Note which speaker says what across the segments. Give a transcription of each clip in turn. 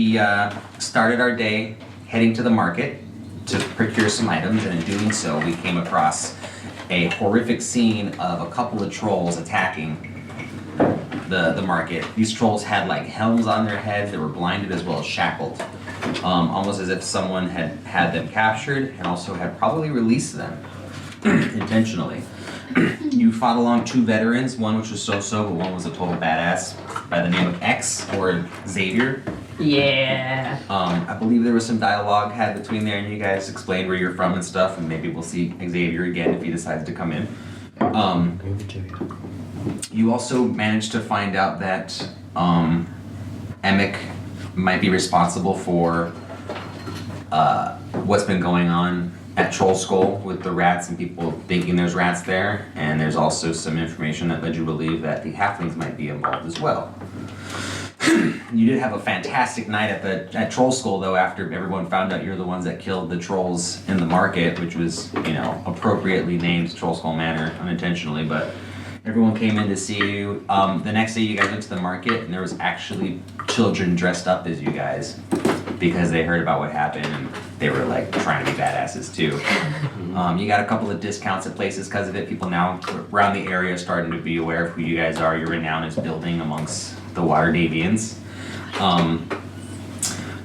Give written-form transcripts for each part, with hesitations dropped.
Speaker 1: we started our day heading to the market to procure some items, and in doing so, we came across a horrific scene of a couple of trolls attacking the market. These trolls had like helms on their heads. They were blinded as well as shackled, almost as if someone had them captured and also had probably released them intentionally. You fought along two veterans, one which was so-so, but one was a total badass by the name of X, or Xavier.
Speaker 2: Yeah.
Speaker 1: I believe there was some dialogue had between there, and you guys explained where you're from and stuff, and maybe we'll see Xavier again if he decides to come in. You also managed to find out that Emic might be responsible for what's been going on at Troll Skull with the rats and people thinking there's rats there, and there's also some information that led you to believe that the halflings might be involved as well. You did have a fantastic night at Troll Skull, though, after everyone found out you're the ones that killed the trolls in the market, which was, appropriately named Troll Skull Manor unintentionally, but everyone came in to see you. The next day you guys went to the market, and there was actually children dressed up as you guys because they heard about what happened, and they were like trying to be badasses too. You got a couple of discounts at places because of it. People now around the area are starting to be aware of who you guys are. Your renown is building amongst the Water Davians.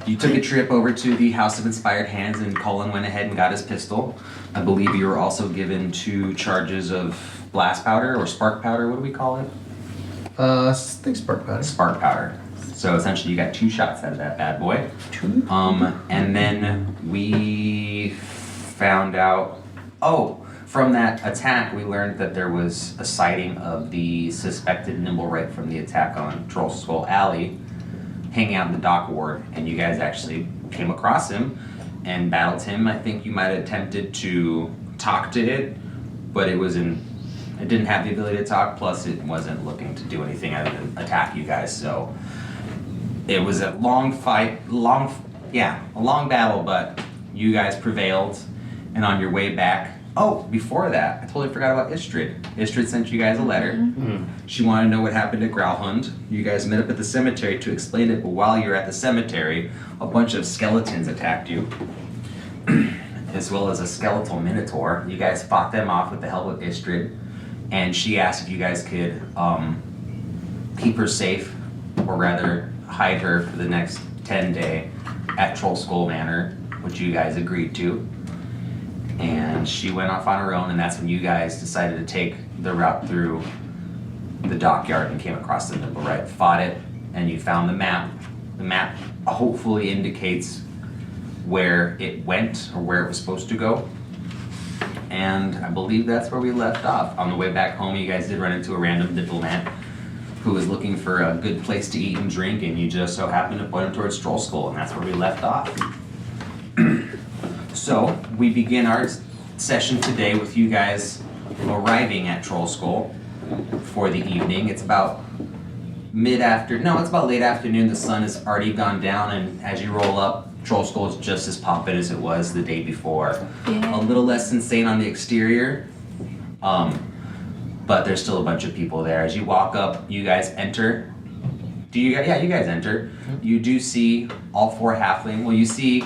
Speaker 1: You took a trip over to the House of Inspired Hands, and Cullen went ahead and got his pistol. I believe you were also given 2 charges of blast powder or spark powder. What do we call it?
Speaker 3: I think spark powder.
Speaker 1: Spark powder. So essentially you got 2 shots out of that bad boy.
Speaker 3: 2?
Speaker 1: And then we found out, from that attack we learned that there was a sighting of the suspected Nimblewright from the attack on Troll Skull Alley hanging out in the dock ward, and you guys actually came across him and battled him. I think you might have attempted to talk to it, but it didn't have the ability to talk, plus it wasn't looking to do anything other than attack you guys, so it was a long fight, a long battle, but you guys prevailed, and on your way back, before that, I totally forgot about Istrid. Istrid sent you guys a letter. Mm-hmm. She wanted to know what happened to Growlhund. You guys met up at the cemetery to explain it, but while you're at the cemetery, a bunch of skeletons attacked you, as well as a skeletal minotaur. You guys fought them off with the help of Istrid, and she asked if you guys could keep her safe, or rather hide her for the next 10-day at Troll Skull Manor, which you guys agreed to. And she went off on her own, and that's when you guys decided to take the route through the dockyard and came across the Nimblewright, fought it, and you found the map. The map hopefully indicates where it went or where it was supposed to go. And I believe that's where we left off. On the way back home, you guys did run into a random diplomat who was looking for a good place to eat and drink, and you just so happened to point him towards Troll Skull, and that's where we left off. So, we begin our session today with you guys arriving at Troll Skull for the evening. It's about late afternoon. The sun has already gone down, and as you roll up, Troll Skull is just as poppin' as it was the day before. Yeah. A little less insane on the exterior, but there's still a bunch of people there. As you walk up, you guys enter. You guys enter. You do see all 4 halfling. Well, you see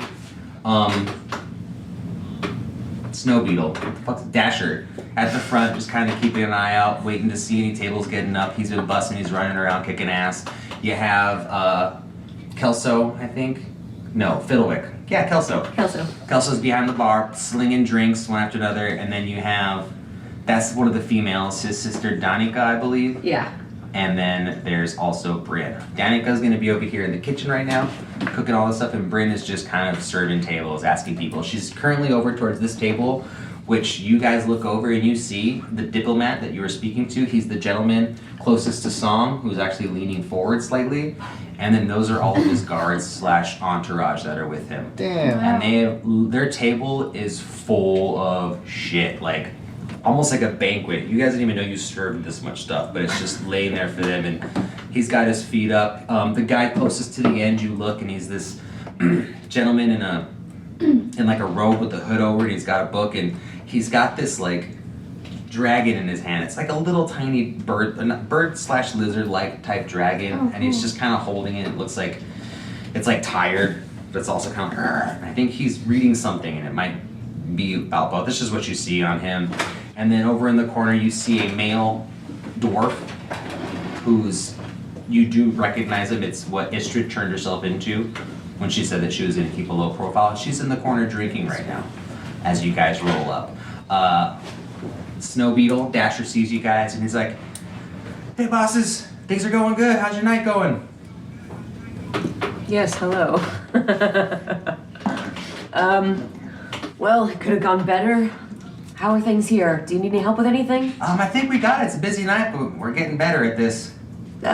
Speaker 1: Snow Beetle, Dasher, at the front, just kind of keeping an eye out, waiting to see any tables getting up. He's been busting, he's running around kicking ass. You have Kelso, I think. No, Fiddlewick. Yeah, Kelso. Kelso's behind the bar, slinging drinks one after another, and then you have, that's one of the females, his sister Danica, I believe.
Speaker 2: Yeah.
Speaker 1: And then there's also Bryn. Danica's gonna be over here in the kitchen right now, cooking all this stuff, and Bryn is just kind of serving tables, asking people. She's currently over towards this table, which you guys look over and you see the diplomat that you were speaking to. He's the gentleman closest to Song, who's actually leaning forward slightly. And then those are all of his guards / entourage that are with him.
Speaker 3: Damn.
Speaker 1: And their table is full of shit, like almost like a banquet. You guys didn't even know you served this much stuff, but it's just laying there for them, and he's got his feet up. The guy closest to the end, you look, and he's this gentleman in like a robe with a hood over, and he's got a book, and he's got this like dragon in his hand. It's like a little tiny bird / lizard-like type dragon, and he's just kind of holding it. It looks like it's like tired, but it's also kind of, I think he's reading something and it might be about both. This is what you see on him. And then over in the corner, you see a male dwarf who's, you do recognize him. It's what Istrid turned herself into when she said that she was going to keep a low profile. She's in the corner drinking right now as you guys roll up. Snow Beetle, Dasher sees you guys and he's like, hey bosses, things are going good. How's your night going?
Speaker 2: Yes, hello. Well, it could have gone better. How are things here? Do you need any help with anything?
Speaker 1: I think we got it. It's a busy night, but we're getting better at this.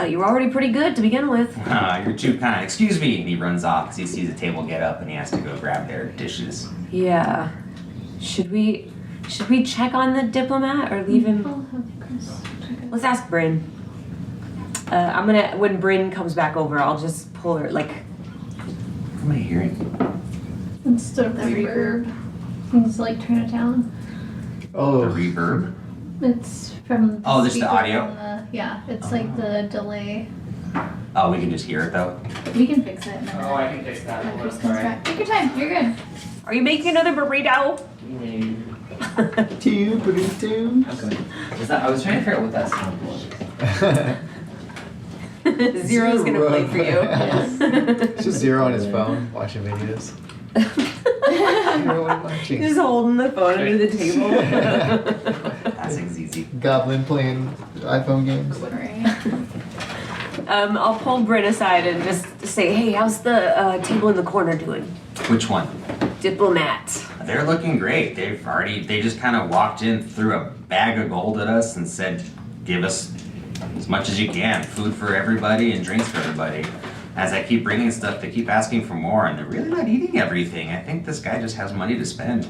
Speaker 2: You were already pretty good to begin with.
Speaker 1: You're too kind. Excuse me. And he runs off because he sees the table get up and he has to go grab their dishes.
Speaker 2: Yeah. Should we check on the diplomat or leave him?
Speaker 4: I'll have Chris check it.
Speaker 2: Let's ask Bryn. When Bryn comes back over, I'll just pull her, like,
Speaker 1: What am I hearing?
Speaker 4: It's the reverb. Things like turn it down.
Speaker 1: The
Speaker 3: Oh,
Speaker 1: reverb.
Speaker 4: It's from
Speaker 1: Oh, just the
Speaker 4: speaker
Speaker 1: audio?
Speaker 4: on the, it's like the delay.
Speaker 1: Oh, we can just hear it though.
Speaker 4: We can fix it in a minute.
Speaker 5: I can fix that.
Speaker 4: When Chris comes back. Take your time, you're good.
Speaker 2: are you making another burrito?
Speaker 3: two, pretty two.
Speaker 5: Okay. I was trying to figure out what that sound was.
Speaker 2: Zero's gonna play for you.
Speaker 3: It's just Zero on his phone watching videos. Zero watching.
Speaker 2: Just holding the phone under the table.
Speaker 1: That's easy.
Speaker 3: Goblin playing iPhone games.
Speaker 4: Right.
Speaker 2: I'll pull Bryn aside and just say, hey, how's the table in the corner doing?
Speaker 1: Which one?
Speaker 2: Diplomat.
Speaker 1: They're looking great. They just kind of walked in, threw a bag of gold at us and said, give us as much as you can. Food for everybody and drinks for everybody. As I keep bringing stuff, they keep asking for more and they're really not eating everything. I think this guy just has money to spend.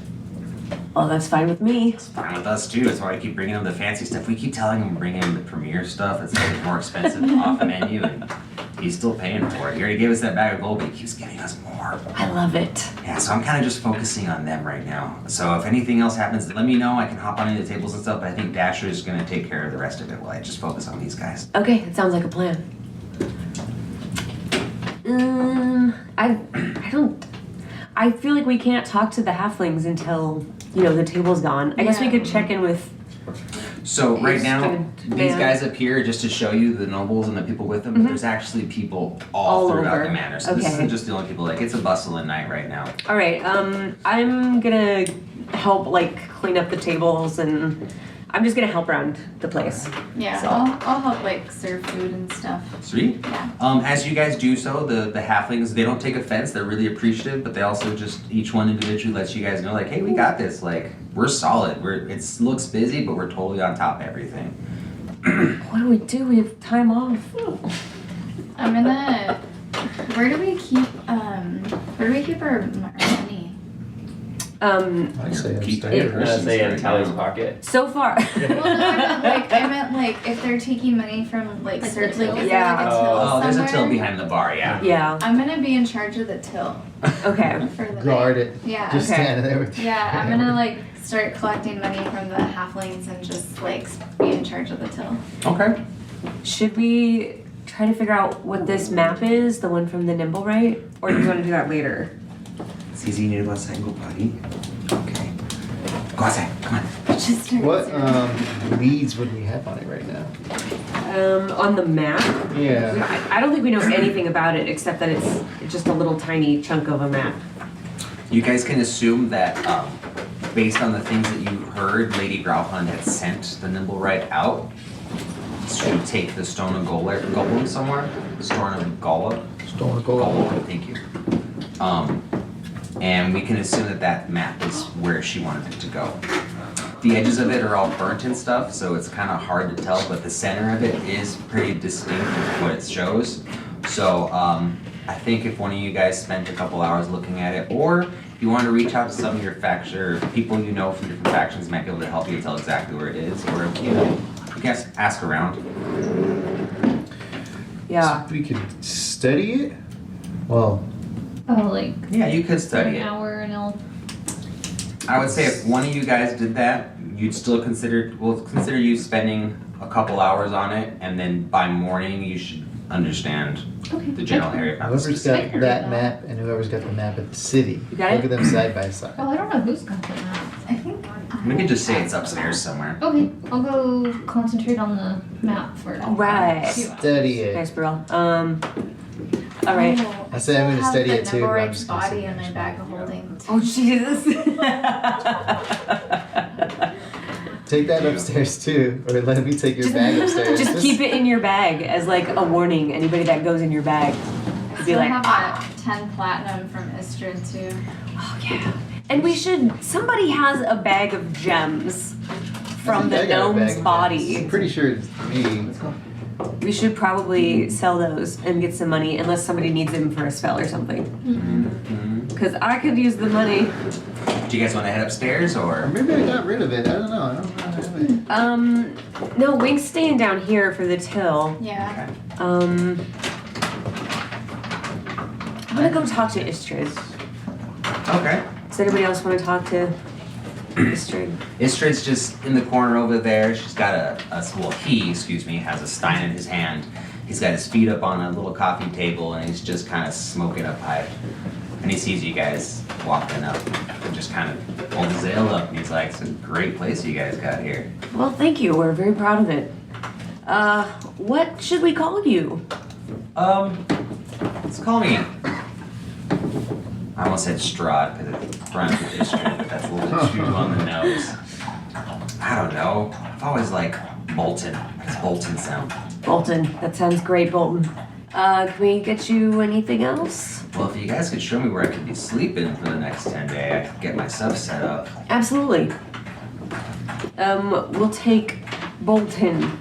Speaker 2: Well, that's fine with me.
Speaker 1: It's fine with us too. That's why I keep bringing him the fancy stuff. We keep telling him to bring him the premier stuff. It's like more expensive off menu and he's still paying for it. He already gave us that bag of gold, but he keeps giving us more.
Speaker 2: I love it.
Speaker 1: Yeah, so I'm kind of just focusing on them right now. So if anything else happens, let me know. I can hop on any of the tables and stuff, but I think Dasher is going to take care of the rest of it while I just focus on these guys.
Speaker 2: Okay, it sounds like a plan. I feel like we can't talk to the halflings until, the table's gone. I guess we
Speaker 4: Yeah.
Speaker 2: could check in with,
Speaker 1: So right now,
Speaker 2: Stupid
Speaker 1: these
Speaker 2: man.
Speaker 1: guys up here, just to show you the nobles and the people with them, but there's actually people all
Speaker 2: All
Speaker 1: throughout
Speaker 2: over.
Speaker 1: the manor. So this
Speaker 2: Okay.
Speaker 1: isn't just the only people. Like, it's a bustling night right now.
Speaker 2: all right, I'm gonna help, clean up the tables and I'm just gonna help around the place.
Speaker 4: Yeah,
Speaker 2: So-
Speaker 4: I'll help serve food and stuff.
Speaker 1: Sweet.
Speaker 4: Yeah.
Speaker 1: As you guys do so, the halflings, they don't take offense. They're really appreciative, but they also just, each one individually lets you guys know, like, hey, we got this. Like, we're solid. It looks busy, but we're totally on top of everything.
Speaker 2: What do we do? We have time off.
Speaker 4: I'm gonna. Where do we keep our money?
Speaker 3: I'd say
Speaker 1: Keep
Speaker 3: upstairs.
Speaker 5: I'm gonna say in Tally's pocket.
Speaker 2: So far.
Speaker 4: Well, no, I meant if they're taking money from certain, is there
Speaker 2: Yeah.
Speaker 4: like a till
Speaker 1: Oh, there's a till
Speaker 4: somewhere?
Speaker 1: behind the bar, yeah.
Speaker 2: Yeah,
Speaker 4: I'm gonna be in charge of the till
Speaker 2: okay.
Speaker 4: for the
Speaker 3: Guard
Speaker 4: night.
Speaker 3: it.
Speaker 4: Yeah.
Speaker 3: Just
Speaker 2: Okay.
Speaker 3: stand there with
Speaker 4: Yeah, I'm gonna start collecting money from the halflings and just be in charge of the till.
Speaker 1: Okay.
Speaker 2: Should we try to figure out what this map is, the one from the Nimble, right? Or do you want to do that later?
Speaker 1: It's easy, you need to go outside and go potty. Okay. Go outside, come on.
Speaker 4: Just start
Speaker 3: What leads would we have on it right now?
Speaker 2: On the map?
Speaker 3: Yeah.
Speaker 2: I don't think we know anything about it except that it's just a little tiny chunk of a map.
Speaker 1: You guys can assume that, based on the things that you heard, Lady Growlhund had sent the Nimblewright out to take the Stone of Golem somewhere. Stone of Gola.
Speaker 3: Stone gold.
Speaker 1: Golem, thank you. And we can assume that that map is where she wanted it to go. The edges of it are all burnt and stuff, so it's kind of hard to tell, but the center of it is pretty distinct with what it shows. So I think if one of you guys spent a couple hours looking at it, or if you want to reach out to some of your faction or people you know from different factions might be able to help you tell exactly where it is, or you can ask around.
Speaker 2: Yeah.
Speaker 3: We could study it? Well,
Speaker 1: Yeah, you could study
Speaker 4: an
Speaker 1: it.
Speaker 4: hour and I'll.
Speaker 1: I would say if one of you guys did that, you'd still consider you spending a couple hours on it, and then by morning you should understand
Speaker 4: Okay.
Speaker 1: the general area. About the
Speaker 3: Whoever's
Speaker 1: specific
Speaker 3: got
Speaker 1: area.
Speaker 3: that map and whoever's got the map of the city,
Speaker 2: You got
Speaker 3: look
Speaker 2: it?
Speaker 3: at them side by side.
Speaker 6: Oh, I don't know who's got the map.
Speaker 4: I think.
Speaker 1: We could just say it's upstairs somewhere.
Speaker 6: Okay, I'll go concentrate on the map for
Speaker 2: Right.
Speaker 3: Study it.
Speaker 2: Nice, Brill. All right.
Speaker 4: Oh,
Speaker 3: I say I'm gonna
Speaker 4: still
Speaker 3: study
Speaker 4: have
Speaker 3: it
Speaker 4: the
Speaker 3: too, but I'm
Speaker 4: Nimble
Speaker 3: just gonna
Speaker 4: body
Speaker 3: sit
Speaker 4: in
Speaker 3: next
Speaker 4: my
Speaker 3: to
Speaker 4: bag
Speaker 3: it.
Speaker 4: of holding.
Speaker 2: Oh, Jesus.
Speaker 3: Take that upstairs too, or let me take your bag upstairs.
Speaker 2: Just keep it in your bag as like a warning. Anybody that goes in your bag.
Speaker 4: I
Speaker 2: Be
Speaker 4: still
Speaker 2: like,
Speaker 4: have
Speaker 2: "Ah."
Speaker 4: a 10 platinum from Istrid too.
Speaker 2: Oh, yeah. And we should, somebody has a bag of gems from the
Speaker 3: I got a bag
Speaker 2: gnome's
Speaker 3: of
Speaker 2: body.
Speaker 3: gems. I'm pretty sure it's me.
Speaker 5: Let's go.
Speaker 2: We should probably sell those and get some money unless somebody needs them for a spell or something.
Speaker 1: Mhm.
Speaker 2: Because I could use the money.
Speaker 1: Do you guys want to head upstairs
Speaker 3: Or
Speaker 1: or?
Speaker 3: maybe I got rid of it. I don't know. I don't know.
Speaker 2: No, Wink's staying down here for the till.
Speaker 4: Yeah.
Speaker 2: I'm gonna go talk to Istrid.
Speaker 1: Okay.
Speaker 2: Does anybody else want to talk to Istrid?
Speaker 1: Istrid's just in the corner over there. She's got he has a stein in his hand. He's got his feet up on a little coffee table and he's just kind of smoking a pipe. And he sees you guys walking up and just kind of holds his ale up and he's like, it's a great place you guys got here.
Speaker 2: Well, thank you. We're very proud of it. What should we call you?
Speaker 1: Let's call me. I almost said Strahd because it rhymes with Istrid, but that's a little bit too on the nose. I don't know. I've always liked Bolton. How does Bolton sound?
Speaker 2: Bolton. That sounds great, Bolton. Can we get you anything else?
Speaker 1: Well, if you guys could show me where I could be sleeping for the next 10 days, I could get my stuff set up.
Speaker 2: Absolutely. We'll take Bolton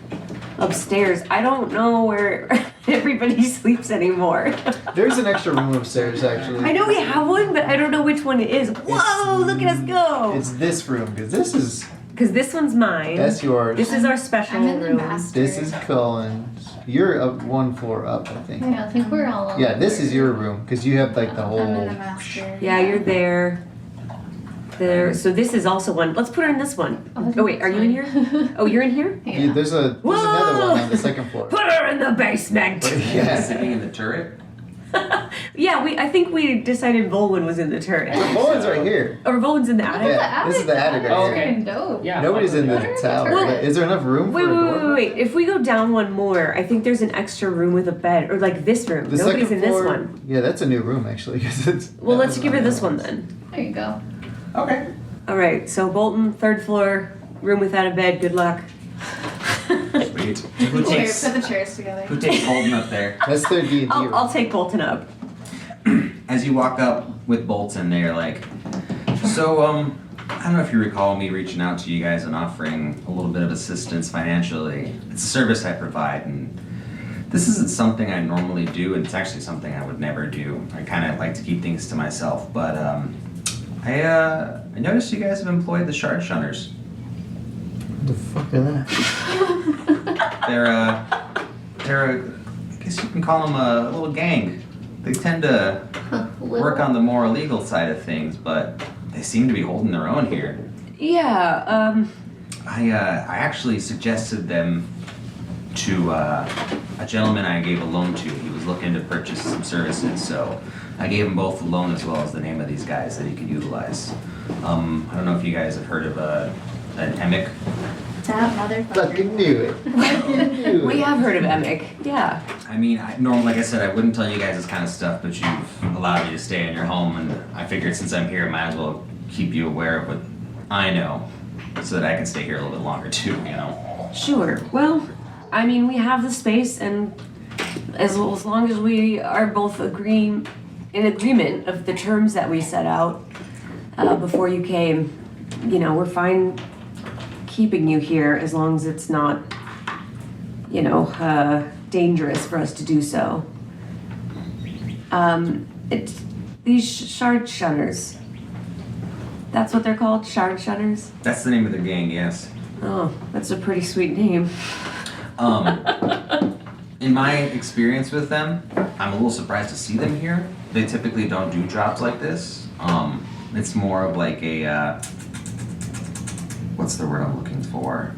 Speaker 2: upstairs. I don't know where everybody sleeps anymore.
Speaker 3: There's an extra room upstairs actually.
Speaker 2: I know we have one, but I don't know which one it is. Whoa, look at us go!
Speaker 3: It's this room because this is
Speaker 2: Because this one's mine.
Speaker 3: that's yours.
Speaker 2: This is our special
Speaker 4: I'm in the
Speaker 2: room.
Speaker 4: master.
Speaker 3: This is Cullen's. You're up one floor up, I think.
Speaker 6: Yeah, I think we're all on
Speaker 3: Yeah, this is your room because you have like the
Speaker 4: I'm in the
Speaker 3: whole.
Speaker 4: master.
Speaker 2: Yeah, you're there. There. So this is also one. Let's put her in this one. Oh wait, are you in here? Oh, you're in here?
Speaker 3: Yeah, there's another one on the second floor.
Speaker 2: Put her in the basement.
Speaker 3: Yeah.
Speaker 1: Sitting in the turret?
Speaker 2: Yeah, I think we decided Volwyn was in the turret.
Speaker 3: The Bowen's right here.
Speaker 2: Or Volwyn's in the attic.
Speaker 3: Yeah, this is the attic right
Speaker 5: Oh,
Speaker 3: here.
Speaker 5: okay.
Speaker 6: Dope.
Speaker 5: Yeah.
Speaker 3: Nobody's in the
Speaker 6: Well,
Speaker 3: tower.
Speaker 2: well-
Speaker 3: Is there enough room
Speaker 2: Wait,
Speaker 3: for a
Speaker 2: wait,
Speaker 3: door?
Speaker 2: wait, wait. If we go down one more, I think there's an extra room with a bed, or like this room.
Speaker 3: The
Speaker 2: Nobody's
Speaker 3: second
Speaker 2: in
Speaker 3: floor.
Speaker 2: this one.
Speaker 3: Yeah, that's a new room actually. 'Cause it's,
Speaker 2: Well,
Speaker 3: that
Speaker 2: let's
Speaker 3: was
Speaker 2: give her
Speaker 3: not
Speaker 2: this
Speaker 3: ours.
Speaker 2: one then.
Speaker 6: There you go.
Speaker 1: Okay.
Speaker 2: All right. So Bolton, third floor, room without a bed. Good luck.
Speaker 1: Sweet. Who
Speaker 4: Put
Speaker 1: takes
Speaker 4: the chairs together.
Speaker 1: who takes Bolton up there?
Speaker 3: That's their D&D room.
Speaker 2: I'll take Bolton up.
Speaker 1: As you walk up with Bolton, they're like, so, I don't know if you recall me reaching out to you guys and offering a little bit of assistance financially. It's a service I provide, and this isn't something I normally do, and it's actually something I would never do. I kind of like to keep things to myself, but I noticed you guys have employed the Shard Shunners.
Speaker 3: What the fuck are that?
Speaker 1: They're a, I guess you can call them a little gang. They tend to work on the more illegal side of things, but they seem to be holding their own here.
Speaker 2: Yeah.
Speaker 1: I actually suggested them to a gentleman I gave a loan to. He was looking to purchase some services, so I gave him both the loan as well as the name of these guys that he could utilize. I don't know if you guys have heard of an Emic.
Speaker 4: That motherfucker.
Speaker 3: Fucking knew it. Fucking knew
Speaker 2: We
Speaker 3: it.
Speaker 2: have heard of Emic. Yeah.
Speaker 1: I mean, normally, like I said, I wouldn't tell you guys this kind of stuff, but you've allowed me to stay in your home, and I figured since I'm here, I might as well keep you aware of what I know, so that I can stay here a little bit longer too, you know?
Speaker 2: Sure. Well, I mean, we have the space, and as long as we are both in agreement of the terms that we set out before you came, you know, we're fine keeping you here as long as it's not, you know, dangerous for us to do so. It's these Shard Shunners. That's what they're called, Shard Shunners.
Speaker 1: That's the name of the gang, yes.
Speaker 2: Oh, that's a pretty sweet name.
Speaker 1: In my experience with them, I'm a little surprised to see them here. They typically don't do drops like this. It's more of like a, what's the word I'm looking for?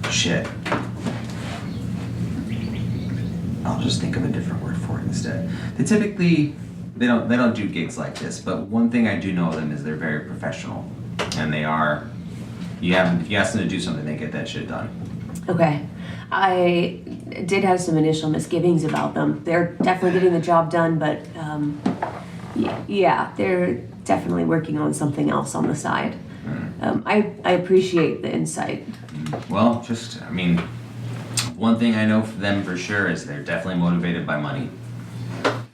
Speaker 1: Shit. I'll just think of a different word for it instead. They don't do gigs like this, but one thing I do know of them is they're very professional, and they are. If you ask them to do something, they get that shit done.
Speaker 2: Okay. I did have some initial misgivings about them. They're definitely getting the job done, but yeah, they're definitely working on something else on the side. I appreciate the insight.
Speaker 1: Well, one thing I know for them for sure is they're definitely motivated by money.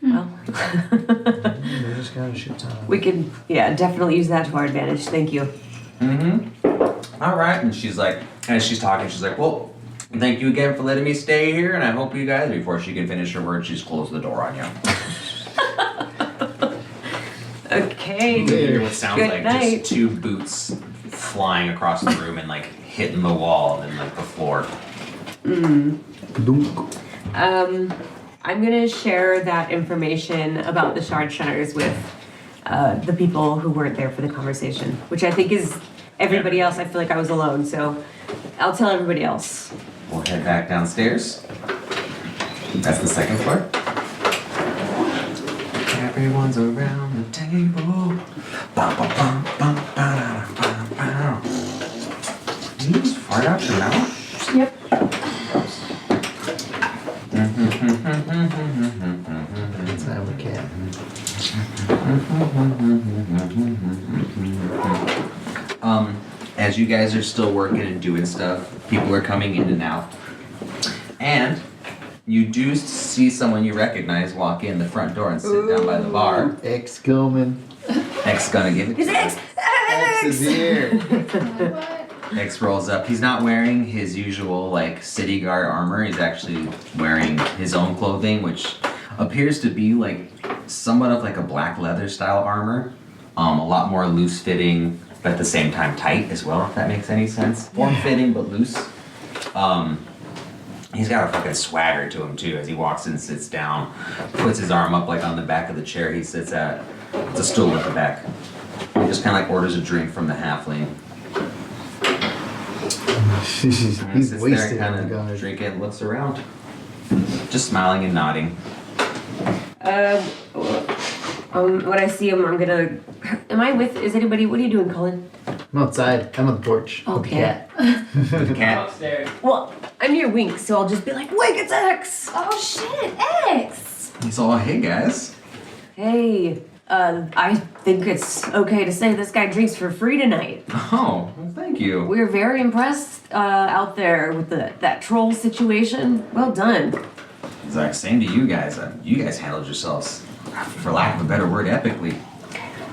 Speaker 2: Well,
Speaker 3: They just got a shit ton.
Speaker 2: we can, definitely use that to our advantage. Thank you.
Speaker 1: Mm-hmm. All right, and she's like, as she's talking, she's like, well, thank you again for letting me stay here, and I hope you guys, before she can finish her words, she's closed the door on you.
Speaker 2: Okay.
Speaker 1: You can hear what sounds
Speaker 2: Good
Speaker 1: like
Speaker 2: night.
Speaker 1: just two boots flying across the room and like hitting the wall and like the floor.
Speaker 2: I'm gonna share that information about the shard shutters with the people who weren't there for the conversation, which I think is everybody else. I feel like I was alone, so I'll tell everybody else.
Speaker 1: We'll head back downstairs. That's the second floor. Everyone's around the table. Bum, bum, bum, bum, ba-da-da, bum, bum. Did you just fart out your mouth?
Speaker 6: Yep.
Speaker 3: That's not we can.
Speaker 1: As you guys are still working and doing stuff, people are coming in and out. And you do see someone you recognize walk in the front door and sit down by the bar.
Speaker 3: X-Goman.
Speaker 1: X gonna give it to
Speaker 2: His
Speaker 1: you.
Speaker 2: ex!
Speaker 3: X is here.
Speaker 4: What?
Speaker 1: X rolls up. He's not wearing his usual like city guard armor. He's actually wearing his own clothing, which appears to be like somewhat of like a black leather style armor. A lot more loose fitting, but at the same time tight as well, if that makes any sense. Form fitting but loose. He's got a fucking swagger to him too as he walks in, sits down, puts his arm up like on the back of the chair he sits at. It's a stool at the back. He just kind of like orders a drink from the halfling.
Speaker 3: He's
Speaker 1: Sits there and
Speaker 3: wasted.
Speaker 1: kind
Speaker 3: Oh my
Speaker 1: of
Speaker 3: god.
Speaker 1: drinking and looks around. Just smiling and nodding.
Speaker 2: When I see him, I'm gonna. Am I with? Is anybody? What are you doing, Colin?
Speaker 3: I'm outside. I'm on the porch. With the
Speaker 2: Okay.
Speaker 3: cat.
Speaker 1: With the cat.
Speaker 5: Upstairs.
Speaker 2: Well, I'm near Wink, so I'll just be like, "Wink, it's X."
Speaker 4: Oh shit, X!
Speaker 1: He's all, hey guys.
Speaker 2: Hey, I think it's okay to say this guy drinks for free tonight.
Speaker 1: Oh, well, thank you.
Speaker 2: We're very impressed out there with that troll situation. Well done.
Speaker 1: He's like, same to you guys. You guys handled yourselves, for lack of a better word, epically.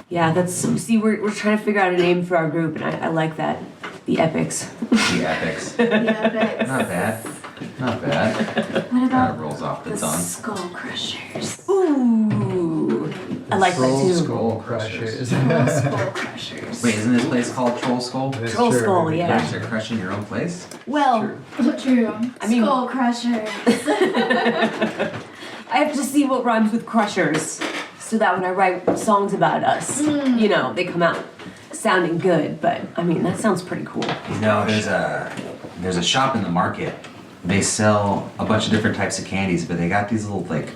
Speaker 2: Yeah, that's. See, we're trying to figure out a name for our group, and I like that. The Epics.
Speaker 1: The epics.
Speaker 4: Yeah, but
Speaker 1: Not bad. Not bad.
Speaker 4: what
Speaker 1: Kind
Speaker 4: about
Speaker 1: of rolls off the
Speaker 4: the
Speaker 1: tongue.
Speaker 4: Skull Crushers?
Speaker 2: Ooh, I like that
Speaker 3: Troll
Speaker 2: too.
Speaker 3: Skull Crushers.
Speaker 4: Skull Crushers.
Speaker 1: Wait, isn't this place called Troll Skull?
Speaker 3: That's
Speaker 2: Troll
Speaker 3: true.
Speaker 2: Skull,
Speaker 1: You
Speaker 2: yeah.
Speaker 1: guys are crushing your own place?
Speaker 2: Well,
Speaker 4: True.
Speaker 2: I mean-
Speaker 4: Skull Crushers.
Speaker 2: I have to see what rhymes with crushers, so that when I write songs about us, you know, they come out sounding good. But I mean, that sounds pretty cool.
Speaker 1: You know, there's a shop in the market. They sell a bunch of different types of candies, but they got these little like,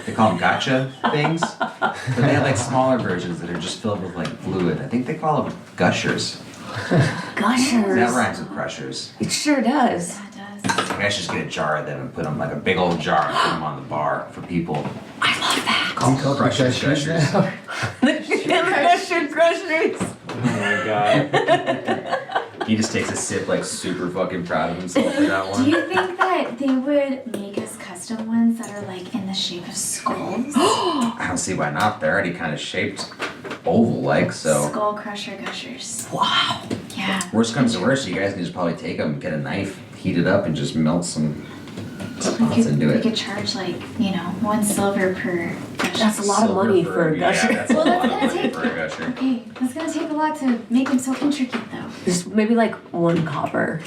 Speaker 1: they call them gotcha things. But they have like smaller versions that are just filled with like fluid. I think they call them gushers.
Speaker 2: Gushers.
Speaker 1: That rhymes with crushers.
Speaker 2: It sure does.
Speaker 4: That does.
Speaker 1: You guys just get a jar of them and put them like a big old jar and put them on the bar for people.
Speaker 2: I love that.
Speaker 3: You call
Speaker 1: Crushers,
Speaker 3: Gushers
Speaker 1: gushers.
Speaker 3: now?
Speaker 2: The crushers.
Speaker 5: Oh my god.
Speaker 1: He just takes a sip like super fucking proud of himself for that
Speaker 4: Do
Speaker 1: one.
Speaker 4: you think that they would make us custom ones that are like in the shape of skulls?
Speaker 1: I don't see why not. They're already kind of shaped oval-like, so.
Speaker 4: Skull Crusher Gushers.
Speaker 2: Wow.
Speaker 4: Yeah.
Speaker 1: Worst comes to worst, you guys can just probably take them, get a knife, heat it up, and just melt some
Speaker 4: We
Speaker 1: spots and do
Speaker 4: we
Speaker 1: it.
Speaker 4: could charge like, $1 silver per gusher.
Speaker 2: That's a lot of money for a gusher.
Speaker 1: Yeah, that's a
Speaker 4: Well,
Speaker 1: lot
Speaker 4: that's
Speaker 1: of
Speaker 4: gonna
Speaker 1: money
Speaker 4: take-
Speaker 1: for a gusher.
Speaker 4: Okay, that's gonna take a lot to make them so intricate though.
Speaker 2: Just maybe like 1 copper.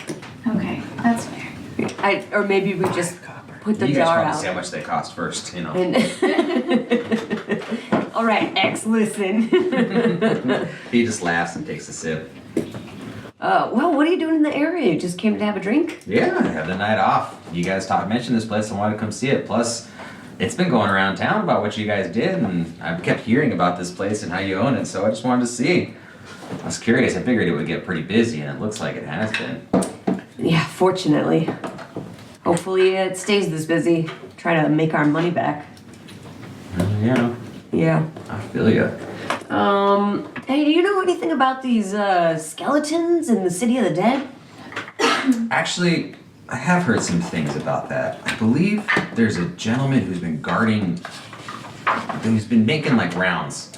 Speaker 4: Okay, that's fair.
Speaker 2: Or maybe we just put the
Speaker 1: You guys
Speaker 2: jar
Speaker 1: probably see how
Speaker 2: out.
Speaker 1: much they cost first, you know.
Speaker 2: And all right, X, listen.
Speaker 1: He just laughs and takes a sip.
Speaker 2: Well, what are you doing in the area? You just came to have a drink?
Speaker 1: Yeah, I have the night off. You guys mentioned this place and wanted to come see it. Plus, it's been going around town about what you guys did, and I've kept hearing about this place and how you own it, so I just wanted to see. I was curious. I figured it would get pretty busy, and it looks like it has been.
Speaker 2: Yeah, fortunately. Hopefully it stays this busy. Try to make our money back.
Speaker 1: Yeah,
Speaker 2: Yeah.
Speaker 1: I feel you.
Speaker 2: Hey, do you know anything about these skeletons in the City of the Dead?
Speaker 1: Actually, I have heard some things about that. I believe there's a gentleman who's been making like rounds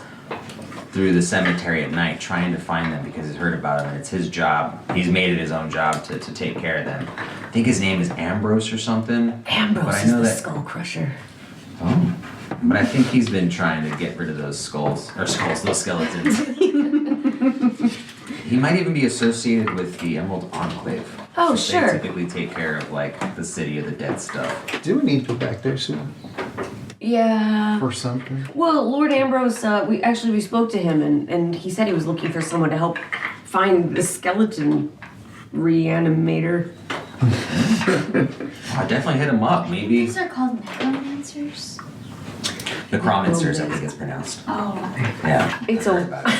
Speaker 1: through the cemetery at night trying to find them because he's heard about them and it's his job. He's made it his own job to take care of them. I think his name is Ambrose or something.
Speaker 2: Ambrose
Speaker 1: but I
Speaker 2: is
Speaker 1: know
Speaker 2: the
Speaker 1: that,
Speaker 2: Skull Crusher.
Speaker 1: Oh. But I think he's been trying to get rid of those those skeletons. He might even be associated with the Emerald Enclave.
Speaker 2: Oh,
Speaker 1: They
Speaker 2: sure.
Speaker 1: typically take care of like the City of the Dead stuff.
Speaker 3: Do we need to go back there soon
Speaker 2: Yeah.
Speaker 3: for something?
Speaker 2: Well, Lord Ambrose, we spoke to him and he said he was looking for someone to help find the skeleton reanimator.
Speaker 1: I definitely hit him up. Maybe
Speaker 4: These are called necromancers.
Speaker 1: Necromancers, I think it's pronounced.
Speaker 4: Oh.
Speaker 1: Yeah.
Speaker 2: It's
Speaker 1: I heard
Speaker 2: a
Speaker 1: about it.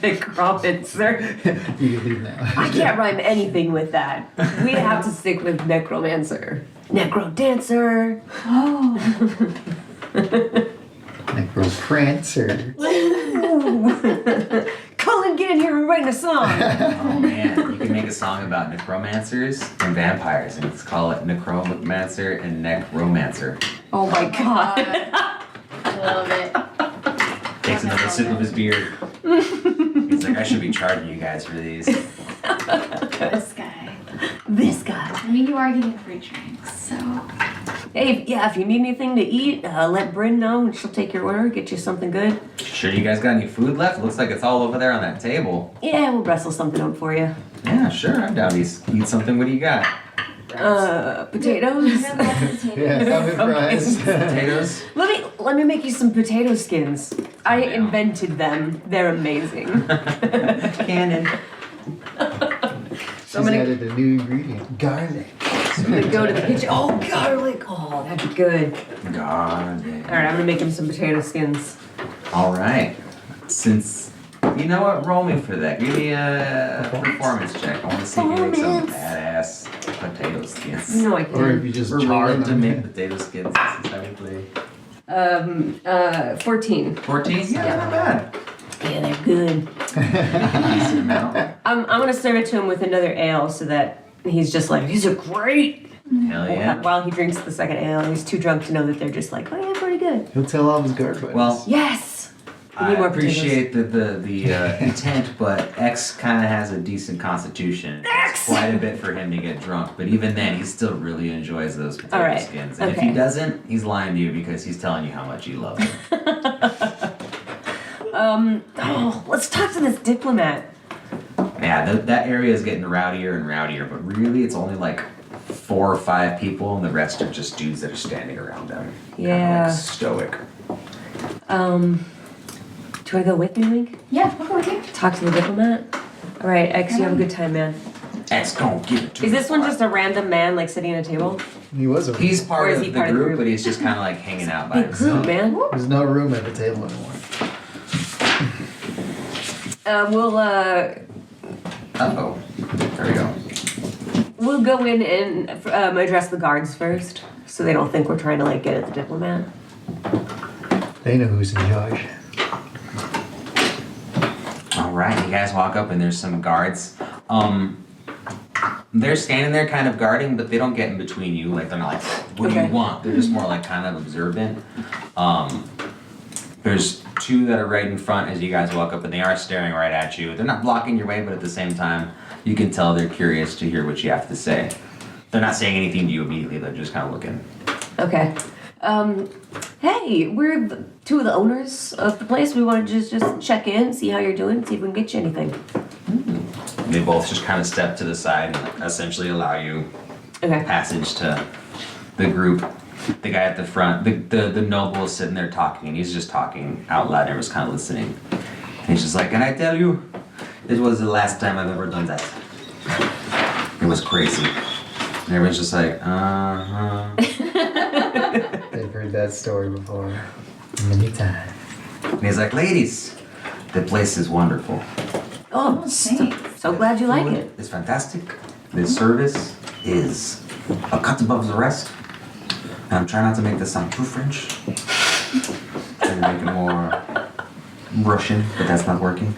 Speaker 2: necromancer.
Speaker 3: You can leave now.
Speaker 2: I can't rhyme anything with that. We have to stick with necromancer. Necro dancer.
Speaker 4: Oh.
Speaker 3: Necroprancer.
Speaker 2: Colin, get in here and write a song.
Speaker 1: Oh man, you can make a song about necromancers and vampires, and let's call it Necromancer and Necromancer.
Speaker 2: Oh my god.
Speaker 4: I love it.
Speaker 1: Takes another sip of his beer. He's like, I should be charging you guys for these.
Speaker 4: This guy.
Speaker 2: This guy.
Speaker 4: I mean, you are getting free drinks, so.
Speaker 2: Hey, yeah, if you need anything to eat, let Bryn know and she'll take your order, get you something good.
Speaker 1: Sure you guys got any food left? Looks like it's all over there on that table.
Speaker 2: Yeah, we'll wrestle something up for you.
Speaker 1: Yeah, sure, I'm down to eat something. What do you got?
Speaker 2: Potatoes?
Speaker 3: Yeah, salmon fries.
Speaker 1: Potatoes?
Speaker 2: Let me make you some potato skins. I invented them. They're amazing.
Speaker 1: Cannon.
Speaker 3: She's
Speaker 2: I'm gonna-
Speaker 3: added a new ingredient. Garlic.
Speaker 2: I'm gonna go to the kitchen. Oh, garlic! Oh, that'd be good.
Speaker 1: God.
Speaker 2: Alright, I'm gonna make him some potato skins.
Speaker 1: All right. Since you know what, roll me for that. Give me a performance check. I want to see if you make some badass potato skins.
Speaker 2: No, I
Speaker 3: Or if
Speaker 2: can't.
Speaker 3: you just
Speaker 1: We're
Speaker 3: char
Speaker 1: rolling to
Speaker 3: them.
Speaker 1: make potato skins. This is how we play.
Speaker 2: 14.
Speaker 1: 14? Yeah, not bad.
Speaker 2: Yeah, they're good.
Speaker 1: Decent amount.
Speaker 2: I'm gonna serve it to him with another ale so that he's just like, these are great!
Speaker 1: Hell yeah.
Speaker 2: While he drinks the second ale, he's too drunk to know that they're just like, oh yeah, pretty good.
Speaker 3: He'll tell all his guard buddies.
Speaker 1: Well,
Speaker 2: Yes! We
Speaker 1: I
Speaker 2: need more potatoes.
Speaker 1: appreciate the intent, but X kind of has a decent constitution. It's quite a bit for him to get drunk, but even then, he still really enjoys those potato
Speaker 2: All right,
Speaker 1: skins. And if
Speaker 2: okay.
Speaker 1: he doesn't, he's lying to you because he's telling you how much you love him.
Speaker 2: Let's talk to this diplomat.
Speaker 1: Yeah, that area is getting rowdier and rowdier, but really it's only like 4 or 5 people, and the rest are just dudes that are standing around them. Kinda
Speaker 2: Yeah.
Speaker 1: like stoic.
Speaker 2: Do you wanna go with me, Link?
Speaker 4: Yeah, I'll go with you.
Speaker 2: Talk to the diplomat? Alright, X, you have a good time, man.
Speaker 1: X gon' give it to
Speaker 2: Is
Speaker 1: him.
Speaker 2: this one just a random man, like, sitting at a table?
Speaker 3: he was a
Speaker 1: He's part
Speaker 2: Or is
Speaker 1: of
Speaker 2: he
Speaker 1: the
Speaker 2: part of the
Speaker 1: group,
Speaker 2: group?
Speaker 1: but he's just kind of like hanging out by
Speaker 2: Big
Speaker 1: himself.
Speaker 2: group, man.
Speaker 3: There's no room at the table anymore.
Speaker 1: Uh-oh. There we go.
Speaker 2: We'll go in and address the guards first, so they don't think we're trying to, like, get at the diplomat.
Speaker 3: They know who's in charge.
Speaker 1: All right, you guys walk up and there's some guards. They're standing there kind of guarding, but they don't get in between you. Like, they're not like, what do
Speaker 2: Okay.
Speaker 1: you want? They're just more like kind of observant. There's 2 that are right in front as you guys walk up, and they are staring right at you. They're not blocking your way, but at the same time, you can tell they're curious to hear what you have to say. They're not saying anything to you immediately, they're just kind of looking.
Speaker 2: Okay. Hey, we're 2 of the owners of the place. We want to just check in, see how you're doing, see if we can get you anything.
Speaker 1: They both just kind of step to the side and essentially allow you
Speaker 2: Okay.
Speaker 1: passage to the group. The guy at the front, the noble is sitting there talking, and he's just talking out loud. Everyone's kind of listening. And he's just like, "Can I tell you, It was the last time I've ever done that. It was crazy. And everyone's just like, uh-huh.
Speaker 3: They've heard that story before. Many times.
Speaker 1: And he's like, ladies, the place is wonderful.
Speaker 2: Oh, so glad you like
Speaker 1: Food
Speaker 2: it.
Speaker 1: is fantastic. The service is a cut above the rest. And I'm trying not to make this sound too French. Trying to make it more Russian, but that's not working.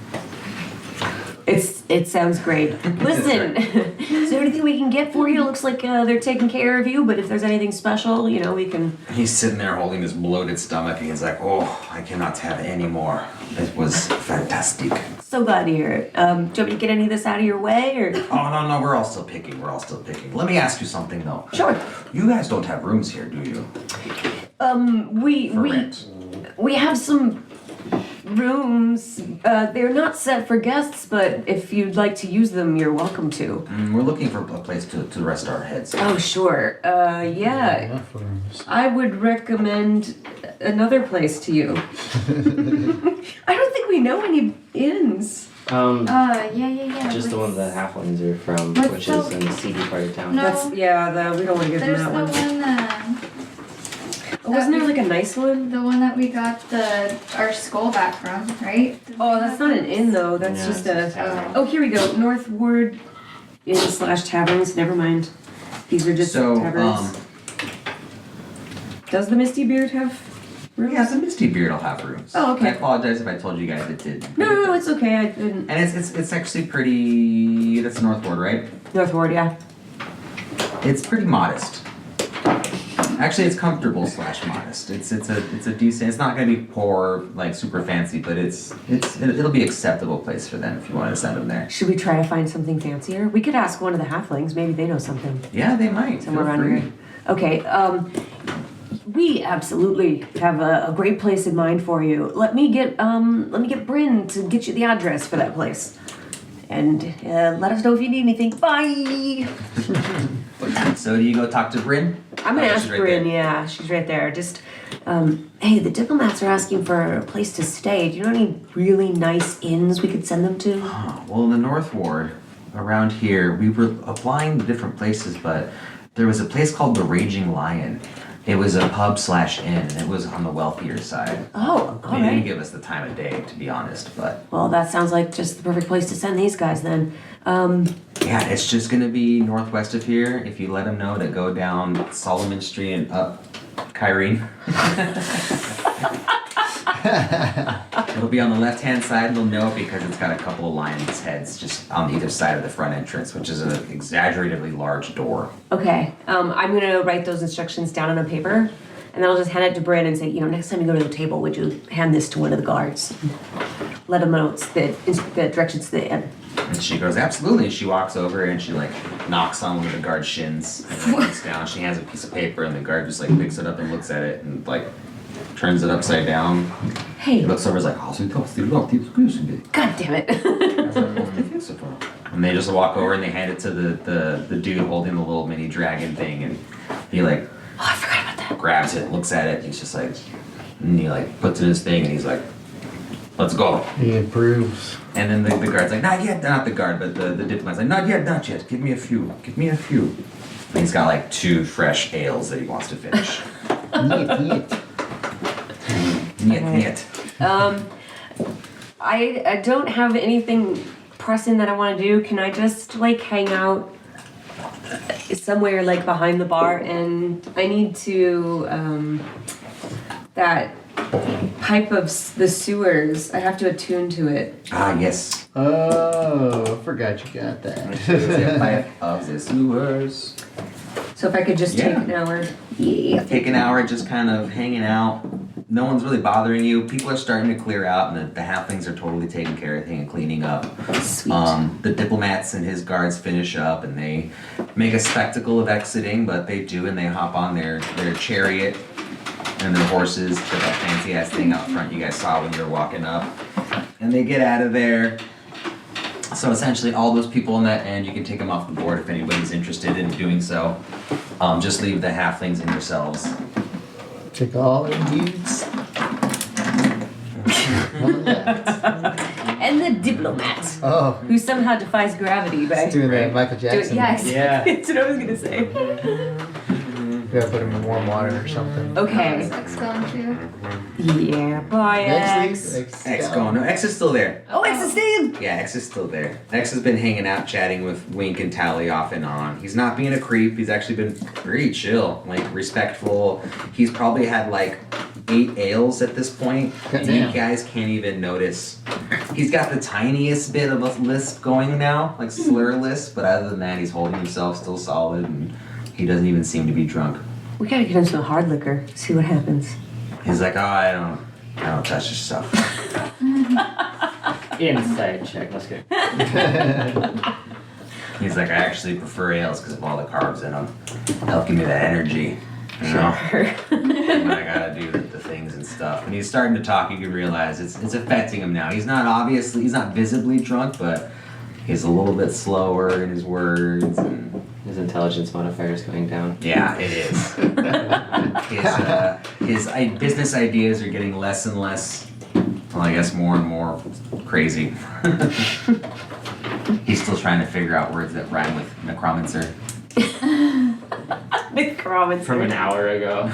Speaker 2: It sounds great. Listen, is there anything we can get for you? Looks like they're taking care of you, but if there's anything special, you know, we can.
Speaker 1: He's sitting there holding his bloated stomach and he's like, oh, I cannot have any more. It was fantastic.
Speaker 2: So glad to hear it. Do you want me to get any of this out of your way, or?
Speaker 1: Oh, no, we're all still picking. Let me ask you something though.
Speaker 2: Sure.
Speaker 1: You guys don't have rooms here, do you? For rent?
Speaker 2: We have some rooms. They're not set for guests, but if you'd like to use them, you're welcome to.
Speaker 1: We're looking for a place to rest our heads.
Speaker 2: Oh, sure. Yeah.
Speaker 3: Enough rooms.
Speaker 2: I would recommend another place to you. I don't think we know any inns.
Speaker 4: Yeah.
Speaker 5: Just the one the halflings are from,
Speaker 4: What's
Speaker 5: which
Speaker 4: the-
Speaker 5: is in the seedy part of town.
Speaker 4: No.
Speaker 2: We don't want to give them
Speaker 4: There's
Speaker 2: that
Speaker 4: the
Speaker 2: one.
Speaker 4: one,
Speaker 2: Oh, wasn't there like a nice one?
Speaker 4: the one that we got our skull back from, right?
Speaker 2: Oh, that's not an inn though. That's
Speaker 5: Yeah,
Speaker 2: just
Speaker 5: it's just
Speaker 2: a.
Speaker 5: tavern.
Speaker 2: Oh, here we go. North Ward Inn / taverns. Never mind. These are just
Speaker 1: So,
Speaker 2: taverns. Does the Misty Beard have rooms?
Speaker 1: yeah, the Misty Beard will have rooms.
Speaker 2: Oh, okay.
Speaker 1: I apologize if I told you guys it did.
Speaker 2: No, it's okay. I didn't.
Speaker 1: And it's actually pretty. That's North Ward, right?
Speaker 2: North Ward, yeah.
Speaker 1: It's pretty modest. Actually, it's comfortable / modest. It's a decent. It's not gonna be poor, like super fancy, but it'll be acceptable place for them if you want to send them there.
Speaker 2: Should we try to find something fancier? We could ask one of the halflings. Maybe they know something.
Speaker 1: Yeah, they might.
Speaker 2: Somewhere
Speaker 1: Feel
Speaker 2: around
Speaker 1: free.
Speaker 2: here. Okay, we absolutely have a great place in mind for you. Let me get Bryn to get you the address for that place. And let us know if you need anything. Bye!
Speaker 1: So do you go talk to Bryn?
Speaker 2: I'm gonna
Speaker 1: Oh,
Speaker 2: ask
Speaker 1: she's right
Speaker 2: Bryn,
Speaker 1: there.
Speaker 2: yeah, she's right there. Just, hey, the diplomats are asking for a place to stay. Do you know any really nice inns we could send them to?
Speaker 1: Oh, well, in the North Ward, around here, we were applying to different places, but there was a place called the Raging Lion. It was a pub / inn, and it was on the wealthier side.
Speaker 2: Oh,
Speaker 1: They didn't
Speaker 2: alright.
Speaker 1: give us the time of day, to be honest, but
Speaker 2: Well, that sounds like just the perfect place to send these guys then.
Speaker 1: yeah, it's just gonna be northwest of here. If you let them know to go down Solomon Street and up Kyrene. It'll be on the left-hand side, and they'll know it because it's got a couple of lions' heads just on either side of the front entrance, which is an exaggeratively large door.
Speaker 2: Okay, I'm gonna write those instructions down on a paper, and then I'll just hand it to Bryn and say, you know, next time you go to the table, would you hand this to one of the guards? Let them know it's the directions to the inn.
Speaker 1: And she goes, absolutely. And she walks over and she like knocks on one of the guard's shins and then looks down. She has a piece of paper and the guard just like picks it up and looks at it and like turns it upside down.
Speaker 2: Hey,
Speaker 1: He looks over and is like, oh, so it's the
Speaker 2: God damn it.
Speaker 1: And they just walk over and they hand it to the dude holding the little mini dragon thing and he like
Speaker 2: Oh, I forgot about that.
Speaker 1: grabs it, looks at it, he's just like, and he like puts it in his thing and he's like, let's go.
Speaker 3: He approves.
Speaker 1: And then the guard's like, not yet, not the guard, but the diplomat's like, not yet, give me a few. And he's got like 2 fresh ales that he wants to finish. Niet.
Speaker 2: I don't have anything pressing that I want to do. Can I just like hang out somewhere like behind the bar? And I need to that pipe of the sewers. I have to attune to it.
Speaker 1: Ah, yes.
Speaker 3: Oh, I forgot you got
Speaker 1: The
Speaker 3: that.
Speaker 1: pipe of the sewers.
Speaker 2: So if I could just take
Speaker 1: Yeah.
Speaker 2: an hour. Yeah.
Speaker 1: Take an hour just kind of hanging out. No one's really bothering you. People are starting to clear out, and the halflings are totally taking care of things and cleaning up.
Speaker 2: Sweet.
Speaker 1: The diplomats and his guards finish up, and they make a spectacle of exiting, but they do, and they hop on their chariot and their horses to that fancy ass thing out front you guys saw when you were walking up, and they get out of there. So essentially, all those people in that end, you can take them off the board if anybody's interested in doing so. Just leave the halflings and yourselves.
Speaker 3: Take all their deeds. One left.
Speaker 2: And the diplomat
Speaker 3: Oh,
Speaker 2: who somehow defies gravity by
Speaker 3: he's doing the
Speaker 1: Right.
Speaker 3: Michael Jackson.
Speaker 2: yes,
Speaker 5: Yeah.
Speaker 2: that's what I was gonna say.
Speaker 3: You gotta put him in warm water or something.
Speaker 2: Okay.
Speaker 4: Is X gone too?
Speaker 2: Yeah, bye
Speaker 3: Next
Speaker 2: X.
Speaker 3: week,
Speaker 1: X gone. No, X is still there.
Speaker 2: Oh, X is staying.
Speaker 1: Yeah, X is still there. X has been hanging out, chatting with Wink and Tally off and on. He's not being a creep. He's actually been pretty chill, like respectful. He's probably had like 8 ales at this point. And you
Speaker 3: Damn.
Speaker 1: guys can't even notice. He's got the tiniest bit of a lisp going now, like slur lisp, but other than that, he's holding himself still solid and he doesn't even seem to be drunk.
Speaker 2: We gotta get him some hard liquor. See what happens.
Speaker 1: He's like, oh, I don't touch this stuff.
Speaker 5: Inside check. Let's go.
Speaker 1: He's like, I actually prefer ales because of all the carbs in them. Help give me that energy. You know? When I gotta do the things and stuff. When he's starting to talk, you can realize it's affecting him now. He's not visibly drunk, but he's a little bit slower in his words. And
Speaker 5: His intelligence modifier is going down.
Speaker 1: yeah, it is. His business ideas are getting less and less, well, I guess more and more crazy. He's still trying to figure out words that rhyme with necromancer.
Speaker 2: Necromancer.
Speaker 5: From an hour ago.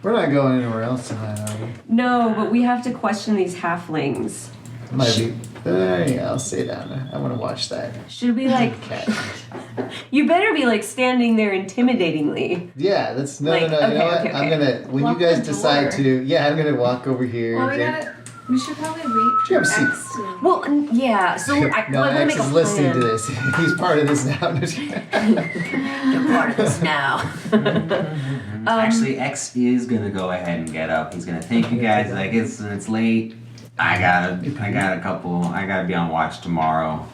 Speaker 3: We're not going anywhere else tonight, are we?
Speaker 2: No, but we have to question these halflings.
Speaker 3: Might be. Yeah, I'll stay down there. I want to watch that
Speaker 2: Should we like?
Speaker 3: cat.
Speaker 2: You better be like standing there intimidatingly.
Speaker 3: Yeah, that's no.
Speaker 2: Like,
Speaker 3: You know
Speaker 2: okay,
Speaker 3: what?
Speaker 2: okay,
Speaker 3: I'm
Speaker 2: okay.
Speaker 3: gonna when
Speaker 4: Lock
Speaker 3: you guys
Speaker 4: the
Speaker 3: decide
Speaker 4: door.
Speaker 3: to. Yeah, I'm gonna walk over here.
Speaker 4: Well,
Speaker 3: and-
Speaker 4: we should probably wait
Speaker 3: You have
Speaker 4: for
Speaker 3: a
Speaker 4: X
Speaker 3: seat.
Speaker 4: to.
Speaker 2: Well, yeah. So I
Speaker 3: no,
Speaker 2: want to
Speaker 3: X
Speaker 2: make a
Speaker 3: is listening to
Speaker 2: plan.
Speaker 3: this. He's part of this now.
Speaker 2: You're part of this now.
Speaker 1: Actually, X is gonna go ahead and get up. He's gonna thank you guys. Like it's late. I gotta be on watch tomorrow.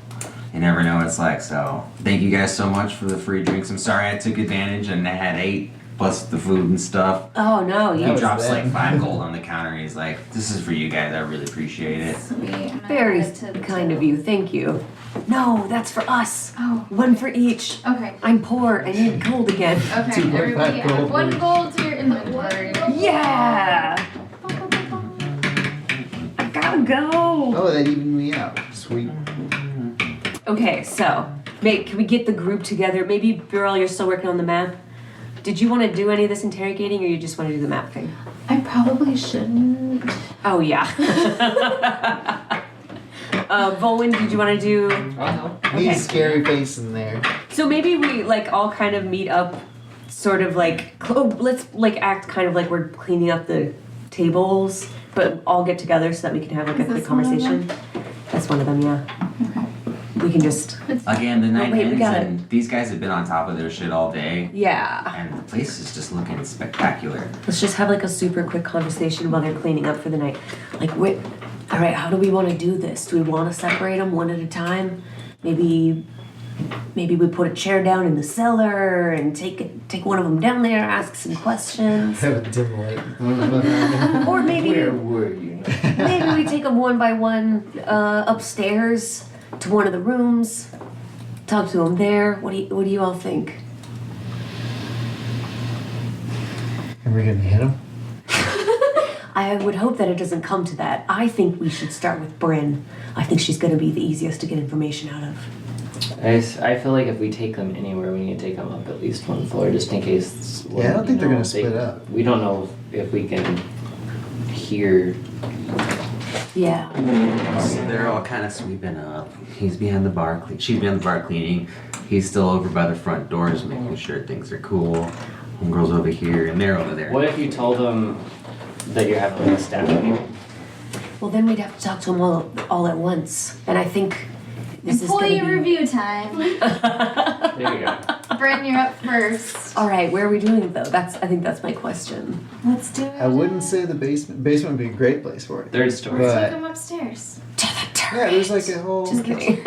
Speaker 1: You never know what it's like. So thank you guys so much for the free drinks. I'm sorry I took advantage and I had 8 plus the food and stuff.
Speaker 2: Oh no,
Speaker 1: He
Speaker 2: you
Speaker 3: was
Speaker 1: drops
Speaker 3: them.
Speaker 1: like 5 gold on the counter. And he's like, "This is for you guys. I really appreciate it."
Speaker 4: Sweet. I'm gonna
Speaker 2: very
Speaker 4: head to the
Speaker 2: kind of
Speaker 4: table.
Speaker 2: you. Thank you. No, that's for us.
Speaker 4: Oh,
Speaker 2: One for each.
Speaker 4: okay.
Speaker 2: I'm poor. I need gold again.
Speaker 4: Okay,
Speaker 3: 2.5
Speaker 4: everybody
Speaker 3: gold
Speaker 4: add 1
Speaker 3: each.
Speaker 4: gold to your inventory.
Speaker 2: Yeah. I gotta go.
Speaker 3: Oh, that evened me out. Sweet.
Speaker 2: Okay, so, mate, can we get the group together? Maybe, Beryl, you're still working on the map. Did you want to do any of this interrogating, or you just want to do the map thing?
Speaker 4: I probably shouldn't.
Speaker 2: Oh yeah. Volwyn, did you want to do?
Speaker 3: Need
Speaker 2: Okay.
Speaker 3: a scary face in there.
Speaker 2: So maybe we like all kind of meet up, sort of like let's like act kind of like we're cleaning up the tables, but all get together so that we can have like a
Speaker 4: Is
Speaker 2: quick
Speaker 4: this one of
Speaker 2: conversation. That's one of them, yeah.
Speaker 4: Okay.
Speaker 2: We can just
Speaker 1: Again, the night
Speaker 2: wait, we
Speaker 1: ends
Speaker 2: gotta-
Speaker 1: and these guys have been on top of their shit all day.
Speaker 2: yeah.
Speaker 1: And the place is just looking spectacular.
Speaker 2: Let's just have like a super quick conversation while they're cleaning up for the night. Like, wait, all right, how do we want to do this? Do we want to separate them one at a time? Maybe we put a chair down in the cellar and take one of them down there, ask some questions.
Speaker 3: Have a dim light.
Speaker 2: Or maybe
Speaker 5: were you?
Speaker 2: maybe we take them one by one upstairs to one of the rooms. Talk to them there. What do you all think?
Speaker 3: Are we gonna hit him?
Speaker 2: I would hope that it doesn't come to that. I think we should start with Bryn. I think she's going to be the easiest to get information out of.
Speaker 5: I feel like if we take them anywhere, we need to take them up at least 1 floor, just in case.
Speaker 3: Yeah, I don't think they're gonna
Speaker 5: they-
Speaker 3: split up.
Speaker 5: We don't know if we can hear.
Speaker 2: Yeah.
Speaker 1: So they're all kind of sweeping up. He's behind the bar. She's behind the bar cleaning. He's still over by the front doors, making sure things are cool. Homegirl's over here, and they're over there.
Speaker 5: What if you told them that you're having a staff meeting?
Speaker 2: Well, then we'd have to talk to them all at once. And I think this
Speaker 4: Employee
Speaker 2: is going to
Speaker 4: review time.
Speaker 5: There you go.
Speaker 4: Bryn, you're up first.
Speaker 2: All right, where are we doing it, though? I think that's my question.
Speaker 4: Let's do it.
Speaker 3: I wouldn't say the basement. Basement would be a great place for it.
Speaker 5: 3rd story.
Speaker 3: But-
Speaker 4: Take them upstairs.
Speaker 2: To the turret.
Speaker 3: Yeah, there's like a whole.
Speaker 2: Just kidding.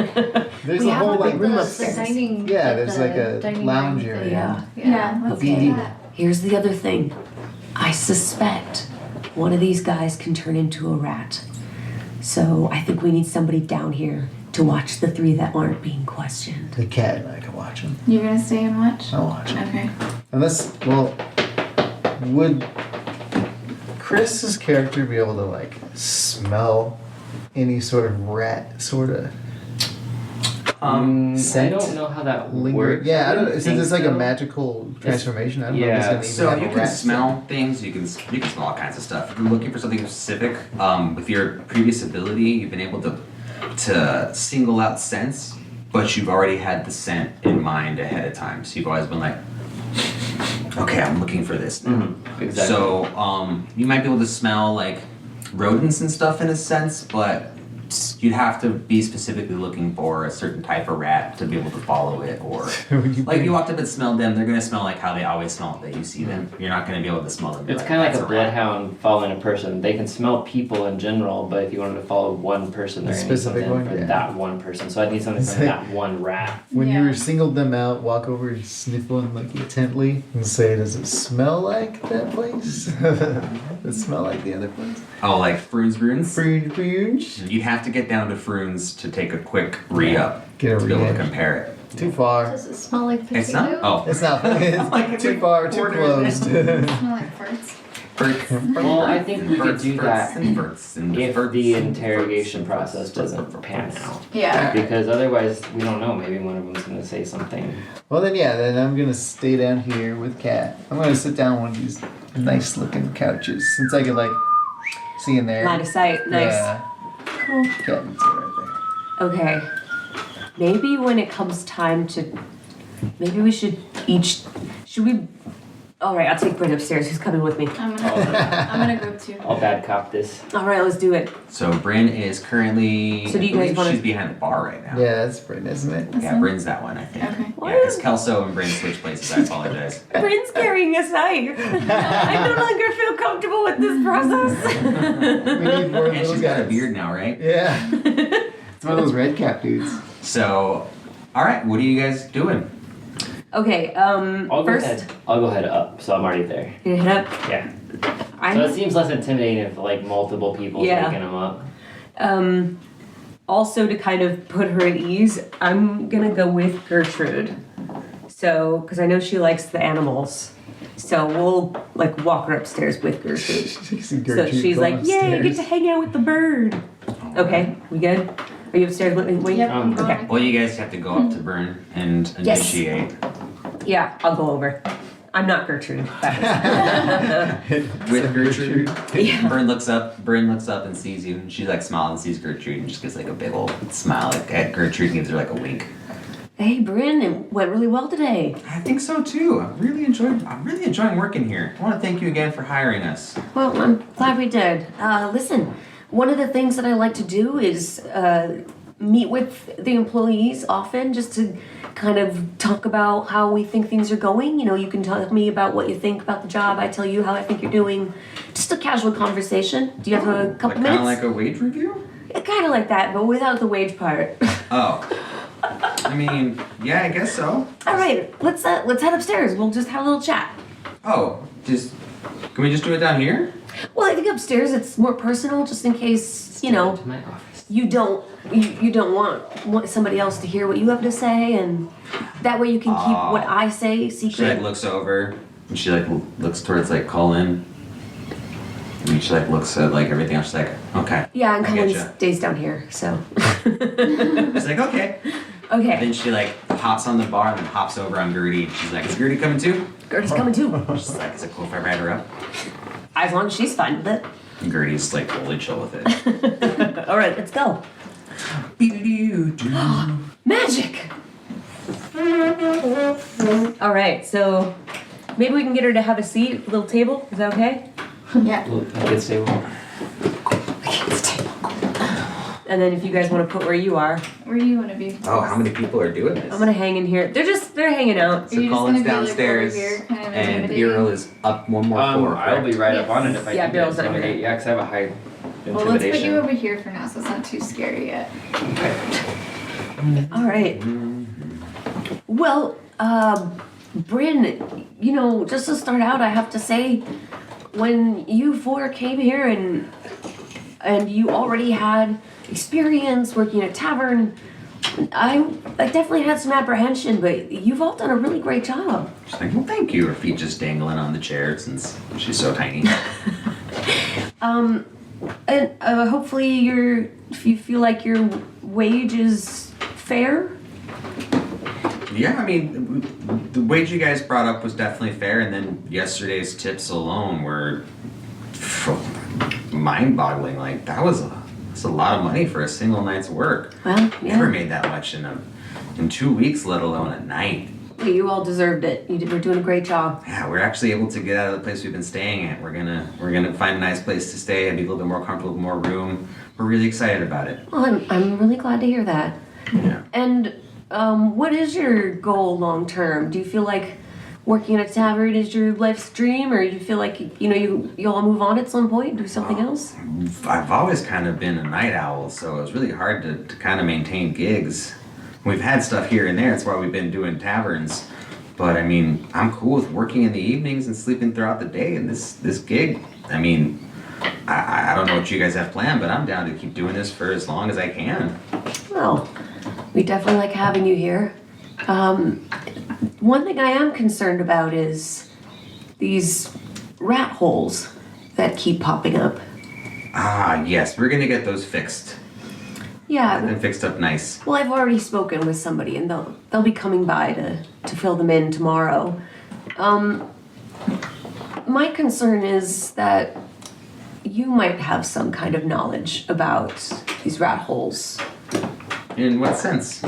Speaker 3: There's
Speaker 2: We
Speaker 3: a
Speaker 2: have
Speaker 3: whole
Speaker 2: a big
Speaker 3: like.
Speaker 2: room
Speaker 6: The
Speaker 2: upstairs.
Speaker 6: dining.
Speaker 3: Yeah, there's
Speaker 6: the
Speaker 3: like a
Speaker 6: dining
Speaker 3: lounge
Speaker 6: room
Speaker 3: area.
Speaker 6: thing.
Speaker 2: Yeah.
Speaker 4: Yeah, let's
Speaker 3: BD.
Speaker 4: do that.
Speaker 2: Here's the other thing. I suspect one of these guys can turn into a rat. So I think we need somebody down here to watch the 3 that aren't being questioned.
Speaker 3: The cat and I can watch him.
Speaker 4: You're gonna stay and watch?
Speaker 3: I'll watch him.
Speaker 4: Okay.
Speaker 3: Unless, well, would Chris's character be able to like smell any sort of rat sort of
Speaker 5: I
Speaker 3: scent
Speaker 5: don't know how that
Speaker 3: linger?
Speaker 5: works.
Speaker 3: Yeah, I don't know.
Speaker 5: think
Speaker 3: Since it's like a
Speaker 5: so.
Speaker 3: magical transformation, I don't know if
Speaker 5: yeah.
Speaker 3: it's gonna even
Speaker 1: So
Speaker 3: have
Speaker 1: you
Speaker 3: a
Speaker 1: can
Speaker 3: rat
Speaker 1: smell things. You can smell all kinds of stuff. If you're looking for something specific, with your previous ability, you've been able to single out scents, but you've already had the scent in mind ahead of time. So you've always been like, okay, I'm looking for this now.
Speaker 5: Exactly.
Speaker 1: So you might be able to smell like rodents and stuff in a sense, but you'd have to be specifically looking for a certain type of rat to be able to follow it, or
Speaker 3: When you
Speaker 1: like
Speaker 3: bring-
Speaker 1: you walked up and smelled them, they're gonna smell like how they always smell that you see them. You're not gonna be able to smell them.
Speaker 5: It's kind of like
Speaker 1: "That's
Speaker 5: a
Speaker 1: rat."
Speaker 5: bloodhound following a person. They can smell people in general, but if you wanted to follow one person, they're
Speaker 3: A
Speaker 5: gonna need
Speaker 3: specific
Speaker 5: something
Speaker 3: one,
Speaker 5: for
Speaker 3: yeah.
Speaker 5: that one person. So I need something
Speaker 3: It's
Speaker 5: from
Speaker 3: like-
Speaker 5: that one rat.
Speaker 3: When
Speaker 4: Yeah.
Speaker 3: you singled them out, walk over and sniff one like intently and say, "Does it smell like that place? Does it smell like the other place?"
Speaker 1: Oh, like Frunes Brunes?
Speaker 3: Prune, prune.
Speaker 1: You'd have to get down to Frunes to take a quick re-up
Speaker 3: Get a
Speaker 1: to be able to
Speaker 3: re-up.
Speaker 1: compare it.
Speaker 3: Too far.
Speaker 6: Does it smell like potato?
Speaker 1: It's not? Oh.
Speaker 3: It's not. It's
Speaker 1: Like,
Speaker 3: too
Speaker 1: like
Speaker 3: far. Too
Speaker 1: quarters.
Speaker 3: closed.
Speaker 4: Smell like farts.
Speaker 5: Well, I think we could do that if the interrogation process doesn't pan out.
Speaker 4: Yeah.
Speaker 5: Because otherwise, we don't know. Maybe one of them's gonna say something.
Speaker 3: Well then, yeah. Then I'm gonna stay down here with Kat. I'm gonna sit down on one of these nice looking couches since I can like see in there.
Speaker 2: Line of sight, nice.
Speaker 3: Yeah.
Speaker 2: Cool.
Speaker 3: Kat can sit right there.
Speaker 2: Okay. Maybe when it comes time to, maybe we should we, all right, I'll take Brent upstairs. Who's coming with me?
Speaker 4: I'm gonna go too.
Speaker 5: I'll bad cop this.
Speaker 2: All right, let's do it.
Speaker 1: So Bryn is currently,
Speaker 2: So do you
Speaker 1: I
Speaker 2: guys
Speaker 1: believe
Speaker 2: wanna-
Speaker 1: she's behind the bar right now.
Speaker 3: Yeah, that's Britain, isn't it?
Speaker 1: Yeah, Bryn's that one, I think.
Speaker 4: Okay.
Speaker 1: Yeah, because Kelso and Bryn switch places, I apologize.
Speaker 2: Brent's carrying a knife. I no longer feel comfortable with this process.
Speaker 3: We need more
Speaker 1: And
Speaker 3: little
Speaker 1: she's got a
Speaker 3: guys.
Speaker 1: beard now, right?
Speaker 3: Yeah. It's one of those red cap dudes.
Speaker 1: So, alright, what are you guys doing?
Speaker 2: Okay,
Speaker 5: I'll
Speaker 2: first,
Speaker 5: go head up. So I'm already there.
Speaker 2: you hit up.
Speaker 5: Yeah.
Speaker 2: I'm
Speaker 5: So it seems less intimidating if like multiple people
Speaker 2: Yeah.
Speaker 5: taking them up.
Speaker 2: Also, to kind of put her at ease, I'm gonna go with Gertrude. So, because I know she likes the animals. So we'll like walk her upstairs with Gertrude. So she's like, "Yay, I get to hang out with the bird." Okay, we good? Are you upstairs? Wait.
Speaker 4: Yep.
Speaker 5: Um,
Speaker 2: Okay.
Speaker 1: Well, you guys have to go up to Bryn and
Speaker 2: Yes.
Speaker 1: initiate.
Speaker 2: Yeah, I'll go over. I'm not Gertrude. But
Speaker 1: With Gertrude.
Speaker 2: Yeah.
Speaker 1: Bryn looks up and sees you, and she like smiles and sees Gertrude and just gives like a big old smile at Gertrude and gives her like a wink.
Speaker 2: Hey, Bryn, it went really well today.
Speaker 1: I think so too. I'm really enjoying working here. I want to thank you again for hiring us.
Speaker 2: Well, I'm glad we did. Listen, one of the things that I like to do is meet with the employees often just to kind of talk about how we think things are going. You know, you can tell me about what you think about the job. I tell you how I think you're doing. Just a casual conversation. Do you have a couple
Speaker 1: Kind of
Speaker 2: minutes?
Speaker 1: like a wage review?
Speaker 2: Kind of like that, but without the wage part.
Speaker 1: Oh. I mean, yeah, I guess so.
Speaker 2: All right, let's head upstairs. We'll just have a little chat.
Speaker 1: Oh, can we just do it down here?
Speaker 2: Well, I think upstairs it's more personal, just in case you know.
Speaker 5: To my office.
Speaker 2: You don't want somebody else to hear what you have to say, and that way you can keep what I say
Speaker 1: She like
Speaker 2: secret.
Speaker 1: looks over and she like looks towards like Colin. And she like looks at like everything else. She's like, okay.
Speaker 2: Yeah, and
Speaker 1: I
Speaker 2: Colin
Speaker 1: getcha.
Speaker 2: stays down here, so.
Speaker 1: She's like, okay.
Speaker 2: Okay,
Speaker 1: Then she like hops on the bar and then hops over on Gertie. She's like, is Gertie coming too?
Speaker 2: Gertie's coming too.
Speaker 1: She's like, is it cool if I ride her up?
Speaker 2: As long as she's fine with it.
Speaker 1: And Gertie's like totally chill with it.
Speaker 2: All right, let's go. Magic. All right, so maybe we can get her to have a seat at the little table. Is that okay?
Speaker 4: Yeah.
Speaker 5: Well, I could say, well,
Speaker 2: And then if you guys want to put where you are,
Speaker 4: Where do you want to be?
Speaker 1: Oh, how many people are doing this?
Speaker 2: I'm gonna hang in here. They're hanging out.
Speaker 1: So
Speaker 4: Are you just
Speaker 1: Colin's
Speaker 4: gonna be, like,
Speaker 1: downstairs
Speaker 4: over here, kind of
Speaker 1: and
Speaker 4: intimidating?
Speaker 1: Bureau is up one more floor.
Speaker 5: I'll be
Speaker 1: correct?
Speaker 5: right up on it if I
Speaker 2: Yeah,
Speaker 5: can
Speaker 2: Bill's over
Speaker 5: intimidate.
Speaker 2: here.
Speaker 5: Yeah, because I have a high
Speaker 4: Well, let's put you
Speaker 5: intimidation.
Speaker 4: over here for now, so it's not too scary yet.
Speaker 2: All right. Well, Bryn, you know, just to start out, I have to say, when you four came here and you already had experience working at a tavern, I definitely had some apprehension, but you've all done a really great job.
Speaker 1: She's like, well, thank you. Her feet just dangling on the chair since she's so tiny.
Speaker 2: And hopefully if you feel like your wage is fair.
Speaker 1: Yeah, I mean, the wage you guys brought up was definitely fair, and then yesterday's tips alone were mind-boggling. Like that's a lot of money for a single night's work.
Speaker 2: Well,
Speaker 1: Never
Speaker 2: yeah.
Speaker 1: made that much in 2 weeks, let alone a night.
Speaker 2: You all deserved it. We're doing a great job.
Speaker 1: Yeah, we're actually able to get out of the place we've been staying at. We're gonna find a nice place to stay and be a little bit more comfortable, more room. We're really excited about it.
Speaker 2: Well, I'm really glad to hear that.
Speaker 1: Yeah.
Speaker 2: And what is your goal long term? Do you feel like working at a tavern is your life's dream, or you feel like you'll move on at some point, do something else?
Speaker 1: I've always kind of been a night owl, so it was really hard to kind of maintain gigs. We've had stuff here and there, that's why we've been doing taverns. But I mean, I'm cool with working in the evenings and sleeping throughout the day. And this gig, I mean, I don't know what you guys have planned, but I'm down to keep doing this for as long as I can.
Speaker 2: Well, we definitely like having you here. One thing I am concerned about is these rat holes that keep popping up.
Speaker 1: Ah, yes, we're gonna get those fixed.
Speaker 2: Yeah.
Speaker 1: And fixed up nice.
Speaker 2: Well, I've already spoken with somebody, and they'll be coming by to fill them in tomorrow. My concern is that you might have some kind of knowledge about these rat holes.
Speaker 1: In what sense?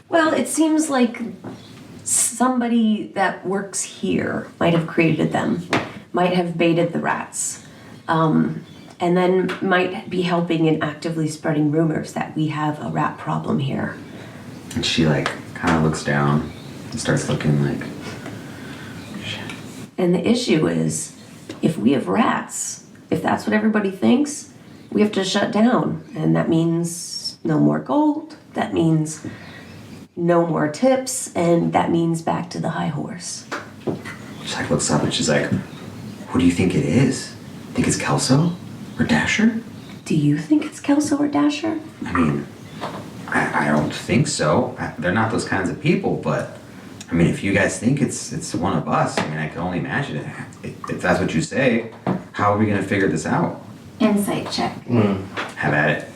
Speaker 2: Well, it seems like somebody that works here might have created them, might have baited the rats, and then might be helping and actively spreading rumors that we have a rat problem here.
Speaker 1: And she like kind of looks down and starts looking like,
Speaker 2: And the issue is, if we have rats, if that's what everybody thinks, we have to shut down. And that means no more gold, that means no more tips, and that means back to the high horse.
Speaker 1: she like looks up and she's like, "Who do you think it is? Think it's Kelso or Dasher?"
Speaker 2: Do you think it's Kelso or Dasher?
Speaker 1: I mean, I don't think so. They're not those kinds of people, but I mean, if you guys think it's one of us, I mean, I can only imagine it. If that's what you say, how are we gonna figure this out?
Speaker 4: Insight check.
Speaker 1: Have at it.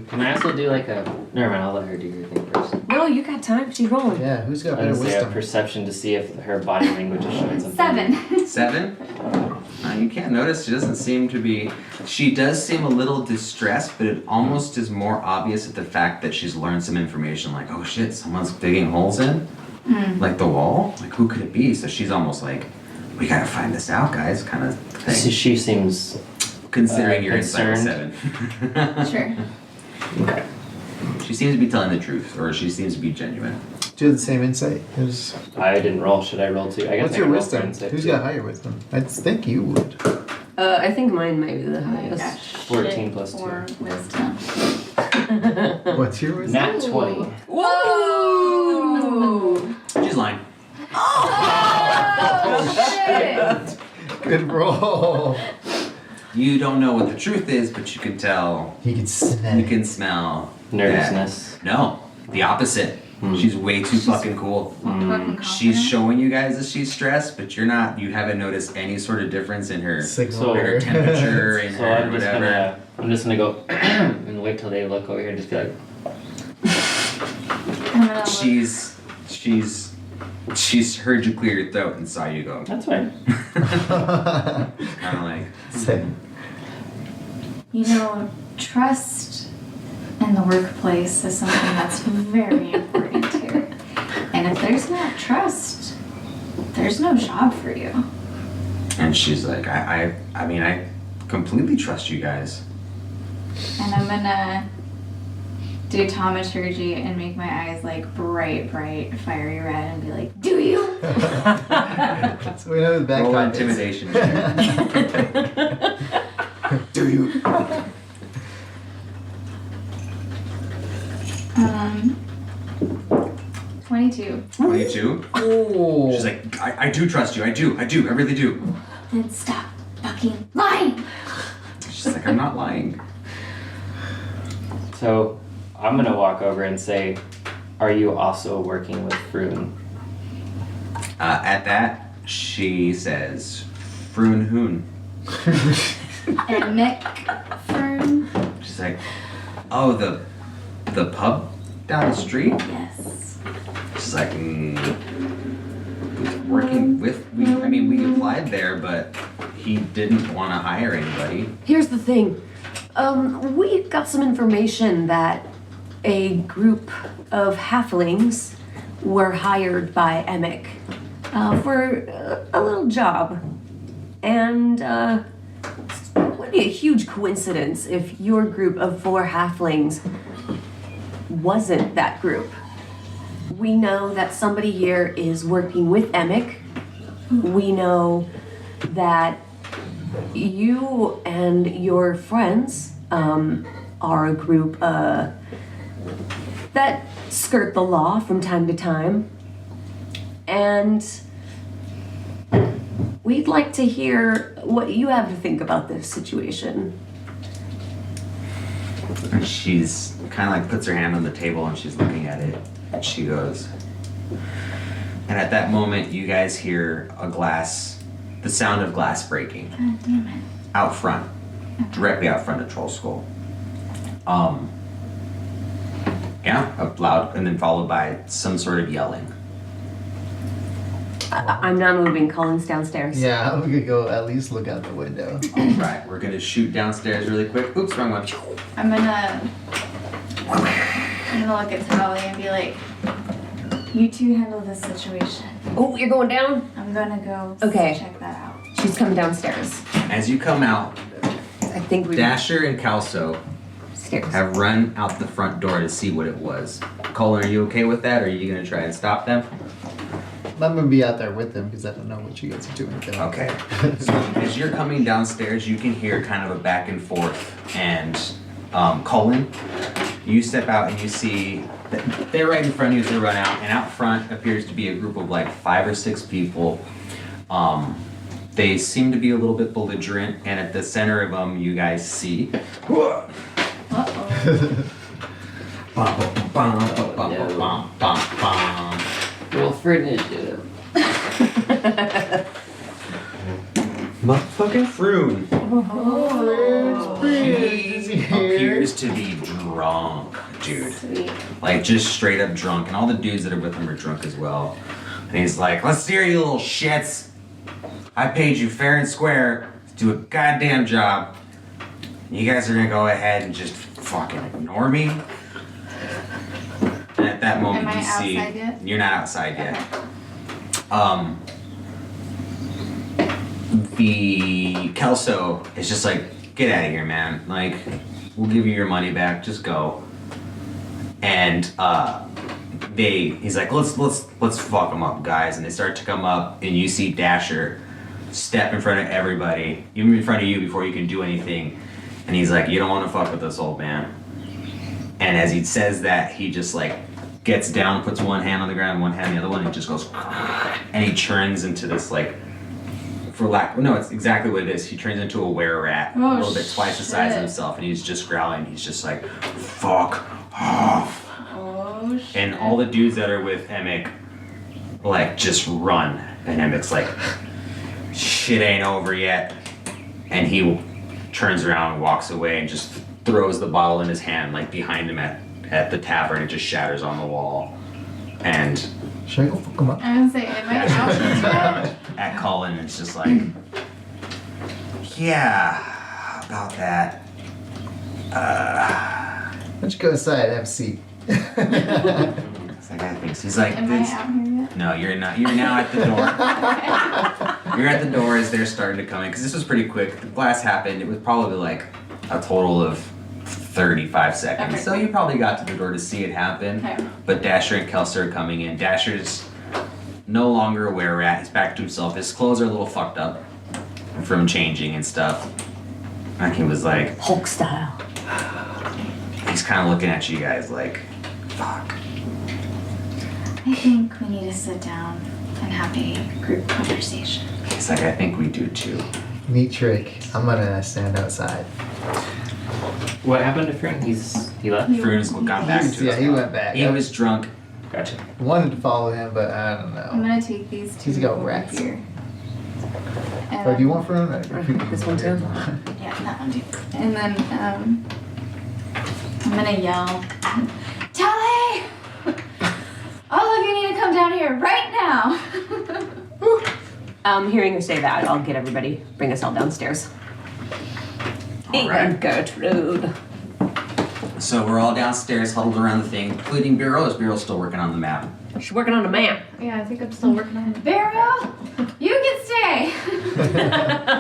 Speaker 5: Can I also do like a? Never mind. I'll let her do her thing first.
Speaker 2: No, you got time. She's rolling.
Speaker 3: Yeah, who's got
Speaker 5: I
Speaker 3: better
Speaker 5: was say a
Speaker 3: wisdom?
Speaker 5: perception to see if her body language is showing something.
Speaker 4: 7.
Speaker 1: 7? You can't notice. She doesn't seem to be. She does seem a little distressed, but it almost is more obvious at the fact that she's learned some information. Like, oh shit, someone's digging holes in, like the wall. Like, who could it be? So she's almost like, we gotta find this out, guys, kind of
Speaker 5: So
Speaker 1: thing.
Speaker 5: she seems.
Speaker 1: Considering you're inside of
Speaker 5: concerned.
Speaker 1: 7.
Speaker 4: Sure.
Speaker 5: Okay.
Speaker 1: She seems to be telling the truth, or she seems to be genuine.
Speaker 3: Do you have the same insight?
Speaker 5: I didn't roll. Should I roll too? I guess
Speaker 3: What's
Speaker 5: I
Speaker 3: your
Speaker 5: can roll for
Speaker 3: wisdom?
Speaker 5: insight
Speaker 3: Who's
Speaker 5: too.
Speaker 3: got higher wisdom? I think you would.
Speaker 2: I think mine might be the
Speaker 4: I got
Speaker 2: highest.
Speaker 5: 14 plus 2.
Speaker 4: 4 wisdom.
Speaker 3: What's your wisdom?
Speaker 5: Nat 20.
Speaker 2: Whoa!
Speaker 1: She's lying.
Speaker 4: Oh, shit!
Speaker 3: Good roll.
Speaker 1: You don't know what the truth is, but you can tell.
Speaker 3: You can smell.
Speaker 1: You can smell
Speaker 5: Nervousness.
Speaker 1: that- No, the opposite. She's way too fucking cool.
Speaker 4: Fucking
Speaker 1: She's
Speaker 4: confident.
Speaker 1: showing you guys that she's stressed, but you're not. You haven't noticed any sort of difference in her,
Speaker 3: Signal.
Speaker 1: in her temperature, in
Speaker 5: So
Speaker 1: her
Speaker 5: I'm just
Speaker 1: whatever.
Speaker 5: gonna go and wait till they look over here and just be like,
Speaker 4: I'm gonna look.
Speaker 1: She's heard you clear your throat and saw you go.
Speaker 5: that's fine.
Speaker 1: Kind of like.
Speaker 3: Say,
Speaker 4: You know, trust in the workplace is something that's very important here. And if there's not trust, there's no job for you.
Speaker 1: And she's like, I mean, I completely trust you guys.
Speaker 4: And I'm gonna do taumaturgy and make my eyes like bright, fiery red and be like, do you?
Speaker 3: so we know the back
Speaker 1: Roll
Speaker 3: comment is-
Speaker 1: intimidation check.
Speaker 3: Do you?
Speaker 4: 22.
Speaker 1: 22.
Speaker 3: Oh.
Speaker 1: She's like, I do trust you. I do. I really do.
Speaker 4: Then stop fucking lying.
Speaker 1: She's like, I'm not lying.
Speaker 5: So I'm gonna walk over and say, are you also working with Froon?
Speaker 1: At that, she says, Froon Hoon.
Speaker 4: And Nick Fern.
Speaker 1: She's like, oh, the pub down the street?
Speaker 4: Yes.
Speaker 1: She's like, working with, we applied there, but he didn't want to hire anybody.
Speaker 2: Here's the thing. We got some information that a group of halflings were hired by Emic for a little job. And it would be a huge coincidence if your group of 4 halflings wasn't that group. We know that somebody here is working with Emic. We know that you and your friends are a group that skirt the law from time to time. And we'd like to hear what you have to think about this situation.
Speaker 1: And she's kind of like puts her hand on the table and she's looking at it. And she goes, and at that moment, you guys hear the sound of glass breaking.
Speaker 4: God damn it.
Speaker 1: Out front, directly out front of Troll Skull. Yeah, up loud, and then followed by some sort of yelling.
Speaker 2: I'm not moving. Colin's downstairs.
Speaker 3: Yeah, I'm gonna go at least look out the window.
Speaker 1: All right, we're gonna shoot downstairs really quick. Oops, wrong one.
Speaker 4: I'm gonna look at Tally and be like, you two handle this situation.
Speaker 2: Oh, you're going down?
Speaker 4: I'm gonna go
Speaker 2: Okay.
Speaker 4: check that out.
Speaker 2: She's coming downstairs.
Speaker 1: As you come out,
Speaker 2: I think we
Speaker 1: Dasher and Calso
Speaker 2: stairs.
Speaker 1: have run out the front door to see what it was. Colin, are you okay with that, or are you gonna try and stop them?
Speaker 3: I'm gonna be out there with them because I don't know what you guys are doing.
Speaker 1: Okay. So as you're coming downstairs, you can hear kind of a back and forth, and Colin, you step out and you see that they're right in front of you as they run out, and out front appears to be a group of like 5 or 6 people. They seem to be a little bit belligerent, and at the center of them, you guys see.
Speaker 4: Uh-oh.
Speaker 5: Roll for initiative.
Speaker 1: Motherfucking Froon.
Speaker 4: Oh.
Speaker 1: He appears to be drunk, dude.
Speaker 2: Sweet.
Speaker 1: Like just straight up drunk, and all the dudes that are with him are drunk as well. And he's like, "Let's hear you little shits. I paid you fair and square to do a goddamn job. You guys are gonna go ahead and just fucking ignore me." And at that moment,
Speaker 4: Am I
Speaker 1: you see
Speaker 4: outside yet?
Speaker 1: you're not outside yet.
Speaker 4: Okay.
Speaker 1: The Kelso is just like, "Get out of here, man. Like, we'll give you your money back. Just go." And he's like, let's fuck them up, guys. And they start to come up, and you see Dasher step in front of everybody, even in front of you before you can do anything. And he's like, "You don't want to fuck with this old man." And as he says that, he just like gets down, puts one hand on the ground, one hand on the other one, and just goes, and he turns into this like, it's exactly what it is. He turns into a were-rat, a little bit twice the size of
Speaker 4: shit.
Speaker 1: himself, and he's just growling. He's just like, "Fuck off."
Speaker 4: Oh, shit.
Speaker 1: And all the dudes that are with Emic, like, just run. And Emic's like, "Shit ain't over yet." And he turns around and walks away and just throws the bottle in his hand, like, behind him at the tavern. It just shatters on the wall. And
Speaker 3: Should I go fuck them up?
Speaker 4: I was gonna say, am I out yet?
Speaker 1: at Colin, it's just like, "Yeah, about that.
Speaker 3: Why don't you go inside, have a seat?
Speaker 1: It's like, I think so." He's like,
Speaker 4: Am I out here yet?
Speaker 1: "No, you're not. You're now at the door." You're at the door as they're starting to come in, because this was pretty quick. The blast happened. It was probably like a total of 35 seconds.
Speaker 4: Okay.
Speaker 1: So you probably got to the door to see it happen.
Speaker 4: Okay.
Speaker 1: But Dasher and Kelso are coming in. Dasher's no longer a were-rat. He's back to himself. His clothes are a little fucked up from changing and stuff. And he was like,
Speaker 2: Hulk style.
Speaker 1: he's kind of looking at you guys like, "Fuck."
Speaker 4: I think we need to sit down and have a group conversation.
Speaker 1: He's like, "I think we do too."
Speaker 3: Neat trick. I'm gonna stand outside.
Speaker 5: What happened to Frank? He left?
Speaker 1: Froon's got back to his
Speaker 3: Yeah, he
Speaker 1: spot.
Speaker 3: went back.
Speaker 1: He was drunk.
Speaker 5: Gotcha.
Speaker 3: Wanted to follow him, but I don't
Speaker 4: I'm
Speaker 3: know.
Speaker 4: gonna take these two
Speaker 3: He's got
Speaker 4: over
Speaker 3: rats.
Speaker 4: here.
Speaker 3: But do you want front?
Speaker 2: This one too?
Speaker 4: Yeah, that one too. And then I'm gonna yell, Tally! All of you need to come down here right now.
Speaker 2: Hearing her say that, I'll get everybody, bring us all downstairs.
Speaker 1: All right.
Speaker 2: And Gertrude.
Speaker 1: So we're all downstairs huddled around the thing, including Bureau. Is Bureau still working on the map?
Speaker 2: She's working on a map.
Speaker 6: Yeah, I think I'm still working on it.
Speaker 4: Barrow, you can stay.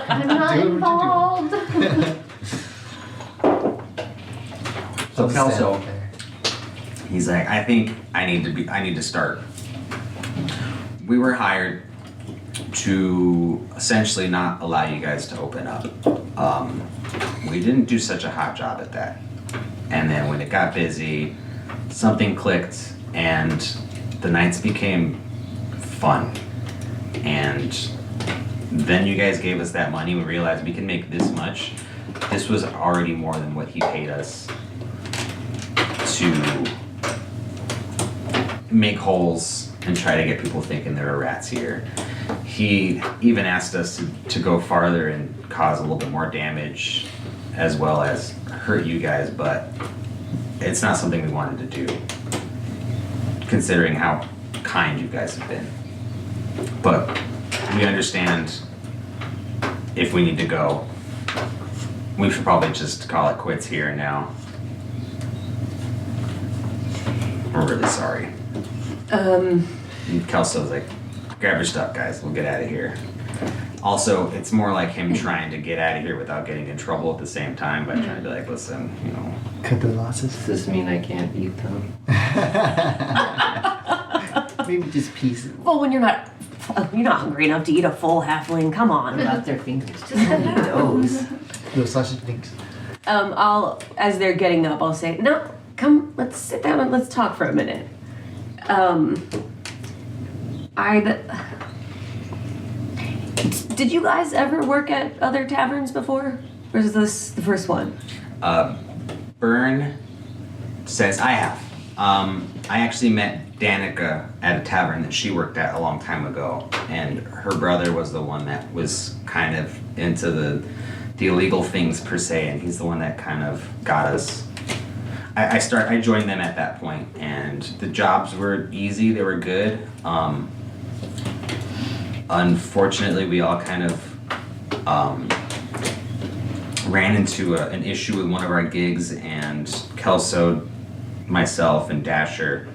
Speaker 6: I'm not
Speaker 3: Do what you do.
Speaker 6: involved.
Speaker 1: So
Speaker 3: Stand
Speaker 1: Kelso,
Speaker 3: there.
Speaker 1: he's like, I think I need to start. We were hired to essentially not allow you guys to open up. We didn't do such a hot job at that. And then when it got busy, something clicked and the nights became fun. And then you guys gave us that money. We realized we can make this much. This was already more than what he paid us to make holes and try to get people thinking there are rats here. He even asked us to go farther and cause a little bit more damage as well as hurt you guys, but it's not something we wanted to do considering how kind you guys have been. But we understand if we need to go, we should probably just call it quits here and now. We're really sorry. And Kelso's like, grab your stuff, guys. We'll get out of here. Also, it's more like him trying to get out of here without getting in trouble at the same time by trying to be like, listen, you know.
Speaker 3: Cut the losses.
Speaker 5: Does this mean I can't eat them?
Speaker 3: Maybe just pieces.
Speaker 2: Well, when you're not hungry enough to eat a full halfling, come on.
Speaker 5: About their fingers. Just eat those.
Speaker 3: Those sausage things.
Speaker 2: As they're getting up, I'll say, no, come, let's sit down and let's talk for a minute. Did you guys ever work at other taverns before? Or is this the first one?
Speaker 1: Byrne says, I have. I actually met Danica at a tavern that she worked at a long time ago, and her brother was the one that was kind of into the illegal things per se, and he's the one that kind of got us. I joined them at that point, and the jobs were easy, they were good. Unfortunately, we all kind of ran into an issue with one of our gigs, and Kelso, myself, and Dasher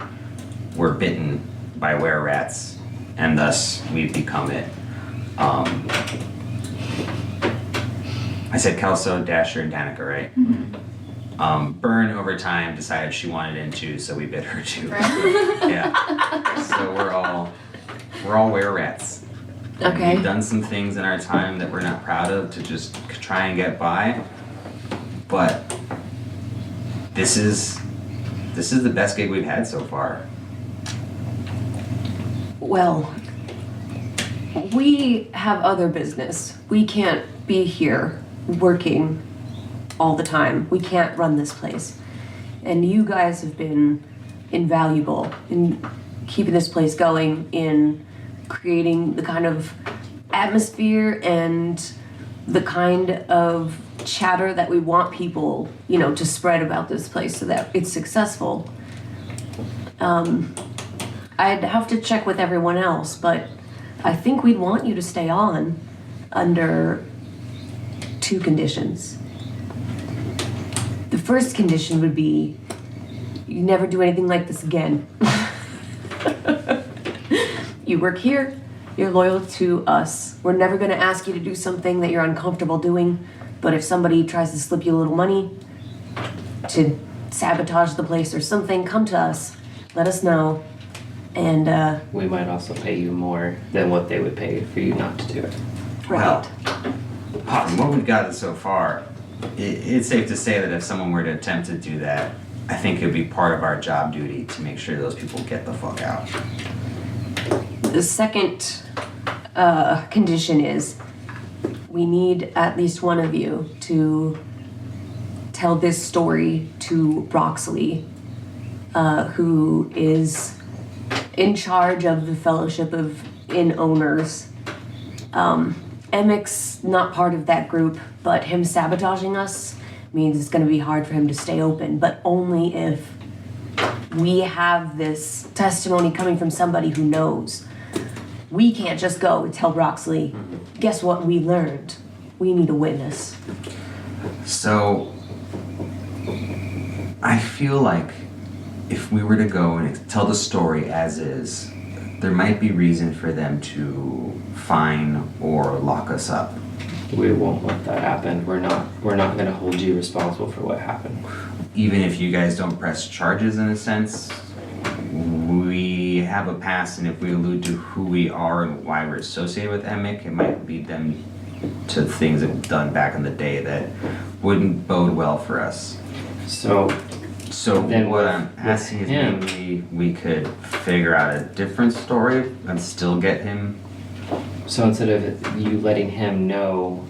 Speaker 1: were bitten by were-rats, and thus we've become it. I said Kelso, Dasher, and Danica, right? Mm-hmm. Byrne, over time, decided she wanted in too, so we bit her too. Yeah. So we're all were-rats.
Speaker 2: Okay.
Speaker 1: We've done some things in our time that we're not proud of to just try and get by, but this is the best gig we've had so far.
Speaker 2: Well, we have other business. We can't be here working all the time. We can't run this place. And you guys have been invaluable in keeping this place going, in creating the kind of atmosphere and the kind of chatter that we want people, to spread about this place so that it's successful. I'd have to check with everyone else, but I think we'd want you to stay on under 2 conditions. The first condition would be you never do anything like this again. You work here, you're loyal to us. We're never going to ask you to do something that you're uncomfortable doing, but if somebody tries to slip you a little money to sabotage the place or something, come to us, let us know, and
Speaker 5: We might also pay you more than what they would pay for you not to do it.
Speaker 1: Well, from what we've gotten so far, it's safe to say that if someone were to attempt to do that, I think it would be part of our job duty to make sure those people get the fuck out.
Speaker 2: The second condition is we need at least one of you to tell this story to Broxley, who is in charge of the Fellowship of Inn Owners, Emmett's not part of that group, but him sabotaging us means it's going to be hard for him to stay open, but only if we have this testimony coming from somebody who knows. We can't just go and tell Broxley, guess what we learned? We need a witness.
Speaker 1: So, I feel like if we were to go and tell the story as is, there might be reason for them to fine or lock us up.
Speaker 5: We won't let that happen. We're not gonna hold you responsible for what happened.
Speaker 1: Even if you guys don't press charges in a sense, we have a past, and if we allude to who we are and why we're associated with Emic, it might lead them to things that we've done back in the day that wouldn't bode well for us.
Speaker 5: So Then
Speaker 1: What
Speaker 5: with-
Speaker 1: I'm asking is
Speaker 5: him-
Speaker 1: maybe we could figure out a different story and still get him.
Speaker 5: So instead of you letting him know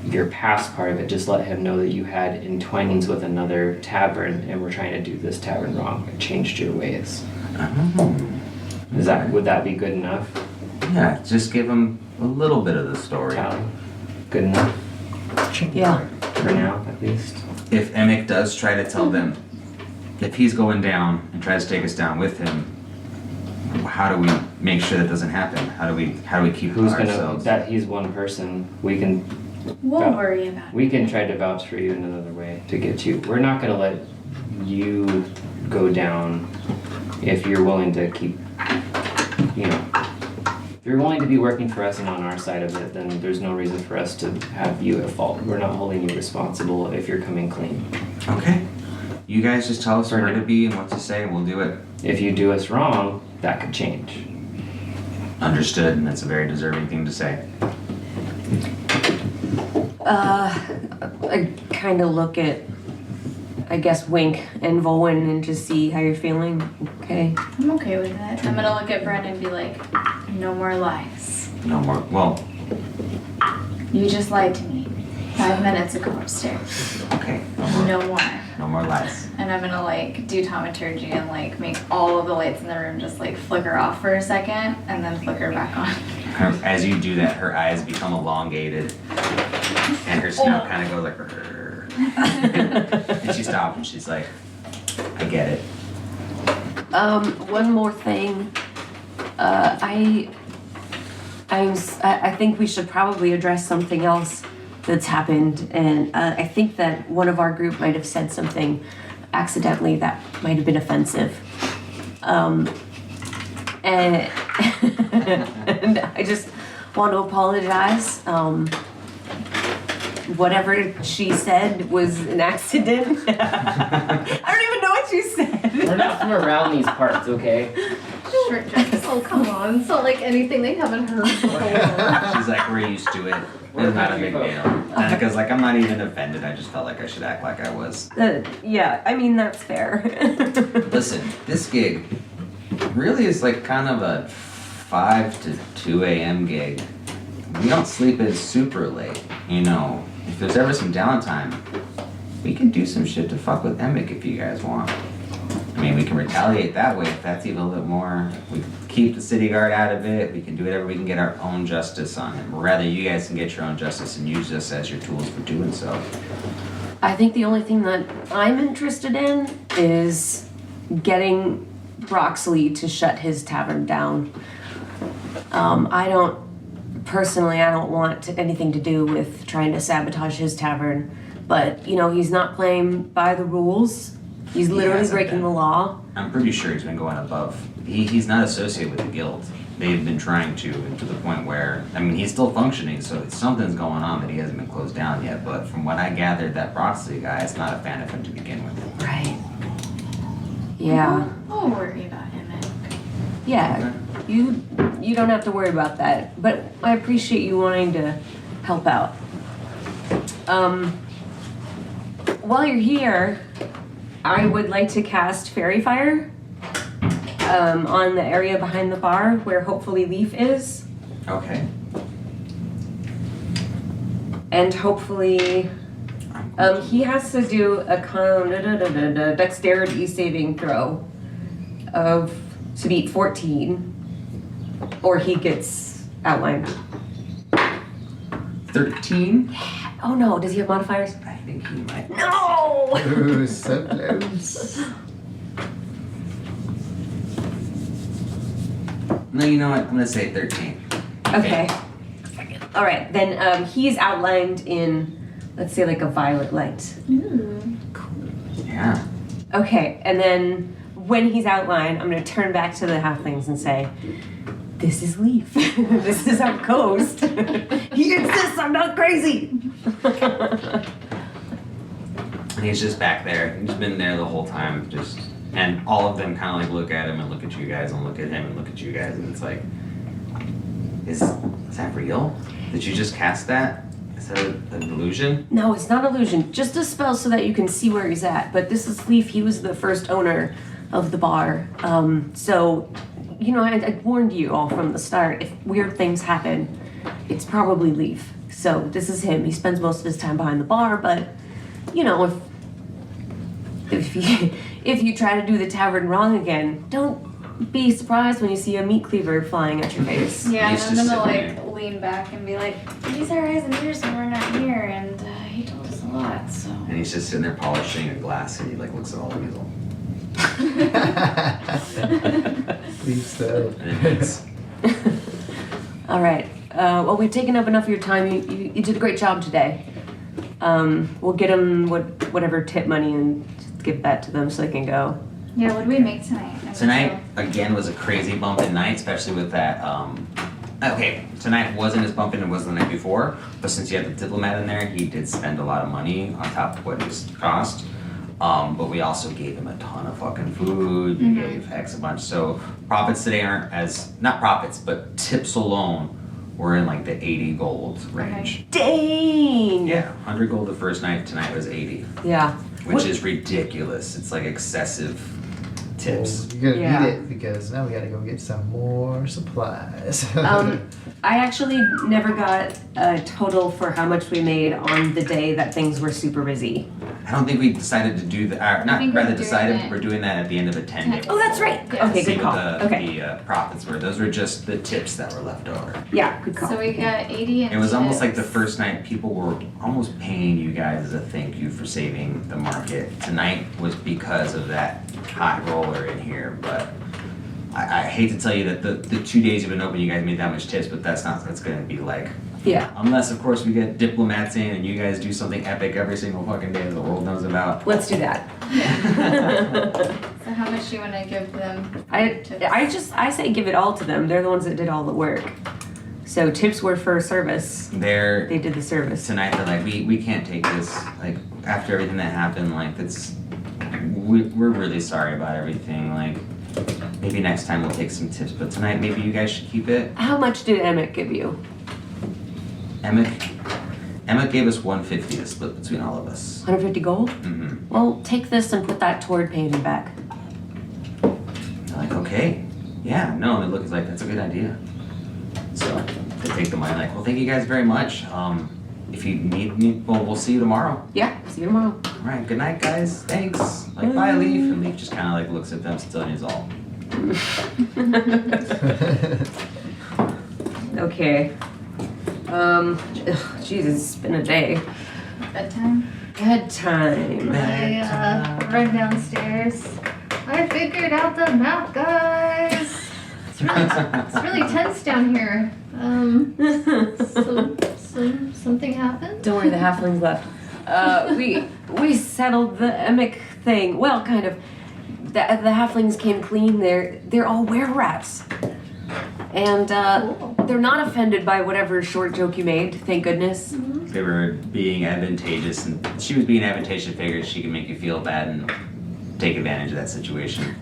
Speaker 5: your past part of it, just let him know that you had entwinings with another tavern and we're trying to do this tavern wrong. It changed your ways. Would that be good enough,
Speaker 1: Yeah, just give him a little bit of the story.
Speaker 5: Tally? Good enough
Speaker 2: Yeah.
Speaker 5: for now, at least.
Speaker 1: If Emic does try to tell them, if he's going down and tries to take us down with him, how do we make sure that doesn't happen? How do we keep
Speaker 5: Who's gonna,
Speaker 1: ourselves?
Speaker 5: that he's one person, we can
Speaker 4: We'll worry about it.
Speaker 5: We can try to vouch for you in another way to get you. We're not gonna let you go down if you're willing to keep, if you're willing to be working for us and on our side of it, then there's no reason for us to have you at fault. We're not holding you responsible if you're coming clean.
Speaker 1: Okay. You guys just tell us where to be and what to say, and we'll do it.
Speaker 5: If you do us wrong, that could change.
Speaker 1: Understood, and that's a very deserving thing to say.
Speaker 2: I kind of look at, I guess, Wink and Volwyn and just see how you're feeling. Okay.
Speaker 4: I'm okay with it. I'm gonna look at Bren and be like, no more lies.
Speaker 1: No more. Well,
Speaker 4: You just lied to me 5 minutes ago upstairs.
Speaker 1: okay.
Speaker 4: No more.
Speaker 1: No more lies.
Speaker 4: And I'm gonna like do taumaturgy and like make all of the lights in the room just like flicker off for a second and then flicker back on.
Speaker 1: As you do that, her eyes become elongated, and her snout kind of goes like, "Rrrr." And she stops and she's like, I get it.
Speaker 2: One more thing. I think we should probably address something else that's happened, and I think that one of our group might have said something accidentally that might have been offensive. And, and I just want to apologize. Whatever she said was an accident. I don't even know what she said.
Speaker 5: We're not from around these parts, okay?
Speaker 4: Short jokes.
Speaker 6: Oh, come on. It's not like anything they haven't heard before.
Speaker 1: She's like, we're used to it. It's not a big deal. Because like I'm not even offended. I just felt like I should act like I was.
Speaker 2: Yeah, I mean, that's fair.
Speaker 1: Listen, this gig really is like kind of a 5 to 2 a.m. gig. We don't sleep as super late, If there's ever some downtime, we can do some shit to fuck with Emic if you guys want. I mean, we can retaliate that way if that's even a little bit more. We can keep the city guard out of it. We can do whatever we can get our own justice on him. Or rather, you guys can get your own justice and use us as your tools for doing so.
Speaker 2: I think the only thing that I'm interested in is getting Broxley to shut his tavern down. I don't want anything to do with trying to sabotage his tavern, but he's not playing by the rules. He's literally
Speaker 1: hasn't
Speaker 2: breaking
Speaker 1: been.
Speaker 2: the law.
Speaker 1: I'm pretty sure he's been going above. He's not associated with the guild. They've been trying to the point where, he's still functioning, so something's going on that he hasn't been closed down yet. But from what I gathered, that Broxley guy is not a fan of him to begin with.
Speaker 2: Right. Yeah.
Speaker 4: We'll worry about him.
Speaker 2: Yeah. You don't have to worry about that, but I appreciate you wanting to help out. While you're here, I would like to cast Fairy Fire on the area behind the bar where hopefully Leaf is,
Speaker 1: Okay.
Speaker 2: and hopefully he has to do a dexterity saving throw to beat 14, or he gets outlined.
Speaker 1: 13?
Speaker 2: Oh no, does he have modifiers?
Speaker 1: I think he might.
Speaker 2: No!
Speaker 3: Ooh, so close.
Speaker 1: No, you know what? I'm gonna say 13.
Speaker 2: Okay. All right, then he's outlined in, let's say, like a violet light.
Speaker 6: Ooh.
Speaker 1: Yeah.
Speaker 2: Okay, and then when he's outlined, I'm gonna turn back to the halflings and say, "This is Leaf. This is our ghost. He insists I'm not crazy."
Speaker 1: And he's just back there. He's been there the whole time, just, and all of them kind of like look at him and look at you guys and look at him and look at you guys, and it's like, is that real? Did you just cast that? Is that an illusion?
Speaker 2: No, it's not illusion. Just a spell so that you can see where he's at. But this is Leaf. He was the first owner of the bar. So, you know, I warned you all from the start. If weird things happen, it's probably Leaf. So this is him. He spends most of his time behind the bar. But, you know, if you try to do the tavern wrong again, don't be surprised when you see a meat cleaver flying at your face.
Speaker 4: Yeah, and
Speaker 1: He's
Speaker 4: I'm
Speaker 1: just
Speaker 4: gonna
Speaker 1: sitting
Speaker 4: like lean back and be like, he's our eyes and ears when we're not here, and he told us a lot, so.
Speaker 1: And he's just sitting there polishing a glass, and he like looks at all the weasel.
Speaker 3: Leave so.
Speaker 1: And then thinks,
Speaker 2: All right. Well, we've taken up enough of your time. You did a great job today. We'll get them whatever tip money and give that to them so they can go.
Speaker 4: Yeah, what did we make tonight? I mean,
Speaker 1: tonight again was a crazy bumping night, especially with that. Okay, tonight wasn't as bumping as it was the night before, but since you had the diplomat in there, he did spend a lot of money on top of what his cost. But we also gave him a ton of fucking food. We gave Hex a bunch. So profits today aren't not profits, but tips alone were in like the 80 gold range.
Speaker 2: Dang!
Speaker 1: Yeah, 100 gold the first night. Tonight was 80,
Speaker 2: Yeah.
Speaker 1: which is ridiculous. It's like excessive tips.
Speaker 3: You're gonna
Speaker 2: Yeah.
Speaker 3: need it because now we gotta go get some more supplies.
Speaker 2: I actually never got a total for how much we made on the day that things were super busy.
Speaker 1: I don't think we decided to do that. Not
Speaker 4: think we're
Speaker 1: rather
Speaker 4: doing
Speaker 1: decided.
Speaker 4: it.
Speaker 1: We're doing that at the end of a 10-day.
Speaker 2: Oh, that's right.
Speaker 4: Yeah.
Speaker 2: Okay,
Speaker 1: See
Speaker 2: good
Speaker 1: what
Speaker 2: call.
Speaker 1: the,
Speaker 2: Okay.
Speaker 1: the profits were. Those were just the tips that were left over.
Speaker 2: Yeah, good call.
Speaker 4: So we got 80 and
Speaker 1: It was almost like the
Speaker 4: tips.
Speaker 1: first night people were almost paying you guys as a thank you for saving the market. Tonight was because of that hot roller in here, but I hate to tell you that the 2 days you've been open, you guys made that much tips, but that's not what it's going to be like.
Speaker 2: Yeah.
Speaker 1: Unless, of course, we get diplomats in and you guys do something epic every single fucking day that the world knows about.
Speaker 2: Let's do that.
Speaker 4: So how much do you want to give them?
Speaker 2: I say give it all to them. They're the ones that did all the work. So tips were for service.
Speaker 1: They're
Speaker 2: They did the service.
Speaker 1: tonight they're like, we can't take this, like, after everything that happened, like, we're really sorry about everything, like, maybe next time we'll take some tips, but tonight maybe you guys should keep it.
Speaker 2: How much did Emmett give you?
Speaker 1: Emmett gave us 150 to split between all of us.
Speaker 2: 150 gold?
Speaker 1: Mm-hmm.
Speaker 2: Well, take this and put that toward paying him back.
Speaker 1: They're like, okay, yeah, no, and they look, it's like, that's a good idea. So they take the money, like, well, thank you guys very much. If you need me, well, we'll see you tomorrow.
Speaker 2: Yeah, see you tomorrow.
Speaker 1: All right, good night, guys. Thanks. Like, bye, Leaf. And Leaf just kind of like looks at them still and he's all.
Speaker 2: Okay. Jesus, it's been a day.
Speaker 4: Bedtime?
Speaker 2: Bedtime.
Speaker 6: I run downstairs. I figured out the map, guys. It's really tense down here. Something happened?
Speaker 2: Don't worry, the halflings left. We settled the Emic thing. Well, kind of. The halflings came clean. They're all were-rats. And they're not offended by whatever short joke you made, thank goodness.
Speaker 1: They were being advantageous, and she was being advantageous, figured she could make you feel bad and take advantage of that situation.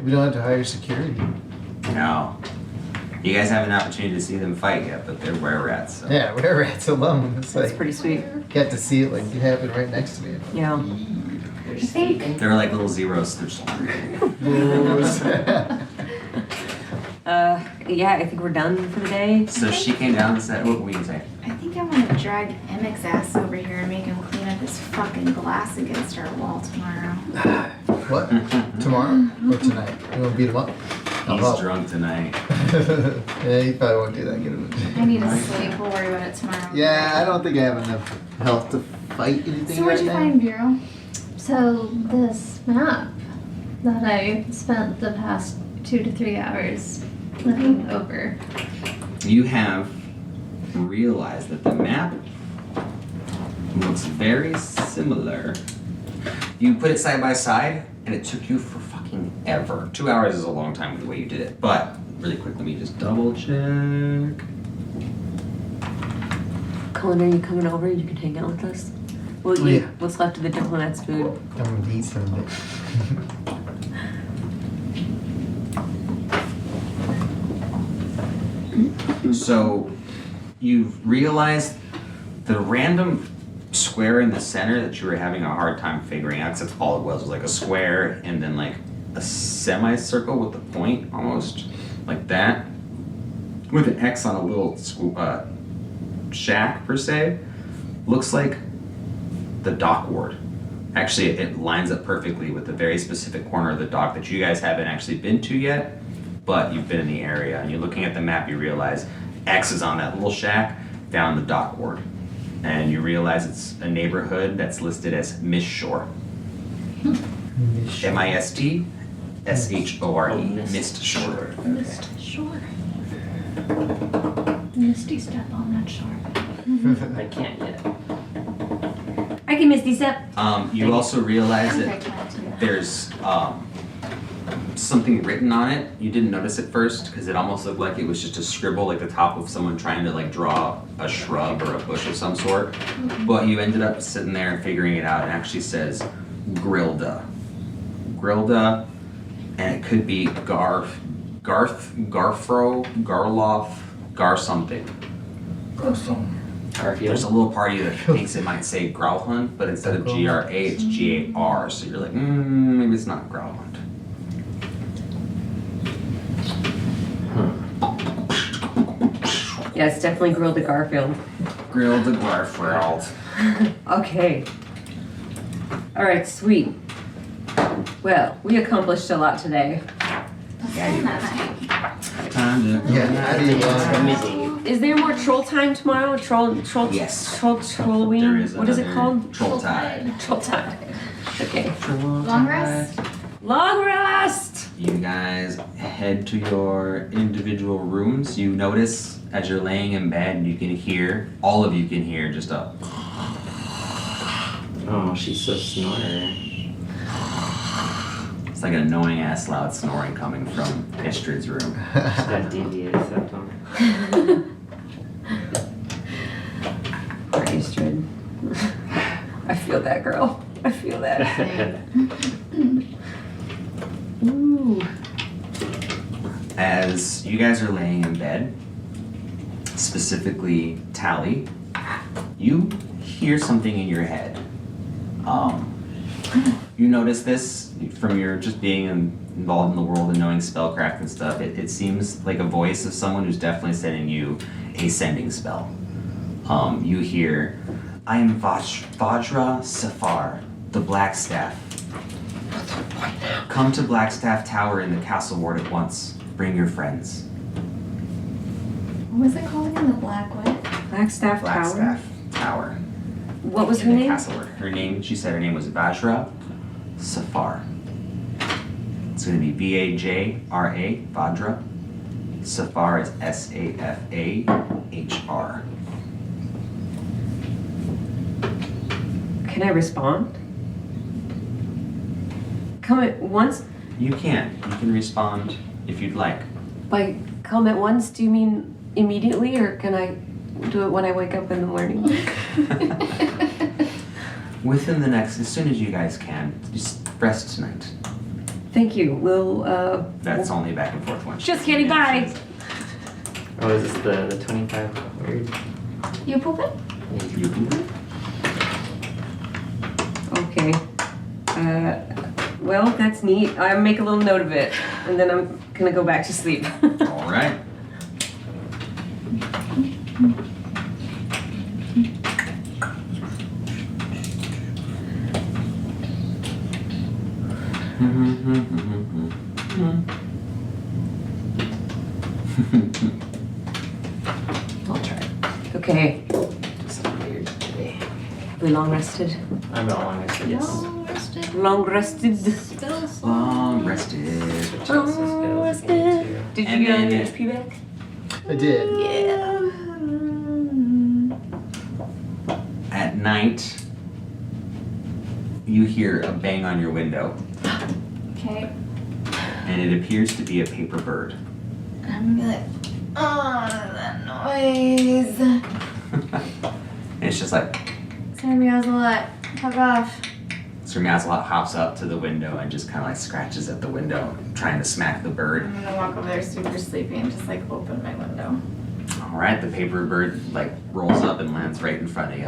Speaker 3: We don't have to hire security.
Speaker 1: No. You guys haven't an opportunity to see them fight yet, but they're were-rats. So.
Speaker 3: Yeah, we're rats alone. It's
Speaker 2: That's
Speaker 3: like,
Speaker 2: pretty sweet.
Speaker 3: got to see it like it happened right next to me.
Speaker 2: Yeah.
Speaker 4: I think
Speaker 1: They were like little zeros. They're just
Speaker 2: Yeah, I think we're done for the day.
Speaker 1: So she came down and said, what were you saying?
Speaker 4: I think I'm gonna drag Emmek's ass over here and make him clean up his fucking glass against our wall tomorrow.
Speaker 3: What? Tomorrow or tonight? You want to beat him up? Oh.
Speaker 1: drunk tonight.
Speaker 3: Yeah, you probably won't do that good.
Speaker 4: I need to sleep. We'll worry about it tomorrow.
Speaker 3: Yeah, I don't think I have enough health to fight anything
Speaker 4: So what'd
Speaker 3: right
Speaker 4: you
Speaker 3: now.
Speaker 4: find, Bureau?
Speaker 6: So this map that I spent the past 2 to 3 hours looking over.
Speaker 1: You have realized that the map looks very similar. You put it side by side, and it took you for fucking ever. 2 hours is a long time with the way you did it, but really quick, let me just double check.
Speaker 2: Colin, are you coming over? You can hang out with us. We'll
Speaker 3: Oh,
Speaker 2: eat
Speaker 3: yeah.
Speaker 2: what's left of the diplomat's food.
Speaker 3: I'm gonna eat some of it.
Speaker 1: So, you've realized the random square in the center that you were having a hard time figuring out, 'cause that's all it was like a square and then like a semicircle with a point, almost like that, with an X on a little shack per se, looks like the dock ward. Actually, it lines up perfectly with the very specific corner of the dock that you guys haven't actually been to yet, but you've been in the area. And you're looking at the map, you realize X is on that little shack down the dock ward. And you realize it's a neighborhood that's listed as Miss Shore. MIST SHORE.
Speaker 5: Oh,
Speaker 1: Mist Shore.
Speaker 6: Mist shore. Misty step on that shore.
Speaker 5: I can't yet.
Speaker 2: I can Misty Step.
Speaker 1: You also realize
Speaker 4: I
Speaker 1: that
Speaker 4: can't do that.
Speaker 1: there's something written on it. You didn't notice at first because it almost looked like it was just a scribble, like the top of someone trying to like draw a shrub or a bush of some sort. But you ended up sitting there and figuring it out. It actually says Grilda. Grilda, and it could be Garfro, Garloff, Gar something.
Speaker 5: Garfield.
Speaker 1: There's a little party that thinks it might say Growlhund, but instead of GRA, it's GAR. So you're like, maybe it's not Growlhund.
Speaker 2: Yeah, it's definitely grilled to Garfield.
Speaker 1: Grill the Garfield.
Speaker 2: Okay. All right, sweet. Well, we accomplished a lot today.
Speaker 1: Yeah, you
Speaker 4: That night.
Speaker 3: Yeah, I did.
Speaker 2: Is there more troll time tomorrow? Troll.
Speaker 1: Yes.
Speaker 2: Trolloween?
Speaker 1: There is
Speaker 2: What is it
Speaker 1: another
Speaker 2: called?
Speaker 1: Troll Tide.
Speaker 2: Troll time. Okay.
Speaker 4: Long rest?
Speaker 2: Long rest!
Speaker 1: You guys head to your individual rooms. You notice as you're laying in bed, you can hear, all of you can hear just a
Speaker 5: Oh, she's so snoring.
Speaker 1: it's like an annoying ass loud snoring coming from Istrid's room.
Speaker 5: She's got deviated septum.
Speaker 2: Poor Astrid. I feel that, girl. I feel that. Ooh.
Speaker 1: As you guys are laying in bed, specifically Tally, you hear something in your head. You notice this from your just being involved in the world and knowing spellcraft and stuff. It seems like a voice of someone who's definitely sending you a sending spell. You hear, I am Vajra Safar, the Blackstaff. Come to Blackstaff Tower in the Castle Ward at once. Bring your friends.
Speaker 4: What was it called again? The Black what?
Speaker 2: Blackstaff Tower.
Speaker 1: Blackstaff Tower.
Speaker 2: What was
Speaker 1: in
Speaker 2: her
Speaker 1: the
Speaker 2: name?
Speaker 1: Castle Ward. Her name, she said her name was Vajra Safar. It's going to be Vajra, Vajra. Safar is Safahr.
Speaker 2: Can I respond? Come at once?
Speaker 1: You can. You can respond if you'd like.
Speaker 2: By come at once, do you mean immediately, or can I do it when I wake up in the morning?
Speaker 1: Within the next, as soon as you guys can, just rest tonight.
Speaker 2: Thank you. We'll,
Speaker 1: That's only back and forth one.
Speaker 2: Just kidding, bye.
Speaker 5: Oh, is this the 25 word?
Speaker 4: You pooping?
Speaker 1: You can.
Speaker 2: Okay. Well, that's neat. I'll make a little note of it, and then I'm gonna go back to sleep.
Speaker 1: All right.
Speaker 2: I'll try. Okay,
Speaker 5: Just weird today.
Speaker 2: we long rested.
Speaker 5: I'm not long as yes.
Speaker 6: Long rested.
Speaker 2: Long rested.
Speaker 6: Spell song.
Speaker 1: Long rested.
Speaker 2: Long rested. Did
Speaker 1: And
Speaker 2: you get your
Speaker 1: then-
Speaker 2: HP back?
Speaker 3: I did.
Speaker 2: Yeah.
Speaker 1: At night, you hear a bang on your window,
Speaker 4: Okay.
Speaker 1: and it appears to be a paper bird.
Speaker 4: I'm gonna be like, oh, that noise.
Speaker 1: And it's just like,
Speaker 4: Sorry, Meowsalot. Fuck off.
Speaker 1: Sir Maslot hops up to the window and just kind of like scratches at the window, trying to smack the bird.
Speaker 4: I'm gonna walk over there super sleepy and just like open my window.
Speaker 1: All right, the paper bird like rolls up and lands right in front of you.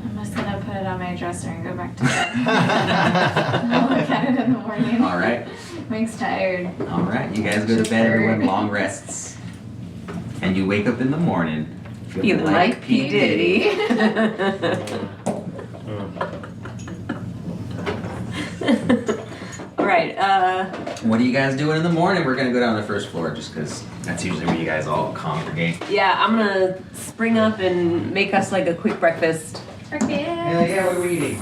Speaker 4: I'm just gonna put it on my dresser and go back to bed. I'll look at it in the morning.
Speaker 1: All right,
Speaker 4: Mike's tired.
Speaker 1: all right, you guys go to bed. Everyone long rests, and you wake up in the morning
Speaker 2: Feeling like P. Diddy. All right,
Speaker 1: What are you guys doing in the morning? We're gonna go down to the first floor just because that's usually where you guys all congregate.
Speaker 2: yeah, I'm gonna spring up and make us like a quick breakfast.
Speaker 1: Yeah, what are we eating?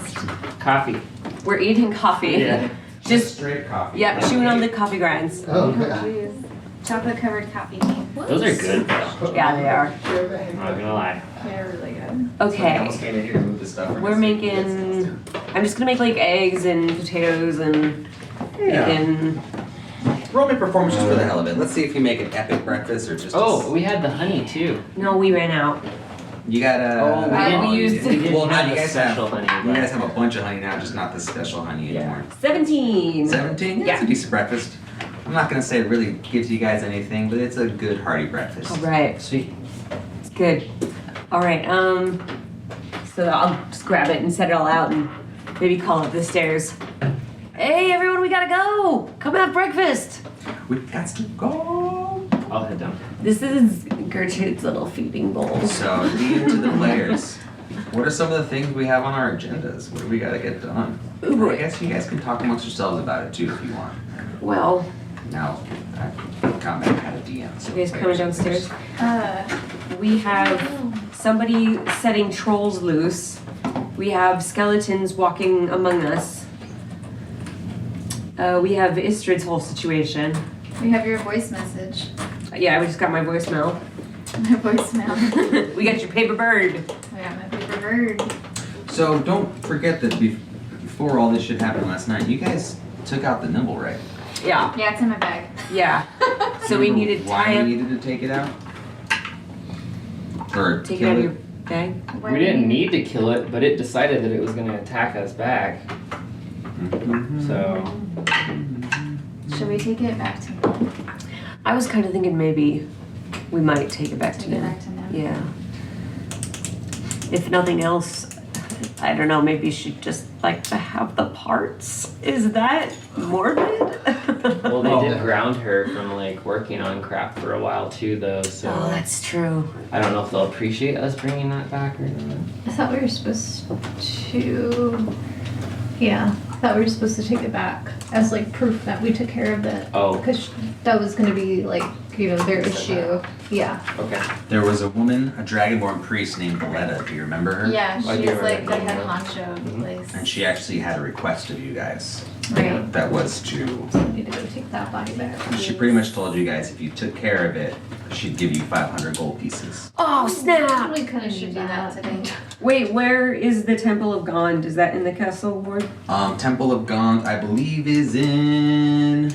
Speaker 5: Coffee.
Speaker 2: We're eating coffee.
Speaker 5: Yeah.
Speaker 2: Just,
Speaker 1: straight coffee.
Speaker 2: yep, chewing on the coffee grinds.
Speaker 3: Oh,
Speaker 4: Oh,
Speaker 3: yeah.
Speaker 4: jeez. Chocolate covered coffee.
Speaker 5: Those are good though.
Speaker 2: Yeah, they are.
Speaker 5: I'm not gonna lie.
Speaker 4: They're really good.
Speaker 1: I
Speaker 2: Okay,
Speaker 1: almost came in here to move the stuff.
Speaker 2: we're making, I'm just gonna make like eggs and potatoes and bacon.
Speaker 1: Roll me performance just for the hell of it. Let's see if you make an epic breakfast or just.
Speaker 5: Oh, we had the honey too.
Speaker 2: No, we ran out.
Speaker 1: You gotta.
Speaker 5: Oh,
Speaker 2: we didn't use-
Speaker 5: we didn't
Speaker 1: Well, now
Speaker 5: have
Speaker 1: you
Speaker 5: the
Speaker 1: guys
Speaker 5: special
Speaker 1: have.
Speaker 5: honey.
Speaker 1: You
Speaker 5: but-
Speaker 1: guys have a bunch of honey now, just not the special honey
Speaker 5: Yeah.
Speaker 1: anymore.
Speaker 2: 17.
Speaker 1: 17? Yeah,
Speaker 2: Yeah.
Speaker 1: it's a decent breakfast. I'm not gonna say it really gives you guys anything, but it's a good hearty breakfast.
Speaker 2: All right,
Speaker 5: Sweet.
Speaker 2: it's good. All right, so I'll just grab it and set it all out and maybe call up the stairs. Hey, everyone, we gotta go. Come have breakfast.
Speaker 1: We've got to go.
Speaker 5: I'll head down.
Speaker 2: This is Gertrude's little feeding bowl.
Speaker 1: So, lead into the players. What are some of the things we have on our agendas? What do we gotta get done?
Speaker 2: Ooh, boy.
Speaker 1: I guess you guys can talk amongst yourselves about it too if you want.
Speaker 2: Well,
Speaker 1: Now, I've got my kind of DM. So
Speaker 2: you guys coming downstairs?
Speaker 4: Uh,
Speaker 2: We have somebody setting trolls loose. We have skeletons walking among us. We have Istrid's whole situation.
Speaker 4: we have your voice message.
Speaker 2: Yeah, we just got my voicemail.
Speaker 4: My voicemail.
Speaker 2: We got your paper bird.
Speaker 4: I got my paper bird.
Speaker 1: So don't forget that before all this shit happened last night, you guys took out the nimble right.
Speaker 2: Yeah,
Speaker 4: Yeah, it's in my bag.
Speaker 2: yeah. So we needed to
Speaker 1: Why
Speaker 2: tie
Speaker 1: we
Speaker 2: up,
Speaker 1: needed to take it out? Or
Speaker 2: take it
Speaker 1: kill
Speaker 2: out of
Speaker 1: it?
Speaker 2: your bag.
Speaker 4: Why
Speaker 5: We
Speaker 4: do
Speaker 5: didn't
Speaker 4: you-
Speaker 5: need to kill it, but it decided that it was gonna attack us back.
Speaker 1: Mhm.
Speaker 5: So
Speaker 4: Should we take it back to them?
Speaker 2: I was kind of thinking maybe we might take it back to
Speaker 4: Take it
Speaker 2: them.
Speaker 4: back to them.
Speaker 2: Yeah. If nothing else, I don't know, maybe she'd just like to have the parts. Is that morbid?
Speaker 5: well, they
Speaker 1: Oh.
Speaker 5: did ground her from like working on crap for a while too, though. So
Speaker 2: Oh, that's true.
Speaker 5: I don't know if they'll appreciate us bringing that back or not.
Speaker 6: I thought we were supposed to. Yeah, I thought we were supposed to take it back as like proof that we took care of it.
Speaker 5: Oh,
Speaker 6: Because that was going to be like, their issue. Yeah.
Speaker 5: okay.
Speaker 1: There was a woman, a Dragonborn priest named Valetta. Do you remember her?
Speaker 4: Yeah,
Speaker 5: I do
Speaker 4: she's like
Speaker 5: remember
Speaker 4: the head
Speaker 5: that.
Speaker 4: honcho of the place.
Speaker 1: And she actually had a request of you guys.
Speaker 4: Right.
Speaker 1: That was to.
Speaker 6: So we need to go take that body back.
Speaker 1: She pretty much told you guys if you took care of it, she'd give you 500 gold pieces.
Speaker 2: Oh, snap!
Speaker 6: We
Speaker 4: I
Speaker 6: couldn't
Speaker 4: should
Speaker 6: do
Speaker 4: do that
Speaker 6: that.
Speaker 4: today.
Speaker 2: Wait, where is the Temple of Gond? Is that in the castle ward?
Speaker 1: Temple of Gaunt, I believe, is in.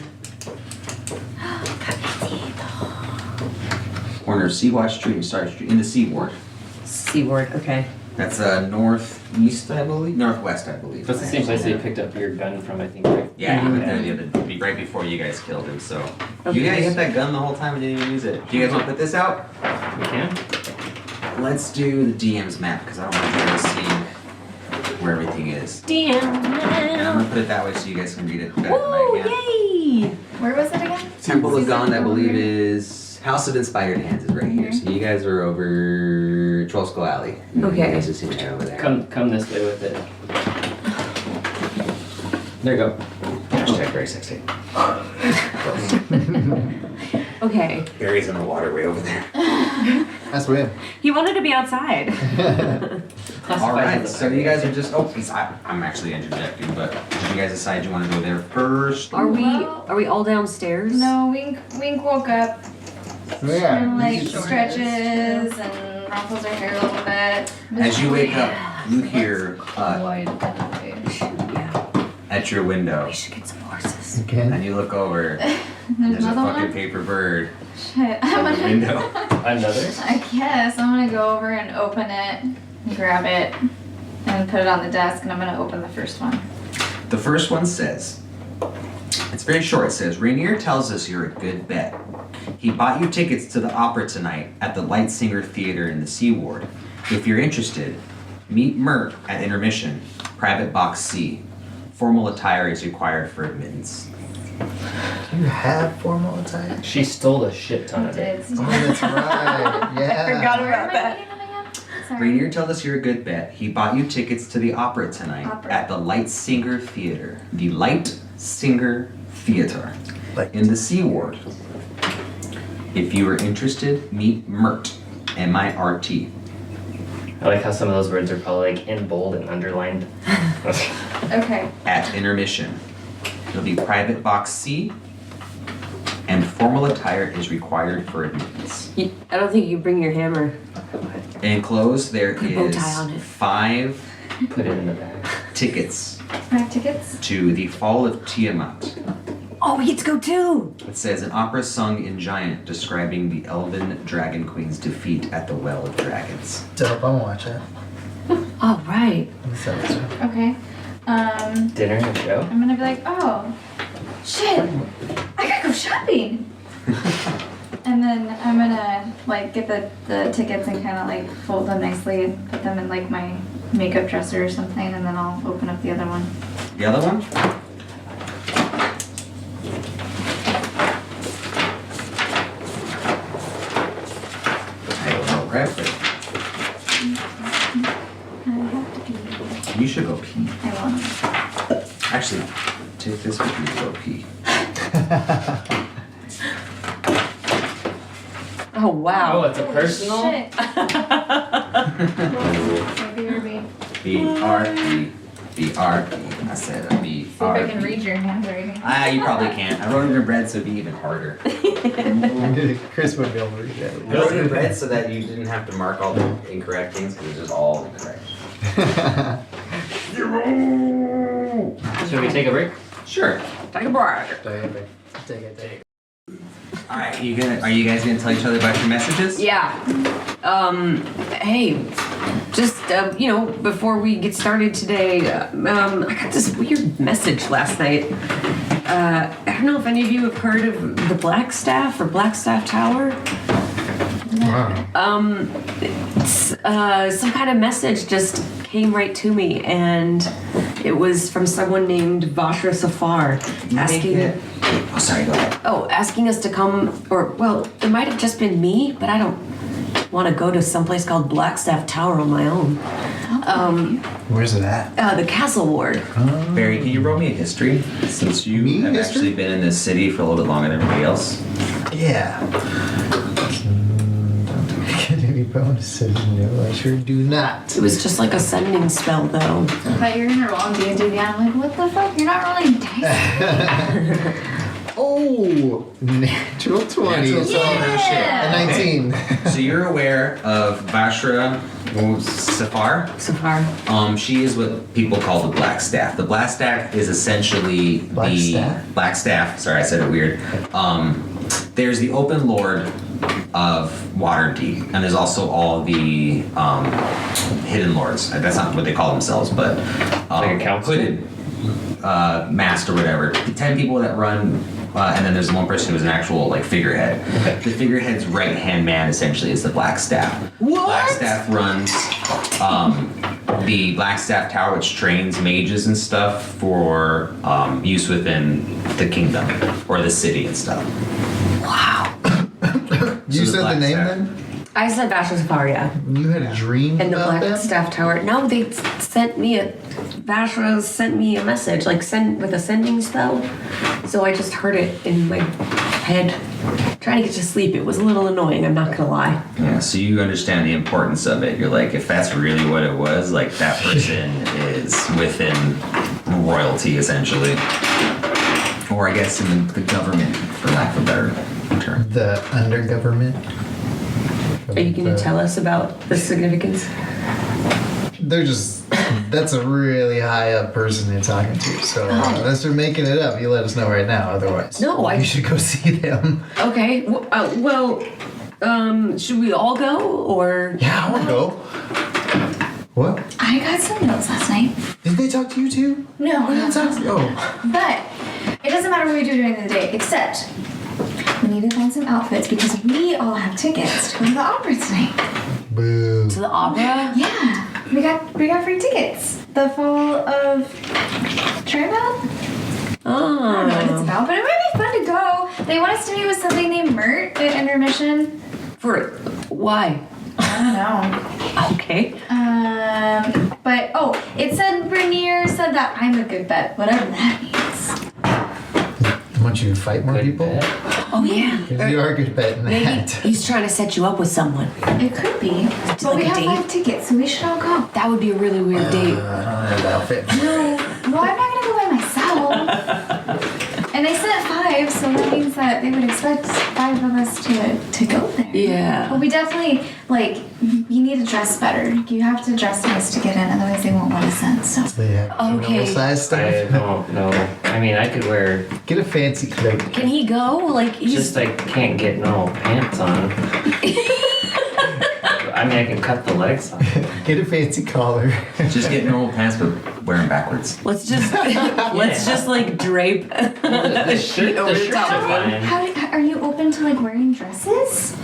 Speaker 1: Corner of Seawatch Street and Star Street, in the Sea Ward.
Speaker 2: Sea ward, okay.
Speaker 1: That's northeast, I believe, northwest, I believe.
Speaker 5: That's the same place they picked up your gun from, I think, right?
Speaker 1: Yeah, he went there the other, right before you guys killed him. So you
Speaker 2: Okay.
Speaker 1: guys had that gun the whole time and didn't even use it. Do you guys want to put this out?
Speaker 5: We can.
Speaker 1: Let's do the DM's map because I don't want you guys seeing where everything is.
Speaker 2: Damn.
Speaker 1: And I'm gonna put it that way so you guys can read it better than
Speaker 2: Woo,
Speaker 1: I can.
Speaker 2: yay!
Speaker 4: Where was it again?
Speaker 1: Temple of Gond, I believe, is House of Inspired Hands is right here. So you guys are over Trollskull Alley.
Speaker 2: Okay.
Speaker 1: You guys just seem to head over there.
Speaker 5: Come this way with it. There you go.
Speaker 1: Hashtag very sexy.
Speaker 2: Okay.
Speaker 1: Barry's in the waterway over there.
Speaker 3: That's weird.
Speaker 2: He wanted to be outside.
Speaker 1: All right, so you guys are just. I'm actually interjecting, but did you guys decide you want to go there first?
Speaker 2: Are
Speaker 4: Well-
Speaker 2: we all downstairs?
Speaker 4: No, Wink woke up
Speaker 3: Yeah.
Speaker 4: and like
Speaker 3: you should-
Speaker 4: stretches and ruffles her hair a little bit.
Speaker 1: As you wake up, you hear
Speaker 6: Wide awake.
Speaker 2: Yeah.
Speaker 1: at your window,
Speaker 2: We should get some horses.
Speaker 3: Again.
Speaker 1: and you look over.
Speaker 4: There's
Speaker 1: There's a
Speaker 4: another
Speaker 1: fucking
Speaker 4: one.
Speaker 1: paper bird
Speaker 4: Shit,
Speaker 1: on
Speaker 4: I'm
Speaker 1: the
Speaker 4: gonna.
Speaker 1: window.
Speaker 5: Another?
Speaker 4: I guess I'm gonna go over and open it, grab it, and put it on the desk, and I'm gonna open the first one.
Speaker 1: The first one says, it's very short. It says, Rainier tells us you're a good bet. He bought you tickets to the opera tonight at the Lightsinger Theater in the Sea Ward. If you're interested, meet Mert at intermission, private box C. Formal attire is required for admittance.
Speaker 3: Do you have formal attire?
Speaker 5: She stole a shit ton of it.
Speaker 3: Oh, that's right. Yeah.
Speaker 2: forgot
Speaker 4: Where am
Speaker 2: about
Speaker 4: I
Speaker 2: that.
Speaker 4: getting them again? Sorry.
Speaker 1: Rainier told us you're a good bet. He bought you tickets to the opera tonight
Speaker 4: Opera.
Speaker 1: at the Lightsinger Theater. The Lightsinger Theater
Speaker 3: Like,
Speaker 1: in the Sea Ward. If you are interested, meet Mert, M-I-R-T.
Speaker 5: I like how some of those words are probably like in bold and underlined.
Speaker 4: Okay.
Speaker 1: At intermission. It'll be private box C, and formal attire is required for admittance.
Speaker 2: I don't think you bring your hammer.
Speaker 1: Enclosed, there
Speaker 2: Put a bow tie on
Speaker 1: is
Speaker 2: it.
Speaker 1: 5
Speaker 5: Put it in the bag.
Speaker 1: tickets
Speaker 4: 5 tickets.
Speaker 1: to the Fall of Tiamat.
Speaker 2: Oh, we get to go too.
Speaker 1: It says an opera sung in Giant describing the elven dragon queen's defeat at the Well of Dragons.
Speaker 3: dope. I'm gonna watch that.
Speaker 2: All right.
Speaker 3: That sounds dope.
Speaker 4: Okay.
Speaker 5: Dinner and a show?
Speaker 4: I'm gonna be like, oh, shit, I gotta go shopping. And then I'm gonna like get the tickets and kind of like fold them nicely and put them in like my makeup dresser or something, and then I'll open up the other one.
Speaker 1: The other one? I don't know, grab it.
Speaker 4: I have to pee.
Speaker 1: You should go pee.
Speaker 4: I won't.
Speaker 1: Actually, take this with you to go pee.
Speaker 2: Oh wow.
Speaker 5: Oh, it's a personal?
Speaker 4: Shit. Maybe.
Speaker 1: B-R-E. B-R-E. I said a B-R-E.
Speaker 4: See if I can read your handwriting.
Speaker 1: Ah, you probably can't. I wrote it in red so it'd be even harder.
Speaker 3: Chris wouldn't be able to read
Speaker 1: I
Speaker 3: that.
Speaker 1: wrote it in red so that you didn't have to mark all the incorrect things because it's just all incorrect.
Speaker 5: Should we take a break?
Speaker 1: Sure.
Speaker 2: Take a break.
Speaker 3: Take it.
Speaker 1: All right. Are you guys gonna tell each other about your messages?
Speaker 2: Yeah. Hey, just, before we get started today, I got this weird message last night. I don't know if any of you have heard of the Blackstaff or Blackstaff Tower.
Speaker 3: Wow.
Speaker 2: Some kind of message just came right to me, and it was from someone named Vashra Safar asking.
Speaker 1: Oh, sorry. Go ahead.
Speaker 2: Asking us to come, or, well, it might have just been me, but I don't want to go to someplace called Blackstaff Tower on my own.
Speaker 3: Where's it at?
Speaker 2: The Castle Ward.
Speaker 1: Barry, can you roll me a history since you
Speaker 3: Me,
Speaker 1: have
Speaker 3: history?
Speaker 1: actually been in this city for a little bit longer than everybody else?
Speaker 3: Yeah. Don't get any bonuses. No, I sure do not.
Speaker 2: It was just like a sending spell, though.
Speaker 4: But you're gonna roll D&D. I'm like, what the fuck? You're not rolling dice.
Speaker 3: Oh, natural 20.
Speaker 1: Natural 20, no shit.
Speaker 3: A 19.
Speaker 1: So you're aware of Vashra Safar?
Speaker 2: Safar.
Speaker 1: She is what people call the Black Staff. The Black Staff is essentially
Speaker 3: Black
Speaker 1: the
Speaker 3: Staff?
Speaker 1: Black Staff. Sorry, I said it weird. There's the Open Lord of Waterdeep, and there's also all the Hidden Lords. That's not what they call themselves, but
Speaker 5: Like a council?
Speaker 1: hooded masked or whatever. The 10 people that run. And then there's one person who's an actual like figurehead. The figurehead's right hand man essentially is the Black Staff.
Speaker 2: What?
Speaker 1: Black Staff runs the Black Staff Tower, which trains mages and stuff for use within the kingdom or the city and stuff.
Speaker 2: Wow.
Speaker 3: You
Speaker 1: So the
Speaker 3: said the
Speaker 1: Black
Speaker 3: name
Speaker 1: Staff.
Speaker 3: then?
Speaker 2: I said Vashra Safar, yeah.
Speaker 3: You had a dream
Speaker 2: And the
Speaker 3: about them?
Speaker 2: Blackstaff Tower. No, they sent me Vashra sent me a message, like with a sending spell. So I just heard it in my head. trying to get to sleep. It was a little annoying, I'm not gonna lie.
Speaker 1: Yeah, so you understand the importance of it. You're like, if that's really what it was, like that person is within royalty, essentially. Or I guess in the government, for lack of a better term.
Speaker 3: The undergovernment.
Speaker 2: Are you gonna tell us about the significance?
Speaker 3: They're just. That's a really high up person you're talking to. So unless you're making it up, you let us know right now. Otherwise,
Speaker 2: No,
Speaker 3: you should go see them.
Speaker 2: Okay, should we all go, or?
Speaker 3: Yeah, I want to go. What?
Speaker 4: I got some notes last night.
Speaker 3: Did they talk to you too?
Speaker 4: No,
Speaker 3: Why didn't they talk to you? Oh.
Speaker 4: but it doesn't matter what we do during the day, except we need to find some outfits because we all have tickets to go to the opera tonight.
Speaker 3: Boo.
Speaker 2: To the opera?
Speaker 4: Yeah, we got free tickets. The Fall of Turnabout? I don't know what it's about, but it might be fun to go. They want us to meet with somebody named Mert at intermission.
Speaker 2: For why?
Speaker 4: I don't know.
Speaker 2: Okay.
Speaker 4: But it said Bernier said that I'm a good bet, whatever that means.
Speaker 3: I want you to fight more
Speaker 5: Good
Speaker 3: people.
Speaker 5: bet.
Speaker 2: Oh yeah.
Speaker 3: Because you are a good bet in
Speaker 2: Maybe
Speaker 3: that.
Speaker 2: he's trying to set you up with someone.
Speaker 4: It could be, but
Speaker 2: like
Speaker 4: we
Speaker 2: a
Speaker 4: have
Speaker 2: date?
Speaker 4: 5 tickets, so we should all go.
Speaker 2: That would be a really weird date.
Speaker 3: I don't have that outfit.
Speaker 4: No, well, I'm not gonna go by myself. And they said 5, so that means that they would expect 5 of us to go there.
Speaker 2: Yeah.
Speaker 4: But we definitely you need to dress better. You have to dress nice to get in, otherwise they won't let us in. So
Speaker 3: They have
Speaker 2: Okay.
Speaker 3: size stuff.
Speaker 5: I don't know. I mean, I could wear.
Speaker 3: Get a fancy cloak.
Speaker 2: Can he go? Like he's
Speaker 5: Just I can't get no pants on. I mean, I can cut the legs off.
Speaker 3: Get a fancy collar.
Speaker 1: Just get normal pants, but wear them backwards.
Speaker 2: let's just like drape
Speaker 5: The shirt,
Speaker 2: over
Speaker 5: the
Speaker 2: the
Speaker 5: shirts
Speaker 2: top
Speaker 5: are
Speaker 2: of
Speaker 5: fine.
Speaker 4: how are you open to wearing dresses?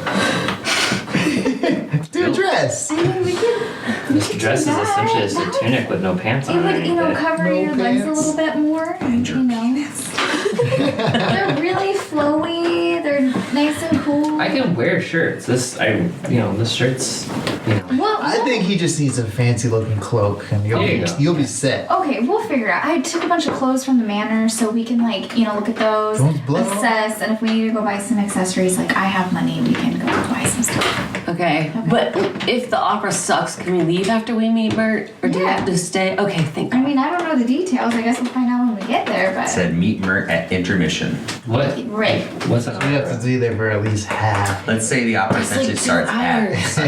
Speaker 3: Do a dress.
Speaker 4: I mean, we could
Speaker 5: This dress is
Speaker 4: that.
Speaker 5: essentially just a
Speaker 4: That would-
Speaker 5: tunic with no pants on.
Speaker 4: It would,
Speaker 5: underneath it.
Speaker 4: cover
Speaker 3: No
Speaker 4: your legs a
Speaker 3: pants.
Speaker 4: little bit more. They're really flowy. They're nice and cool.
Speaker 5: I can wear shirts. This shirt's.
Speaker 4: Well,
Speaker 3: I think he just needs a fancy looking cloak, and
Speaker 5: There you go.
Speaker 3: you'll be set.
Speaker 4: Okay, we'll figure it out. I took a bunch of clothes from the manor, so we can look at those,
Speaker 3: Don't blow.
Speaker 4: assess, and if we need to go buy some accessories, I have money, we can go buy some stuff.
Speaker 2: Okay, but if the opera sucks, can we leave after we meet Mert, or do we
Speaker 4: Yeah.
Speaker 2: have to stay? Okay, thank
Speaker 4: I
Speaker 2: God.
Speaker 4: mean, I don't know the details. I guess we'll find out when we get there. But
Speaker 1: Said meet Mert at intermission.
Speaker 5: What?
Speaker 4: right,
Speaker 5: What's that?
Speaker 3: We have to be there for at least half.
Speaker 1: Let's say the opera
Speaker 2: It's like
Speaker 1: essentially
Speaker 2: 2
Speaker 1: starts
Speaker 2: hours.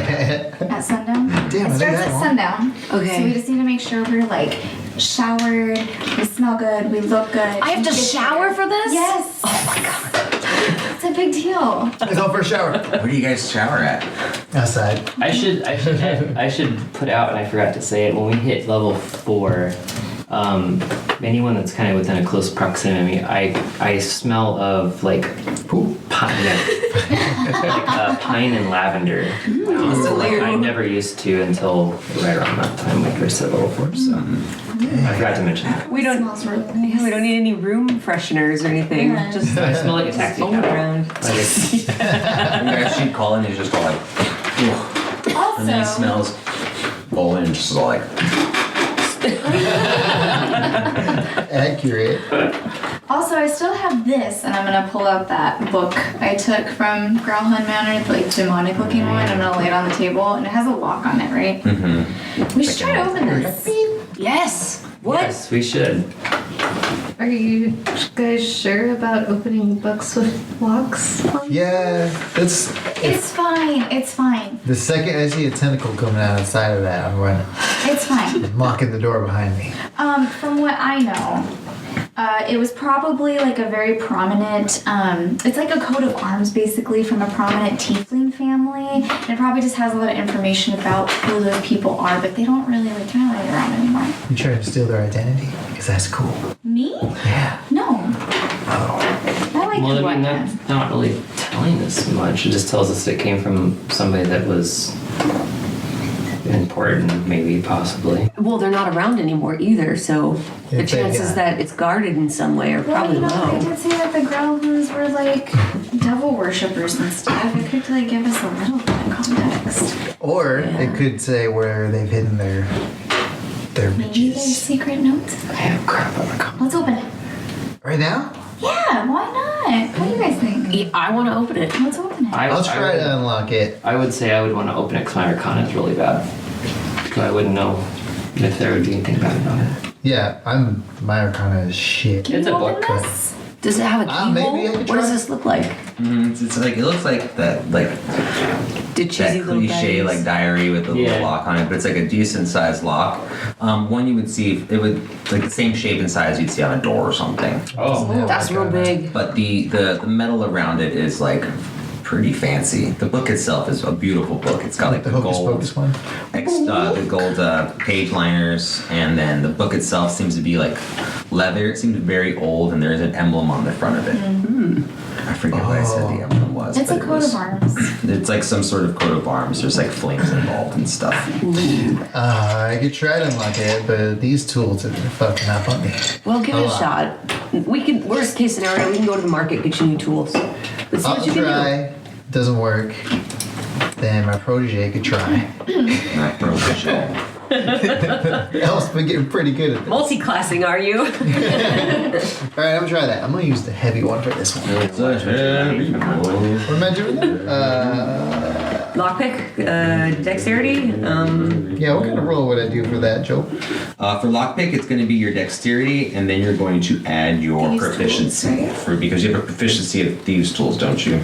Speaker 4: at sundown.
Speaker 3: Damn,
Speaker 4: it
Speaker 3: I think
Speaker 4: starts
Speaker 3: that
Speaker 4: at
Speaker 3: long.
Speaker 4: sundown.
Speaker 2: Okay.
Speaker 4: So we just need to make sure we're showered, we smell good, we look good.
Speaker 2: I have to
Speaker 4: we get
Speaker 2: shower
Speaker 4: there.
Speaker 2: for this?
Speaker 4: Yes.
Speaker 2: Oh my God.
Speaker 4: It's a big deal.
Speaker 3: Let's go for a shower.
Speaker 1: Where do you guys shower at?
Speaker 3: Outside.
Speaker 5: I should put out, and I forgot to say it. When we hit level 4, anyone that's kind of within a close proximity, I smell of
Speaker 3: Poop.
Speaker 5: pine, pine and lavender. I never used to until right around that time, first hit level 4. So I forgot to mention that.
Speaker 2: We don't.
Speaker 4: Smells really nice.
Speaker 2: Yeah, we don't need any room fresheners or anything.
Speaker 4: Yeah.
Speaker 2: Just
Speaker 5: I smell like a taxi
Speaker 2: foam
Speaker 5: cab.
Speaker 2: around.
Speaker 5: Like
Speaker 1: You guys should call in and he's just all like, "Ugh." And then he
Speaker 4: Also,
Speaker 1: smells golden and just all like,
Speaker 3: Accurate.
Speaker 4: I still have this, and I'm gonna pull out that book I took from Growlhund Manor, the demonic looking one. I'm gonna lay it on the table, and it has a lock on it, right? We should try to open this.
Speaker 2: Yes. What?
Speaker 5: yes, we should.
Speaker 6: Are you guys sure about opening books with locks?
Speaker 3: Yeah, that's
Speaker 4: It's fine. It's fine.
Speaker 3: the second I see a tentacle coming out outside of that, I'm running.
Speaker 4: It's fine.
Speaker 3: Locking the door behind me.
Speaker 4: From what I know, it was probably a very prominent, it's like a coat of arms basically from a prominent tiefling family. And it probably just has a lot of information about who those people are, but they don't really they're not really around anymore.
Speaker 3: You trying to steal their identity? Because that's cool.
Speaker 4: Me?
Speaker 3: Yeah.
Speaker 4: No.
Speaker 3: Oh.
Speaker 4: I like
Speaker 5: Well,
Speaker 4: who
Speaker 5: I mean,
Speaker 4: I am.
Speaker 5: that's not really telling us much. It just tells us it came from somebody that was important, maybe, possibly.
Speaker 2: Well, they're not around anymore either, so the
Speaker 3: If they
Speaker 2: chances
Speaker 3: got-
Speaker 2: that it's guarded in some way are
Speaker 4: Well,
Speaker 2: probably
Speaker 4: they
Speaker 2: low.
Speaker 4: did say that the Growlhounds were devil worshippers and stuff. It could give us a little bit of context.
Speaker 3: Or it could say where they've hidden their
Speaker 4: Maybe there's
Speaker 3: riches.
Speaker 4: secret notes.
Speaker 5: I have crap on the
Speaker 4: Let's open it.
Speaker 3: Right now?
Speaker 4: Yeah, why not? What do you guys think?
Speaker 2: I want to open it.
Speaker 4: Let's open it.
Speaker 3: I'll try to unlock it.
Speaker 5: I would say I would want to open it because my Arcana is really bad. So I wouldn't know if there would be anything bad about it.
Speaker 3: Yeah, my Arcana is shit.
Speaker 4: Can
Speaker 5: It's
Speaker 4: you
Speaker 5: a
Speaker 4: open
Speaker 5: book.
Speaker 4: this?
Speaker 2: Does it have a keyhole?
Speaker 3: maybe I could
Speaker 2: What does
Speaker 3: try.
Speaker 2: this look like?
Speaker 1: It's like it looks like that
Speaker 2: Did cheesy
Speaker 1: that
Speaker 2: little
Speaker 1: cliche
Speaker 2: diaries?
Speaker 1: like diary with a
Speaker 5: Yeah.
Speaker 1: little lock on it, but it's like a decent sized lock. One you would see it would like the same shape and size you'd see on a door or something.
Speaker 5: Oh.
Speaker 3: Yeah,
Speaker 2: That's real
Speaker 3: Arcana.
Speaker 2: big.
Speaker 1: But the metal around it is like pretty fancy. The book itself is a beautiful book. It's got like
Speaker 3: The
Speaker 1: the
Speaker 3: Hocus
Speaker 1: gold
Speaker 3: Pocus one.
Speaker 1: the gold page liners, and then the book itself seems to be like leather. It seems very old, and there is an emblem on the front of it. I forget what I said the emblem was.
Speaker 4: It's
Speaker 1: but
Speaker 4: a
Speaker 1: it
Speaker 4: coat
Speaker 1: was-
Speaker 4: of arms.
Speaker 1: It's like some sort of coat of arms. There's like flames involved and stuff.
Speaker 3: I could try to unlock it, but these tools are fucking up on me.
Speaker 2: Well, give it a
Speaker 3: Hold on.
Speaker 2: shot. We can. Worst case scenario, we can go to the market, get you new tools. Let's see
Speaker 3: I'll
Speaker 2: what you can
Speaker 3: try. Doesn't work. Then my protege could try.
Speaker 1: Not protege.
Speaker 3: Elf's been getting pretty good at
Speaker 2: do.
Speaker 3: this.
Speaker 2: Multi-classing, are you?
Speaker 3: Alright, I'm gonna try that. I'm gonna use the heavy one for this one.
Speaker 1: It's a heavy book.
Speaker 3: What am I doing then?
Speaker 2: Lockpick, dexterity.
Speaker 3: Yeah, what kind of roll would I do for that, Joe?
Speaker 1: For lockpick, it's going to be your dexterity, and then you're going to add your
Speaker 4: Thieves'
Speaker 1: proficiency
Speaker 4: tools, right?
Speaker 1: because you have a proficiency of thieves' tools, don't you?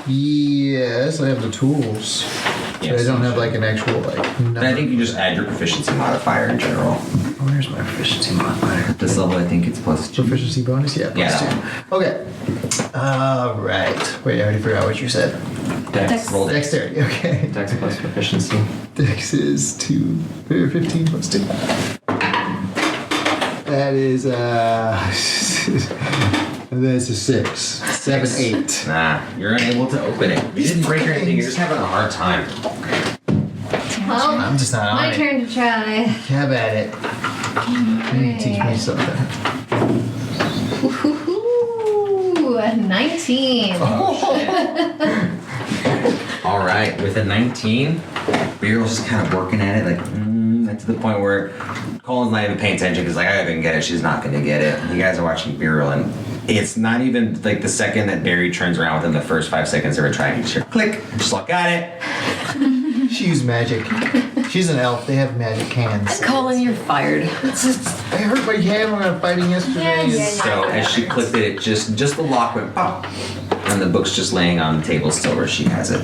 Speaker 3: Yes, I have the tools. But I
Speaker 1: Yes,
Speaker 3: don't
Speaker 1: you
Speaker 3: have
Speaker 1: should.
Speaker 3: like an actual like number.
Speaker 1: And I think you just add your proficiency modifier in general.
Speaker 3: Where's my proficiency modifier?
Speaker 1: At this level, I think it's +2.
Speaker 3: Proficiency bonus? Yeah,
Speaker 1: Yeah.
Speaker 3: +2. Okay. Alright. Wait, I already forgot what you said.
Speaker 5: Dex.
Speaker 1: Roll dex.
Speaker 3: Dexterity, okay.
Speaker 5: Dex plus proficiency.
Speaker 3: Dex is 15 plus 2. That is that's a 6. 7, 8.
Speaker 1: Nah, you're unable to open it. You didn't break or anything. You're just having a hard time.
Speaker 6: Well,
Speaker 3: I'm just not on
Speaker 6: my
Speaker 3: it.
Speaker 6: turn to try.
Speaker 3: Have at it. You need to teach me something.
Speaker 6: Ooh, 19.
Speaker 1: All right, with a 19, Beeryl's just kind of working at it, like to the point where Colin's not even paying attention because like I can get it, she's not gonna get it. You guys are watching Beryl, and it's not even like the second that Barry turns around within the first 5 seconds of her trying to share. Click, just like got it.
Speaker 3: She used magic. She's an elf. They have magic hands.
Speaker 2: Colin, you're fired.
Speaker 3: I hurt my hand when I was fighting yesterday.
Speaker 6: Yeah.
Speaker 1: So as she clicked it, just the lock went pop, and the book's just laying on the table still where she has it.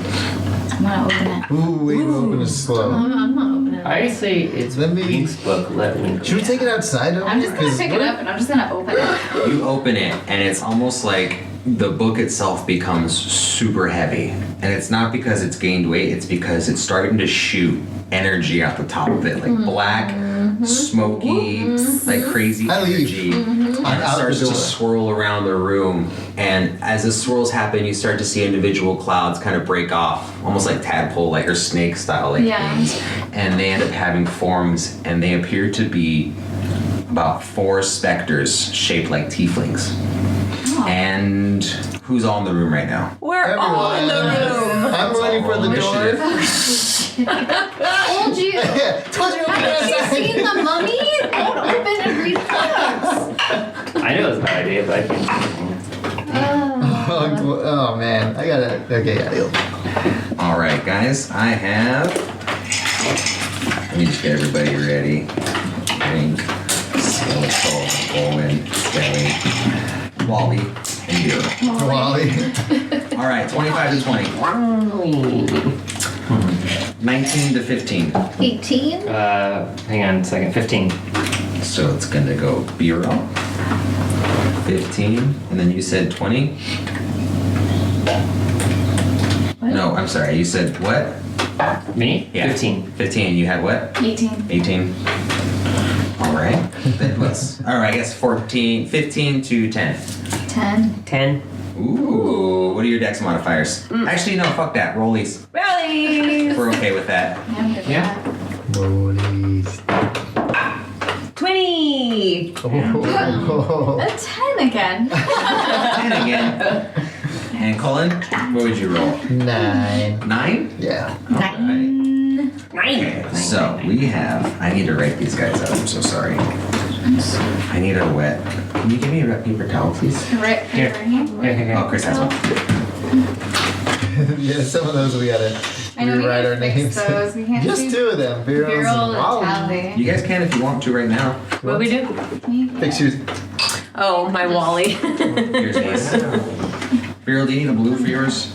Speaker 4: I'm gonna open it.
Speaker 3: Ooh, wait, open is slow.
Speaker 6: I'm not opening it.
Speaker 5: I say it's
Speaker 3: Let me-
Speaker 5: Link's book. Let me.
Speaker 3: Should we take it outside though?
Speaker 4: I'm just gonna
Speaker 3: 'Cause
Speaker 4: pick it up and I'm just gonna open it.
Speaker 1: You open it, and it's almost like the book itself becomes super heavy. And it's not because it's gained weight, it's because it's starting to shoot energy out the top of it, like black, smoky, like crazy
Speaker 3: I leave.
Speaker 1: energy.
Speaker 3: I'm
Speaker 1: And it
Speaker 3: out
Speaker 1: starts
Speaker 3: the
Speaker 1: to
Speaker 3: door.
Speaker 1: swirl around the room. And as the swirls happen, you start to see individual clouds kind of break off, almost like tadpole, like or snake style, like
Speaker 4: Yeah.
Speaker 1: things. And they end up having forms, and they appear to be about 4 specters shaped like tieflings. And who's all in the room right now?
Speaker 2: We're all in the room.
Speaker 3: I'm running for the door.
Speaker 6: Told you.
Speaker 3: Yeah, told you.
Speaker 6: Haven't you seen the mummy? Don't open and read books.
Speaker 5: I know it's a bad idea, but I can't.
Speaker 3: Oh man, I gotta. Okay, yeah, deal.
Speaker 1: All right, guys, I have. Let me just get everybody ready. Hank, Skeletal, Owen, Skelly, Wally, and Beer.
Speaker 3: Wally.
Speaker 1: All right, 25 to 20. 19 to 15.
Speaker 6: 18.
Speaker 5: Hang on a second. 15.
Speaker 1: So it's gonna go Bureau. 15, and then you said 20. No, I'm sorry. You said what?
Speaker 5: Me?
Speaker 1: Yeah.
Speaker 5: 15.
Speaker 1: 15. You had what?
Speaker 4: 18.
Speaker 1: 18. All right. That was. All right. I guess 15 to 10.
Speaker 4: 10.
Speaker 2: 10.
Speaker 1: Ooh. What are your dex modifiers? Actually, no. Fuck that. Rollies.
Speaker 2: Rally!
Speaker 1: We're okay with that.
Speaker 4: Yeah, I'm good with
Speaker 5: Yeah.
Speaker 4: that.
Speaker 3: Rollies.
Speaker 2: 20!
Speaker 3: Oh.
Speaker 4: A 10 again.
Speaker 1: 10 again. And Colin, what would you roll?
Speaker 3: 9.
Speaker 1: 9.
Speaker 3: Yeah.
Speaker 1: All right.
Speaker 4: 9.
Speaker 1: Okay, so we have. I need to write these guys up. I'm so sorry. I need a wet. Can you give me a wet paper towel, please?
Speaker 4: Right
Speaker 5: Here. Here.
Speaker 1: Oh, Chris has one.
Speaker 3: Yeah, some of those we gotta
Speaker 4: I know we
Speaker 3: rewrite our
Speaker 4: can't fix
Speaker 3: names.
Speaker 4: those. We can't
Speaker 3: Just
Speaker 4: do
Speaker 3: two of them. Virals
Speaker 4: Viral
Speaker 3: and
Speaker 4: and
Speaker 3: Wally.
Speaker 4: Tally.
Speaker 1: You guys can if you want to right now.
Speaker 2: What we do?
Speaker 3: Fix yours.
Speaker 2: Oh, my Wally.
Speaker 1: Here's mine. Viral, do you need a blue for yours?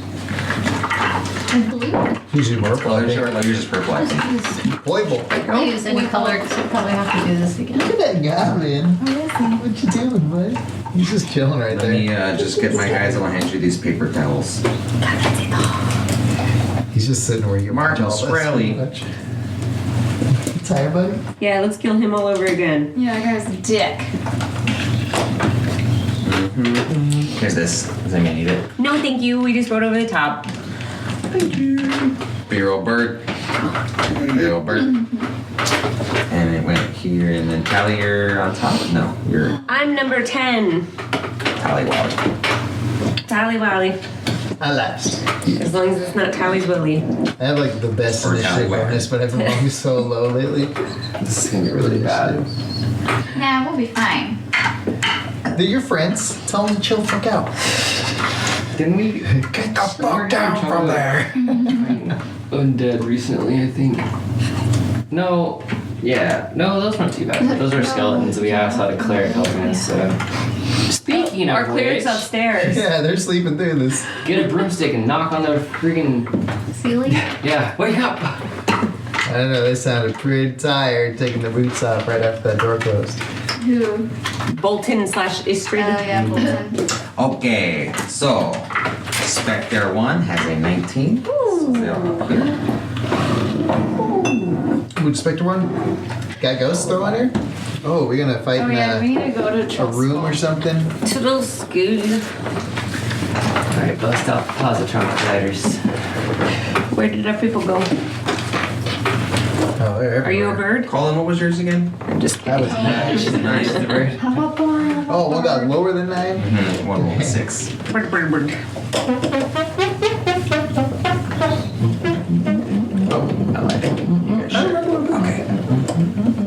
Speaker 4: Blue?
Speaker 3: Usually purple.
Speaker 1: Oh, yours is purple, I think.
Speaker 3: Purple.
Speaker 6: I'll use any color because we'll probably have to do this again.
Speaker 3: Look at that goblin. What you doing, bud? He's just chilling right
Speaker 1: Let
Speaker 3: there.
Speaker 1: me just get my guys and I'll hand you these paper towels.
Speaker 3: He's just sitting where you
Speaker 1: Martin
Speaker 3: watch all this
Speaker 1: Shkreli.
Speaker 3: so much. You tired, buddy?
Speaker 2: Yeah, let's kill him all over again.
Speaker 4: Yeah, that guy's a dick.
Speaker 1: Here's this. Does anyone need it?
Speaker 2: No, thank you. We just rode over the top.
Speaker 1: Viral bird. Viral bird. And it went here and then Tally, you're on top? No, you're
Speaker 2: I'm number 10.
Speaker 1: Tally Wally.
Speaker 2: Tally Wally.
Speaker 3: I last.
Speaker 2: As long as it's not Tally's Willy.
Speaker 3: I have like the best
Speaker 1: Or
Speaker 3: initiative
Speaker 1: Tallywhacker.
Speaker 3: bonus, but I've been rolling so low lately. This is gonna be really bad.
Speaker 4: Nah, we'll be fine.
Speaker 3: They're your friends. Tell them to chill the fuck out.
Speaker 5: Didn't we?
Speaker 3: Get the fuck down from there.
Speaker 5: Undead recently, I think. No. Yeah. No, those weren't too bad. Those were skeletons. We asked how to cleric helping us. Speaking
Speaker 2: Our
Speaker 5: of
Speaker 2: cleric's
Speaker 5: which,
Speaker 2: upstairs.
Speaker 3: Yeah, they're sleeping through this.
Speaker 5: get a broomstick and knock on their freaking.
Speaker 6: Ceiling?
Speaker 5: Yeah. Wake up.
Speaker 3: I don't know, they sounded pretty tired taking the boots off right after that door closed.
Speaker 4: Who?
Speaker 2: Bolton / Istrid.
Speaker 4: Yeah, Bolton.
Speaker 1: Okay, so Spectre 1 has a 19. So they'll up here.
Speaker 3: Would Spectre one? Got ghosts throw on here? Oh, we're gonna fight
Speaker 4: Oh
Speaker 3: in
Speaker 4: yeah, we need to go to
Speaker 3: a room or something?
Speaker 2: Toodle scoot.
Speaker 5: Alright, bust out the positron colliders.
Speaker 2: Where did our people go?
Speaker 3: Oh, they're
Speaker 2: Are you a
Speaker 3: everywhere.
Speaker 2: bird?
Speaker 1: Colin, what was yours again?
Speaker 2: I'm just
Speaker 3: That
Speaker 2: kidding.
Speaker 3: was nice.
Speaker 1: Nice.
Speaker 5: The bird.
Speaker 4: How about Bob?
Speaker 3: Oh, one got lower than 9?
Speaker 1: One rolled 6.
Speaker 2: Bird, bird, bird.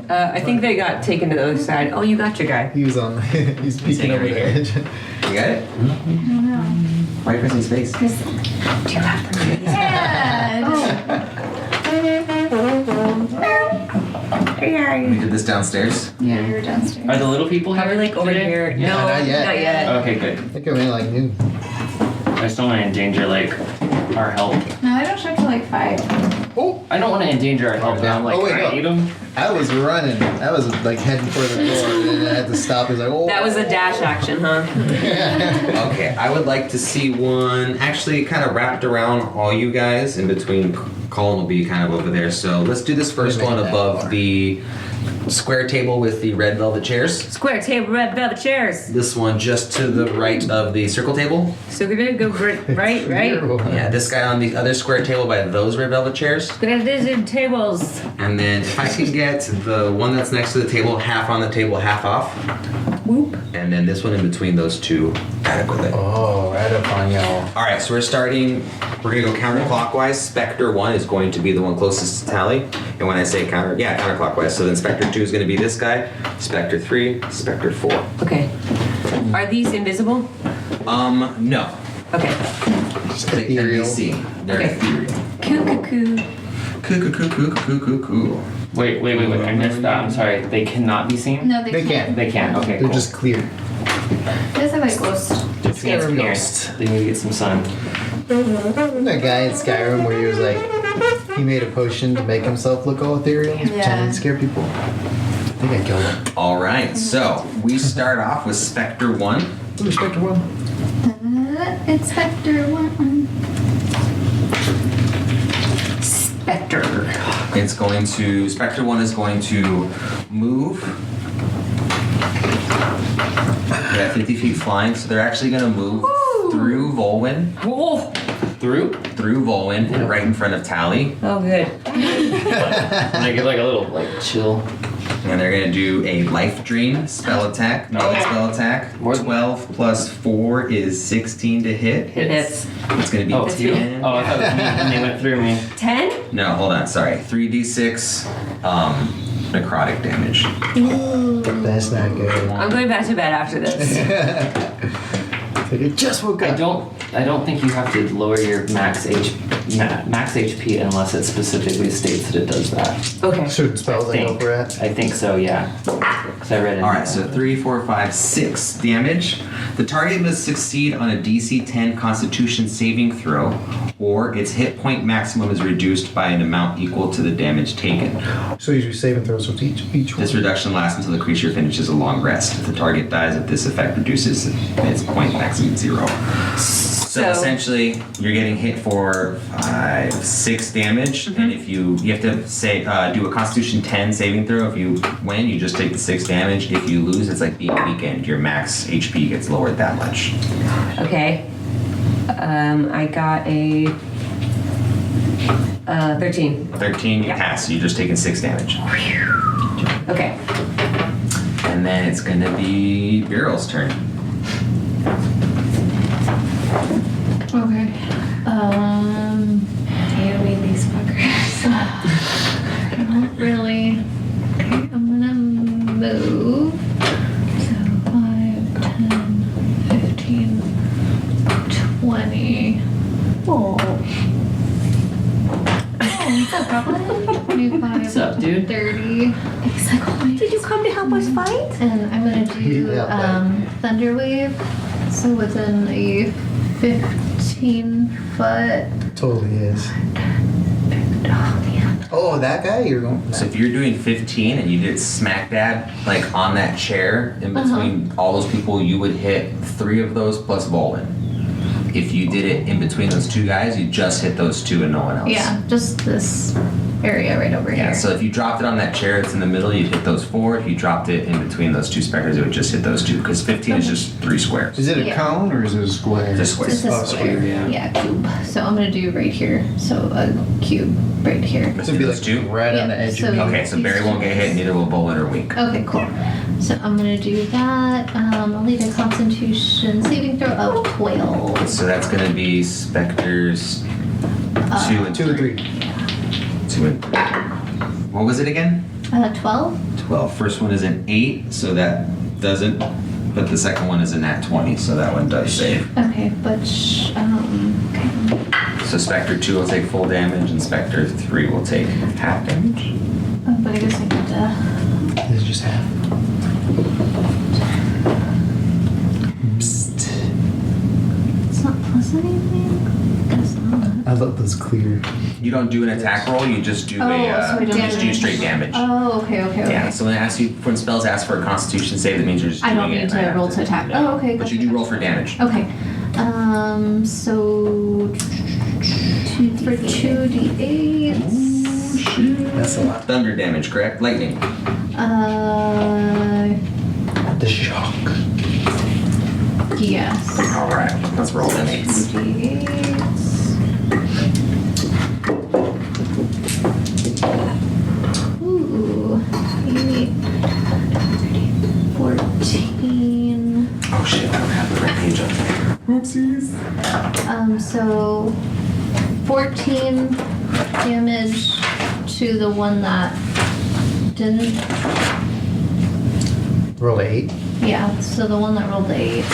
Speaker 2: I think they got taken to the other side. Oh, you got your guy.
Speaker 3: He was on, he's peeking
Speaker 1: hanging
Speaker 3: over
Speaker 1: right
Speaker 3: the
Speaker 1: here.
Speaker 3: edge.
Speaker 1: You got it? Why are you pressing space?
Speaker 2: Do you have them?
Speaker 4: Yeah.
Speaker 1: We did this downstairs.
Speaker 4: Yeah, you're downstairs.
Speaker 5: Are the little people here?
Speaker 2: Probably like over
Speaker 5: today?
Speaker 2: here.
Speaker 3: Yeah,
Speaker 2: No,
Speaker 3: not yet.
Speaker 2: Not yet.
Speaker 5: Okay, good.
Speaker 3: I think I went like noon.
Speaker 5: I just don't want to endanger like our help.
Speaker 4: No, I don't show up till like 5.
Speaker 3: Oh,
Speaker 5: I don't want to endanger our help. But I'm like,
Speaker 3: Oh, wait,
Speaker 5: can I
Speaker 3: no.
Speaker 5: eat them?
Speaker 3: I was running. I was like heading for the door, and then I had to stop. He was like, oh.
Speaker 2: That was a dash action, huh?
Speaker 1: Okay, I would like to see one actually kind of wrapped around all you guys in between. Colin will be kind of over there. So let's do this first
Speaker 3: Make
Speaker 1: one
Speaker 3: that
Speaker 1: above
Speaker 3: far.
Speaker 1: the square table with the red velvet chairs.
Speaker 2: Square table, red velvet chairs.
Speaker 1: This one just to the right of the circle table.
Speaker 2: So we're gonna go right.
Speaker 1: Yeah, this guy on the other square table by those red velvet chairs.
Speaker 2: Gonna visit tables.
Speaker 1: And then if I can get the one that's next to the table, half on the table, half off.
Speaker 2: Whoop.
Speaker 1: And then this one in between those two adequately.
Speaker 3: Oh, right up on y'all.
Speaker 1: All right, so we're gonna go counterclockwise. Spectre 1 is going to be the one closest to Tally. And when I say counterclockwise, so then Spectre 2 is gonna be this guy, Spectre 3, Spectre 4.
Speaker 2: Okay. Are these invisible?
Speaker 1: No.
Speaker 2: Okay.
Speaker 1: They can be
Speaker 3: Ethereal.
Speaker 1: seen. They're
Speaker 2: Okay.
Speaker 1: ethereal.
Speaker 2: Coo.
Speaker 1: Coo.
Speaker 5: Wait. I missed that. I'm sorry. They cannot be seen?
Speaker 4: No, they
Speaker 3: They
Speaker 4: can't.
Speaker 3: can't.
Speaker 5: They can. Okay,
Speaker 3: They're
Speaker 5: cool.
Speaker 3: just clear.
Speaker 4: They just have like ghosts.
Speaker 5: It's
Speaker 3: Skyrim
Speaker 5: transparent.
Speaker 3: ghosts.
Speaker 5: They need to get some sun.
Speaker 3: That guy in Skyrim where he was like, he made a potion to make himself look all ethereal. He's pretending to scare people. I think I killed him.
Speaker 1: All right, so we start off with Spectre 1.
Speaker 3: Ooh, Spectre 1.
Speaker 4: It's Spectre 1.
Speaker 2: Spectre.
Speaker 1: Spectre 1 is going to move. Yeah, 50 feet flying, so they're actually going to move through Volwyn,
Speaker 2: Oh,
Speaker 5: Through?
Speaker 1: Volwyn, right in front of Tally.
Speaker 2: oh good.
Speaker 5: And I get like a little like chill.
Speaker 1: And they're going to do a life drain spell attack. Spell attack.
Speaker 5: More than
Speaker 1: 12 plus 4 is 16 to hit.
Speaker 2: Hits.
Speaker 1: It's going to be
Speaker 5: Oh,
Speaker 1: 10.
Speaker 5: Oh, I thought it was me and they went through me.
Speaker 2: 10?
Speaker 1: No, hold on, sorry. 3d6 necrotic damage.
Speaker 3: That's not good.
Speaker 2: I'm going back to bed after this.
Speaker 3: Like it just woke up.
Speaker 5: I don't think you have to lower your max HP unless it specifically states that it does that.
Speaker 2: Okay.
Speaker 3: Certain spells I go for it.
Speaker 5: I think so, yeah. Because I read it.
Speaker 1: Alright, so 3, 4, 5, 6 damage. The target must succeed on a DC 10 Constitution saving throw, or its hit point maximum is reduced by an amount equal to the damage taken.
Speaker 3: So you do saving throws with each one.
Speaker 1: This reduction lasts until the creature finishes a long rest. If the target dies, if this effect reduces its point maximum to 0. So essentially, you're getting hit for 5, 6 damage, and if you have to say do a Constitution 10 saving throw. If you win, you just take the 6 damage. If you lose, it's like being weakened. Your max HP gets lowered that much.
Speaker 2: Okay. I got a 13.
Speaker 1: 13, you pass. So you're just taking 6 damage,
Speaker 2: Okay.
Speaker 1: and then it's gonna be Biryl's turn.
Speaker 6: Okay.
Speaker 4: AoE these fuckers.
Speaker 6: Not really. Okay, I'm gonna move. So 5, 10, 15, 20.
Speaker 4: Oh. What's up, Goblin?
Speaker 6: 25,
Speaker 5: What's up, dude?
Speaker 6: 30.
Speaker 4: He's like, oh my. Did you come to help us fight?
Speaker 6: And I'm gonna do Thunder Wave. So within a 15-foot.
Speaker 3: Totally is.
Speaker 4: Oh man.
Speaker 3: Oh, that guy? You're going.
Speaker 1: So if you're doing 15 and you did smack dab like on that chair in between all those people, you would hit 3 of those plus Volin. If you did it in between those 2 guys, you just hit those 2 and no one else.
Speaker 6: Yeah, just this area right over
Speaker 1: Yeah,
Speaker 6: here.
Speaker 1: so if you dropped it on that chair that's in the middle, you'd hit those 4. If you dropped it in between those 2 specters, it would just hit those 2, because 15 is just 3 squares.
Speaker 3: Is it a
Speaker 6: Yeah.
Speaker 3: cone or is it a square?
Speaker 1: Just squares.
Speaker 6: It's a
Speaker 3: Oh,
Speaker 6: square.
Speaker 5: yeah.
Speaker 6: Yeah, cube. So I'm gonna do right here. So a cube right here.
Speaker 3: So it'd be
Speaker 1: those
Speaker 3: like
Speaker 1: 2?
Speaker 3: right on the
Speaker 6: Yeah,
Speaker 3: edge
Speaker 6: so-
Speaker 3: of me.
Speaker 1: Okay, so Barry won't get hit, neither will Bolin or Wink.
Speaker 6: Okay, cool. So I'm gonna do that. I'll need a Constitution saving throw of 12.
Speaker 1: So that's going to be Spectres 2 and
Speaker 3: 2 and 3.
Speaker 1: 2 and 3. What was it again?
Speaker 6: 12.
Speaker 1: 12. First one is an 8, so that doesn't. But the second one is a nat 20, so that one does save.
Speaker 6: Okay, but okay.
Speaker 1: So Spectre 2 will take full damage, and Spectre 3 will take half damage.
Speaker 6: But I guess I need to.
Speaker 3: This is just half. Psst.
Speaker 6: It's not plus anything. Guess not.
Speaker 3: I thought this clear.
Speaker 1: You don't do an attack roll, you just do
Speaker 6: Oh, so I
Speaker 1: you
Speaker 6: don't
Speaker 1: just do straight damage.
Speaker 6: Oh, okay.
Speaker 1: Yeah, so when spells ask for a Constitution save, that means you're just
Speaker 6: I
Speaker 1: doing
Speaker 6: don't
Speaker 1: it.
Speaker 6: need to
Speaker 1: right
Speaker 6: roll
Speaker 1: after.
Speaker 6: to attack.
Speaker 1: No.
Speaker 6: Oh, okay,
Speaker 1: But you
Speaker 6: gotcha,
Speaker 1: do roll
Speaker 6: gotcha.
Speaker 1: for damage.
Speaker 6: Okay. So for 2d8s.
Speaker 3: That's a lot.
Speaker 1: Thunder damage, correct? Lightning.
Speaker 3: The shock.
Speaker 6: Yes.
Speaker 1: All right, let's roll them 8s.
Speaker 6: 2d8s. Ooh, 8, 14.
Speaker 1: Oh shit, I don't have the right page up there. Whoopsies.
Speaker 6: So 14 damage to the one that didn't.
Speaker 3: Roll 8.
Speaker 6: Yeah, so the one that rolled the 8.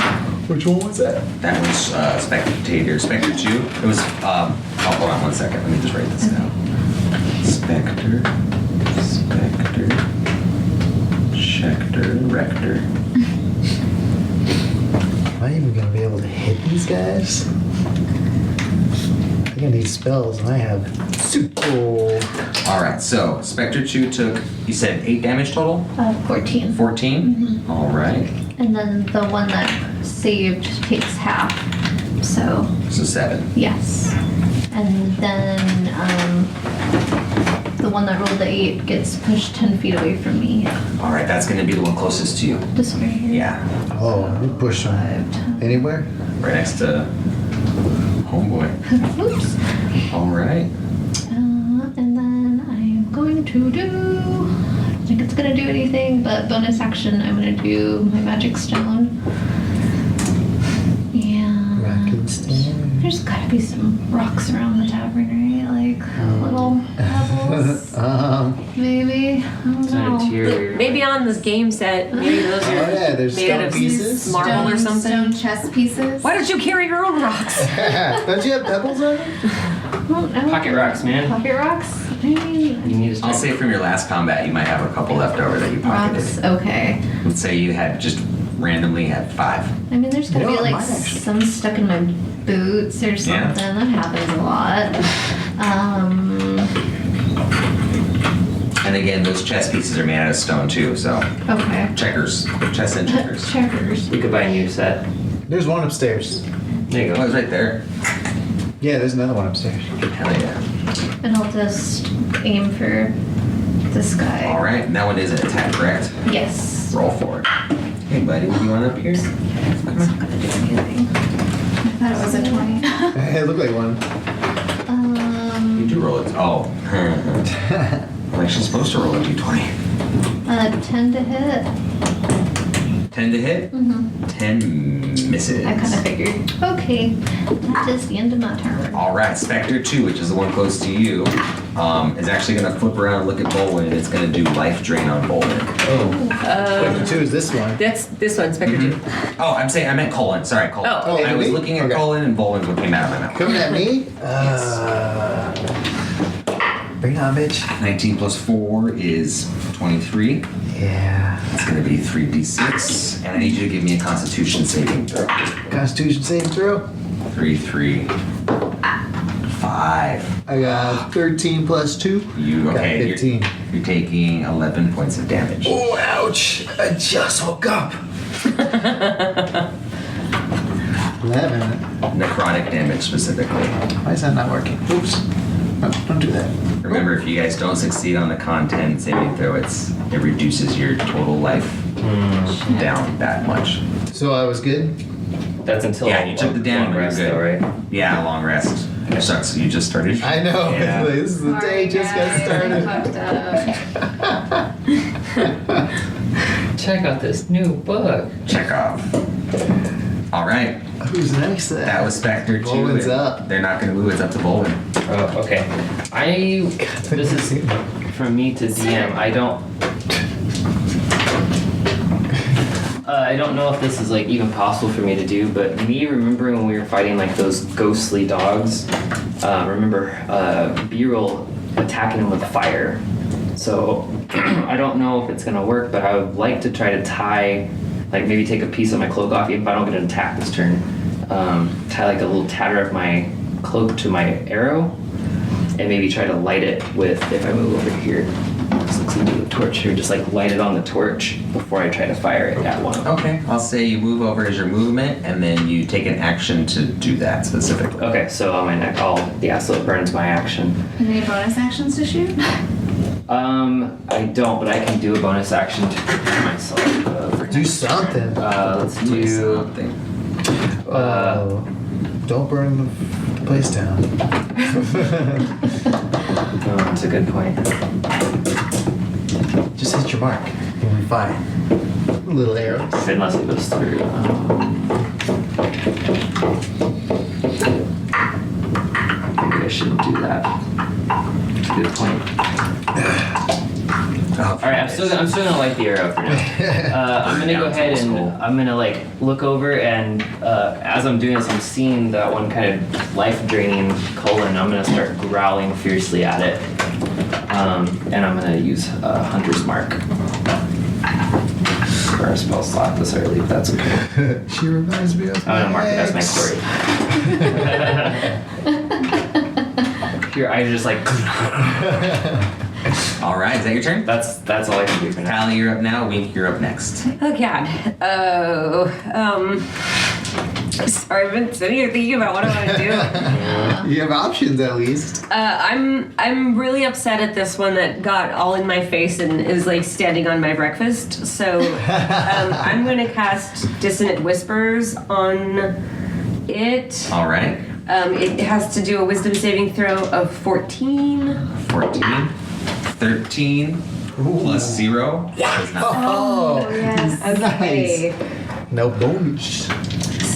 Speaker 3: Which one was that?
Speaker 1: That was Spectre 2. It was, oh, hold on 1 second. Let me just write this down. Spectre, Schecter, Rector.
Speaker 3: Am I even gonna be able to hit these guys? I'm gonna need spells, and I have super.
Speaker 1: Alright, so Spectre 2 took, you said 8 damage total?
Speaker 6: 14.
Speaker 1: 14? Alright,
Speaker 6: And then the one that saved takes half. So,
Speaker 1: so 7.
Speaker 6: yes. And then the one that rolled the 8 gets pushed 10 feet away from me.
Speaker 1: Alright, that's gonna be the one closest to you.
Speaker 6: This way here.
Speaker 1: Yeah,
Speaker 3: Oh, you push them
Speaker 6: 5, 10.
Speaker 3: anywhere?
Speaker 1: right next to Homeboy.
Speaker 6: Oops.
Speaker 1: Alright.
Speaker 6: And then I'm going to do. I don't think it's gonna do anything, but bonus action, I'm gonna do my magic stone. Yeah.
Speaker 3: Rocket stone.
Speaker 6: There's gotta be some rocks around the tavern, right? Like little pebbles, maybe. I don't
Speaker 5: Is that a Interior.
Speaker 2: Maybe on this game set, maybe those
Speaker 3: Oh
Speaker 2: are
Speaker 3: yeah, there's
Speaker 2: made
Speaker 3: stone
Speaker 2: out of
Speaker 3: pieces.
Speaker 2: marble or something.
Speaker 4: Stone chess pieces.
Speaker 2: Why don't you carry your own rocks?
Speaker 3: Don't you have pebbles on it?
Speaker 6: Well, no.
Speaker 5: Pocket rocks, man.
Speaker 6: Pocket rocks? I mean,
Speaker 5: You need to
Speaker 1: I'll say from your last combat, you might have a couple left over that you pocketed.
Speaker 4: Rocks. Okay.
Speaker 1: Let's say you had just randomly had 5.
Speaker 6: I mean, there's gonna
Speaker 3: You know
Speaker 6: be
Speaker 3: what,
Speaker 6: like
Speaker 3: mine actually-
Speaker 6: some stuck in my boots or something.
Speaker 1: Yeah.
Speaker 6: That happens a lot.
Speaker 1: And again, those chess pieces are made out of stone too, so
Speaker 6: Okay.
Speaker 1: checkers, chess and checkers.
Speaker 6: Checkers.
Speaker 5: We could buy a new set.
Speaker 3: There's one upstairs.
Speaker 5: There you
Speaker 1: Oh,
Speaker 5: go.
Speaker 1: it's right there.
Speaker 3: Yeah, there's another one upstairs.
Speaker 1: Hell yeah.
Speaker 6: And I'll just aim for this guy.
Speaker 1: All right, and that one is an attack, correct?
Speaker 6: Yes.
Speaker 1: Roll for it. Hey, buddy, what do you want up here?
Speaker 6: I'm not gonna do anything.
Speaker 4: I thought it was a 20.
Speaker 3: It looked like one.
Speaker 1: You do roll it. Oh. I'm actually supposed to roll a d20.
Speaker 6: 10 to hit.
Speaker 1: 10 to hit? 10 misses.
Speaker 6: I kind of figured. Okay, that is the end of my turn.
Speaker 1: All right, Spectre 2, which is the one close to you, is actually going to flip around and look at Bolwin, and it's going to do life drain on Bolwin.
Speaker 3: Oh. Spectre 2 is this one.
Speaker 2: That's this one, Spectre 2.
Speaker 1: Oh, I meant Colin. Sorry, Colin.
Speaker 2: Oh,
Speaker 3: okay.
Speaker 1: I was looking at
Speaker 3: Okay.
Speaker 1: Colin, and Bolwin's what came out of my mouth.
Speaker 3: Coming at me? Bring it on, bitch.
Speaker 1: 19 plus 4 is 23.
Speaker 3: Yeah.
Speaker 1: It's going to be 3d6, and I need you to give me a Constitution saving throw.
Speaker 3: Constitution saving throw.
Speaker 1: 3, 3, 5.
Speaker 3: I got 13 plus 2.
Speaker 1: You
Speaker 3: Got
Speaker 1: okay?
Speaker 3: 15.
Speaker 1: You're taking 11 points of damage.
Speaker 3: Oh, ouch. I just woke up. 11.
Speaker 1: Necrotic damage specifically.
Speaker 3: Why is that not working? Oops. No, don't do that.
Speaker 1: Remember, if you guys don't succeed on the content saving throw, it reduces your total life down that much.
Speaker 3: So I was good?
Speaker 5: That's until
Speaker 1: Yeah, you took the damage,
Speaker 5: long
Speaker 1: you're
Speaker 5: rest,
Speaker 1: good.
Speaker 5: though, right?
Speaker 1: Yeah, long rest. It sucks. You just started.
Speaker 3: I know.
Speaker 1: Yeah.
Speaker 3: This is the day just got started.
Speaker 5: Check out this new book.
Speaker 1: Check off. All right,
Speaker 3: Who's next then?
Speaker 1: that was Spectre 2.
Speaker 3: Bolwin's
Speaker 1: and
Speaker 3: up.
Speaker 1: They're not going to move. It's up to Bolwin.
Speaker 5: Oh, okay. This is from me to DM. I don't know if this is like even possible for me to do, but me remembering when we were fighting like those ghostly dogs, remember B-roll attacking him with fire. So I don't know if it's gonna work, but I would like to try to tie, like maybe take a piece of my cloak off, even if I don't get an attack this turn. Tie like a little tatter of my cloak to my arrow, and maybe try to light it with, if I move over here, this looks like a torch here, just like light it on the torch before I try to fire it at one of them.
Speaker 1: Okay, I'll say you move over as your movement, and then you take an action to do that specifically.
Speaker 5: Okay, so on my neck, so it burns my action.
Speaker 4: Any bonus actions to shoot?
Speaker 5: I don't, but I can do a bonus action to prepare myself.
Speaker 3: Do something.
Speaker 5: Let's do.
Speaker 1: Something.
Speaker 3: Don't burn the place down.
Speaker 5: Oh, that's a good point.
Speaker 3: Just hit your mark. You'll be fine. Little arrow.
Speaker 5: Unless it goes through. Maybe I should do that. Good point. All right, I'm still gonna light the arrow for now. I'm gonna go ahead and I'm gonna like look over, and as I'm doing this, I'm seeing that one kind of life draining colon. I'm gonna start growling fiercely at it, and I'm gonna use Hunter's Mark for a spell slot this early. If that's okay.
Speaker 3: She reminds me of
Speaker 5: I'm gonna mark it as my
Speaker 3: ex.
Speaker 5: quarry. Here, I just like.
Speaker 1: All right, is that your turn?
Speaker 5: That's all I can do for now.
Speaker 1: Tally, you're up now. Wink, you're up next.
Speaker 2: Oh God. Sorry, I've been sitting here thinking about what I want to do.
Speaker 3: You have options at least.
Speaker 2: I'm really upset at this one that got all in my face and is like standing on my breakfast. So I'm going to cast Dissonant Whispers on it.
Speaker 1: All right,
Speaker 2: It has to do a Wisdom saving throw of 14.
Speaker 1: 14, 13 plus 0. Does not.
Speaker 3: Oh,
Speaker 4: yes.
Speaker 2: Okay.
Speaker 3: no bonus.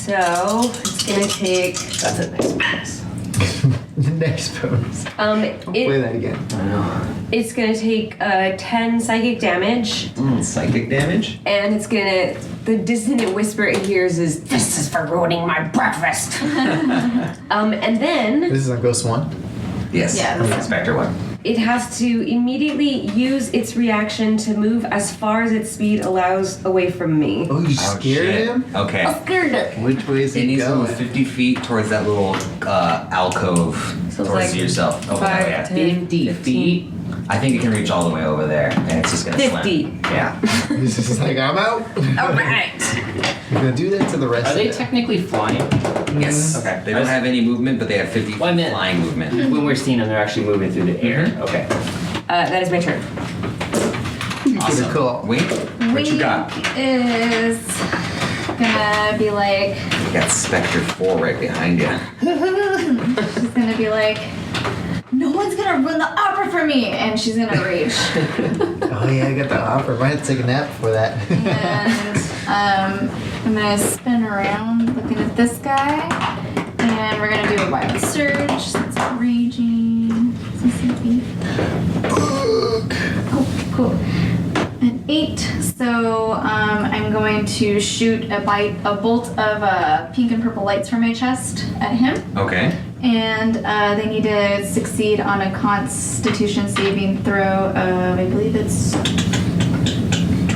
Speaker 2: So it's gonna take.
Speaker 5: That's a nice bonus.
Speaker 3: Nice bonus.
Speaker 2: It,
Speaker 3: that again.
Speaker 5: I know.
Speaker 2: it's gonna take 10 psychic damage,
Speaker 1: Psychic damage?
Speaker 2: and it's gonna. The dissonant whisper it hears is, "This is for ruining my breakfast." And then
Speaker 3: This is on Ghost 1.
Speaker 1: Yes.
Speaker 4: Yeah.
Speaker 1: Spectre one.
Speaker 2: it has to immediately use its reaction to move as far as its speed allows away from me.
Speaker 3: Oh, you
Speaker 1: Oh,
Speaker 3: scared
Speaker 1: shit.
Speaker 3: him?
Speaker 1: Okay.
Speaker 2: Scared it.
Speaker 3: Which way is
Speaker 1: It
Speaker 3: he
Speaker 1: needs to
Speaker 3: going?
Speaker 1: move 50 feet towards that little alcove
Speaker 2: So it's
Speaker 1: towards
Speaker 2: like
Speaker 1: yourself. Over
Speaker 2: 5,
Speaker 1: there, yeah.
Speaker 2: 10,
Speaker 5: 50 feet.
Speaker 1: I think it can reach all the way over there, and it's just gonna
Speaker 2: 50.
Speaker 1: swim. Yeah.
Speaker 3: He's just like, I'm out.
Speaker 2: All right.
Speaker 3: You're gonna do that to the rest
Speaker 5: Are
Speaker 3: of
Speaker 5: they
Speaker 3: it.
Speaker 5: technically flying?
Speaker 1: Yes.
Speaker 5: Okay.
Speaker 1: They don't have any movement, but they have 50
Speaker 5: Well, I meant-
Speaker 1: flying movement.
Speaker 5: When we're seeing them, they're actually moving through the air.
Speaker 1: Mhm.
Speaker 5: Okay.
Speaker 2: That is my turn.
Speaker 3: You get a
Speaker 1: Awesome.
Speaker 3: call.
Speaker 1: Wait, what you got?
Speaker 4: Is gonna be like,
Speaker 1: You got Spectre 4 right behind you.
Speaker 4: she's gonna be like, no one's gonna run the opera for me, and she's gonna rage.
Speaker 3: Oh yeah, I got the offer. Might have to take a nap before that.
Speaker 4: And I'm gonna spin around looking at this guy, and we're gonna do a wild surge since I'm raging. Oh, cool. An 8. So I'm going to shoot a bolt of pink and purple lights from my chest at him.
Speaker 1: Okay.
Speaker 4: And they need to succeed on a Constitution saving throw of, I believe it's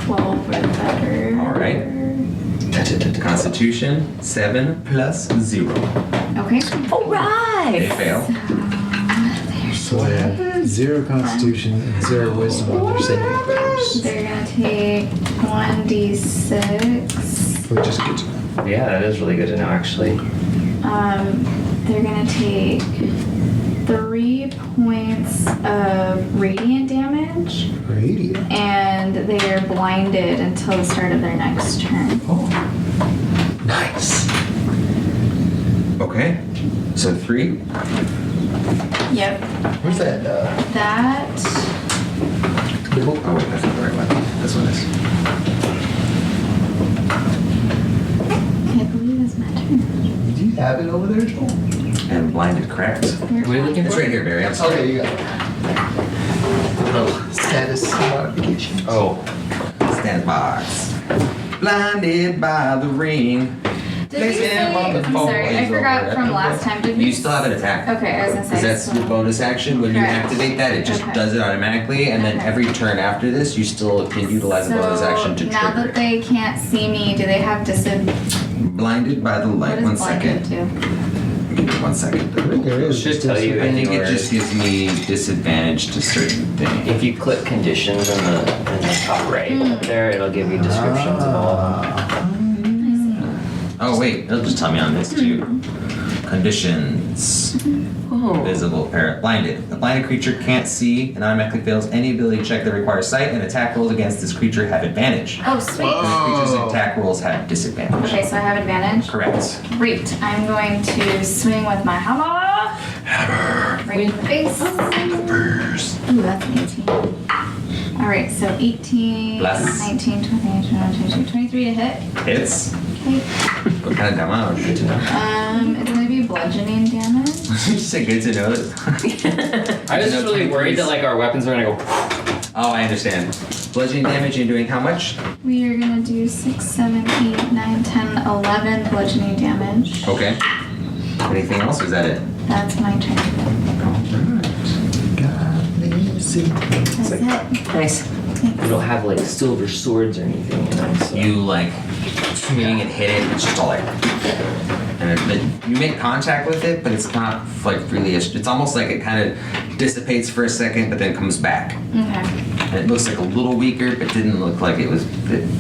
Speaker 4: 12 or better.
Speaker 1: All right. Constitution 7 plus 0.
Speaker 4: Okay.
Speaker 2: All
Speaker 1: They
Speaker 2: right.
Speaker 1: fail.
Speaker 3: So they have 0 Constitution and 0 Wisdom on their saving throws.
Speaker 4: They're gonna take 1d6.
Speaker 3: Which is good to know.
Speaker 5: Yeah, that is really good to know, actually.
Speaker 4: They're gonna take 3 points of radiant damage,
Speaker 3: Radio.
Speaker 4: and they are blinded until the start of their next turn.
Speaker 3: Nice.
Speaker 1: Okay. So 3.
Speaker 4: Yep.
Speaker 3: Where's that?
Speaker 4: That.
Speaker 1: Oh wait, that's not the right one. This one is.
Speaker 4: I believe it's my turn.
Speaker 3: Do you have it over there, Joel?
Speaker 1: And blinded, correct.
Speaker 5: What are you looking
Speaker 1: It's
Speaker 5: for?
Speaker 1: right here, Barry. I'm sorry.
Speaker 3: Okay, you got it. Oh, status modification.
Speaker 1: Oh. Stand box. Blinded by the ring.
Speaker 4: Did we say, I'm sorry, I forgot from last time. Did we?
Speaker 1: You still have an attack.
Speaker 4: Okay, I was gonna say.
Speaker 1: Because that's your bonus action. When you
Speaker 4: Correct.
Speaker 1: activate that, it just
Speaker 4: Okay.
Speaker 1: does it automatically, and then
Speaker 4: Okay.
Speaker 1: every turn after this, you still can utilize a bonus action to
Speaker 4: now
Speaker 1: trigger
Speaker 4: that they can't see me, do they have
Speaker 1: it. Blinded by the
Speaker 4: What
Speaker 1: light.
Speaker 4: is
Speaker 1: 1
Speaker 4: blinded
Speaker 1: second.
Speaker 4: to?
Speaker 1: Give me 1 second.
Speaker 3: I think there is.
Speaker 5: Should tell you.
Speaker 1: I think it
Speaker 5: Or-
Speaker 1: just gives me disadvantage to certain things.
Speaker 5: If you click conditions in the top right up there, it'll give you descriptions of all of them.
Speaker 1: Oh wait, it'll just tell me on this too. Conditions.
Speaker 2: Oh.
Speaker 1: Visible parent. Blinded. A blinded creature can't see and automatically fails any ability check that requires sight, and attack rolls against this creature have advantage.
Speaker 4: Oh, sweet.
Speaker 1: This creature's attack rolls have disadvantage.
Speaker 4: Okay, so I have advantage.
Speaker 1: Correct.
Speaker 4: Great. I'm going to swing with my hammer. Hammer. Right in the face. Ooh, that's an 18. All right, so 18,
Speaker 1: Bless.
Speaker 4: 19, 20, 21, 22, 23 to hit.
Speaker 1: Hits.
Speaker 4: Okay.
Speaker 1: What kind of damage? Good to know.
Speaker 4: It's going to be bludgeoning damage.
Speaker 1: you say good to know.
Speaker 5: I was just really worried that like our weapons are gonna go.
Speaker 1: Oh, I understand. Bludgeoning damage. You're doing how much?
Speaker 4: We are going to do 6, 7, 8, 9, 10, 11 bludgeoning damage.
Speaker 1: Okay. Anything else? Or is that it?
Speaker 4: That's my turn.
Speaker 3: God, see.
Speaker 4: That's it.
Speaker 2: Nice.
Speaker 5: We don't have like silver swords or anything, you know. So.
Speaker 1: You like swing and hit it. It's just all like, and you make contact with it, but it's not like really. It's almost like it kind of dissipates for a second, but then comes back.
Speaker 4: Okay.
Speaker 1: And it looks like a little weaker, but didn't look like it was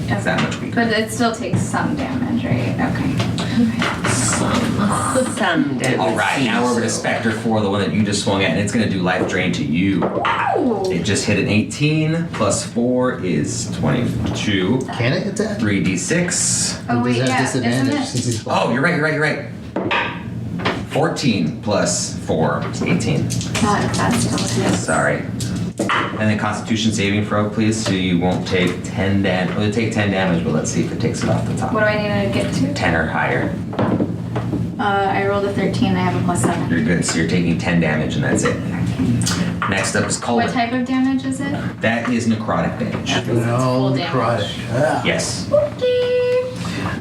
Speaker 1: that much weaker.
Speaker 4: But it still takes some damage, right? Okay.
Speaker 2: Some damage.
Speaker 1: All right, now we're over to Spectre 4, the one that you just swung at, and it's going to do life drain to you.
Speaker 4: Ow!
Speaker 1: It just hit an 18 plus 4 is 22.
Speaker 3: Can it attack?
Speaker 1: 3d6.
Speaker 4: Oh,
Speaker 3: Or
Speaker 4: wait,
Speaker 3: does it have
Speaker 4: yeah,
Speaker 3: disadvantage
Speaker 4: isn't it?
Speaker 3: since he's
Speaker 1: Oh, you're right. 14 plus 4 is 18.
Speaker 4: That still hits.
Speaker 1: Sorry. And then Constitution saving throw, please, so you won't take 10 damage. Well, you take 10 damage, but let's see if it takes it off the top.
Speaker 4: What do I need to get to?
Speaker 1: 10 or higher.
Speaker 4: I rolled a 13. I have a +7.
Speaker 1: You're good. So you're taking 10 damage, and that's it. Next up is
Speaker 4: What
Speaker 1: Cullen.
Speaker 4: type of damage is it?
Speaker 1: That is necrotic damage.
Speaker 3: No,
Speaker 4: full damage.
Speaker 3: necrotic. Ah.
Speaker 1: Yes.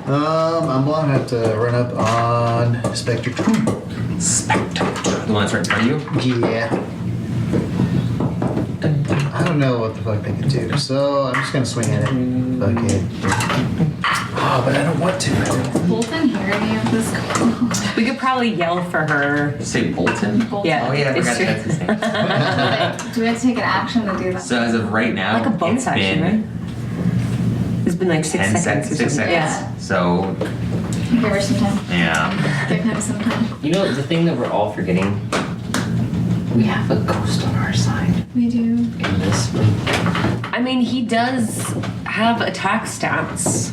Speaker 3: I'm gonna have to run up on Spectre 2.
Speaker 1: Spectre. The one that's right in front of you?
Speaker 3: Yeah. I don't know what the fuck they can do, so I'm just gonna swing at it. Fuck it. Oh, but I don't want to.
Speaker 4: Bolton hear any of this?
Speaker 2: We could probably yell for her.
Speaker 1: Say Bolton?
Speaker 4: Bolton.
Speaker 2: Yeah.
Speaker 1: Oh, yeah, I
Speaker 2: it's
Speaker 1: forgot
Speaker 2: true.
Speaker 1: that's his name.
Speaker 4: Do we have to take an action to do that?
Speaker 1: So as of right now,
Speaker 2: Like a bonus
Speaker 1: it's
Speaker 2: action,
Speaker 1: been
Speaker 2: right? It's been like 6
Speaker 1: 10
Speaker 2: seconds or
Speaker 1: seconds. 6
Speaker 2: something.
Speaker 1: seconds.
Speaker 2: Yeah.
Speaker 1: So,
Speaker 4: Give her some time.
Speaker 1: yeah.
Speaker 4: Give him some time.
Speaker 5: You know, the thing that we're all forgetting, we have a ghost on our side
Speaker 4: We do.
Speaker 5: in this room.
Speaker 2: I mean, he does have attack stats.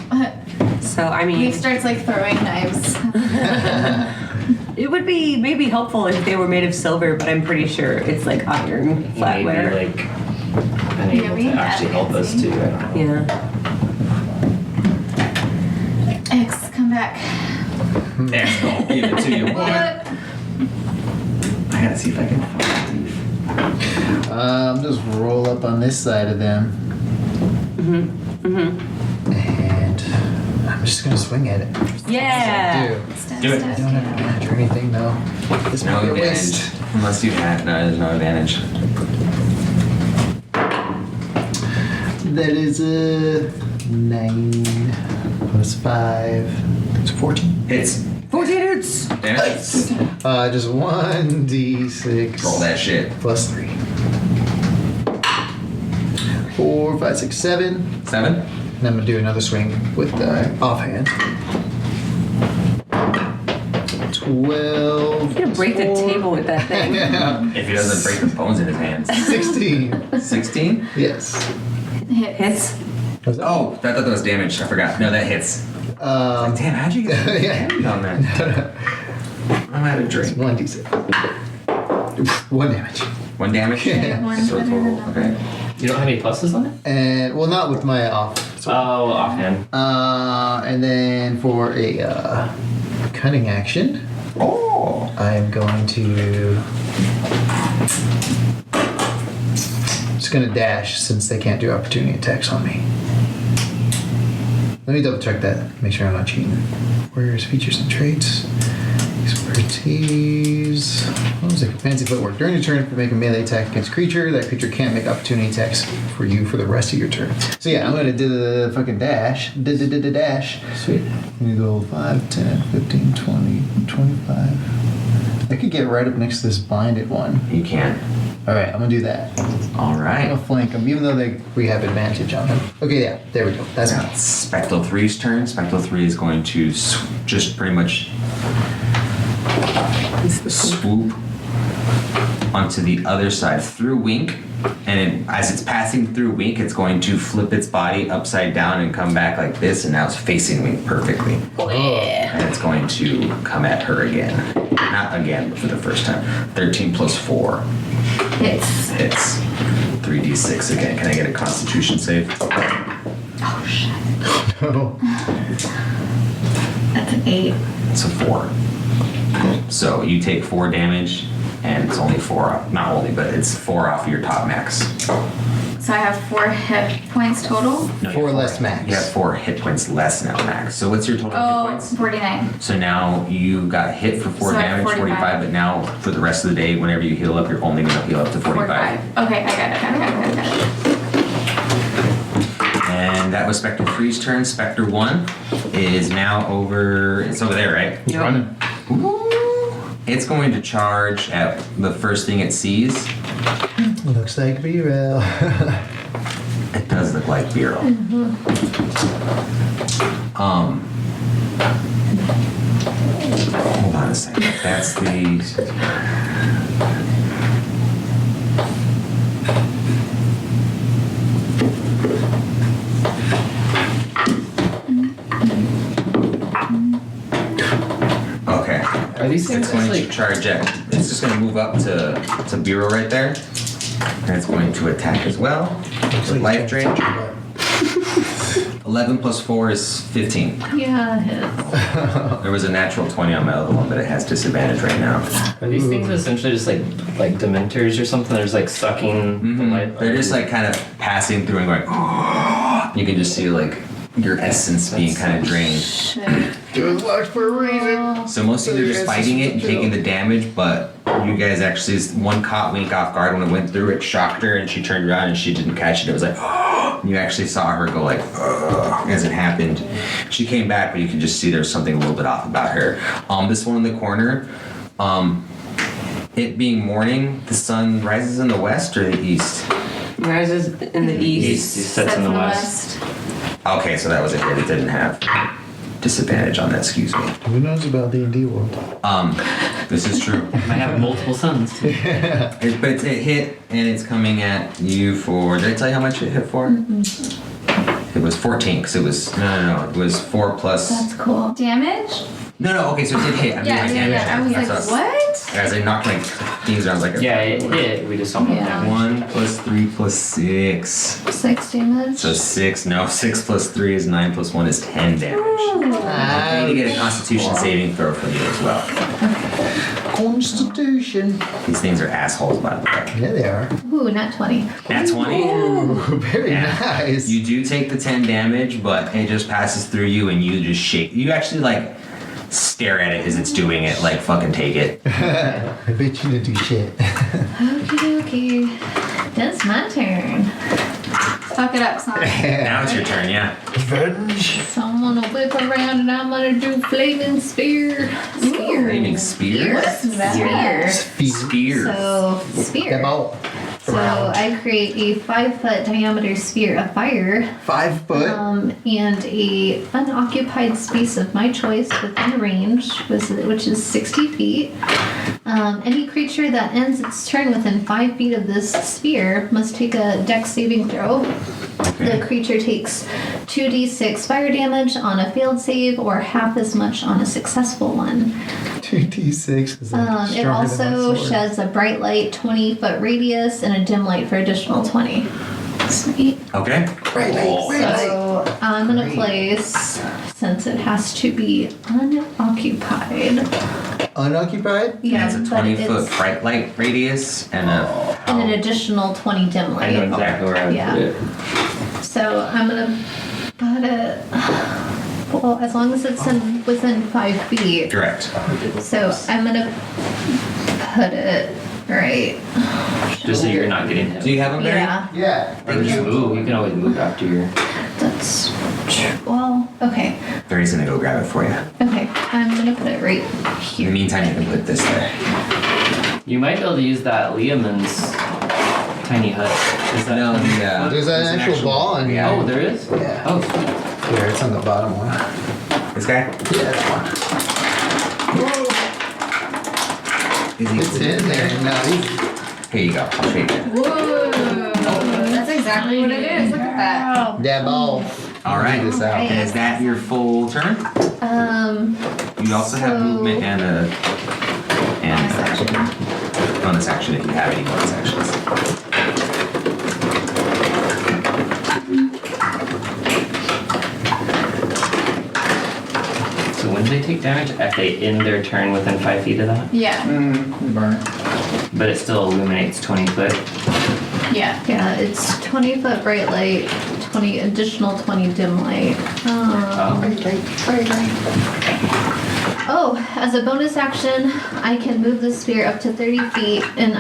Speaker 2: So, I
Speaker 4: He
Speaker 2: mean,
Speaker 4: starts like throwing knives.
Speaker 2: it would be maybe helpful if they were made of silver, but I'm pretty sure it's like iron
Speaker 5: He may be
Speaker 2: flatware.
Speaker 5: like unable
Speaker 4: we
Speaker 5: to
Speaker 4: have
Speaker 5: actually help us
Speaker 4: fancy.
Speaker 5: too. I don't know.
Speaker 2: Yeah.
Speaker 4: X, come back.
Speaker 1: There, I'll give it to you.
Speaker 4: What?
Speaker 1: I gotta see if I can find
Speaker 3: Just roll up on this side of them. And I'm just gonna swing at it.
Speaker 2: Yeah.
Speaker 3: Do.
Speaker 4: Stab,
Speaker 1: Do it.
Speaker 4: stab,
Speaker 3: I don't have
Speaker 4: stab.
Speaker 3: advantage or anything though. This
Speaker 1: No
Speaker 3: might be a
Speaker 1: advantage.
Speaker 3: waste.
Speaker 1: Unless you had, no, there's no advantage.
Speaker 3: That is a 9 plus 5. It's 14.
Speaker 1: Hits.
Speaker 2: 14 hits.
Speaker 1: Nice.
Speaker 3: Just 1d6.
Speaker 1: Roll that shit.
Speaker 3: Plus 3. 4, 5, 6, 7.
Speaker 1: 7.
Speaker 3: And I'm gonna do another swing with the offhand. 12.
Speaker 2: He's gonna break the table with that thing.
Speaker 3: Yeah.
Speaker 1: If he doesn't break the bones in his hands.
Speaker 3: 16.
Speaker 1: 16?
Speaker 3: Yes.
Speaker 4: Hit.
Speaker 2: Hits.
Speaker 3: Was that?
Speaker 1: Oh, I thought that was damage. I forgot. No, that hits. Damn, how'd you get
Speaker 3: Yeah.
Speaker 1: damage on that? I'm out of drink.
Speaker 3: 1d6. 1 damage.
Speaker 1: 1 damage?
Speaker 3: Yeah.
Speaker 4: One's
Speaker 1: So
Speaker 4: better
Speaker 1: total.
Speaker 4: than another.
Speaker 1: Okay.
Speaker 5: You don't have any pluses on it?
Speaker 3: And, well, not with my off.
Speaker 5: Oh, offhand.
Speaker 3: And then for a cunning action,
Speaker 1: Oh.
Speaker 3: I am going to. Just gonna dash since they can't do opportunity attacks on me. Let me double check that. Make sure I'm not cheating. Where's features and traits? Expertise. What was it? Fancy footwork. During your turn, if you make a melee attack against a creature, that creature can't make opportunity attacks for you for the rest of your turn. So yeah, I'm gonna do the fucking dash. Dash.
Speaker 5: Sweet.
Speaker 3: I'm gonna go 5, 10, 15, 20, 25. I could get right up next to this blinded one.
Speaker 1: You can.
Speaker 3: Alright, I'm gonna do that.
Speaker 1: All
Speaker 3: I'm
Speaker 1: right.
Speaker 3: gonna flank him, even though we have advantage on him. Okay, yeah, there we go. That's
Speaker 1: Now
Speaker 3: me.
Speaker 1: it's Spectral 3's turn. Spectral 3 is going to just pretty much swoop onto the other side through Wink, and as it's passing through Wink, it's going to flip its body upside down and come back like this, and now it's facing Wink perfectly. And it's going to come at her again. Not again, but for the first time. 13 plus 4
Speaker 4: Hits.
Speaker 1: hits. 3d6 again. Can I get a Constitution save?
Speaker 4: Oh shit.
Speaker 3: No.
Speaker 4: That's an 8.
Speaker 1: It's a 4. So you take 4 damage, and it's only 4 off. Not only, but it's 4 off your top max.
Speaker 4: So I have 4 hit points total.
Speaker 1: No, you
Speaker 3: 4
Speaker 1: have
Speaker 3: less max.
Speaker 1: You have 4 hit points less now max. So what's your total hit
Speaker 4: Oh,
Speaker 1: points?
Speaker 4: 49.
Speaker 1: So now you got hit for 4
Speaker 4: So I have
Speaker 1: damage, 45, but now for the rest of the day, whenever you heal up, you're only going to heal up to 45.
Speaker 4: 45. Okay, I got it.
Speaker 1: And that was Spectre 3's turn. Spectre 1 is now over. It's over there, right?
Speaker 3: He's running.
Speaker 1: Ooh. It's going to charge at the first thing it sees.
Speaker 3: Looks like B-Rail.
Speaker 1: It does look like Bureau. Hold on a second. That's the. Okay.
Speaker 5: Are these things
Speaker 1: It's going to
Speaker 5: like
Speaker 1: charge at. It's just going to move up to Bureau right there. And it's going to attack as well.
Speaker 3: Looks
Speaker 1: With
Speaker 3: like
Speaker 1: life
Speaker 3: you
Speaker 1: drain.
Speaker 3: can't touch your butt.
Speaker 1: 11 plus 4 is 15.
Speaker 6: Yeah, it hits.
Speaker 1: There was a natural 20 on my other one, but it has disadvantage right now.
Speaker 5: Are these things essentially just like dementors or something? There's like sucking the life.
Speaker 1: They're just like kind of passing through and going. You can just see like your essence being kind of drained.
Speaker 3: It was locked for a reason.
Speaker 1: So most of you are just fighting it and taking the damage, but you guys actually, one caught Wink off guard when it went through. It shocked her and she turned around and she didn't catch it. It was like, and you actually saw her go like, as it happened. She came back, but you could just see there's something a little bit off about her. This one in the corner, it being morning, the sun rises in the west or the east?
Speaker 2: Rises in the east.
Speaker 5: It sets in the west.
Speaker 1: Okay, so that was a hit. It didn't have disadvantage on that, excuse me.
Speaker 3: Who knows about D&D World?
Speaker 1: This is true.
Speaker 5: Might have multiple suns too.
Speaker 1: But it hit, and it's coming at you for. Did I tell you how much it hit for? It was 14, because it was. No. It was 4 plus.
Speaker 4: That's cool. Damage?
Speaker 1: No. Okay, so it did hit. I'm doing my damage.
Speaker 4: I was like, what?
Speaker 1: As I knocked my things around, I was like.
Speaker 5: Yeah, it hit. We just saw more
Speaker 6: Yeah.
Speaker 5: damage.
Speaker 1: 1 plus 3 plus 6.
Speaker 6: 6 damage.
Speaker 1: So 6 plus 3 is 9 plus 1 is 10 damage. I need to get a Constitution saving throw from you as well.
Speaker 3: Constitution.
Speaker 1: These things are assholes, by the way.
Speaker 3: Yeah, they are.
Speaker 6: Ooh, not 20.
Speaker 1: Nat 20.
Speaker 3: Ooh, very
Speaker 1: Yeah.
Speaker 3: nice.
Speaker 1: You do take the 10 damage, but it just passes through you and you just shake. You actually like stare at it as it's doing it, like fucking take it.
Speaker 3: I bet you didn't do shit.
Speaker 6: Okie dokie. That's my turn.
Speaker 4: Talk it up, son.
Speaker 1: Now it's your turn, yeah.
Speaker 3: Revenge.
Speaker 6: So I'm gonna whip around and I'm gonna do flaming spear.
Speaker 1: Flaming spear.
Speaker 4: What is that?
Speaker 1: Spear.
Speaker 6: So
Speaker 3: The
Speaker 6: spear.
Speaker 3: ball.
Speaker 6: So I create a 5-foot diameter sphere of fire,
Speaker 3: 5 foot.
Speaker 6: and a unoccupied space of my choice within range, which is 60 feet. Any creature that ends its turn within 5 feet of this sphere must take a dex saving throw. The creature takes 2d6 fire damage on a failed save, or half as much on a successful one.
Speaker 3: 2d6 is like
Speaker 6: It
Speaker 3: stronger
Speaker 6: also
Speaker 3: than my sword.
Speaker 6: sheds a bright light 20-foot radius and a dim light for additional 20. Sweet.
Speaker 1: Okay.
Speaker 6: So I'm gonna place, since it has to be unoccupied.
Speaker 3: Unoccupied?
Speaker 6: Yeah,
Speaker 1: That's a
Speaker 6: but
Speaker 1: 20-foot
Speaker 6: it's-
Speaker 1: bright light radius and a.
Speaker 6: and an additional 20 dim
Speaker 5: I know
Speaker 6: light.
Speaker 5: exactly where I would
Speaker 6: Yeah.
Speaker 5: put it.
Speaker 6: So I'm gonna put it. Well, as long as it's within 5 feet.
Speaker 1: Correct.
Speaker 6: So I'm gonna put it right.
Speaker 5: Just so you're not getting hit.
Speaker 1: Do you have them there?
Speaker 6: Yeah,
Speaker 3: Yeah.
Speaker 5: Or just move. You can always move after your.
Speaker 6: that's true. Well, okay.
Speaker 1: Barry's gonna go grab it for you.
Speaker 6: Okay, I'm gonna put it right
Speaker 1: In the
Speaker 6: here.
Speaker 1: meantime, you can put this there.
Speaker 5: You might be able to use that Liamon's tiny hut. Is that?
Speaker 1: No, yeah.
Speaker 3: There's an actual ball in here.
Speaker 5: Oh, there is.
Speaker 3: Yeah.
Speaker 5: Oh, sweet.
Speaker 3: Here, it's on the bottom one.
Speaker 1: This guy?
Speaker 3: Yeah, that one.
Speaker 1: Is he?
Speaker 3: It's in there. No, he's
Speaker 1: Here you go. I'll show you.
Speaker 4: Whoa. That's exactly what it is. Look at that.
Speaker 3: that ball.
Speaker 1: All right.
Speaker 3: Check this out.
Speaker 1: And is that your full turn? You also have
Speaker 6: So-
Speaker 1: movement and a bonus action if you have any bonus actions.
Speaker 5: So when do they take damage? If they end their turn within 5 feet of that?
Speaker 4: Yeah.
Speaker 3: Burn.
Speaker 5: But it still illuminates 20 foot.
Speaker 4: Yeah.
Speaker 6: Yeah, it's 20-foot bright light, 20 additional 20 dim light. Oh, as a bonus action, I can move the sphere up to 30 feet, and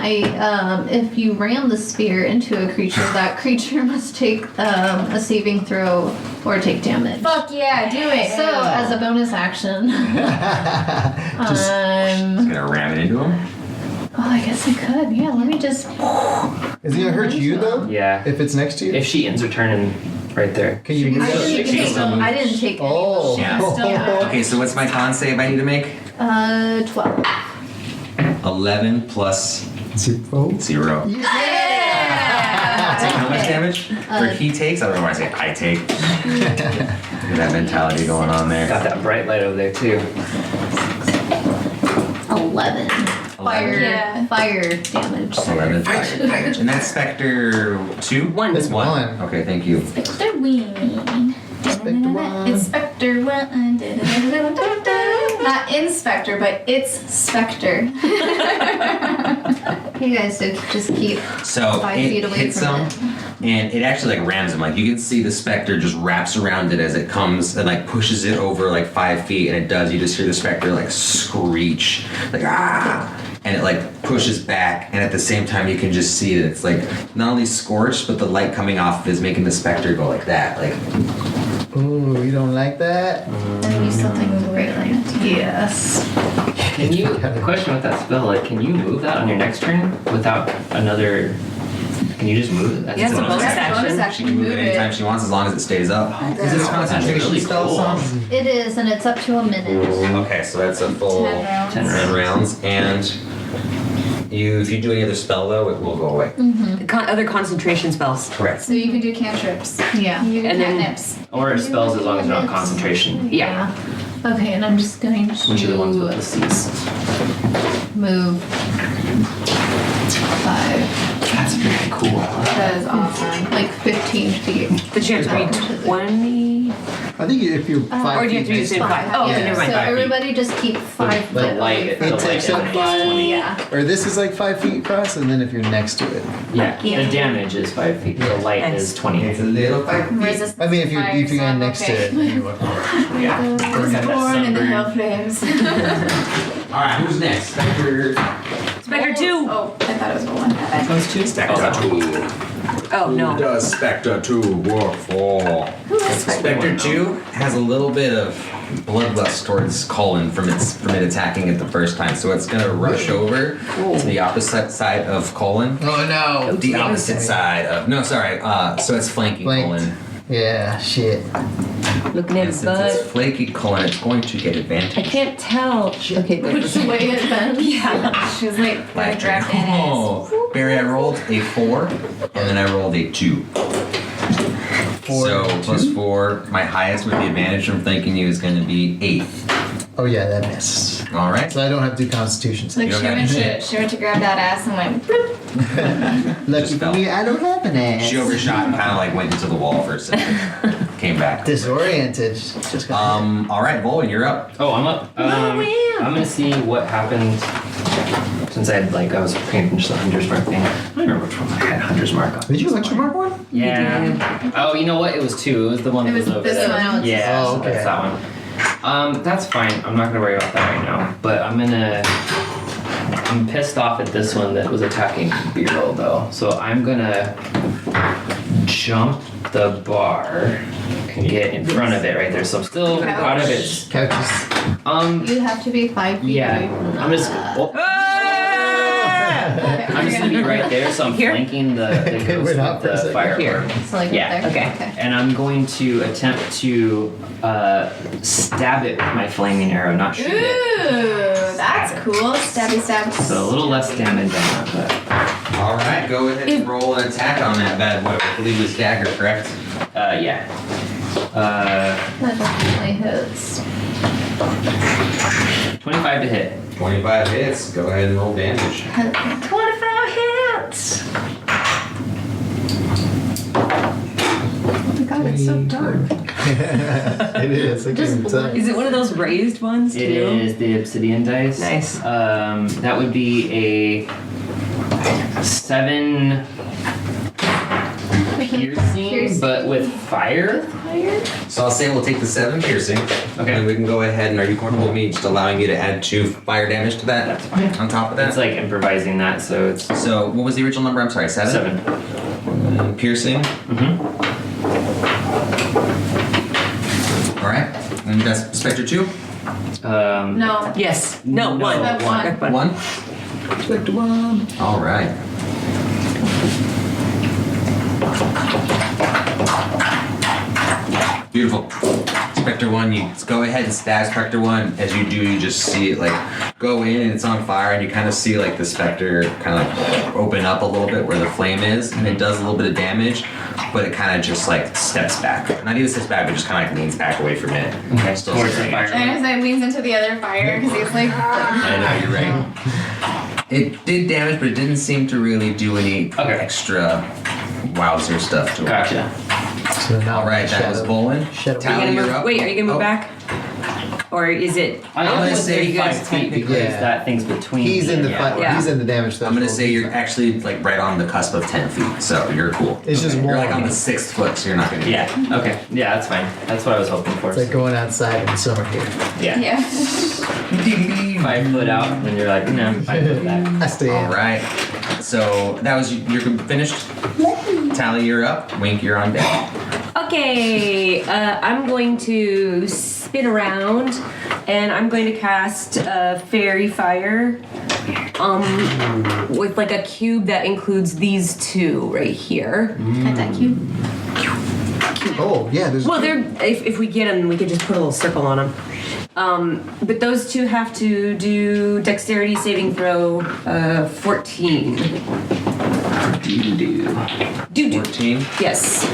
Speaker 6: if you ram the sphere into a creature, that creature must take a saving throw or take damage.
Speaker 4: Fuck yeah, do it.
Speaker 6: So, as a bonus action,
Speaker 1: Just gonna ram it into him.
Speaker 6: I guess I could. Yeah, let me just.
Speaker 3: Is it gonna hurt you though?
Speaker 5: Yeah.
Speaker 3: If it's next to you?
Speaker 5: If she ends her turn in right there.
Speaker 3: Can you move
Speaker 6: I
Speaker 3: it?
Speaker 6: didn't,
Speaker 1: She can still move.
Speaker 6: I didn't take any.
Speaker 3: Oh.
Speaker 1: Yeah. Okay, so what's my con save I need to make?
Speaker 6: 12.
Speaker 1: 11 plus
Speaker 3: Zero.
Speaker 1: 0.
Speaker 4: Yeah.
Speaker 1: Take how much damage? Or he takes? I don't know why I say I take. Look at that mentality going on there.
Speaker 5: Got that bright light over there too.
Speaker 6: 11. Fire,
Speaker 4: Yeah.
Speaker 6: fire damage.
Speaker 1: 11 fire damage. And that's Spectre 2?
Speaker 2: One.
Speaker 3: That's one.
Speaker 1: Okay, thank you.
Speaker 4: They're weenie.
Speaker 3: Inspector One.
Speaker 4: Inspector One. Not Inspector, but it's Spectre.
Speaker 6: You guys do just keep
Speaker 1: So
Speaker 6: 5 feet
Speaker 1: it
Speaker 6: away
Speaker 1: hits
Speaker 6: from
Speaker 1: him,
Speaker 6: it.
Speaker 1: and it actually like rams him. Like you can see the specter just wraps around it as it comes and like pushes it over like 5 feet, and it does. You just hear the specter like screech, like ah, and it like pushes back, and at the same time you can just see that it's like not only scorched, but the light coming off is making the specter go like that, like.
Speaker 3: Ooh, you don't like that?
Speaker 4: And you still think the way like
Speaker 6: Yes.
Speaker 5: Can you, question with that spell, like, can you move that on your next turn without another, can you just move it? That's
Speaker 2: Yeah, it's a
Speaker 5: bonus
Speaker 2: bonus
Speaker 5: action.
Speaker 2: action.
Speaker 1: She can move it anytime she wants as long as it stays up. Is this concentration
Speaker 5: really
Speaker 1: spell
Speaker 5: cool.
Speaker 1: song?
Speaker 6: It is, and it's up to a minute.
Speaker 1: Okay, so that's a full
Speaker 4: 10 rounds.
Speaker 5: 10
Speaker 1: rounds, and if you do any other spell though, it will go away.
Speaker 2: Other concentration spells.
Speaker 1: Correct.
Speaker 4: So you can do cantrips.
Speaker 6: Yeah.
Speaker 4: You can
Speaker 2: And
Speaker 4: do
Speaker 2: then-
Speaker 4: catnips.
Speaker 5: Or spells as long as they're not concentration.
Speaker 2: Yeah.
Speaker 6: Okay, and I'm just going
Speaker 5: Which are the ones with the
Speaker 6: to
Speaker 5: C's.
Speaker 6: move 5,
Speaker 5: That's very cool.
Speaker 4: That is awesome.
Speaker 6: like 15 feet.
Speaker 2: But you have to be 20.
Speaker 3: I think if you're 5
Speaker 2: Or do you have
Speaker 3: feet
Speaker 2: to use it in
Speaker 3: next-
Speaker 2: 5? Oh,
Speaker 6: Yeah,
Speaker 2: okay, never mind.
Speaker 6: so
Speaker 5: 5 feet.
Speaker 6: everybody just keep 5
Speaker 5: The
Speaker 6: foot
Speaker 5: light,
Speaker 6: away
Speaker 5: the
Speaker 6: from
Speaker 3: It
Speaker 5: light
Speaker 3: takes up
Speaker 5: damage is
Speaker 3: 5.
Speaker 5: 20.
Speaker 6: Yeah.
Speaker 3: Or this is like 5 feet across, and then if you're next to it.
Speaker 5: Yeah, the damage is 5 feet. The light
Speaker 2: Nice.
Speaker 5: is 20.
Speaker 1: a little
Speaker 4: Resistance
Speaker 3: I mean, if you're
Speaker 4: fire,
Speaker 3: if you're
Speaker 4: so I'm
Speaker 3: next
Speaker 4: okay.
Speaker 3: to it, then you're looking for it.
Speaker 5: Yeah.
Speaker 4: I was
Speaker 5: Got that
Speaker 4: born in the
Speaker 5: sunburn.
Speaker 4: hell flames.
Speaker 1: Alright, who's next? Spectre.
Speaker 2: Spectre 2.
Speaker 4: Oh, I thought it was a one. My bad.
Speaker 5: Those two?
Speaker 1: Spectre 2.
Speaker 2: Oh, no.
Speaker 1: Does Spectre 2 work for? Spectre 2 has a little bit of bloodlust towards Colin from it attacking it the first time, so it's gonna rush over to the opposite side of Colin.
Speaker 3: Oh no!
Speaker 1: The opposite side of so it's flanking
Speaker 3: Flanked.
Speaker 1: Colin.
Speaker 3: Yeah, shit.
Speaker 2: Looking at
Speaker 1: And
Speaker 2: his
Speaker 1: since it's
Speaker 2: butt.
Speaker 1: flaky Colin, it's going to get
Speaker 2: I
Speaker 1: advantage.
Speaker 2: can't tell. Okay, wait.
Speaker 6: Which way it bends.
Speaker 2: Yeah.
Speaker 4: She was like, gonna
Speaker 1: Like,
Speaker 4: grab it.
Speaker 1: oh, Barry, I rolled a 4, and then I rolled a 2.
Speaker 3: 4
Speaker 1: So
Speaker 3: and
Speaker 1: plus
Speaker 3: 2?
Speaker 1: 4, my highest with the advantage from thanking you is going to be 8.
Speaker 3: Oh yeah, that missed.
Speaker 1: All right.
Speaker 3: So I don't have to do Constitution.
Speaker 4: Like
Speaker 1: You don't
Speaker 4: she
Speaker 1: got
Speaker 4: went,
Speaker 1: any
Speaker 4: she went to grab that ass and went, bloop.
Speaker 3: Lucky
Speaker 1: Just
Speaker 3: for
Speaker 1: fell.
Speaker 3: me, I don't have an ass.
Speaker 1: She overshot and kind of like went into the wall for a second. Came back.
Speaker 3: Disoriented. Just got
Speaker 1: All right, Volwin, you're up.
Speaker 5: Oh, I'm up. I'm gonna see what happened since I was paying attention to the Hunter's Mark thing. I don't remember which one I had Hunter's Mark on.
Speaker 3: Did you lecture mark one?
Speaker 5: Yeah. Oh, you know what? It was 2. It was the one
Speaker 4: It
Speaker 5: that
Speaker 4: was
Speaker 5: was over
Speaker 4: this
Speaker 5: there.
Speaker 4: one.
Speaker 5: Yeah,
Speaker 3: Oh,
Speaker 5: so
Speaker 3: okay.
Speaker 5: that's that one. That's fine. I'm not gonna worry about that right now. But I'm pissed off at this one that was attacking B-roll though. So I'm gonna jump the bar and get in front of it right there. So I'm still out of it.
Speaker 3: Couches.
Speaker 6: You have to be 5 feet
Speaker 5: Yeah.
Speaker 6: away from
Speaker 5: I'm just. Oh, I'm just gonna be right there, so I'm
Speaker 2: Here?
Speaker 5: flanking the
Speaker 3: Okay,
Speaker 5: ghost
Speaker 3: wait up
Speaker 5: with
Speaker 3: for a
Speaker 5: the
Speaker 3: second.
Speaker 5: fire.
Speaker 2: Here.
Speaker 5: orb.
Speaker 6: So like
Speaker 5: Yeah,
Speaker 6: up there?
Speaker 2: okay.
Speaker 5: And I'm going to attempt to stab it with my flaming arrow, not shoot it.
Speaker 4: Ooh, that's cool. Stabby stab.
Speaker 5: So a little less damage on that,
Speaker 1: All right, go ahead and roll an attack on that bad boy. I believe it was dagger, correct?
Speaker 5: but yeah.
Speaker 6: That definitely hits.
Speaker 5: 25 to hit.
Speaker 1: 25 hits. Go ahead and roll damage.
Speaker 4: 25 hits.
Speaker 6: Oh my god, it's so dark.
Speaker 3: It is. I can't even tell.
Speaker 2: Is it one of those raised ones too?
Speaker 5: It is the obsidian dice.
Speaker 2: Nice.
Speaker 5: That would be a 7 piercing, but with fire.
Speaker 1: So I'll say we'll take the 7 piercing.
Speaker 5: Okay.
Speaker 1: And we can go ahead and are you comfortable with me just allowing you to add 2 fire damage to that?
Speaker 5: That's fine.
Speaker 1: On top of that?
Speaker 5: It's like improvising that, so it's
Speaker 1: So what was the original number? I'm sorry, 7?
Speaker 5: 7.
Speaker 1: Piercing.
Speaker 5: Mm-hmm.
Speaker 1: All right. And that's Spectre 2?
Speaker 4: No.
Speaker 2: Yes. No,
Speaker 5: No,
Speaker 2: one.
Speaker 4: one.
Speaker 1: 1?
Speaker 3: Spectre 1.
Speaker 1: All right. Beautiful. Spectre 1, you go ahead and stab Spectre 1. As you do, you just see it like go in and it's on fire, and you kind of see like the Spectre kind of like open up a little bit where the flame is, and it does a little bit of damage, but it kind of just like steps back. Not even steps back, but just kind of like leans back away from it.
Speaker 5: Okay,
Speaker 1: Still
Speaker 5: towards the
Speaker 1: staring at
Speaker 5: fire.
Speaker 1: you.
Speaker 4: And as I leans into the other fire because he's like,
Speaker 1: I know, you're right. It did damage, but it didn't seem to really do any
Speaker 5: Okay.
Speaker 1: extra wowzer stuff to it.
Speaker 5: Gotcha.
Speaker 3: So now
Speaker 1: All right, that was Bolin.
Speaker 3: Shadow.
Speaker 1: Tally, you're up.
Speaker 2: Wait, are you gonna move
Speaker 1: Oh,
Speaker 2: back? Or is it?
Speaker 5: I'm
Speaker 1: gonna
Speaker 5: gonna
Speaker 1: say
Speaker 5: say 5 feet because
Speaker 3: Yeah.
Speaker 5: that thing's between.
Speaker 3: He's
Speaker 5: me
Speaker 3: in the
Speaker 5: and
Speaker 3: fight.
Speaker 2: Yeah.
Speaker 3: He's in the damage threshold.
Speaker 1: I'm gonna say you're actually like right on the cusp of 10 feet, so you're cool.
Speaker 3: It's just
Speaker 1: You're like
Speaker 3: warm.
Speaker 1: on the 6th foot, so you're not gonna.
Speaker 5: Yeah. Okay. Yeah, that's fine. That's what I was hoping for.
Speaker 3: It's like going outside in summer here.
Speaker 5: yeah.
Speaker 4: Yeah.
Speaker 5: 5 foot out, and you're like, no, 5 foot back.
Speaker 3: I stay
Speaker 1: All
Speaker 3: in.
Speaker 1: right. So that was you're finished. Tally, you're up. Wink, you're on deck.
Speaker 2: Okay, I'm going to spin around and I'm going to cast Fairy Fire with like a cube that includes these two right here.
Speaker 4: At that cube.
Speaker 3: Oh yeah, there's.
Speaker 2: Well, they're if we get them, we could just put a little circle on them. But those two have to do Dexterity saving throw 14. Do
Speaker 1: 14.
Speaker 2: yes.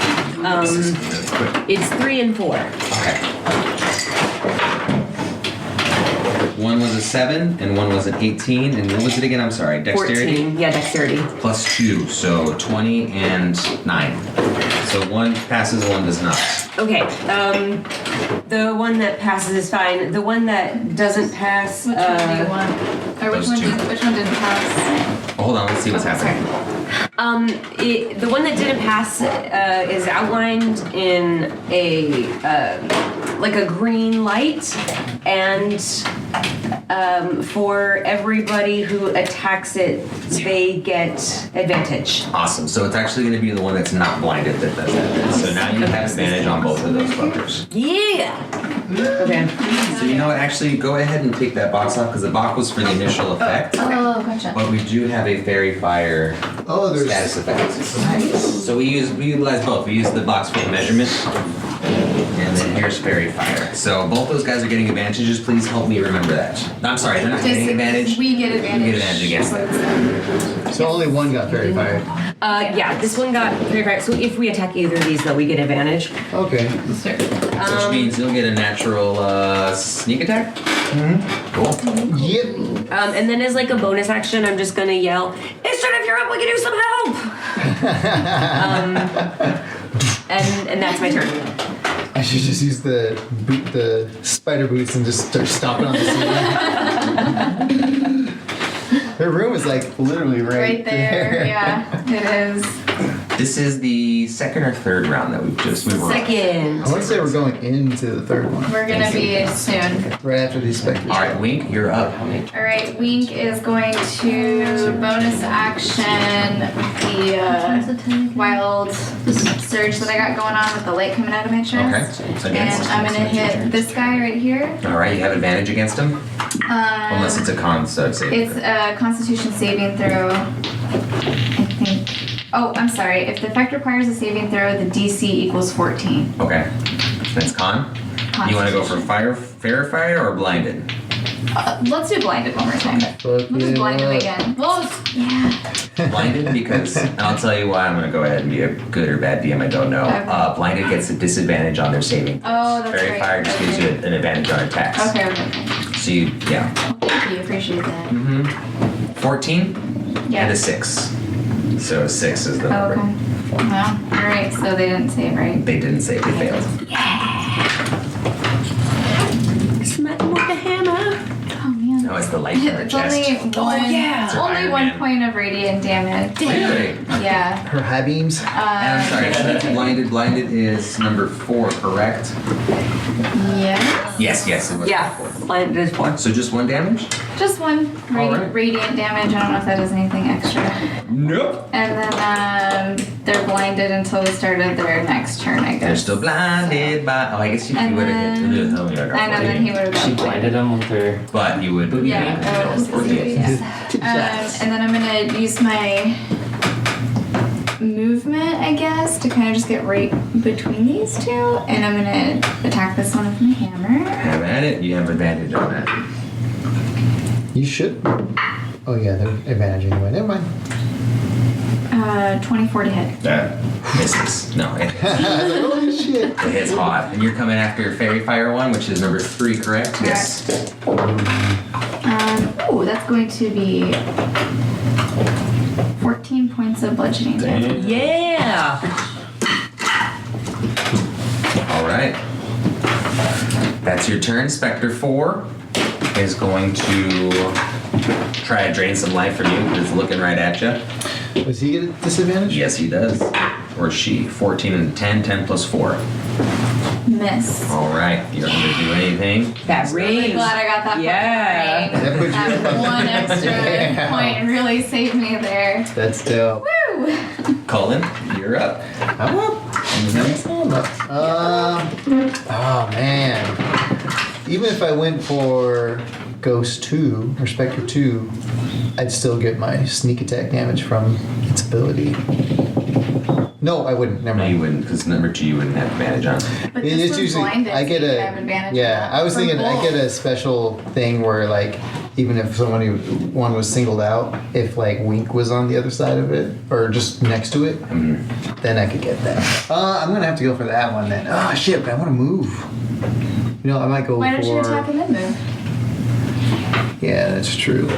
Speaker 1: This is quick.
Speaker 2: It's 3 and 4.
Speaker 1: Okay. One was a 7 and one was an 18. And what was it again? I'm sorry. Dexterity
Speaker 2: 14. Yeah, Dexterity.
Speaker 1: plus 2, so 20 and 9. So one passes, one does not.
Speaker 2: Okay, the one that passes is fine. The one that doesn't pass,
Speaker 4: Which one do you want? Or
Speaker 1: those two.
Speaker 4: which one didn't pass?
Speaker 1: Hold on, let's see what's happening.
Speaker 2: the one that didn't pass is outlined in a like a green light, and for everybody who attacks it, they get advantage.
Speaker 1: Awesome. So it's actually going to be the one that's not blinded that does that. So now you have advantage on both of those fuckers.
Speaker 2: Yeah. Okay.
Speaker 1: So you know what? Actually, go ahead and take that box off because the box was for the initial effect.
Speaker 4: Oh, gotcha.
Speaker 1: But we do have a fairy fire
Speaker 3: Oh, there's.
Speaker 1: status effect. So we utilize both. We use the box for the measurement, and then here's fairy fire. So both those guys are getting advantages. Please help me remember that. I'm sorry, they're not getting advantage.
Speaker 4: We get advantage.
Speaker 1: You get advantage against them.
Speaker 3: So only one got very fired.
Speaker 2: Yeah, this one got very right. So if we attack either of these, though, we get advantage.
Speaker 3: Okay.
Speaker 1: Which means you'll get a natural sneak attack. Cool.
Speaker 3: Yep.
Speaker 2: And then as like a bonus action, I'm just gonna yell, "Instead, if you're up, we can use some help." And that's my turn.
Speaker 3: I should just use the spider boots and just start stomping on the ceiling. Her room is like literally
Speaker 4: Right there. Yeah, it is.
Speaker 1: This is the second or third round that we were on.
Speaker 2: Second.
Speaker 3: I want to say we're going into the third one.
Speaker 4: We're gonna be soon.
Speaker 3: Right after these specters.
Speaker 1: All right, Wink, you're up.
Speaker 4: All right, Wink is going to bonus action the wild surge that I got going on with the light coming out of my chest.
Speaker 1: Okay.
Speaker 4: And I'm gonna hit this guy right here.
Speaker 1: All right, you have advantage against him, unless it's a con save.
Speaker 4: It's a Constitution saving throw. I think. Oh, I'm sorry. If the effect requires a saving throw, the DC equals 14.
Speaker 1: Okay. That's con. You want to go for fair fire or blinded?
Speaker 4: Let's do blinded one more time. Let's do blinded again. Well, yeah.
Speaker 1: Blinded because, and I'll tell you why I'm going to go ahead and be a good or bad DM, I don't know.
Speaker 4: Okay.
Speaker 1: Blinded gets a disadvantage on their saving throws.
Speaker 4: Oh, that's
Speaker 1: Fairy
Speaker 4: right.
Speaker 1: fire just gives you an advantage on attacks.
Speaker 4: Okay.
Speaker 1: So you, yeah.
Speaker 4: Thank you. Appreciate that.
Speaker 1: 14
Speaker 4: Yeah.
Speaker 1: and a 6. So 6 is the
Speaker 4: Oh,
Speaker 1: number.
Speaker 4: okay. Well, all right. So they didn't save, right?
Speaker 1: They didn't save, they failed.
Speaker 2: Smack them with the hammer.
Speaker 4: Oh man.
Speaker 1: No, it's the light in her
Speaker 4: It's
Speaker 1: chest.
Speaker 4: only one.
Speaker 2: yeah.
Speaker 1: It's her
Speaker 4: Only
Speaker 1: Iron
Speaker 4: 1
Speaker 1: Man.
Speaker 4: point of radiant damage.
Speaker 1: Really?
Speaker 4: Yeah.
Speaker 3: Her high beams.
Speaker 1: And I'm sorry, I should have blinded. Blinded is number 4, correct?
Speaker 4: Yes.
Speaker 1: Yes, it was
Speaker 2: Yeah,
Speaker 1: 4.
Speaker 2: blinded is 4.
Speaker 1: So just one damage?
Speaker 4: Just one
Speaker 1: Alright.
Speaker 4: radiant damage. I don't know if that does anything extra.
Speaker 1: Nope.
Speaker 4: And then they're blinded until the start of their next turn, I guess.
Speaker 1: They're still blinded by. Oh, I guess you
Speaker 4: And
Speaker 1: would have hit.
Speaker 4: then-
Speaker 1: Oh, yeah,
Speaker 4: I know, then he would have
Speaker 5: She
Speaker 4: got
Speaker 5: blinded him with her.
Speaker 1: But you would.
Speaker 4: Yeah, I would have and then I'm gonna use my movement, I guess, to kind of just get right between these two, and I'm gonna attack this one with my hammer.
Speaker 1: Have at it. You have advantage on that.
Speaker 3: You should. Oh yeah, they're advantage anyway. Never mind.
Speaker 4: 24 to hit.
Speaker 1: That misses. No, it,
Speaker 3: I was like, holy shit.
Speaker 1: it hits hot. And you're coming after Fairy Fire one, which is number 3, correct? Yes.
Speaker 4: Oh, that's going to be 14 points of bludgeoning damage.
Speaker 2: Yeah.
Speaker 1: All right. That's your turn. Spectre 4 is going to try to drain some life from you because it's looking right at you.
Speaker 3: Does he get a disadvantage?
Speaker 1: Yes, he does. Or she. 14 and 10, 10 plus 4.
Speaker 4: Miss.
Speaker 1: All right. You don't need to do anything.
Speaker 2: That
Speaker 4: Really
Speaker 2: range.
Speaker 4: glad I got that.
Speaker 2: Yeah.
Speaker 4: fucking
Speaker 3: That puts you
Speaker 4: right.
Speaker 3: up
Speaker 4: That
Speaker 3: on-
Speaker 4: one extra
Speaker 3: Yeah.
Speaker 4: point really saved me there.
Speaker 3: That's dope.
Speaker 4: Woo!
Speaker 1: Cullen, you're up.
Speaker 3: I'm up. I'm up. Oh man. Even if I went for Ghost 2 or Spectre 2, I'd still get my sneak attack damage from its ability. No, I wouldn't. Never
Speaker 1: No, you
Speaker 3: mind.
Speaker 1: wouldn't, because number 2 you wouldn't have advantage on.
Speaker 4: But
Speaker 3: It
Speaker 4: this
Speaker 3: is
Speaker 4: was
Speaker 3: usually
Speaker 4: blinded,
Speaker 3: I get
Speaker 4: so you
Speaker 3: a
Speaker 4: have advantage.
Speaker 3: yeah. I was
Speaker 4: For
Speaker 3: thinking I
Speaker 4: both.
Speaker 3: get a special thing where like even if one was singled out, if like Wink was on the other side of it or just next to it, then I could get that. I'm gonna have to go for that one then. Oh shit! But I want to move. You know, I might go
Speaker 4: Why
Speaker 3: for.
Speaker 4: don't you attack and then move?
Speaker 3: Yeah, that's true.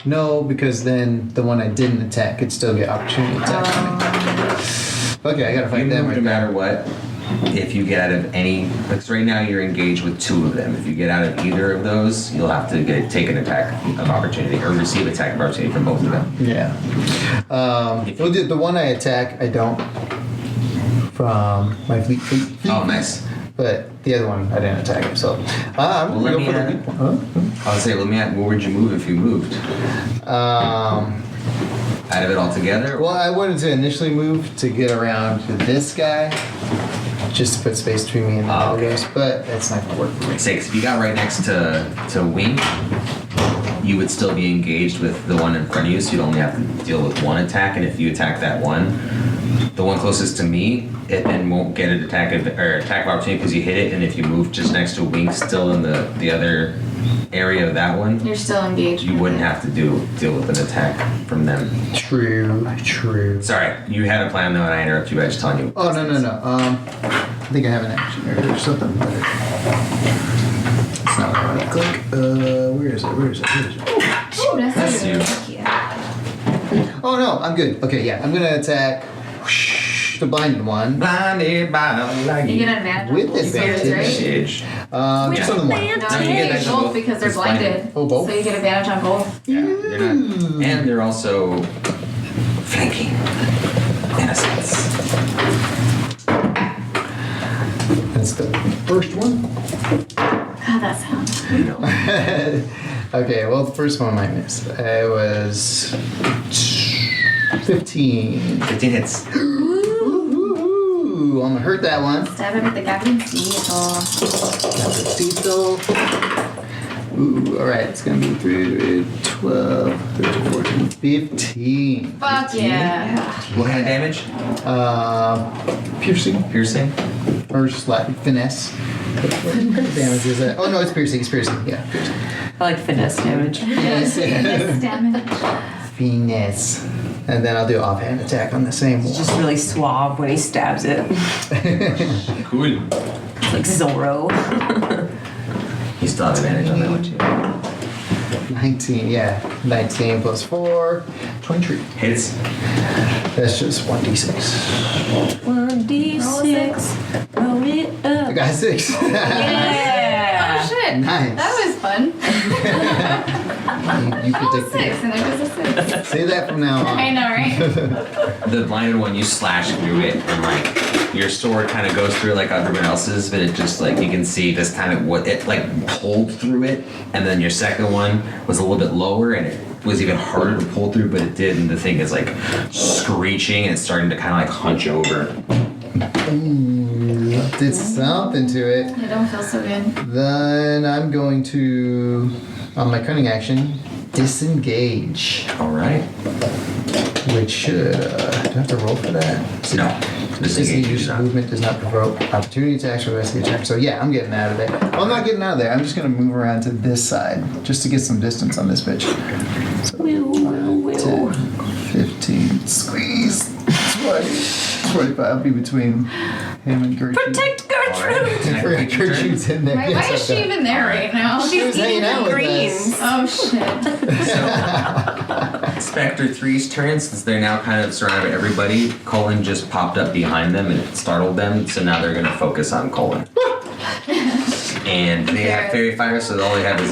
Speaker 3: No, because then the one I didn't attack could still get opportunity attack on me. Okay, I gotta
Speaker 1: You
Speaker 3: fight them
Speaker 1: move
Speaker 3: right
Speaker 1: no matter
Speaker 3: there.
Speaker 1: what. If you get out of any, because right now you're engaged with 2 of them. If you get out of either of those, you'll have to take an attack of opportunity or receive attack of opportunity from both of them.
Speaker 3: Yeah. Well, the one I attack, I don't. From my fleet.
Speaker 1: Oh, nice.
Speaker 3: But the other one, I didn't attack it, so. I'm
Speaker 1: Well, let
Speaker 3: gonna
Speaker 1: me
Speaker 3: go for
Speaker 1: add-
Speaker 3: the. Huh?
Speaker 1: I'll say, let me ask, where would you move if you moved? Out of it altogether?
Speaker 3: Well, I wanted to initially move to get around to this guy, just to put space between me and the
Speaker 1: Oh,
Speaker 3: other
Speaker 1: okay.
Speaker 3: guys, but that's not gonna work for me.
Speaker 1: Say, 'cause if you got right next to Wing, you would still be engaged with the one in front of you, so you'd only have to deal with one attack, and if you attack that one, the one closest to me, it then won't get an attack of opportunity because you hit it, and if you move just next to Wing, still in the other area of that one,
Speaker 4: You're still engaged.
Speaker 1: you
Speaker 4: with
Speaker 1: wouldn't
Speaker 4: it.
Speaker 1: have to deal with an attack from them.
Speaker 3: True.
Speaker 1: Sorry, you had a plan though, and I interrupted you by just telling you.
Speaker 3: Oh, no. I think I have an action or something. But it's not what I want to click. Where is it?
Speaker 4: Ooh, that's
Speaker 1: That's
Speaker 4: you.
Speaker 1: you.
Speaker 4: Thank you.
Speaker 3: Oh, no, I'm good. Okay, yeah, I'm gonna attack the blinded one.
Speaker 1: Blinded by the light.
Speaker 4: You get an advantage.
Speaker 3: With
Speaker 4: on both
Speaker 3: advantage.
Speaker 4: spheres, right?
Speaker 1: Advantage.
Speaker 3: Just on the one.
Speaker 4: No,
Speaker 1: No,
Speaker 4: you
Speaker 1: you get
Speaker 4: get
Speaker 1: advantage on
Speaker 4: both
Speaker 1: both.
Speaker 4: because they're
Speaker 1: It's blinded.
Speaker 4: blinded.
Speaker 3: Oh, both?
Speaker 4: So you get advantage on both.
Speaker 1: Yeah, they're not, and they're also flanking innocents.
Speaker 3: That's the first one.
Speaker 4: God, that sound.
Speaker 1: No.
Speaker 3: Okay, well, the first one I missed. It was 15.
Speaker 1: 15 hits.
Speaker 3: Ooh, I'm gonna hurt that one.
Speaker 4: Stab it with the Gavincito.
Speaker 3: Cafecito. Ooh, alright, it's gonna be 3, 12, 13, 14, 15.
Speaker 4: Fuck yeah.
Speaker 1: What kind of damage?
Speaker 3: Piercing.
Speaker 1: Piercing?
Speaker 3: Or just like finesse. What kind of damage is that? Oh no, it's piercing, yeah. Piercing.
Speaker 2: I like finesse damage.
Speaker 3: Yes,
Speaker 4: This damage.
Speaker 3: finesse. And then I'll do offhand attack on the same
Speaker 2: It's
Speaker 3: one.
Speaker 2: just really suave when he stabs it.
Speaker 1: Cool.
Speaker 2: It's like Zorro.
Speaker 1: You still have advantage on that one too.
Speaker 3: 19, yeah. 19 plus 4, 23.
Speaker 1: Hits.
Speaker 3: That's just 1d6.
Speaker 2: 1d6. Roll it
Speaker 3: I
Speaker 2: up.
Speaker 3: got 6.
Speaker 4: Oh
Speaker 2: Yeah.
Speaker 4: shit.
Speaker 3: Nice.
Speaker 4: That was fun.
Speaker 3: You
Speaker 4: Oh,
Speaker 3: predicted
Speaker 4: 6, and there was a 6.
Speaker 3: Say that from now on.
Speaker 4: I know, right?
Speaker 1: The blinded one, you slash through it, and like your sword kind of goes through like everyone else's, but it just like you can see this kind of what it like pulled through it, and then your second one was a little bit lower, and it was even harder to pull through, but it did, and the thing is like screeching and it's starting to kind of like hunch over.
Speaker 3: Ooh, did something to it.
Speaker 4: I don't feel so good.
Speaker 3: Then I'm going to, on my cunning action, disengage.
Speaker 1: All right.
Speaker 3: Which should, do I have to roll for that?
Speaker 1: No.
Speaker 3: Disengage
Speaker 1: Disengage.
Speaker 3: movement does not provoke opportunity attacks for the rest of the attack. So yeah, I'm getting out of there. Well, I'm not getting out of there. I'm just gonna move around to this side just to get some distance on this bitch. So 10, 15, squeeze, 20, 25. I'll be between him and Gertrude.
Speaker 2: Protect
Speaker 1: All right.
Speaker 2: Gertrude.
Speaker 1: Can I repeat your turn?
Speaker 3: Gertrude's in there.
Speaker 4: Why
Speaker 3: Yes,
Speaker 4: is
Speaker 3: I've
Speaker 4: she
Speaker 3: got-
Speaker 4: even there right now?
Speaker 3: She was hanging out with us.
Speaker 4: Oh shit.
Speaker 1: Spectre 3's turn, since they're now kind of surrounded by everybody, Colin just popped up behind them and it startled them, so now they're going to focus on Colin. And they have Fairy Fire, so all they have is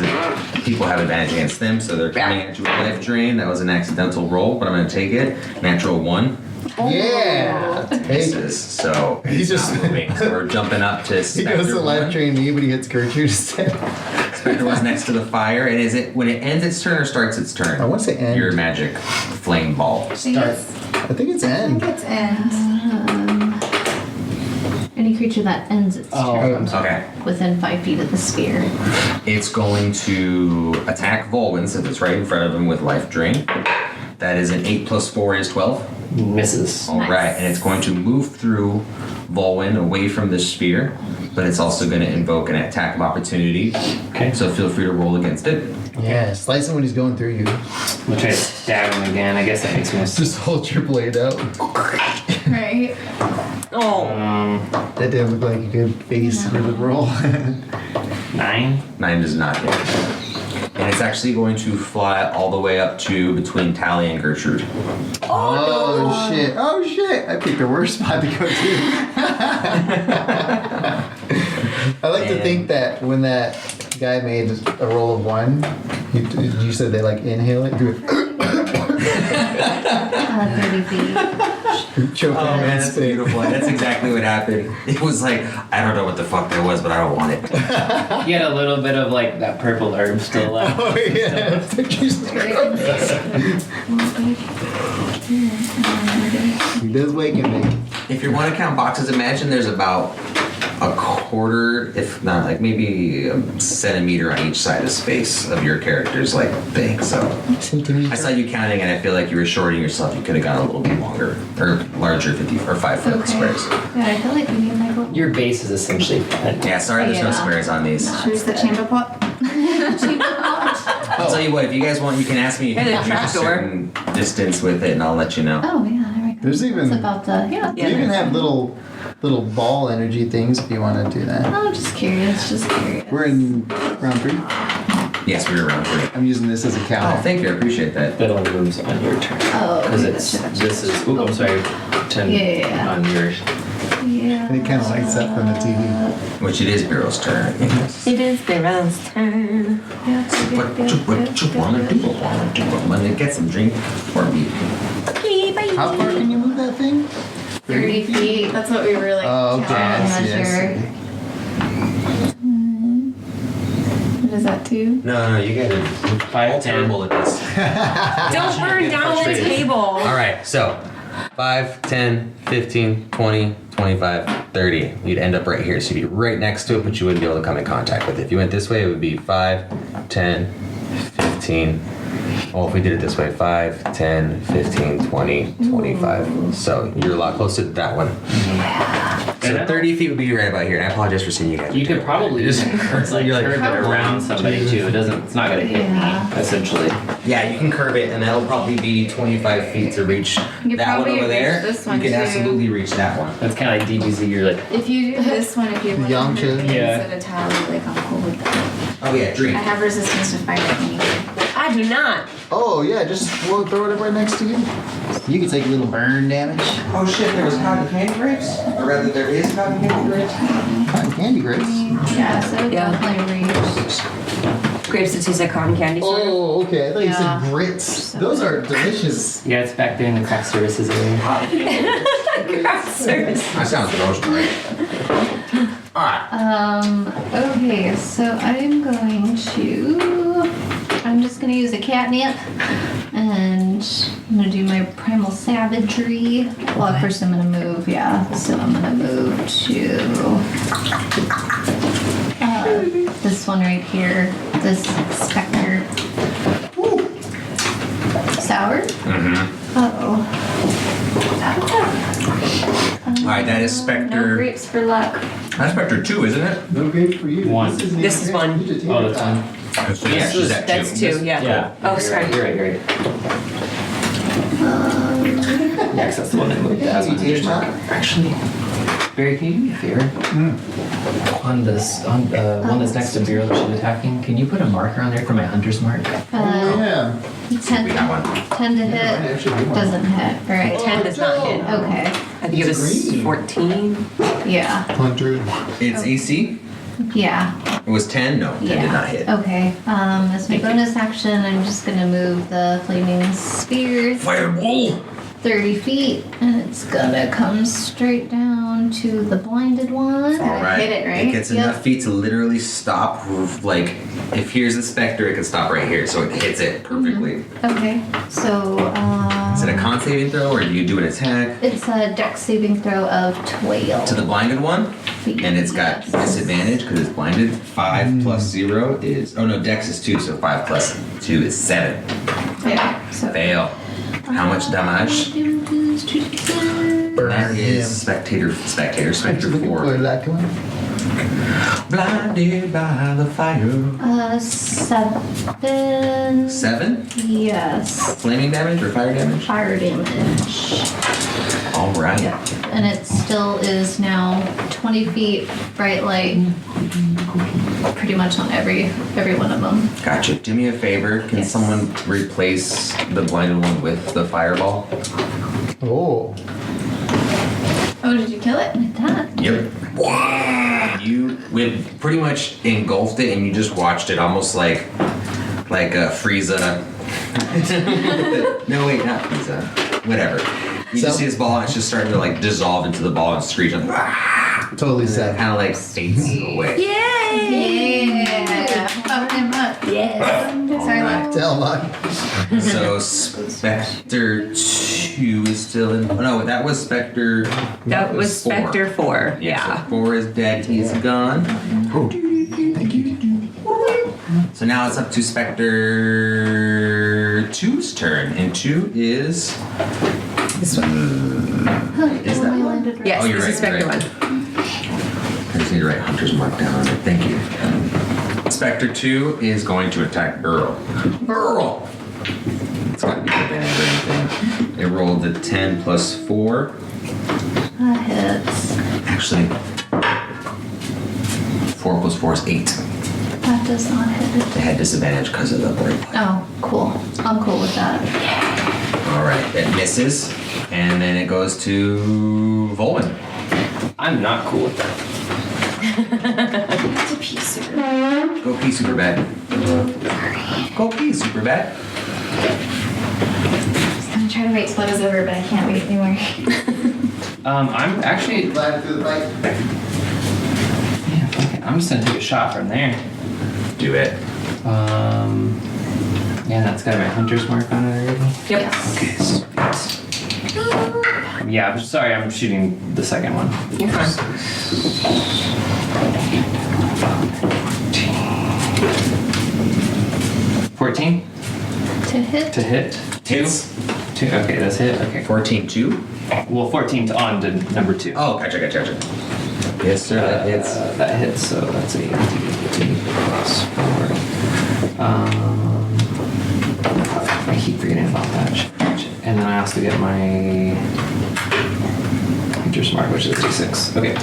Speaker 1: people have advantage against them, so they're coming at you with Life Drain. That was an accidental roll, but I'm going to take it. Natural 1.
Speaker 3: Yeah. Hey,
Speaker 1: So
Speaker 3: He's
Speaker 1: he's
Speaker 3: just-
Speaker 1: not moving. So we're jumping up to
Speaker 3: he
Speaker 1: Spectre
Speaker 3: goes to
Speaker 1: 1.
Speaker 3: life train me, but he hits Gertrude instead.
Speaker 1: Spectre was next to the fire, and is it when it ends its turn or starts its turn?
Speaker 3: I want to say end.
Speaker 1: Your magic flame ball.
Speaker 3: I think it's
Speaker 4: I
Speaker 3: end.
Speaker 4: think it's end.
Speaker 6: Any creature that ends its turn
Speaker 1: Okay.
Speaker 6: within 5 feet of the sphere.
Speaker 1: It's going to attack Volwyn since it's right in front of him with Life Drain. That is an 8 plus 4 is 12.
Speaker 5: Misses.
Speaker 1: All right, and it's going to move through Volwyn away from the sphere, but it's also going to invoke an attack of opportunity.
Speaker 5: Okay.
Speaker 1: So feel free to roll against it.
Speaker 3: Yeah, slice him when he's going through you.
Speaker 5: We'll try to stab him again. I guess that makes more sense.
Speaker 3: Just hold your blade out.
Speaker 4: Right.
Speaker 2: Oh,
Speaker 3: That didn't look like a good face for the roll.
Speaker 5: 9.
Speaker 1: 9 does not hit. And it's actually going to fly all the way up to between Tally and Gertrude.
Speaker 3: Oh shit! Oh shit! I picked the worst spot to go to. I like to think that when that guy made a roll of 1, you said they like inhale it, do it,
Speaker 6: 30 feet.
Speaker 3: choke on it, and
Speaker 1: that's
Speaker 3: spit.
Speaker 1: beautiful. That's exactly what happened. It was like, I don't know what the fuck that was, but I don't want it.
Speaker 5: You had a little bit of like that purple herb still left.
Speaker 3: Oh yeah! He does wake and make.
Speaker 1: If you want to count boxes, imagine there's about a quarter, if not like maybe a centimeter on each side of space of your character's like thing. So I saw you counting, and I feel like you were shorting yourself. You could have gone a little bit longer or larger, 50 or 5 foot
Speaker 4: Okay.
Speaker 1: squares.
Speaker 6: Yeah, I feel like we need like a
Speaker 5: Your base is essentially flat.
Speaker 1: Yeah, sorry, there's no
Speaker 4: Yeah.
Speaker 1: squares on these.
Speaker 4: Who's the chamber pot?
Speaker 1: I'll tell you what, if you guys want, you can ask me if
Speaker 2: And
Speaker 1: you
Speaker 2: a
Speaker 1: can reach a
Speaker 2: trapdoor.
Speaker 1: certain distance with it, and I'll let you know.
Speaker 6: Oh yeah, there we go.
Speaker 3: There's even
Speaker 6: It's about the
Speaker 2: Yeah.
Speaker 3: you even have little ball energy things if you want to do that.
Speaker 6: Oh, just curious.
Speaker 3: We're in round 3.
Speaker 1: Yes, we were around 3.
Speaker 3: I'm using this as a
Speaker 1: Oh,
Speaker 3: counter.
Speaker 1: thank you, I appreciate that.
Speaker 5: That only moves on your turn.
Speaker 6: Oh,
Speaker 5: Because
Speaker 6: okay,
Speaker 5: it's
Speaker 6: gotcha.
Speaker 5: this is. Oop, I'm sorry. 10
Speaker 6: Yeah.
Speaker 5: on yours.
Speaker 6: Yeah.
Speaker 3: And it kind of lights up from the TV.
Speaker 1: Which it is Bureau's turn.
Speaker 2: it is Bear's turn.
Speaker 1: What you wanna do? I'm gonna get some drink for me.
Speaker 2: Okay, bye.
Speaker 3: How far can you move that thing?
Speaker 4: 30 feet. That's what we were like.
Speaker 3: Oh, okay.
Speaker 4: counting.
Speaker 3: I see, I
Speaker 6: measure.
Speaker 3: see.
Speaker 4: What is that, 2?
Speaker 1: No, you gotta.
Speaker 5: 5, 10.
Speaker 1: Terrible at this.
Speaker 2: Don't burn down the table.
Speaker 1: All right, so 5, 10, 15, 20, 25, 30. You'd end up right here. So you'd be right next to it, but you wouldn't be able to come in contact with it. If you went this way, it would be 5, 10, 15. Well, if we did it this way, 5, 10, 15, 20, 25. So you're a lot closer to that one. So 30 feet would be right about here. And I apologize for seeing you guys.
Speaker 5: You could probably just like
Speaker 1: You're like,
Speaker 5: curve it around somebody too. It doesn't. It's not gonna hit
Speaker 6: Yeah.
Speaker 5: me essentially.
Speaker 1: Yeah, you can curve it, and that'll probably be 25 feet to reach
Speaker 4: You
Speaker 1: that one
Speaker 4: probably
Speaker 1: over there.
Speaker 4: reach this one,
Speaker 1: you can
Speaker 4: too.
Speaker 1: absolutely reach that one.
Speaker 5: That's kind of like DBZ. You're like,
Speaker 4: If you do this one, if you want
Speaker 3: Yamcha.
Speaker 4: 100 feet
Speaker 5: Yeah.
Speaker 4: instead of tally, like I'm cool with that.
Speaker 1: Oh yeah, drink.
Speaker 4: I have resistance to fire anyway.
Speaker 2: I do not.
Speaker 3: Oh yeah, just throw it up right next to you. You can take a little burn damage.
Speaker 1: Oh shit, there was cotton candy grapes? Or rather, there is cotton candy grapes?
Speaker 3: Cotton candy grapes.
Speaker 6: Yeah, so it
Speaker 2: Yeah.
Speaker 6: definitely reached.
Speaker 2: Grapes that taste like cotton candy, sort of.
Speaker 3: Oh, okay. I thought you
Speaker 6: Yeah.
Speaker 3: said grits. Those are delicious.
Speaker 5: yeah, it's back there in the craft services area.
Speaker 2: Craft service.
Speaker 1: That sounds gross, right? Alright.
Speaker 6: Okay, so I'm just gonna use a catnip and I'm gonna do my primal savagery. Well, first I'm gonna move, yeah. So I'm gonna move to this one right here, this specter. Sour? Uh-oh.
Speaker 1: Alright, that is
Speaker 6: No
Speaker 1: Spectre.
Speaker 6: grapes for luck.
Speaker 1: That's Spectre 2, isn't it?
Speaker 3: No great for you.
Speaker 5: One.
Speaker 2: This is one.
Speaker 5: Oh, that's one.
Speaker 1: So yeah, she's at 2.
Speaker 2: That's 2, yeah.
Speaker 5: Yeah.
Speaker 2: Oh,
Speaker 5: you're
Speaker 2: sorry.
Speaker 5: Right, you're right. You're right. Yeah, 'cause that's the one that moved. That's
Speaker 3: Hey,
Speaker 5: one.
Speaker 3: Tater Tot.
Speaker 5: Actually, Barry, can you do me a favor? On this, on one that's next to Bureau that she's attacking, can you put a marker on there for my hunter's mark?
Speaker 3: Yeah.
Speaker 6: 10,
Speaker 1: We got one.
Speaker 6: 10 to
Speaker 3: Might
Speaker 6: hit.
Speaker 3: actually be one.
Speaker 6: Doesn't hit. Right.
Speaker 2: 10 does not hit.
Speaker 6: Okay.
Speaker 2: I think it was
Speaker 3: Green.
Speaker 2: 14.
Speaker 6: Yeah.
Speaker 3: 100.
Speaker 1: It's AC.
Speaker 6: Yeah.
Speaker 1: It was 10. No, 10
Speaker 6: Yeah.
Speaker 1: did not hit.
Speaker 6: Okay. As my bonus action, I'm just gonna move the flaming spear
Speaker 1: Fireball.
Speaker 6: 30 feet, and it's gonna come straight down to the blinded one.
Speaker 1: All right.
Speaker 4: hit it, right?
Speaker 1: It gets
Speaker 6: Yep.
Speaker 1: enough feet to literally stop. Like, if here's the specter, it can stop right here, so it hits it perfectly.
Speaker 6: Okay. So
Speaker 1: Is it a con saving throw, or do you do an attack
Speaker 6: it's a dex saving throw of 12.
Speaker 1: to the blinded one? And it's got disadvantage because it's blinded. 5 plus 0 is. Oh no, Dex is 2, so 5 plus 2 is 7.
Speaker 6: Yeah. So
Speaker 1: Fail. How much damage? That is Spectre 4.
Speaker 3: That one.
Speaker 1: Blinded by the fire.
Speaker 6: 7.
Speaker 1: 7?
Speaker 6: Yes.
Speaker 1: Flaming damage or fire damage?
Speaker 6: Fire damage.
Speaker 1: Alright.
Speaker 6: Yep. And it still is now 20 feet bright light. Pretty much on every one of them.
Speaker 1: Gotcha. Do me a favor. Can
Speaker 6: Yes.
Speaker 1: someone replace the blinded one with the fireball?
Speaker 3: Oh.
Speaker 4: Oh, did you kill it?
Speaker 6: Like that.
Speaker 1: Yep. You pretty much engulfed it, and you just watched it almost like Frieza. No, wait, not Frieza. Whatever. You just
Speaker 3: So-
Speaker 1: see this ball, and it's just starting to like dissolve into the ball and screech, and
Speaker 3: Totally sad.
Speaker 1: kind of like fades away.
Speaker 4: Yeah. Pump him up.
Speaker 2: Yes.
Speaker 4: Sorry, Luck.
Speaker 3: Tell Mark.
Speaker 1: So Spectre 2 is still in. Oh no, that was Spectre.
Speaker 2: That was
Speaker 1: 4.
Speaker 2: Spectre 4.
Speaker 1: Yeah.
Speaker 2: Yeah.
Speaker 1: So 4 is dead. He's gone.
Speaker 3: Thank you.
Speaker 1: So now it's up to Spectre 2's turn, and 2 is.
Speaker 2: This one.
Speaker 1: Is that one?
Speaker 2: Yes,
Speaker 1: Oh, you're
Speaker 2: this is
Speaker 1: right,
Speaker 2: Spectre
Speaker 1: you're
Speaker 2: 1.
Speaker 1: I just need to write Hunter's Mark down on it. Thank you. Spectre 2 is going to attack Burl. Burl! It's got to be advantage or anything. It rolled a 10 plus 4.
Speaker 6: That hits.
Speaker 1: Actually, 4 plus 4 is 8.
Speaker 6: That does not hit.
Speaker 1: It had disadvantage because of the break.
Speaker 6: Oh, cool. I'm cool with that.
Speaker 1: Alright, it misses. And then it goes to Volin.
Speaker 5: I'm not cool with that.
Speaker 4: It's a piece of it.
Speaker 1: Go pee super bad. Go pee super bad.
Speaker 4: I'm trying to wait till it was over, but I can't wait anymore.
Speaker 5: I'm actually.
Speaker 3: Glide through the pipe.
Speaker 5: Yeah, fuck it. I'm just gonna take a shot from there.
Speaker 1: Do it.
Speaker 5: Yeah, that's got my hunter's mark on it already.
Speaker 2: Yep.
Speaker 5: Okay, sweet. Yeah, I'm sorry, I'm shooting the second one.
Speaker 2: You're fine.
Speaker 5: 14
Speaker 6: To hit.
Speaker 5: to hit. 2.
Speaker 1: Hits.
Speaker 5: 2. Okay, that's hit. Okay.
Speaker 1: 14, 2.
Speaker 5: Well, 14 to on to number 2.
Speaker 1: Oh, gotcha. Yes, sir, that hits.
Speaker 5: That hits, so that's a 2 plus 4. I keep forgetting about that. Shit. And then I also get my Hunter's Mark, which is a D6. Okay.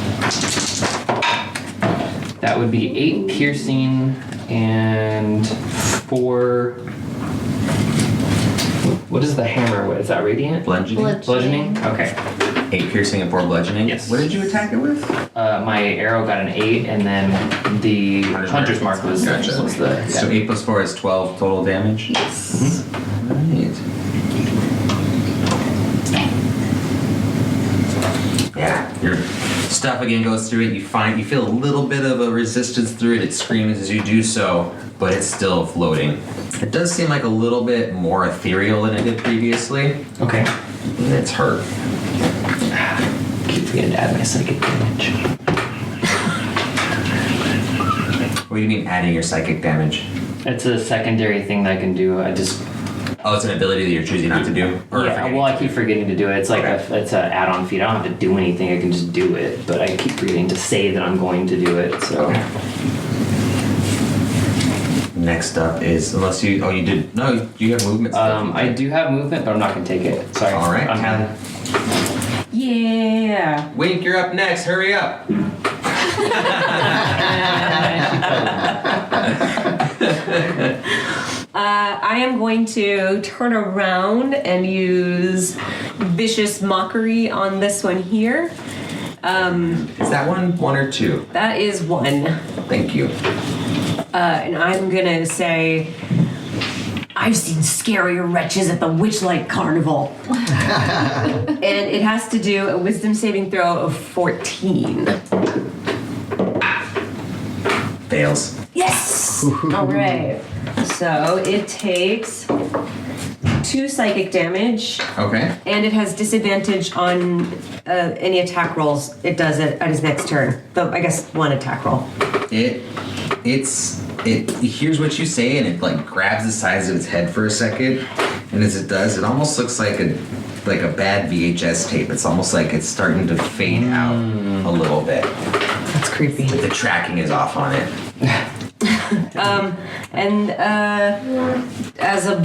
Speaker 5: That would be 8 piercing and 4. What is the hammer? What is that? Radiant?
Speaker 1: Bludgeoning.
Speaker 5: Bludgeoning? Okay.
Speaker 1: 8 piercing and 4 bludgeoning.
Speaker 5: Yes.
Speaker 1: What did you attack it with?
Speaker 5: My arrow got an 8, and then the Hunter's Mark was,
Speaker 1: Gotcha.
Speaker 5: was the.
Speaker 1: So 8 plus 4 is 12 total damage?
Speaker 6: Yes.
Speaker 1: Right. Yeah, your stuff again goes through it. You feel a little bit of a resistance through it. It screams as you do so, but it's still floating. It does seem like a little bit more ethereal than it did previously,
Speaker 5: Okay.
Speaker 1: and it's hurt.
Speaker 5: Keep forgetting to add my psychic damage.
Speaker 1: What do you mean adding your psychic damage?
Speaker 5: It's a secondary thing that I can do. I just.
Speaker 1: Oh, it's an ability that you're choosing not to do? Or
Speaker 5: Yeah,
Speaker 1: forgetting
Speaker 5: well, I
Speaker 1: to
Speaker 5: keep
Speaker 1: do?
Speaker 5: forgetting to do it. It's like
Speaker 1: Okay.
Speaker 5: it's an add-on feat. I don't have to do anything. I can just do it. But I keep forgetting to say that I'm going to do it. So.
Speaker 1: Okay. Next up is, unless you, oh, you did, no, you have movement still.
Speaker 5: I do have movement, but I'm not gonna take it. Sorry.
Speaker 1: All right,
Speaker 5: I'm
Speaker 1: Callie.
Speaker 2: Yeah.
Speaker 1: Wink, you're up next. Hurry up.
Speaker 2: I am going to turn around and use vicious mockery on this one here.
Speaker 1: Is that one or two?
Speaker 2: That is one.
Speaker 1: Thank you.
Speaker 2: And I'm gonna say, I've seen scarier wretches at the Witchlight Carnival. And it has to do a wisdom saving throw of 14.
Speaker 1: Fails.
Speaker 2: Yes! All right. So it takes 2 psychic damage,
Speaker 1: Okay.
Speaker 2: and it has disadvantage on any attack rolls it does it at his next turn. Though I guess 1 attack roll.
Speaker 1: It hears what you say and it like grabs the sides of its head for a second, and as it does, it almost looks like a bad VHS tape. It's almost like it's starting to fade out a little bit.
Speaker 2: That's creepy.
Speaker 1: The tracking is off on it.
Speaker 2: And as a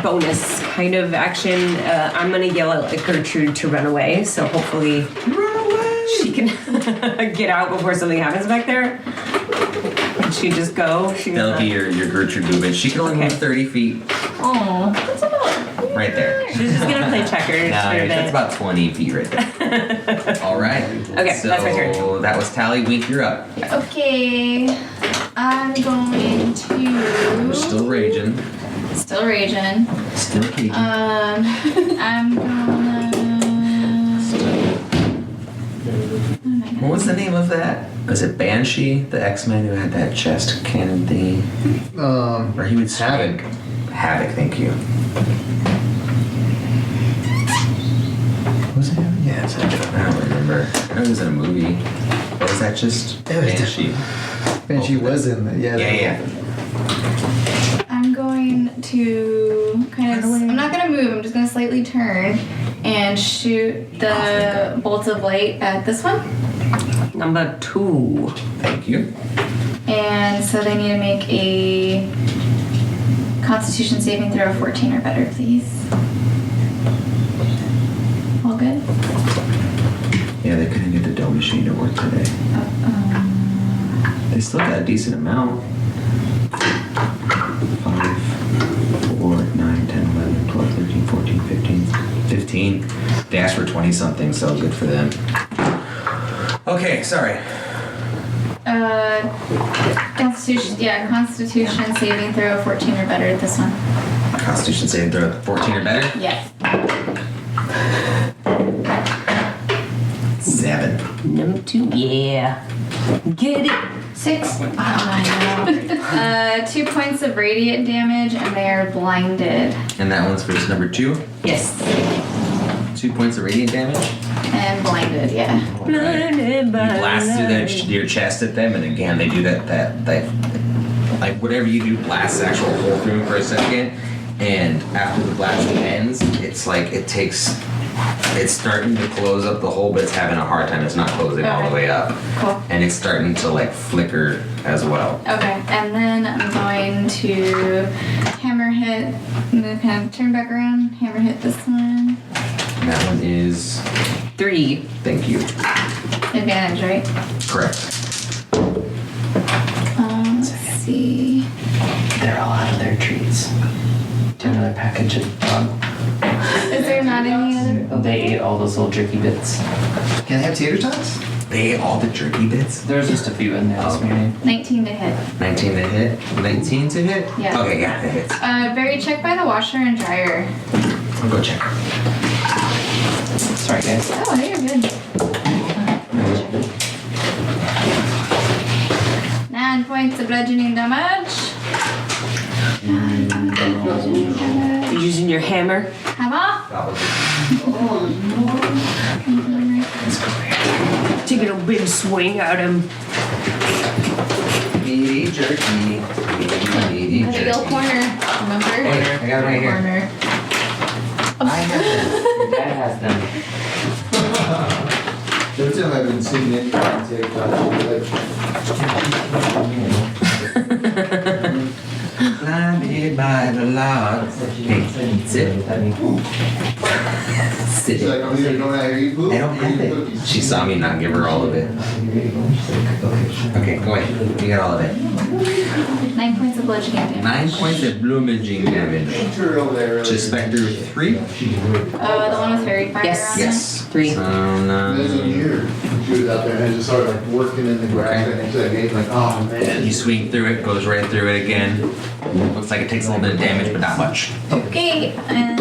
Speaker 2: bonus kind of action, I'm gonna yell at Gertrude to run away. So hopefully, she can get out before something happens back there. Can she just go?
Speaker 1: That'll be your Gertrude movement. She can only move 30 feet.
Speaker 4: Oh, that's about.
Speaker 1: Right there.
Speaker 2: She's just gonna play checkers
Speaker 1: No,
Speaker 2: for a
Speaker 1: that's
Speaker 2: bit.
Speaker 1: about 20 feet right there. All right.
Speaker 2: Okay,
Speaker 1: so
Speaker 2: that's my turn.
Speaker 1: That was Tally. Wink, you're up.
Speaker 4: Okay, I'm going
Speaker 1: We're
Speaker 4: to.
Speaker 1: still raging.
Speaker 4: Still raging.
Speaker 1: Still cagey.
Speaker 4: I'm gonna.
Speaker 1: What was the name of that? Was it Banshee, the X-Men who had that chest cannon thingy? Or he would
Speaker 3: Havoc.
Speaker 1: Havoc, thank you. Was it Havoc? Yeah, it's Havoc. I don't remember. I know it was in a movie. Or was that just Banshee?
Speaker 3: Banshee was in the,
Speaker 1: Yeah.
Speaker 4: I'm going to kind of. I'm not gonna move. I'm just gonna slightly turn and shoot the bolt of light at this one.
Speaker 2: Number 2.
Speaker 1: Thank you.
Speaker 4: And so they need to make a Constitution saving throw of 14 or better, please. All good?
Speaker 1: Yeah, they couldn't get the dough machine to work today. They still got a decent amount. 5, 4, 9, 10, 11, 12, 13, 14, 15. 15. They asked for 20 something, so good for them. Okay, sorry.
Speaker 4: Constitution saving throw of 14 or better at this one.
Speaker 1: Constitution saving throw 14 or better?
Speaker 4: Yeah.
Speaker 1: 7.
Speaker 2: Number 2. Yeah. Get it.
Speaker 4: 6. Oh, I know. 2 points of radiant damage, and they are blinded.
Speaker 1: And that one's for number 2.
Speaker 2: Yes.
Speaker 1: 2 points of radiant damage.
Speaker 4: And blinded, yeah.
Speaker 2: Blinded by
Speaker 1: You blast through
Speaker 2: light.
Speaker 1: your chest at them, and again they do that like whatever you do blasts the actual hole through them for a second, and after the blast ends, it's like it's starting to close up the hole, but it's having a hard time. It's not closing all the way up,
Speaker 4: Cool.
Speaker 1: and it's starting to like flicker as well.
Speaker 4: Okay, and then I'm going to hammer hit. I'm gonna kind of turn back around, hammer hit this one.
Speaker 1: And that one is
Speaker 2: 3.
Speaker 1: thank you.
Speaker 4: Advantage, right?
Speaker 1: Correct.
Speaker 4: Let's see.
Speaker 5: They're all out of their treats. Do another package of dog.
Speaker 4: Is there not any other?
Speaker 5: They ate all those little jerky bits.
Speaker 3: Can I have tater tots?
Speaker 1: They ate all the jerky bits.
Speaker 5: There's just a few in there this
Speaker 1: Okay.
Speaker 5: morning.
Speaker 4: 19 to hit.
Speaker 1: 19 to hit. 19 to hit.
Speaker 4: Yeah.
Speaker 1: Okay, yeah, it hits.
Speaker 4: Barry, check by the washer and dryer.
Speaker 1: I'll go check.
Speaker 5: Sorry, guys.
Speaker 4: Oh, you're good. 9 points of bludgeoning damage. 9 points of bludgeoning damage.
Speaker 2: You're using your hammer.
Speaker 4: Hammer.
Speaker 2: Taking a big swing at him.
Speaker 1: Meaty jerky. Meaty
Speaker 4: The
Speaker 1: jerky.
Speaker 4: ill corner. Remember?
Speaker 1: Hey, I got it right here.
Speaker 4: Corner.
Speaker 5: Your dad has them.
Speaker 3: Every time I've been singing it on TikTok,
Speaker 1: Blinded by the logs. Hey, sit Sit. Sit.
Speaker 3: She's like, I'm either going out here eat poop
Speaker 1: I don't
Speaker 3: or
Speaker 1: have
Speaker 3: eat
Speaker 1: it.
Speaker 3: cookies.
Speaker 1: She saw me not give her all of it. Okay, go ahead. You got all of it.
Speaker 4: 9 points of bludgeoning damage.
Speaker 1: 9 points of bloomaging damage.
Speaker 3: Turn over there.
Speaker 1: To Spectre 3?
Speaker 4: The one with fairy fire
Speaker 2: Yes.
Speaker 4: on
Speaker 1: Yes.
Speaker 2: 3.
Speaker 1: So,
Speaker 3: There's a year. She was out there and I just started like working in the grass right next to that gate, like, oh man.
Speaker 1: you swing through it, goes right through it again. Looks like it takes a little bit of damage, but not much.
Speaker 4: Okay, and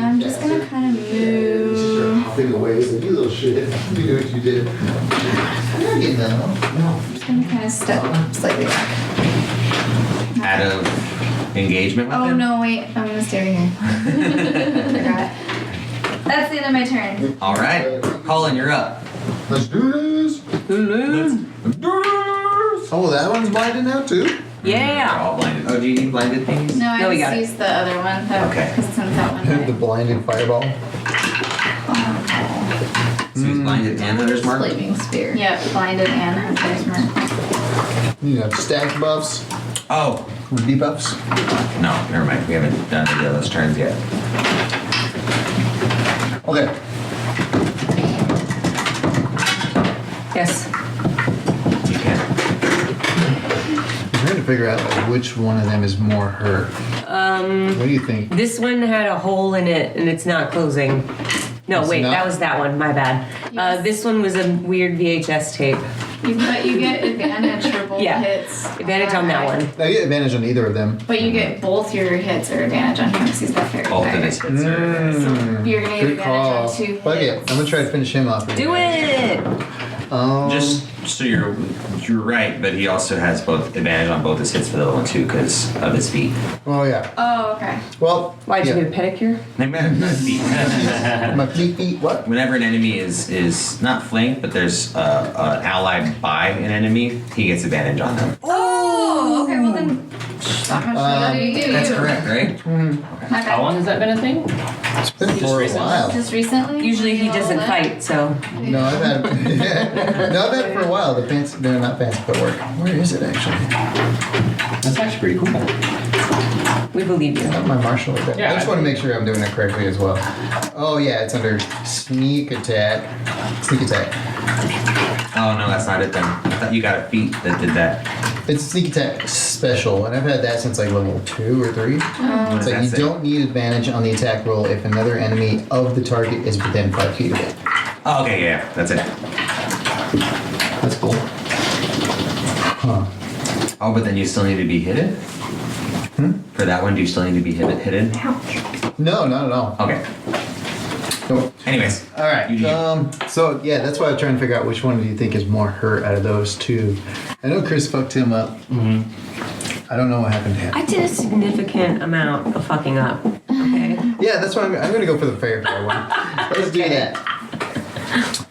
Speaker 4: I'm just gonna kind of
Speaker 3: She started
Speaker 4: move.
Speaker 3: hopping away, so you little shit. You knew what you did. I'm not getting that.
Speaker 4: I'm just gonna kind of step slightly back.
Speaker 1: Out of engagement with
Speaker 4: Oh
Speaker 1: him?
Speaker 4: no, wait, I'm gonna stay here. Forgot. That's the end of my turn.
Speaker 1: All right. Colin, you're up.
Speaker 3: Let's do this.
Speaker 1: Let's do this.
Speaker 3: Oh, that one's blinded now too?
Speaker 1: They're
Speaker 2: Yeah.
Speaker 1: all blinded. Oh, do you need blinded things?
Speaker 4: No, I
Speaker 2: No, we got
Speaker 4: just
Speaker 2: it.
Speaker 4: used the other one.
Speaker 1: Okay.
Speaker 4: Because since that one.
Speaker 3: The blinded fireball.
Speaker 1: So he's blinded and Hunter's Mark?
Speaker 6: Flaming spear.
Speaker 4: Yep, blinded and Hunter's Mark.
Speaker 3: You know, stacked buffs
Speaker 1: Oh,
Speaker 3: with debuffs.
Speaker 1: no, never mind. We haven't done any of those turns yet.
Speaker 3: Okay.
Speaker 2: Yes.
Speaker 1: You can.
Speaker 3: I'm trying to figure out like, which one of them is more hurt. What do you think?
Speaker 2: This one had a hole in it and it's not closing. No,
Speaker 3: It's
Speaker 2: wait,
Speaker 3: not?
Speaker 2: that was that one. My bad.
Speaker 4: Yes.
Speaker 2: This one was a weird VHS tape.
Speaker 4: You get advantage for both
Speaker 2: Yeah.
Speaker 4: hits.
Speaker 2: Advantage on that one.
Speaker 3: I get advantage on either of them.
Speaker 4: But you get both your hits or advantage on him because he's got fairy
Speaker 1: Both
Speaker 4: fire.
Speaker 1: of his hits are.
Speaker 4: You're gonna get
Speaker 3: Good
Speaker 4: advantage
Speaker 3: call.
Speaker 4: on 2 hits.
Speaker 3: Fuck it. I'm gonna try to finish him off.
Speaker 2: Do it!
Speaker 1: Just so you're right, but he also has both advantage on both his hits for the level 2 because of his feet.
Speaker 3: Oh yeah.
Speaker 4: Oh, okay.
Speaker 3: Well.
Speaker 2: Why'd you
Speaker 3: yeah.
Speaker 2: get a pedicure?
Speaker 1: Not feet.
Speaker 3: My feet. What?
Speaker 1: Whenever an enemy is not flanked, but there's an ally by an enemy, he gets advantage on them.
Speaker 4: Oh, okay. Well then, not much better you do.
Speaker 1: That's correct, right?
Speaker 4: My bad.
Speaker 5: How long has that been a thing?
Speaker 3: It's been for a
Speaker 5: recently?
Speaker 3: while.
Speaker 4: Just recently.
Speaker 2: Usually he
Speaker 4: When you
Speaker 2: doesn't
Speaker 4: rolled it?
Speaker 2: fight, so.
Speaker 3: No, I've had. No, I've had it for a while. The pants. They're not pants, but work. Where is it actually?
Speaker 5: That's actually pretty cool.
Speaker 2: We believe you.
Speaker 3: I got my martial with that.
Speaker 5: Yeah,
Speaker 3: I just
Speaker 5: I
Speaker 3: want to make sure I'm doing it correctly as well. Oh yeah, it's under sneak attack. Sneak attack.
Speaker 1: Oh no, that's not it then. I thought you got a feat that did that.
Speaker 3: It's sneak attack special, and I've had that since like level 2 or 3.
Speaker 1: What does
Speaker 3: So
Speaker 1: that
Speaker 3: you
Speaker 1: say?
Speaker 3: don't need advantage on the attack roll if another enemy of the target is within 5 feet of it.
Speaker 1: Oh, okay, yeah, that's it.
Speaker 3: That's cool. Huh.
Speaker 1: Oh, but then you still need to be hidden? For that one, do you still need to be hidden?
Speaker 3: No, not at all.
Speaker 1: Okay.
Speaker 3: Nope.
Speaker 1: Anyways.
Speaker 3: All right.
Speaker 1: You-
Speaker 3: So yeah, that's why I'm trying to figure out which one do you think is more hurt out of those two. I know Chris fucked him up. I don't know what happened to him.
Speaker 2: I did a significant amount of fucking up. Okay.
Speaker 3: Yeah, that's why I'm going to go for the fair fire one. Let's do that.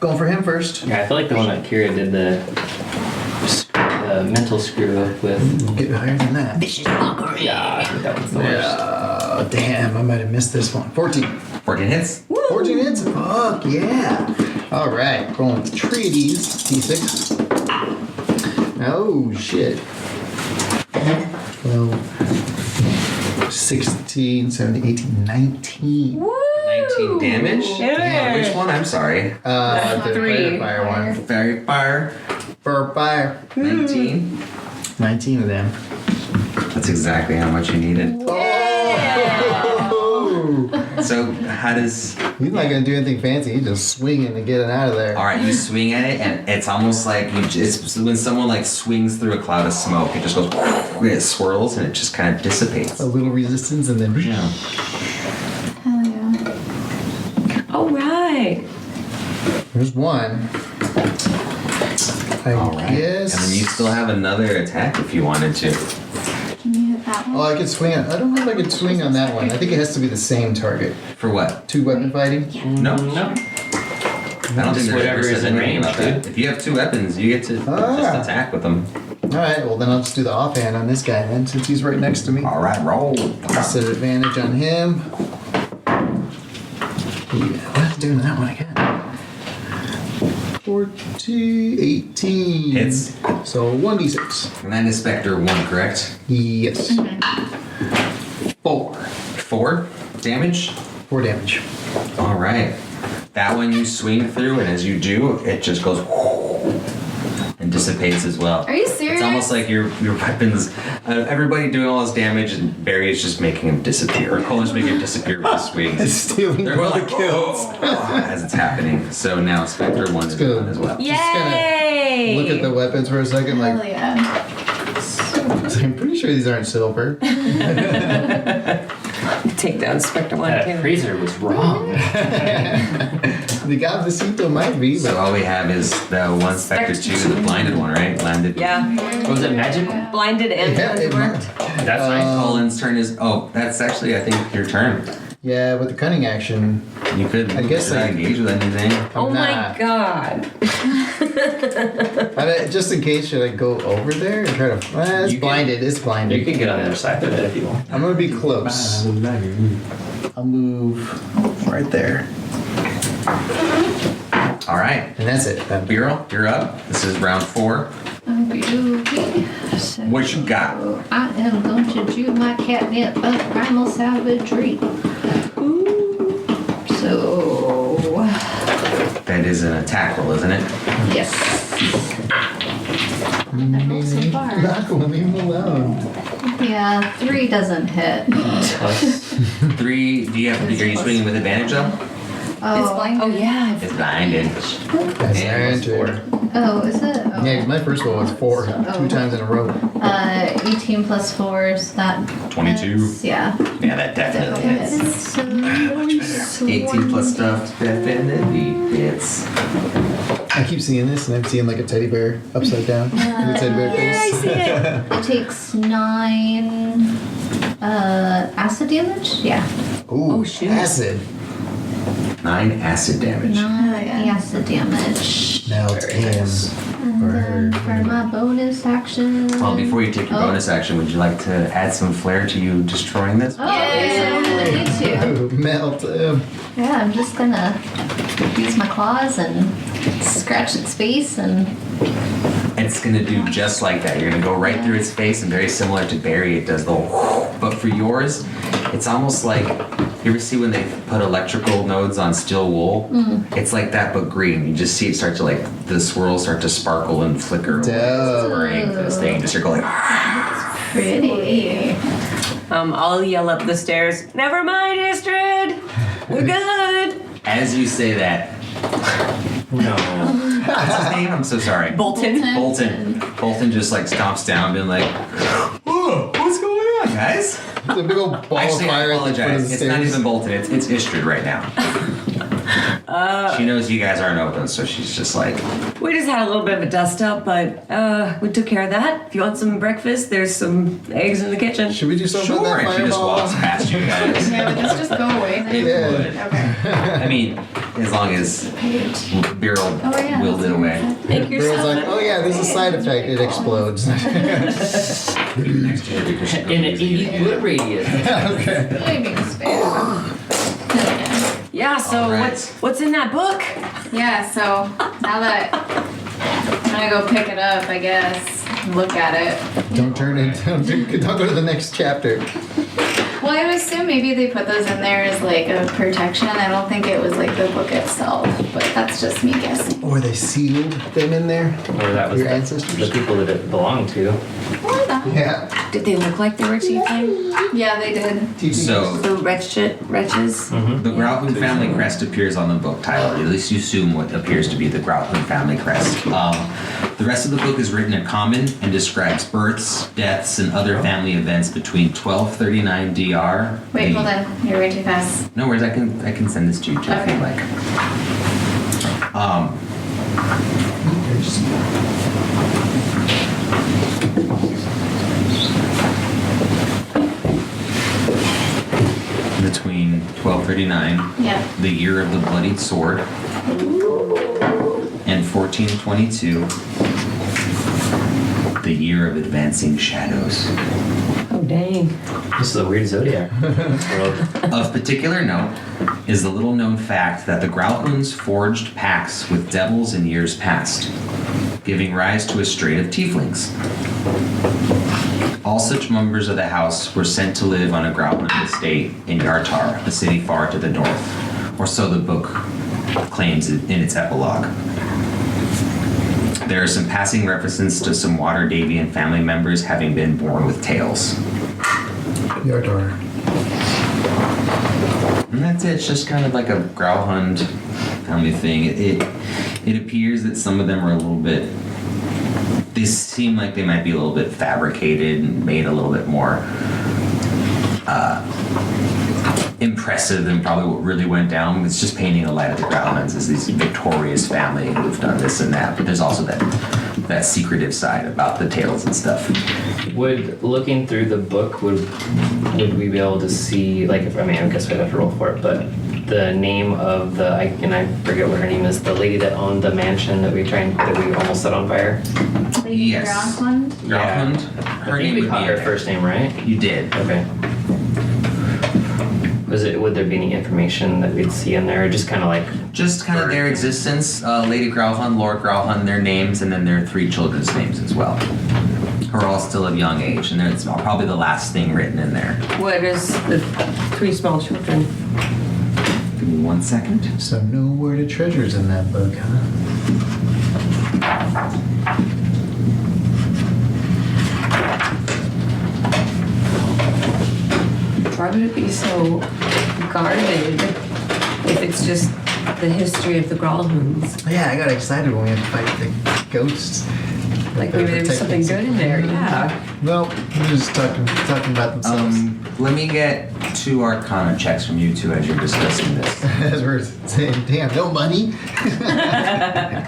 Speaker 3: Going for him first.
Speaker 5: Yeah, I feel like the one that Kira did the mental screw up with.
Speaker 3: Get higher than that.
Speaker 2: Vicious mockery.
Speaker 5: Yeah, I think that one's the worst.
Speaker 3: Oh, damn, I might have missed this one. 14.
Speaker 1: 14 hits?
Speaker 3: 14 hits? Fuck yeah. All right, rolling 3 of these. D6. Oh, shit. 12, 16, 17, 18, 19.
Speaker 2: Woo!
Speaker 1: 19 damage?
Speaker 2: Yeah.
Speaker 1: Which one? I'm sorry.
Speaker 3: The
Speaker 2: 3.
Speaker 3: fire one.
Speaker 1: Fairy fire.
Speaker 3: For fire.
Speaker 1: 19.
Speaker 3: 19 of them.
Speaker 1: That's exactly how much you needed.
Speaker 3: Oh!
Speaker 1: So how does?
Speaker 3: He's not gonna do anything fancy. He's just swinging to get it out of there.
Speaker 1: All right, you swing at it, and it's almost like it's when someone like swings through a cloud of smoke. It just goes, it swirls, and it just kind of dissipates.
Speaker 3: A little resistance and then.
Speaker 1: Yeah.
Speaker 4: Hell yeah.
Speaker 2: All right.
Speaker 3: There's one. I
Speaker 1: All right.
Speaker 3: guess.
Speaker 1: And then you still have another attack if you wanted to.
Speaker 4: Can you hit that
Speaker 3: Oh,
Speaker 4: one?
Speaker 3: I could swing on. I don't know if I could swing on that one. I think it has to be the same target.
Speaker 1: For what?
Speaker 3: 2 weapon fighting.
Speaker 1: No.
Speaker 5: No.
Speaker 1: I don't think
Speaker 5: Just
Speaker 1: there's
Speaker 5: whatever
Speaker 1: ever says
Speaker 5: is in
Speaker 1: anything about
Speaker 5: range,
Speaker 1: that. If you have 2 weapons, you get to just
Speaker 3: Ah.
Speaker 1: attack with them.
Speaker 3: All right. Well, then I'll just do the offhand on this guy then, since he's right next to me.
Speaker 1: All right, roll.
Speaker 3: I'll set advantage on him. Yeah, what? Doing that one again. 40, 18.
Speaker 1: Hits.
Speaker 3: So 1d6.
Speaker 1: And that is Spectre 1, correct?
Speaker 3: Yes. 4.
Speaker 1: 4 damage.
Speaker 3: 4 damage.
Speaker 1: All right. That one you swing through, and as you do, it just goes and dissipates as well.
Speaker 4: Are you serious?
Speaker 1: It's almost like your weapons, everybody doing all this damage, and Barry is just making him disappear. Or Cole's making him disappear with his swings.
Speaker 3: It's stealing
Speaker 1: They're
Speaker 3: all the
Speaker 1: like,
Speaker 3: kills.
Speaker 1: as it's happening. So now Spectre 1 is
Speaker 3: good.
Speaker 1: done as well.
Speaker 2: Yay!
Speaker 3: Look at the weapons for a second.
Speaker 4: Hell
Speaker 3: Like,
Speaker 4: yeah.
Speaker 3: I'm pretty sure these aren't silver.
Speaker 2: Take down Spectre 1.
Speaker 5: That
Speaker 2: Can't-
Speaker 5: freezer was wrong.
Speaker 3: The Gavecito might be,
Speaker 1: So
Speaker 3: but
Speaker 1: all we have is the one Spectre 2, the blinded one, right? Blinded.
Speaker 2: Yeah,
Speaker 5: Was it magical?
Speaker 2: blinded and
Speaker 3: yeah, it
Speaker 2: worked.
Speaker 3: might.
Speaker 5: That's fine.
Speaker 1: Colin's turn is. Oh, that's actually, I think, your turn.
Speaker 3: Yeah, with the cunning action.
Speaker 1: You could.
Speaker 3: I guess
Speaker 1: not
Speaker 3: I-
Speaker 1: engage with anything.
Speaker 2: Oh
Speaker 3: Nah.
Speaker 2: my god.
Speaker 3: Just in case, should I go over there and try to? It's
Speaker 1: You can-
Speaker 3: blinded. It's
Speaker 5: You
Speaker 3: blinded.
Speaker 5: can get on the other side of it if you want.
Speaker 3: I'm gonna be close. I'll move right there,
Speaker 1: All right.
Speaker 3: and that's it. Then.
Speaker 1: Beryl, you're up. This is round 4.
Speaker 6: Okey-dokey. So
Speaker 1: What you got?
Speaker 6: I am going to do my catnip of primal savagery. So,
Speaker 1: That is an attack roll, isn't it?
Speaker 6: yes. That roll so far.
Speaker 3: Not gonna leave him alone.
Speaker 6: Yeah, 3 doesn't hit.
Speaker 5: Plus,
Speaker 1: 3. Do you have? Are you swinging with advantage though?
Speaker 4: It's blinded.
Speaker 2: Oh yeah.
Speaker 1: It's blinded.
Speaker 3: That's
Speaker 1: And
Speaker 3: entered.
Speaker 6: Oh, is it? Oh.
Speaker 3: Yeah, 'cause my first roll was 4, 2 times in a row.
Speaker 6: 18 plus 4 is that.
Speaker 1: 22.
Speaker 6: that's- Yeah.
Speaker 1: Yeah, that definitely hits.
Speaker 6: So,
Speaker 1: 18 plus stuff definitely hits.
Speaker 3: I keep seeing this, and I'm seeing like a teddy bear upside down. With a teddy bear
Speaker 2: Yeah, I
Speaker 3: face.
Speaker 2: see it.
Speaker 6: It takes 9 acid damage? Yeah.
Speaker 3: Ooh,
Speaker 2: Oh, shoot.
Speaker 3: acid.
Speaker 1: 9 acid damage.
Speaker 6: 9 acid damage.
Speaker 3: Now it's
Speaker 1: Very
Speaker 3: him.
Speaker 1: nice.
Speaker 6: And then for my bonus action.
Speaker 1: Well, before you take your
Speaker 6: Oh.
Speaker 1: bonus action, would you like to add some flair to you destroying this?
Speaker 6: Oh, yes, I really need to.
Speaker 3: Melt him.
Speaker 6: Yeah, I'm just gonna use my claws and scratch its face and.
Speaker 1: It's gonna do just like that. You're gonna go right through its face, and very similar to Barry, it does the whoosh. But for yours, it's almost like, you ever see when they put electrical nodes on steel wool? It's like that, but green. You just see it start to like, the swirls start to sparkle and flicker.
Speaker 3: Dope.
Speaker 1: Spraying this thing, just you're going,
Speaker 6: Pretty.
Speaker 2: I'll yell up the stairs. Never mind, Astrid. We're good.
Speaker 1: as you say that,
Speaker 5: no.
Speaker 1: what's his name? I'm so sorry.
Speaker 2: Bolton.
Speaker 1: Bolton just like stomps down, being like, "Whoa, what's going on, guys?"
Speaker 3: There's a big old ball
Speaker 1: Actually,
Speaker 3: of
Speaker 1: I
Speaker 3: fire at the foot of
Speaker 1: apologize.
Speaker 3: the
Speaker 1: It's not
Speaker 3: stairs.
Speaker 1: even Bolton. It's Istrid right now. She knows you guys aren't open, so she's just like,
Speaker 2: We just had a little bit of a dust up, but we took care of that. If you want some breakfast, there's some eggs in the kitchen.
Speaker 3: Should we do something
Speaker 1: "Sure,"
Speaker 3: about
Speaker 1: and
Speaker 3: that
Speaker 1: she just
Speaker 3: fireball?
Speaker 1: walks past you guys.
Speaker 4: Yeah, would this just go away?
Speaker 1: It
Speaker 3: Yeah.
Speaker 1: would.
Speaker 4: Okay.
Speaker 1: I mean, as long as Beryl
Speaker 4: Oh, yeah,
Speaker 1: willed it away.
Speaker 2: Make
Speaker 3: Girl's
Speaker 2: yourself.
Speaker 3: like, oh yeah, there's a side effect. It explodes.
Speaker 1: Next to her because she
Speaker 5: In an 80-foot radius.
Speaker 3: Okay.
Speaker 4: Flaming spam.
Speaker 2: Yeah. So
Speaker 1: All right.
Speaker 2: what's in that book?
Speaker 4: Yeah, so now that I'm gonna go pick it up, I guess, and look at it.
Speaker 3: Don't turn it. Don't go to the next chapter.
Speaker 4: Well, I would assume maybe they put those in there as like a protection. I don't think it was like the book itself, but that's just me guessing.
Speaker 3: Or they sealed them in there.
Speaker 5: Or that was
Speaker 3: Your
Speaker 5: the
Speaker 3: ancestors.
Speaker 5: people that it belonged to.
Speaker 4: Why not?
Speaker 3: Yeah.
Speaker 2: Did they look like they were cheating?
Speaker 4: Yeah, they did.
Speaker 1: So
Speaker 2: The wretches.
Speaker 1: the Grauthun family crest appears on the book title. At least you assume what appears to be the Grauthun family crest. The rest of the book is written in Common and describes births, deaths, and other family events between 1239 DR.
Speaker 4: Wait, hold on. You're way too fast.
Speaker 1: No worries, I can send this to you too if
Speaker 4: Okay.
Speaker 1: you like. Between 1239,
Speaker 4: Yeah.
Speaker 1: the year of the bloodied sword, and 1422, the year of advancing shadows.
Speaker 2: Oh dang.
Speaker 5: This is a weird zodiac. World.
Speaker 1: Of particular note is the little known fact that the Growlhounds forged pacts with devils in years past, giving rise to a strain of tieflings. All such members of the house were sent to live on a Growlhound estate in Yartar, a city far to the north, or so the book claims in its epilogue. There are some passing references to some Waterdavian family members having been born with tails.
Speaker 3: Your door.
Speaker 1: And that's it. It's just kind of like a Growlhound family thing. It appears that some of them are a little bit. They seem like they might be a little bit fabricated and made a little bit more impressive than probably what really went down. It's just painting the light of the Growlhounds as this victorious family who've done this and that. But there's also that secretive side about the tales and stuff.
Speaker 5: Would looking through the book would we be able to see like if I guess we'd have to roll for it, but the name of the I forget what her name is, the lady that owned the mansion that we almost set on fire.
Speaker 4: Lady
Speaker 1: Yes.
Speaker 4: Growlhound?
Speaker 1: Growlhound?
Speaker 5: I
Speaker 1: Her
Speaker 5: think
Speaker 1: name
Speaker 5: we
Speaker 1: would be
Speaker 5: caught her
Speaker 1: in there.
Speaker 5: first name, right?
Speaker 1: You did.
Speaker 5: Okay. Would there be any information that we'd see in there, or just kind of like
Speaker 1: Just kind of their existence, Lady Growlhound, Lord Growlhound, their names, and then their 3 children's names as well. Who are all still of young age, and it's probably the last thing written in there.
Speaker 2: What is the 3 small children?
Speaker 1: Give me 1 second.
Speaker 3: So no worded treasures in that book, huh?
Speaker 2: Why would it be so guarded if it's just the history of the Growlhounds?
Speaker 3: Yeah, I got excited when we had to fight the ghosts.
Speaker 2: Like maybe there was something good in there, yeah.
Speaker 3: Well, we're just talking about themselves.
Speaker 1: Let me get 2 Arcana checks from you two as you're discussing this.
Speaker 3: As we're saying, damn, no money.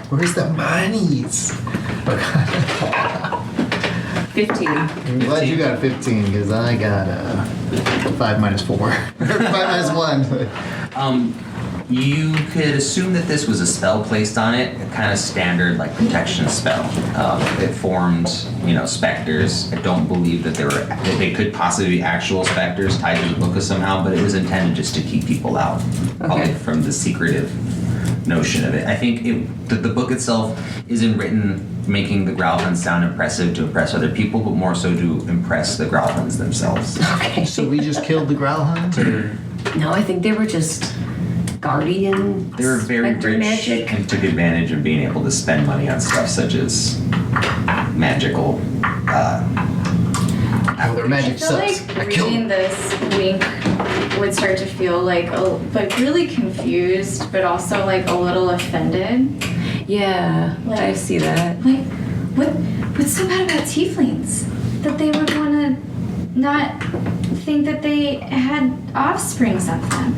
Speaker 3: Where's the monies?
Speaker 2: 15.
Speaker 3: I'm glad you got a 15 because I got a 5 minus 4. Or 5 minus 1.
Speaker 1: You could assume that this was a spell placed on it, a kind of standard like protection spell. It formed, specters. I don't believe that they could possibly be actual specters tied to the book somehow, but it was intended just to keep people out, probably
Speaker 2: Okay.
Speaker 1: from the secretive notion of it. I think the book itself isn't written making the Growlhounds sound impressive to impress other people, but more so to impress the Growlhounds themselves.
Speaker 2: Okay.
Speaker 3: So we just killed the Growlhounds? Or?
Speaker 2: No, I think they were just guardian.
Speaker 1: They were very
Speaker 2: specter
Speaker 1: rich
Speaker 2: magic.
Speaker 1: and took advantage of being able to spend money on stuff such as magical.
Speaker 3: Their magic
Speaker 4: I feel
Speaker 3: sucks.
Speaker 4: like
Speaker 3: I killed
Speaker 4: reading this, Wink would start to feel like, really confused, but also like a little offended.
Speaker 2: Yeah,
Speaker 4: Like-
Speaker 2: I see that.
Speaker 4: Like, what's so bad about tieflings that they would want to not think that they had offsprings of them?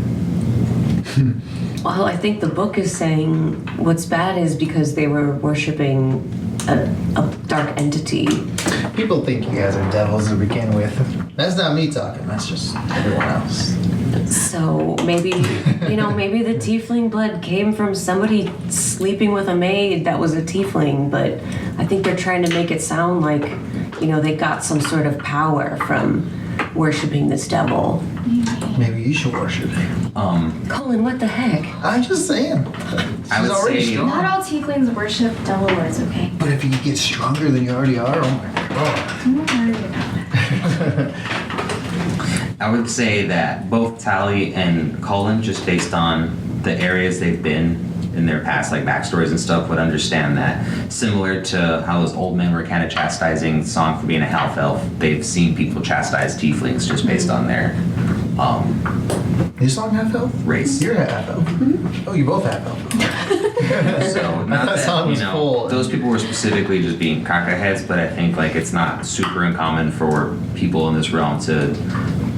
Speaker 2: Well, I think the book is saying what's bad is because they were worshiping a dark entity.
Speaker 3: People think you guys are devils to begin with. That's not me talking. That's just everyone else.
Speaker 2: So maybe, maybe the tiefling blood came from somebody sleeping with a maid that was a tiefling, but I think they're trying to make it sound like, they got some sort of power from worshiping this devil.
Speaker 3: Maybe you should worship him.
Speaker 2: Colin, what the heck?
Speaker 3: I'm just saying.
Speaker 1: I
Speaker 3: She's
Speaker 1: would
Speaker 3: already
Speaker 1: say-
Speaker 3: strong.
Speaker 4: Not all tieflings worship devil lords, okay?
Speaker 3: But if you could get stronger than you already are, oh my god.
Speaker 4: I'm not worried about it.
Speaker 1: I would say that both Tally and Colin, just based on the areas they've been in their past, like backstories and stuff, would understand that. Similar to how those old men were kind of chastising Song for being a half elf, they've seen people chastise tieflings just based on their
Speaker 3: Is Song half elf?
Speaker 1: race.
Speaker 3: You're half elf. Oh, you both half elf.
Speaker 1: So not
Speaker 3: That song was
Speaker 1: that,
Speaker 3: full.
Speaker 1: those people were specifically just being cockerheads, but I think like it's not super uncommon for people in this realm to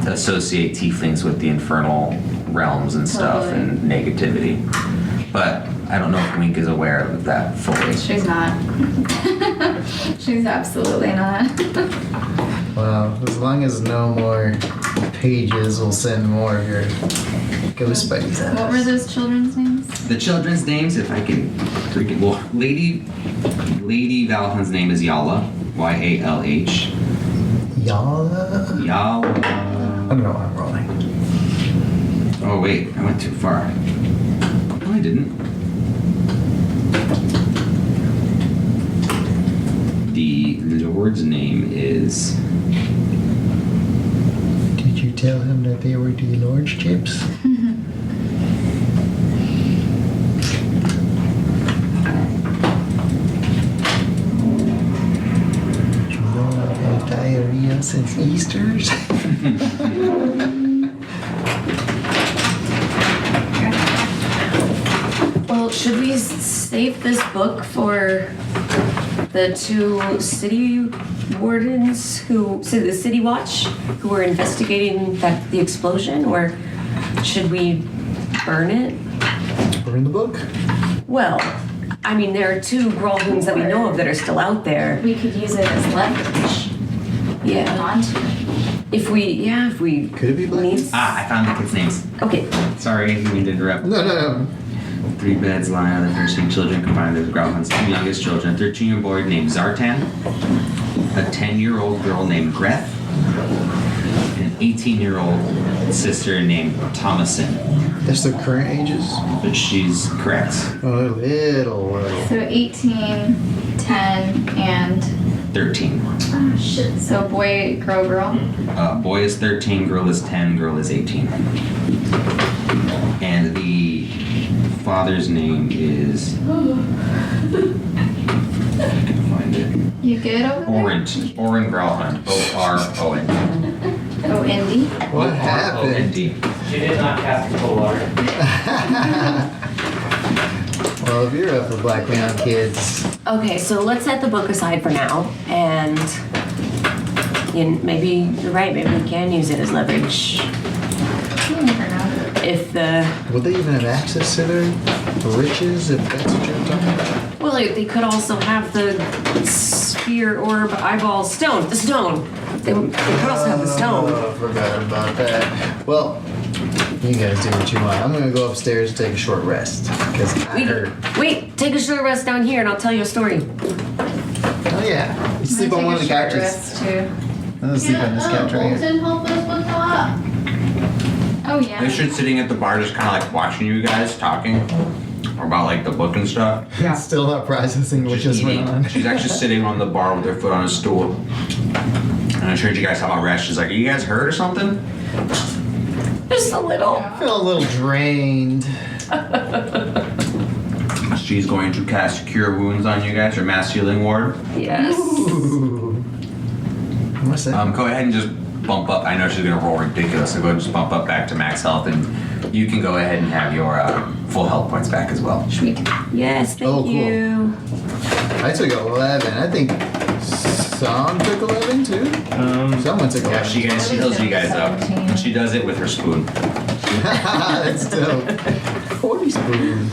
Speaker 1: associate tieflings with the infernal realms and stuff
Speaker 4: Totally.
Speaker 1: and negativity. But I don't know if Wink is aware of that fully.
Speaker 4: She's not. She's absolutely not.
Speaker 3: Well, as long as no more pages will send more of your ghost buddies at
Speaker 4: What were
Speaker 3: us.
Speaker 4: those children's names?
Speaker 1: The children's names, if I can, well, Lady Valhound's name is Yala. Y-A-L-H.
Speaker 3: Yala.
Speaker 1: Yala.
Speaker 3: I don't know why I'm rolling.
Speaker 1: Oh wait, I went too far. No, I didn't. The Lord's name is.
Speaker 3: Did you tell him that they were the Lord's chips? You don't have had diarrhea since Easter's?
Speaker 2: Well, should we save this book for the two city wardens the city watch, who were investigating the explosion, or should we burn it?
Speaker 3: Burn the book?
Speaker 2: Well, I mean, there are two Grolhunds that we know of that are still out there.
Speaker 4: We could use it as leverage.
Speaker 2: Yeah.
Speaker 4: Onto it.
Speaker 2: If we
Speaker 3: Could it be black?
Speaker 2: need.
Speaker 1: Ah, I found the kids' names.
Speaker 2: Okay.
Speaker 1: Sorry, I didn't mean to interrupt.
Speaker 3: No.
Speaker 1: 3 beds lie on the 13 children combined with Grauman's 2 youngest children, a 13-year-old boy named Zartan, a 10-year-old girl named Greth, and an 18-year-old sister named Thomason.
Speaker 3: That's their current ages?
Speaker 1: But she's correct.
Speaker 3: Oh, little.
Speaker 4: So 18, 10, and
Speaker 1: 13.
Speaker 4: oh shit. So boy, girl.
Speaker 1: Boy is 13, girl is 10, girl is 18. And the father's name is. I can find it.
Speaker 4: You good over there?
Speaker 1: Oren Grauhund. O-R-O-N.
Speaker 4: Oh, Indy.
Speaker 3: What happened?
Speaker 1: O-R-O-N-D.
Speaker 5: She did not cast Control Water.
Speaker 3: Well, if you're up for Black Leon kids,
Speaker 2: Okay, so let's set the book aside for now, and maybe you're right. Maybe we can use it as leverage
Speaker 4: You never know.
Speaker 2: if the.
Speaker 3: would they even have access to their riches if that's what you're talking about?
Speaker 2: Well, they could also have the sphere, orb, eyeball, stone. The stone. They could also have the stone.
Speaker 3: Oh, I forgot about that. Well, you guys do what you want. I'm gonna go upstairs and take a short rest because I heard.
Speaker 2: Wait, take a short rest down here, and I'll tell you a story.
Speaker 3: Oh yeah, you sleep
Speaker 4: I'm
Speaker 3: on one of
Speaker 4: gonna
Speaker 3: the
Speaker 4: take a short
Speaker 3: couches.
Speaker 4: rest, too.
Speaker 3: I'm gonna sleep on this couch right here.
Speaker 6: Bolton help us with that.
Speaker 4: Oh yeah.
Speaker 1: They should sitting at the bar just kind of like watching you guys talking about like the book and stuff.
Speaker 3: Still not processing what just went on.
Speaker 1: She's actually sitting on the bar with her foot on a stool. And I heard you guys talk about rest. She's like, are you guys hurt or something?
Speaker 2: Just a little.
Speaker 3: I feel a little drained.
Speaker 1: She's going to cast Cure Wounds on you guys, or Mass Healing Ward.
Speaker 2: Yes.
Speaker 3: Ooh. What's that?
Speaker 1: Go ahead and just bump up. I know she's going to roll ridiculous, so go ahead and just bump up back to max health, and you can go ahead and have your full health points back as well.
Speaker 4: Sweet.
Speaker 2: Yes, thank
Speaker 3: Oh, cool.
Speaker 2: you.
Speaker 3: I took 11. I think Sam took 11 too. Someone took 11.
Speaker 1: Yeah, she heals you guys up. And she does it with her spoon.
Speaker 3: That's dope. 40 spoon.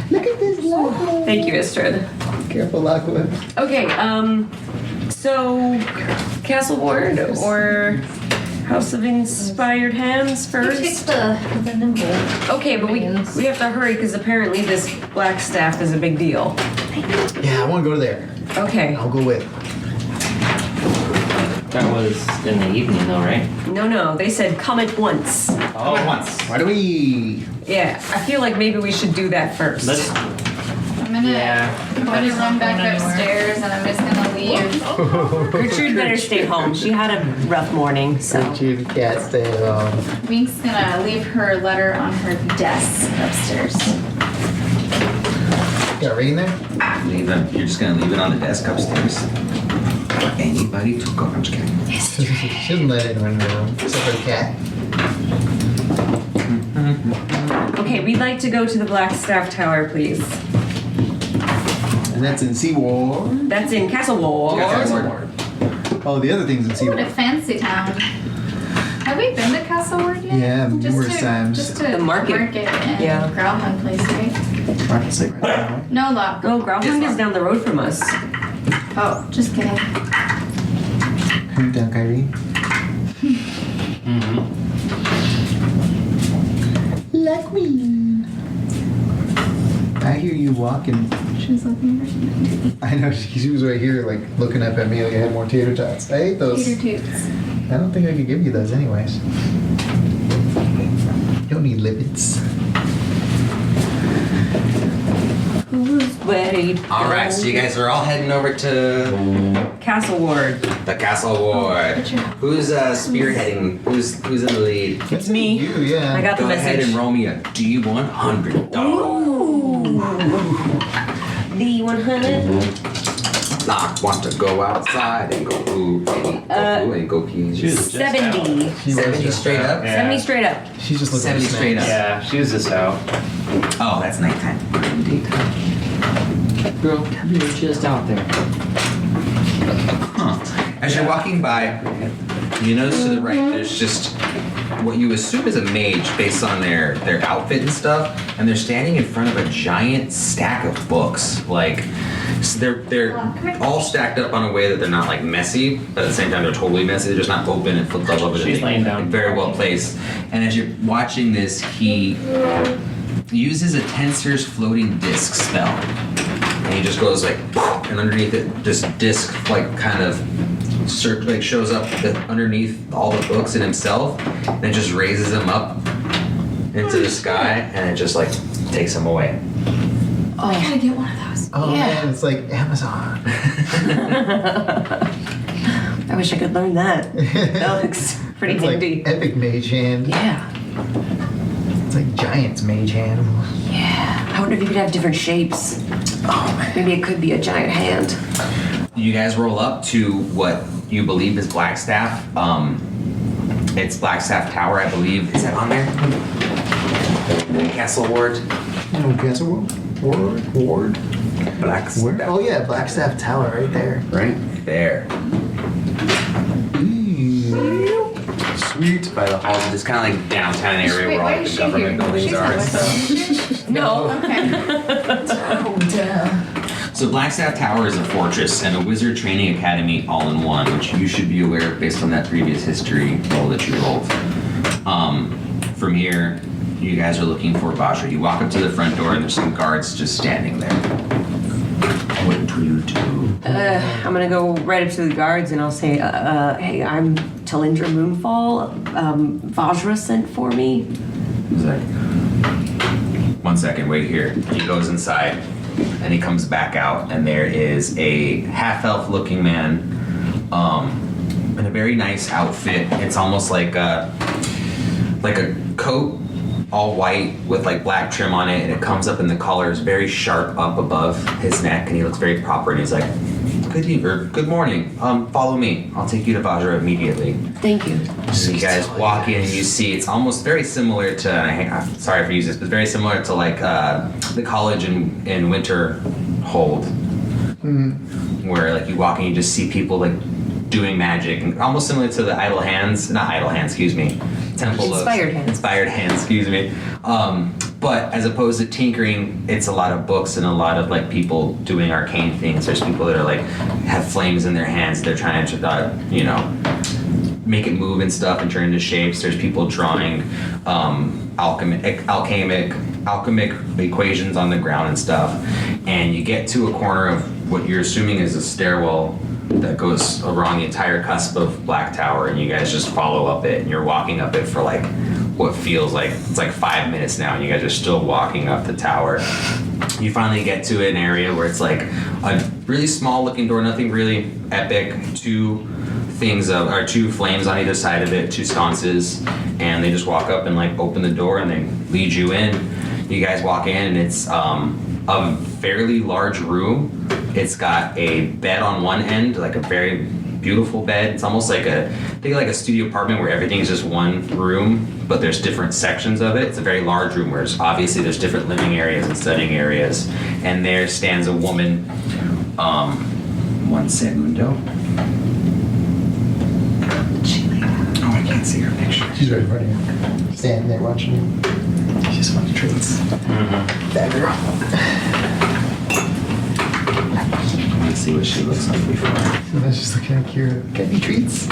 Speaker 3: Look at this logo.
Speaker 2: Thank you, Istrid.
Speaker 3: Careful, Lockwood.
Speaker 2: Okay, so Castle Ward or House of Inspired Hands
Speaker 6: You
Speaker 2: first?
Speaker 6: take the nimble.
Speaker 2: Okay, but we have to hurry because apparently this black staff is a big deal.
Speaker 3: Yeah, I want to go there.
Speaker 2: Okay.
Speaker 3: I'll go with.
Speaker 5: That was in the evening though, right?
Speaker 2: No, they said come at once.
Speaker 1: All at once.
Speaker 3: Why do we?
Speaker 2: Yeah, I feel like maybe we should do that first.
Speaker 5: Let's.
Speaker 4: I'm gonna
Speaker 5: Yeah.
Speaker 4: run back upstairs and I'm just gonna leave.
Speaker 2: Gertrude better stay home. She had a rough morning, so.
Speaker 3: Chief cat stay home.
Speaker 4: Wink's gonna leave her letter on her desk upstairs.
Speaker 3: Got a ring there?
Speaker 1: Leave it. You're just going to leave it on the desk upstairs. Anybody to go. I'm just kidding.
Speaker 3: Shouldn't let anyone in the room except for the cat.
Speaker 2: Okay, we'd like to go to the Black Staff Tower, please.
Speaker 3: And that's in Seaward.
Speaker 2: That's in Castle Ward.
Speaker 3: Oh, the other thing's in
Speaker 4: What a
Speaker 3: Seaward.
Speaker 4: fancy town. Have we been to Castle Ward yet?
Speaker 3: Yeah, numerous times.
Speaker 4: Just to
Speaker 2: The market.
Speaker 4: and
Speaker 2: Yeah.
Speaker 4: Grauman place, right?
Speaker 3: Market's like right now.
Speaker 4: No, Lock.
Speaker 2: Oh, Grauhund is down the road from us.
Speaker 4: Oh, just kidding.
Speaker 3: Come down, Kyrie.
Speaker 5: Mm-hmm.
Speaker 3: La Queen. I hear you walking.
Speaker 4: She's looking for something.
Speaker 3: I know she was right here, like looking up at me like I had more tater tots. I ate those.
Speaker 4: Tater toots.
Speaker 3: I don't think I could give you those anyways. You don't need lipids.
Speaker 2: Who's ready?
Speaker 1: All right, so you guys are all heading over to
Speaker 2: Castle Ward.
Speaker 1: the Castle Ward. Who's spearheading? Who's in the lead?
Speaker 2: It's me.
Speaker 3: You, yeah.
Speaker 2: I got the
Speaker 1: Go ahead
Speaker 2: message.
Speaker 1: and roll me a D100.
Speaker 2: Ooh. D100.
Speaker 1: I want to go outside and go poo, and go pee.
Speaker 5: She was just
Speaker 2: 70.
Speaker 3: She was
Speaker 1: 70
Speaker 3: just
Speaker 1: straight
Speaker 3: out.
Speaker 1: up?
Speaker 5: Yeah.
Speaker 2: 70 straight up.
Speaker 3: She's just looking
Speaker 1: 70
Speaker 3: for
Speaker 1: straight
Speaker 3: snacks.
Speaker 1: up.
Speaker 5: Yeah, she was just out.
Speaker 1: Oh, that's nighttime. Daytime.
Speaker 5: Girl, come here, just out there.
Speaker 1: Huh. As you're walking by, you notice to the right there's just what you assume is a mage based on their outfit and stuff, and they're standing in front of a giant stack of books. Like they're all stacked up on a way that they're not like messy, but at the same time they're totally messy. They're just not open and flipped all over.
Speaker 5: She's laying down.
Speaker 1: Like, very well placed. And as you're watching this, he uses a Tensor's floating disc spell. And he just goes like, and underneath it, this disc like kind of like shows up underneath all the books and himself, and it just raises him up into the sky, and it just like takes him away.
Speaker 4: I gotta get one of those.
Speaker 3: Oh
Speaker 2: Yeah.
Speaker 3: man, it's like Amazon.
Speaker 2: I wish I could learn that. That looks pretty
Speaker 3: It's
Speaker 2: handy.
Speaker 3: like epic mage hand.
Speaker 2: Yeah.
Speaker 3: It's like Giant's mage hand.
Speaker 2: Yeah. I wonder if you could have different shapes.
Speaker 3: Oh man.
Speaker 2: Maybe it could be a giant hand.
Speaker 1: You guys roll up to what you believe is Blackstaff. It's Blackstaff Tower, I believe. Is that on there? Castle Ward.
Speaker 3: Oh, Castle Ward.
Speaker 1: Blackstaff.
Speaker 3: Where? Oh yeah, Blackstaff Tower right there.
Speaker 1: Right there.
Speaker 3: Ooh. Sweet.
Speaker 1: By the halls of this kind of like downtown area where all
Speaker 4: Why
Speaker 1: like,
Speaker 4: is
Speaker 1: the
Speaker 4: she
Speaker 1: government
Speaker 4: here?
Speaker 1: buildings
Speaker 4: She's
Speaker 1: are
Speaker 4: not
Speaker 1: and
Speaker 4: with
Speaker 1: stuff.
Speaker 4: us.
Speaker 2: No.
Speaker 4: Okay.
Speaker 1: So Blackstaff Tower is a fortress and a wizard training academy all in one, which you should be aware of based on that previous history roll that you rolled. From here, you guys are looking for Vajra. You walk up to the front door and there's some guards just standing there. What do you do?
Speaker 2: I'm gonna go right up to the guards and I'll say, hey, I'm Talindra Moonfall. Vajra sent for me.
Speaker 1: He's like, 1 second, wait here. He goes inside and he comes back out, and there is a half-elf looking man in a very nice outfit. It's almost like a coat, all white with like black trim on it, and it comes up in the collar is very sharp up above his neck, and he looks very proper, and he's like, good morning. Follow me. I'll take you to Vajra immediately.
Speaker 2: Thank you.
Speaker 1: So you guys walk in and you see it's almost very similar to, I'm sorry for using this, but very similar to like the college in Winterhold, where like you walk and you just see people like doing magic, and almost similar to the Temple
Speaker 2: Inspired
Speaker 1: of
Speaker 2: Hands.
Speaker 1: Inspired Hands, excuse me. But as opposed to tinkering, it's a lot of books and a lot of like people doing arcane things. There's people that are like have flames in their hands. They're trying to, make it move and stuff and turn into shapes. There's people drawing alchemic equations on the ground and stuff. And you get to a corner of what you're assuming is a stairwell that goes around the entire cusp of Black Tower, and you guys just follow up it, and you're walking up it for like what feels like it's like 5 minutes now, and you guys are still walking up the tower. You finally get to an area where it's like a really small looking door, nothing really epic, two flames on either side of it, two sconces, and they just walk up and like open the door and they lead you in. You guys walk in and it's a fairly large room. It's got a bed on one end, like a very beautiful bed. It's almost like think like a studio apartment where everything is just one room, but there's different sections of it. It's a very large room where obviously there's different living areas and studying areas. And there stands a woman, one segundo. Oh, I can't see her picture.
Speaker 3: She's right in front of you. Standing there watching you. She just wants treats. That girl.
Speaker 1: Let's see what she looks like before.
Speaker 3: And I was just looking at Kira. Got any treats?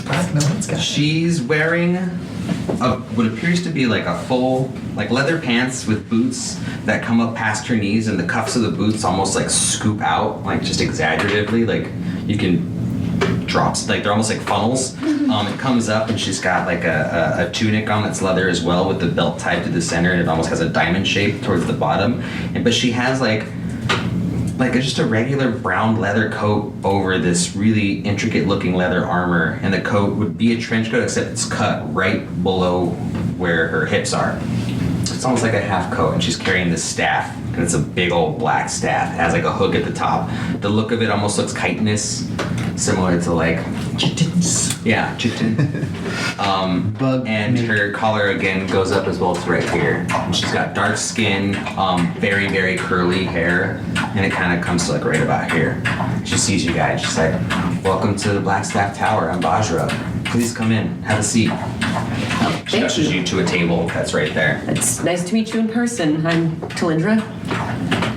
Speaker 3: Fuck, no one's got
Speaker 1: She She's wearing what appears to be like a full, like leather pants with boots that come up past her knees, and the cuffs of the boots almost like scoop out, like just exaggeratively, like you can drops, like they're almost like funnels. It comes up, and she's got like a tunic on that's leather as well, with the belt tied to the center, and it almost has a diamond shape towards the bottom. But she has like just a regular brown leather coat over this really intricate looking leather armor, and the coat would be a trench coat except it's cut right below where her hips are. It's almost like a half coat, and she's carrying this staff, and it's a big old black staff. It has like a hook at the top. The look of it almost looks chitinous, similar to like
Speaker 3: Chittens.
Speaker 1: yeah, chitin.
Speaker 3: Bug
Speaker 1: And
Speaker 3: meat.
Speaker 1: her collar again goes up as well to right here. And she's got dark skin, very, very curly hair, and it kind of comes to like right about here. She sees you guys. She's like, "Welcome to the Blackstaff Tower. I'm Bajra. Please come in. Have a seat." She
Speaker 2: Thank
Speaker 1: ushers
Speaker 2: you.
Speaker 1: you to a table that's right there.
Speaker 2: It's nice to meet you in person. I'm Talindra.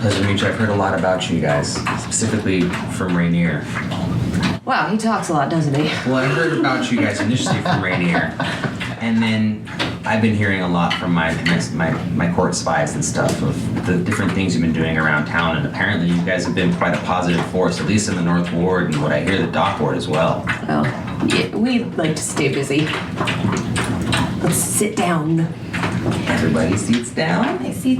Speaker 1: Pleasure to meet you. I've heard a lot about you guys, specifically from Rainier.
Speaker 2: Wow, he talks a lot, doesn't he?
Speaker 1: Well, I heard about you guys initially from Rainier, and then I've been hearing a lot from my court spies and stuff of the different things you've been doing around town, and apparently you guys have been quite a positive force, at least in the North Ward, and what I hear the Dock Ward as well.
Speaker 2: Well, yeah, we like to stay busy. Let's sit down.
Speaker 1: Everybody seats down.
Speaker 4: I see.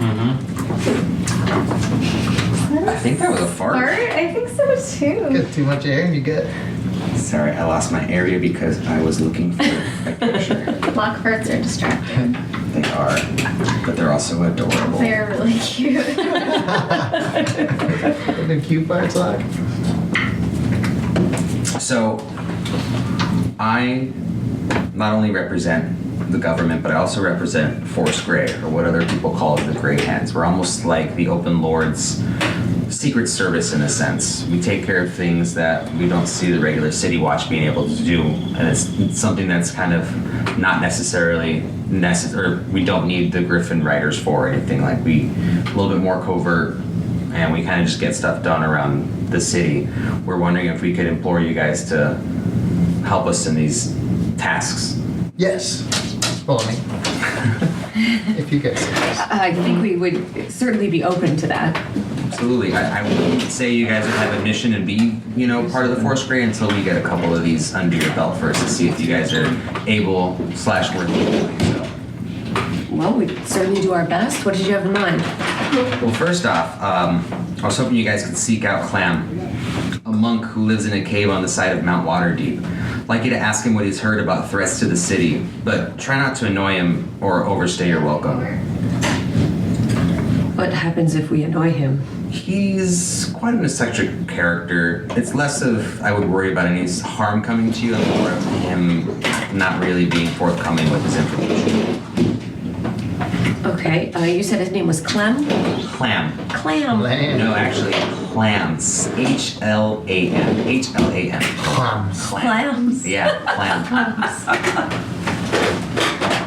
Speaker 1: I think that was a fart.
Speaker 4: Fart? I think so too.
Speaker 3: Got too much air, you get.
Speaker 1: Sorry, I lost my area because I was looking for a picture.
Speaker 4: Block farts are distracting.
Speaker 1: They are, but they're also adorable.
Speaker 4: They're really cute.
Speaker 3: The cute parts like.
Speaker 1: So, I not only represent the government, but I also represent Force Grey, or what other people call it, the Grey Hands. We're almost like the Open Lord's secret service in a sense. We take care of things that we don't see the regular City Watch being able to do, and it's something that's kind of not necessarily or we don't need the Griffin Riders for or anything. Like a little bit more covert, and we kind of just get stuff done around the city. We're wondering if we could implore you guys to help us in these tasks.
Speaker 3: Yes. Well, I mean, if you guys say yes.
Speaker 2: I think we would certainly be open to that.
Speaker 1: Absolutely. I wouldn't say you guys would have a mission and be, part of the Force Grey until we get a couple of these under your belt first to see if you guys are able / worthy of doing so.
Speaker 2: Well, we'd certainly do our best. What did you have in mind?
Speaker 1: Well, first off, I was hoping you guys could seek out Clam, a monk who lives in a cave on the side of Mount Waterdeep. I'd like you to ask him what he's heard about threats to the city, but try not to annoy him or overstay your welcome.
Speaker 2: What happens if we annoy him?
Speaker 1: He's quite an eccentric character. It's less of I would worry about any harm coming to you and more of him not really being forthcoming with his information.
Speaker 2: Okay, you said his name was Clem?
Speaker 1: Clam.
Speaker 2: Clam.
Speaker 3: Land.
Speaker 1: No, actually, clams. H-L-A-M. H-L-A-M.
Speaker 3: Clams.
Speaker 2: Clams.
Speaker 1: Yeah, clam.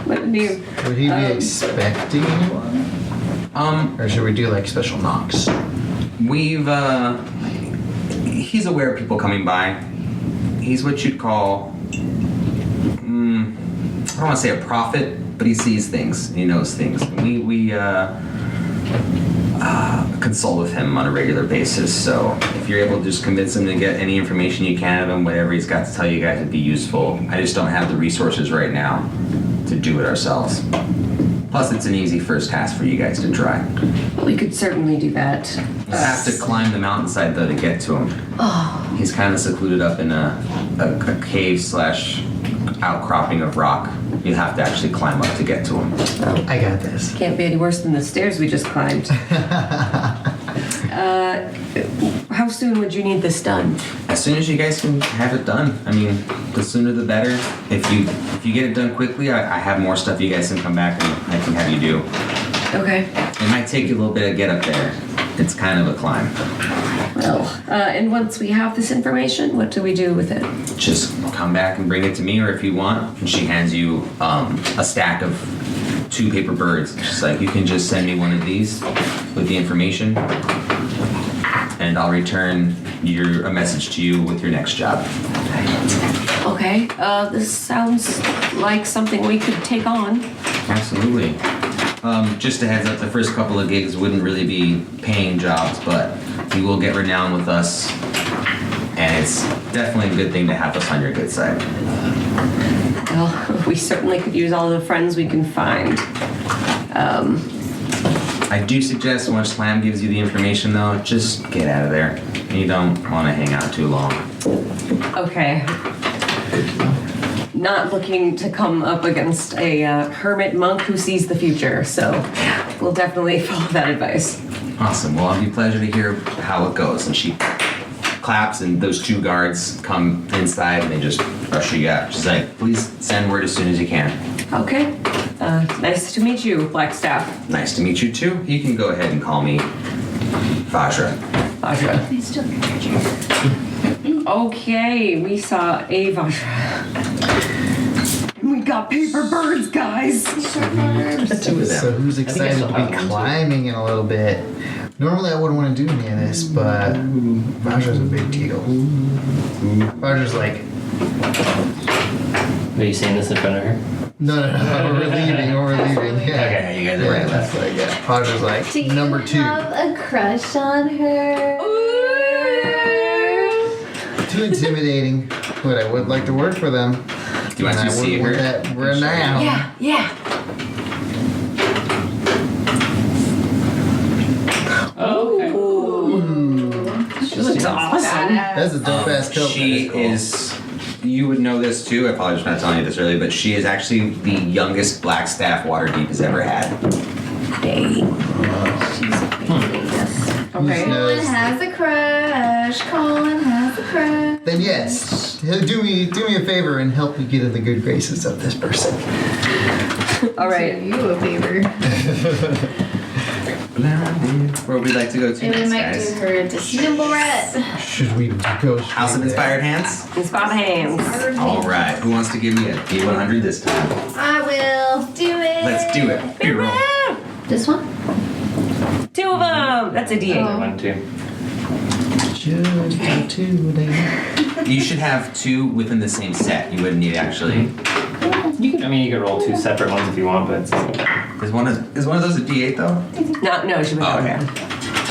Speaker 2: What a name.
Speaker 3: Would he be expecting anyone? Or should we do like special knocks?
Speaker 1: He's aware of people coming by. He's what you'd call, I don't want to say a prophet, but he sees things, he knows things. We consult with him on a regular basis, so if you're able to just convince him to get any information you can of him, whatever he's got to tell you guys would be useful. I just don't have the resources right now to do it ourselves. Plus, it's an easy first task for you guys to try.
Speaker 2: We could certainly do that.
Speaker 1: You have to climb the mountainside, though, to get to him.
Speaker 2: Oh,
Speaker 1: He's kind of secluded up in a cave / outcropping of rock. You have to actually climb up to get to him.
Speaker 3: I got this.
Speaker 2: can't be any worse than the stairs we just climbed. How soon would you need this done?
Speaker 1: As soon as you guys can have it done. I mean, the sooner the better. If you get it done quickly, I have more stuff you guys can come back and I can have you do.
Speaker 2: Okay.
Speaker 1: It might take you a little bit to get up there. It's kind of a climb.
Speaker 2: Well, and once we have this information, what do we do with it?
Speaker 1: Just come back and bring it to me, or if you want, and she hands you a stack of 2 paper birds. She's like, you can just send me one of these with the information, and I'll return a message to you with your next job.
Speaker 2: Okay. Okay, this sounds like something we could take on.
Speaker 1: Absolutely. Just a heads up, the first couple of gigs wouldn't really be paying jobs, but you will get renowned with us, and it's definitely a good thing to have us on your good side.
Speaker 2: Well, we certainly could use all the friends we can find.
Speaker 1: I do suggest once Slam gives you the information, though, just get out of there. You don't want to hang out too long.
Speaker 2: Okay. Not looking to come up against a hermit monk who sees the future, so we'll definitely follow that advice.
Speaker 1: Awesome. Well, it'll be a pleasure to hear how it goes. And she claps, and those two guards come inside, and they just rush you out. She's like, please send word as soon as you can.
Speaker 2: Okay. Nice to meet you, Blackstaff.
Speaker 1: Nice to meet you, too. You can go ahead and call me Vajra.
Speaker 2: Vajra.
Speaker 4: I still get treasure.
Speaker 2: Okay, we saw a Vajra. We got paper birds, guys.
Speaker 1: Two of them.
Speaker 3: So who's excited
Speaker 5: still
Speaker 3: to
Speaker 5: have
Speaker 3: be
Speaker 5: one, too.
Speaker 3: climbing in a little bit? Normally I wouldn't want to do any of this, but Vajra's a big deal. Vajra's like,
Speaker 5: Are you saying this in front of her?
Speaker 3: no, we're leaving, yeah.
Speaker 1: Okay, you guys are right.
Speaker 3: Yeah, that's like, yeah. Vajra's like,
Speaker 6: Do you
Speaker 3: number 2.
Speaker 6: have a crush on her?
Speaker 3: Too intimidating, but I would like to work for them.
Speaker 1: Do you want
Speaker 3: And
Speaker 1: to
Speaker 3: I
Speaker 1: see
Speaker 3: wouldn't
Speaker 1: her?
Speaker 3: want that right now.
Speaker 2: Yeah.
Speaker 5: Oh, okay.
Speaker 2: She looks awesome.
Speaker 3: That's a dope ass coat.
Speaker 1: She is. You would know this too. I apologize for not telling you this earlier, but she is actually the youngest Blackstaff Waterdeep has ever had.
Speaker 2: Dang. Okay.
Speaker 4: Colin has a crush. Colin has a crush.
Speaker 3: Then yes, do me a favor and help me get in the good graces of this person.
Speaker 2: All right.
Speaker 6: Do you a favor.
Speaker 1: Where would we like to go to
Speaker 4: And we
Speaker 1: next,
Speaker 4: might
Speaker 1: guys?
Speaker 4: do her a distinct.
Speaker 3: Should we go straight
Speaker 1: House of
Speaker 3: there?
Speaker 1: Inspired Hands?
Speaker 2: Inspired hands.
Speaker 1: All right. Who wants to give me a D100 this time?
Speaker 6: I will.
Speaker 4: Do it.
Speaker 1: Let's do it. Here, roll.
Speaker 6: This one?
Speaker 2: 2 of them. That's a D8.
Speaker 6: Oh.
Speaker 5: 1, 2.
Speaker 3: Just the two days.
Speaker 1: You should have 2 within the same set. You wouldn't need actually.
Speaker 5: You can. I mean, you could roll 2 separate ones if you want, but
Speaker 1: Is one of those a D8 though?
Speaker 2: No, she was
Speaker 1: Oh,
Speaker 2: okay.
Speaker 1: okay.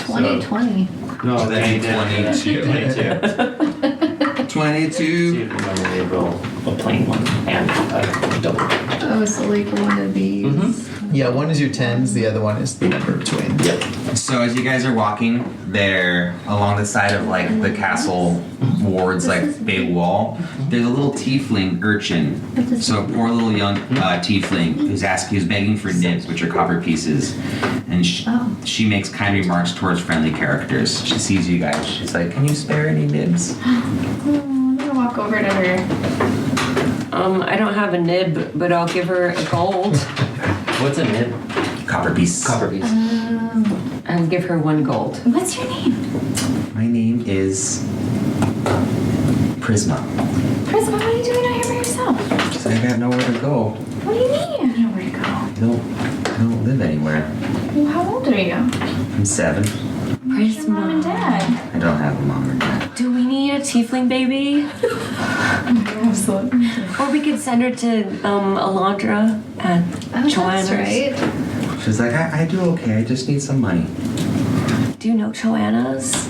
Speaker 6: 2020.
Speaker 5: no.
Speaker 1: So that'd be 22.
Speaker 5: 22.
Speaker 1: 22.
Speaker 5: See if you normally roll a plain one and a double.
Speaker 6: Oh, so like one of these.
Speaker 3: Yeah, one is your tens, the other one is the number between. Yep.
Speaker 1: So as you guys are walking there along the side of like the castle ward's like big wall, there's a little tiefling urchin. So a poor little young tiefling who's begging for nibs, which are copper pieces, and she makes kind remarks towards friendly characters. She sees you guys. She's like, "Can you spare any nibs?"
Speaker 4: I'm gonna walk over to her.
Speaker 2: I don't have a nib, but I'll give her a gold.
Speaker 5: What's a nib?
Speaker 1: Copper piece.
Speaker 5: Copper piece.
Speaker 2: I'll give her 1 gold.
Speaker 4: What's your name?
Speaker 1: My name is Prisma.
Speaker 4: Prisma, what are you doing out here by yourself?
Speaker 1: So I got nowhere to go.
Speaker 4: What do you mean you have nowhere to go?
Speaker 1: I don't live anywhere.
Speaker 4: Well, how old are you?
Speaker 1: I'm 7.
Speaker 4: Where's your mom and dad?
Speaker 1: I don't have a mom or dad.
Speaker 2: Do we need a tiefling baby?
Speaker 4: Absolutely.
Speaker 2: Or we could send her to Alondra at
Speaker 6: Oh,
Speaker 2: Joanna's.
Speaker 6: that's right.
Speaker 1: She's like, I do okay. I just need some money.
Speaker 2: Do you know Joanna's?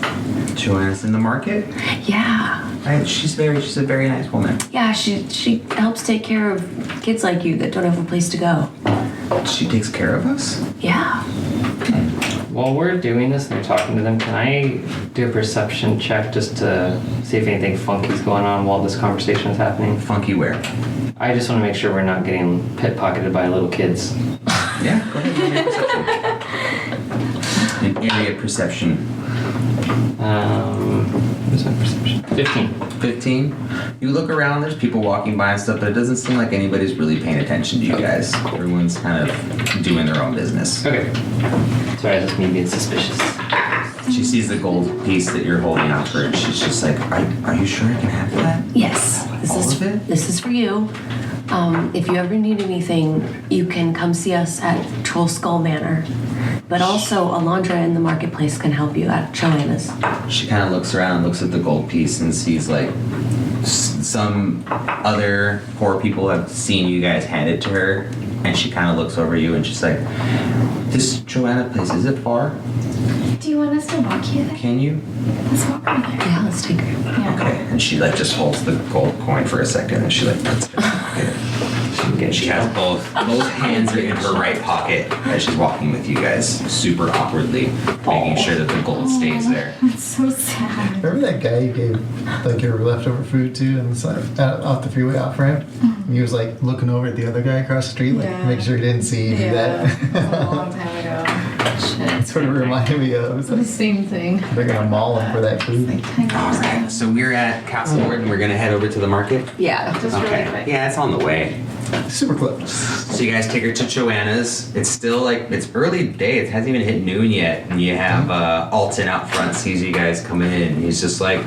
Speaker 1: Joanna's in the market.
Speaker 2: Yeah.
Speaker 1: She's a very nice woman.
Speaker 2: Yeah, she helps take care of kids like you that don't have a place to go.
Speaker 1: She takes care of us.
Speaker 2: Yeah.
Speaker 5: While we're doing this and we're talking to them, can I do a perception check just to see if anything funky's going on while this conversation is happening?
Speaker 1: Funky where?
Speaker 5: I just want to make sure we're not getting pickpocketed by little kids.
Speaker 1: Yeah, go ahead. An area perception.
Speaker 5: What's my perception? 15.
Speaker 1: 15. You look around, there's people walking by and stuff, but it doesn't seem like anybody's really paying attention to you guys. Everyone's kind of doing their own business.
Speaker 5: Okay. Sorry, that's me being suspicious.
Speaker 1: She sees the gold piece that you're holding out for her, and she's just like, are you sure I can have that?
Speaker 2: Yes.
Speaker 1: All of it?
Speaker 2: This is for you. If you ever need anything, you can come see us at Troll Skull Manor. But also, Alondra in the marketplace can help you at Joanna's.
Speaker 1: She kind of looks around, looks at the gold piece, and sees like some other poor people have seen you guys hand it to her, and she kind of looks over you and she's like, "This Joanna place, is it far?
Speaker 4: Do you want us to walk you there?
Speaker 1: Can you?"
Speaker 4: Let's walk over there.
Speaker 2: Yeah, let's take her.
Speaker 4: Yeah.
Speaker 1: Okay. And she like just holds the gold coin for a second, and she like puts it in her pocket. She has both hands are in her right pocket as she's walking with you guys, super awkwardly, making sure that the gold stays there.
Speaker 4: That's so sad.
Speaker 3: Remember that guy you gave like your leftover food to and off the freeway off ramp? And he was like looking over at the other guy across the street, like
Speaker 4: Yeah.
Speaker 3: make sure he didn't see you do
Speaker 4: That was a
Speaker 3: that.
Speaker 4: long time ago. Shit.
Speaker 3: That's what it reminded me of. It's
Speaker 6: The
Speaker 3: like
Speaker 6: same thing.
Speaker 3: they're gonna maul him for that food.
Speaker 4: Like 10
Speaker 1: All
Speaker 4: years
Speaker 1: right.
Speaker 4: ago.
Speaker 1: So we're at Castlewood, and we're gonna head over to the market.
Speaker 2: Yeah.
Speaker 4: Just really
Speaker 1: Okay.
Speaker 4: quick.
Speaker 1: Yeah, it's on the way.
Speaker 3: Super close.
Speaker 1: So you guys take her to Joanna's. It's still like, it's early day. It hasn't even hit noon yet. And you have Alton out front, sees you guys coming in. And he's just like,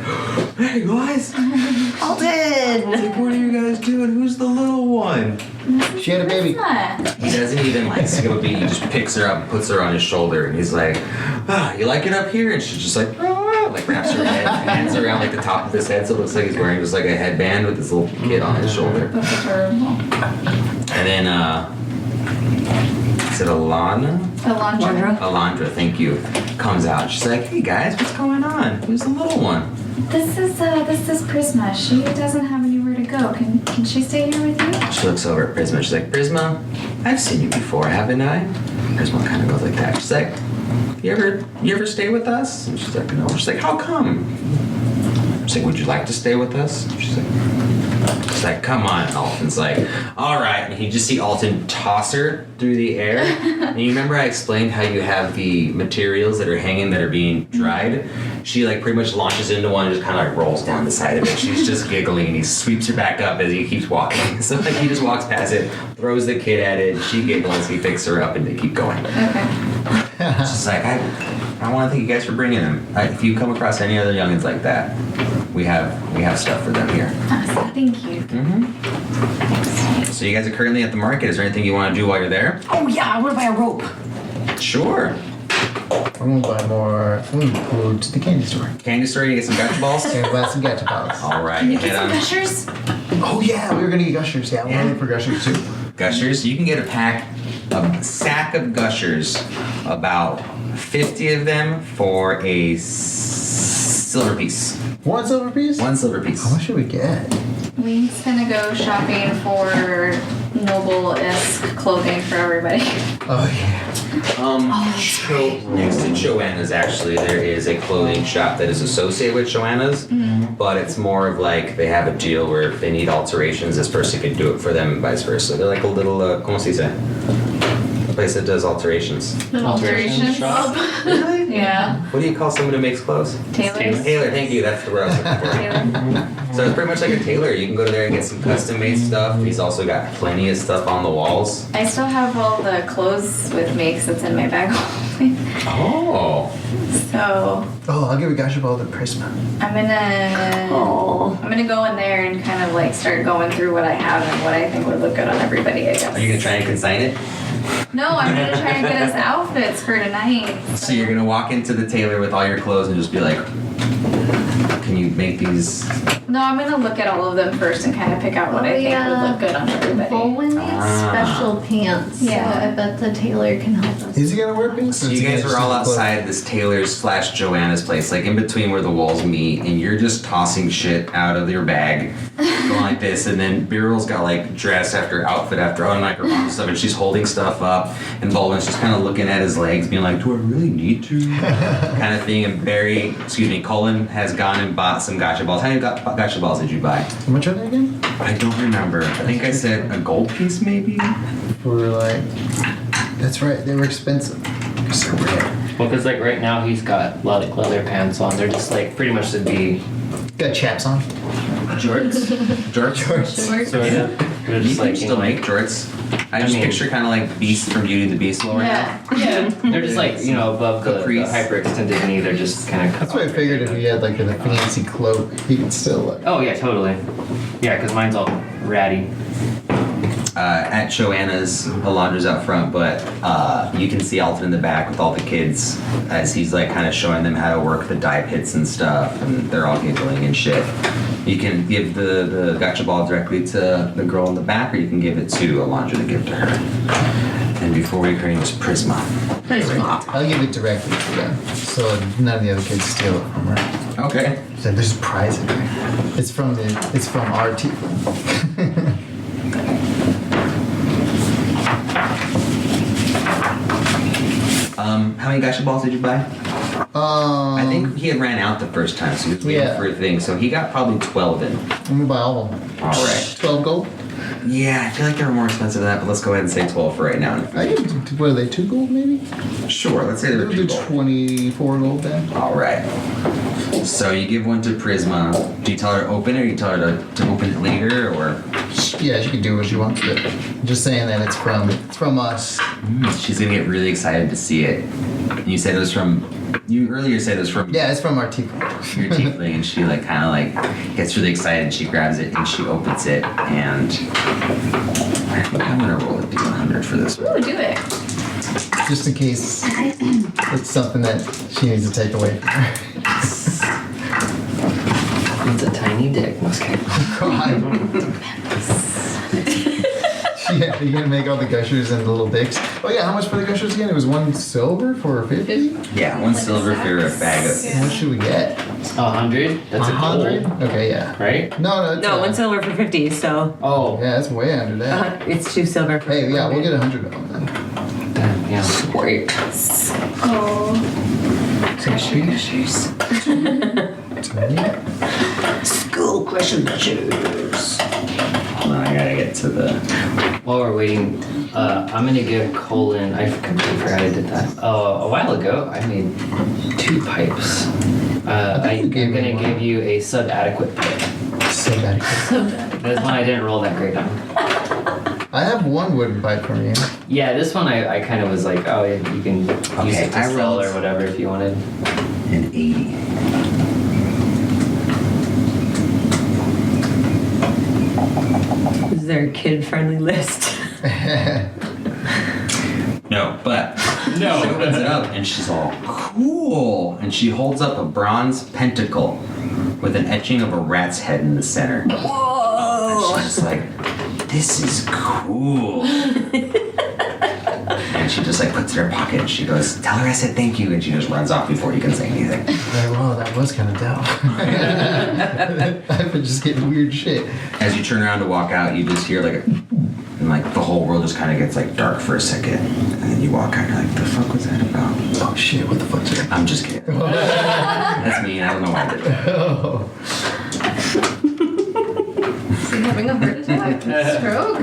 Speaker 1: "Hey guys,
Speaker 2: Alton!
Speaker 1: like, what are you guys doing? Who's the little one?"
Speaker 3: She had a baby.
Speaker 1: He doesn't even like skip a beat. He just picks her up and puts her on his shoulder. And he's like, "Ah, you like it up here?" And she's just like, "Ah," like wraps her head, hands around like the top of his head. So it looks like he's wearing just like a headband with this little kid on his shoulder.
Speaker 4: That's adorable.
Speaker 1: And then, is it Alana?
Speaker 4: Alondra.
Speaker 1: Alondra, thank you. Comes out. She's like, "Hey guys, what's going on? Who's the little one?"
Speaker 4: This is Prisma. She doesn't have anywhere to go. Can she stay here with you?
Speaker 1: She looks over at Prisma. She's like, "Prisma, I've seen you before, haven't I?" Prisma kind of goes like that. She's like, you ever stay with us?" And she's like, "No." She's like, "How come?" She's like, "Would you like to stay with us?" She's like, "Come on." And Alton's like, "All right." And you just see Alton toss her through the air. And you remember I explained how you have the materials that are hanging that are being dried? She like pretty much launches into one and just kind of like rolls down the side of it. She's just giggling, and he sweeps her back up as he keeps walking. So like he just walks past it, throws the kid at it, and she giggles, he picks her up, and they keep going.
Speaker 4: Okay.
Speaker 1: She's like, I want to thank you guys for bringing them. If you come across any other youngins like that, we have stuff for them here.
Speaker 4: Awesome. Thank you.
Speaker 1: So you guys are currently at the market. Is there anything you want to do while you're there?
Speaker 2: Oh yeah, I want to buy a rope.
Speaker 1: Sure.
Speaker 3: I'm gonna buy more. I'm gonna go to the candy store
Speaker 1: Candy store, you get some gotcha balls?
Speaker 3: and buy some gacha balls.
Speaker 1: All right,
Speaker 4: Can
Speaker 1: you
Speaker 4: you get
Speaker 1: hit
Speaker 4: some
Speaker 1: on
Speaker 4: gushers?
Speaker 3: Oh yeah, we were gonna get gushers. Yeah,
Speaker 1: Yeah.
Speaker 3: we're looking for gushers too.
Speaker 1: Gushers. You can get a sack of Gushers, about 50 of them for a silver piece.
Speaker 3: One silver piece.
Speaker 1: One silver piece.
Speaker 3: How much should we get?
Speaker 4: We's gonna go shopping for noble-esque clothing for everybody.
Speaker 3: Oh yeah.
Speaker 1: Next to Joanna's, actually, there is a clothing shop that is associated with Joanna's, but it's more of like they have a deal where if they need alterations, this person can do it for them and vice versa. They're like a little, ¿cómo se dice? A place that does alterations.
Speaker 6: An
Speaker 5: Alteration shop?
Speaker 1: Really?
Speaker 4: Yeah.
Speaker 1: What do you call someone who makes clothes?
Speaker 4: Taylor's.
Speaker 1: Tailor, thank you. That's the word I was looking for.
Speaker 4: Taylor.
Speaker 1: So it's pretty much like a tailor. You can go to there and get some custom-made stuff. He's also got plenty of stuff on the walls.
Speaker 4: I still have all the clothes with me because it's in my bag.
Speaker 1: Oh.
Speaker 4: So
Speaker 3: Oh, I'll give a gasha ball to Prisma.
Speaker 2: Oh.
Speaker 4: I'm gonna go in there and kind of like start going through what I have and what I think would look good on everybody, I guess.
Speaker 1: Are you gonna try and consign it?
Speaker 4: No, I'm gonna try and get us outfits for tonight.
Speaker 1: So you're gonna walk into the tailor with all your clothes and just be like, "Can you make these?"
Speaker 4: No, I'm gonna look at all of them first and kind of pick out what I think would look good on everybody.
Speaker 6: Bolin needs
Speaker 1: Ah.
Speaker 6: special pants.
Speaker 4: Yeah.
Speaker 6: So I bet the tailor can help us.
Speaker 3: Is he gonna wear pink?
Speaker 1: So you guys were all outside this tailor's / Joanna's place, like in between where the walls meet, and you're just tossing shit out of your bag, going like this, and then Biryl's got like dress after outfit after on like her arm and stuff, and she's holding stuff up, and Baldwin's just kind of looking at his legs, being like, "Do I really need to?" kind of thing. And Cullen has gone and bought some gotcha balls. How many gotcha balls did you buy?
Speaker 3: How much are they again?
Speaker 1: I don't remember. I think I said a gold piece, maybe.
Speaker 3: For like. That's right. They were expensive. 'Cause they're rare.
Speaker 5: Well, because like right now he's got leather pants on. They're just like pretty much to be
Speaker 3: Got chaps on.
Speaker 1: Jorts.
Speaker 3: Jorts.
Speaker 5: sort of. They're
Speaker 1: You
Speaker 5: just
Speaker 1: can
Speaker 5: like
Speaker 1: still make jorts. I just
Speaker 5: mean-
Speaker 1: picture kind of like Beast from Beauty and the Beast lower
Speaker 4: Yeah.
Speaker 5: yeah. They're just like above the
Speaker 1: Caprice.
Speaker 5: hyperextended knee. They're just kind of cut
Speaker 3: That's why I
Speaker 5: off.
Speaker 3: figured if he had like a fancy cloak, he could still like.
Speaker 5: Oh yeah, totally. Yeah, because mine's all ratty.
Speaker 1: at Joanna's. Alondra's out front, but you can see Alton in the back with all the kids as he's like kind of showing them how to work the dye pits and stuff, and they're all giggling and shit. You can give the gotcha ball directly to the girl in the back, or you can give it to Alondra to give to her. And before we her name was Prisma.
Speaker 3: I'll give it directly to them, so none of the other kids steal it from her.
Speaker 1: Okay.
Speaker 3: So there's a prize in there. It's from our team.
Speaker 1: How many gotcha balls did you buy? I think he had ran out the first time, so he was waiting
Speaker 3: Yeah.
Speaker 1: for a thing. So he got probably 12 in.
Speaker 3: I'm gonna buy all of them.
Speaker 1: All right.
Speaker 3: 12 gold?
Speaker 1: Yeah, I feel like they were more expensive than that, but let's go ahead and say 12 for right now.
Speaker 3: I give, what are they, 2 gold maybe?
Speaker 1: Sure, let's say they were
Speaker 3: We'll do
Speaker 1: 2 gold.
Speaker 3: 24 gold then.
Speaker 1: All right. So you give one to Prisma. Do you tell her to open it, or you tell her to open it later, or?
Speaker 3: Yeah, she can do what she wants with it. I'm just saying that it's from us.
Speaker 1: She's gonna get really excited to see it. You said it was from. You earlier said it was from
Speaker 3: Yeah, it's from our team.
Speaker 1: your tiefling, and she like kind of like gets really excited. And she grabs it and she opens it, and I think I'm gonna roll a d100 for this one.
Speaker 4: Ooh, do it.
Speaker 3: Just in case it's something that she needs to take away from her.
Speaker 5: It's a tiny dick. No, just kidding.
Speaker 3: God. Yeah, you're gonna make all the gushers and the little dicks. Oh yeah, how much for the gushers again? It was 1 silver for 50?
Speaker 1: Yeah, 1 silver for a bag of.
Speaker 3: How much should we get?
Speaker 5: 100? That's a
Speaker 3: 100?
Speaker 5: gold,
Speaker 3: Okay, yeah.
Speaker 5: right?
Speaker 3: No, it's,
Speaker 2: No, 1 silver for 50, so
Speaker 5: Oh,
Speaker 3: Yeah, it's way under that.
Speaker 2: it's 2 silver for
Speaker 3: Hey, yeah, we'll get 100 of them then.
Speaker 5: damn, yeah.
Speaker 2: Wait.
Speaker 4: Oh.
Speaker 2: School question measures.
Speaker 1: Hold on, I gotta get to the.
Speaker 5: While we're waiting, I'm gonna give Colin. I completely forgot I did that. A while ago, I made 2 pipes. I'm
Speaker 3: you gave me
Speaker 5: gonna
Speaker 3: one.
Speaker 5: give you a sub-adequate pipe.
Speaker 3: So bad.
Speaker 5: That's one I didn't roll that great on.
Speaker 3: I have 1 wooden pipe from you.
Speaker 5: Yeah, this one I kind of was like, oh, you can use
Speaker 1: Okay,
Speaker 5: it to
Speaker 1: I
Speaker 5: sell
Speaker 1: rolled-
Speaker 5: or whatever if you wanted.
Speaker 1: An 80.
Speaker 2: Is there a kid-friendly list?
Speaker 1: No, but she
Speaker 5: No.
Speaker 1: opens it up and she's all cool, and she holds up a bronze pentacle with an etching of a rat's head in the center. And
Speaker 2: Whoa!
Speaker 1: she's just like, this is cool. And she just like puts it in her pocket and she goes, tell her I said thank you, and she just runs off before you can say anything.
Speaker 3: Like, whoa, that was kind of dope. I've been just getting weird shit.
Speaker 1: As you turn around to walk out, you just hear like a, and like the whole world just kind of gets like dark for a second, and then you walk out and you're like, the fuck was that about?
Speaker 3: Oh shit, what the fuck did I
Speaker 1: I'm just kidding. That's me, I don't know why I did that.
Speaker 3: Oh.
Speaker 6: Is he having a heart attack? Stroke?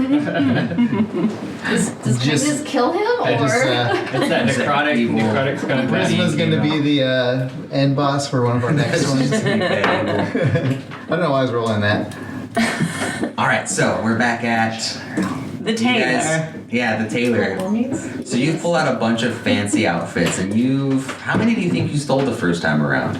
Speaker 6: Does kindness kill him, or?
Speaker 3: I just,
Speaker 5: It's that
Speaker 1: Is that
Speaker 5: necrotic.
Speaker 1: evil?
Speaker 5: Necrotic's gonna
Speaker 3: Prisma's gonna be the end boss for one of our next ones. I don't know why I was rolling that.
Speaker 1: All right, so we're back at
Speaker 2: The
Speaker 1: you
Speaker 2: tailor.
Speaker 1: guys- yeah, the tailor. So you pull out a bunch of fancy outfits, and how many do you think you stole the first time around?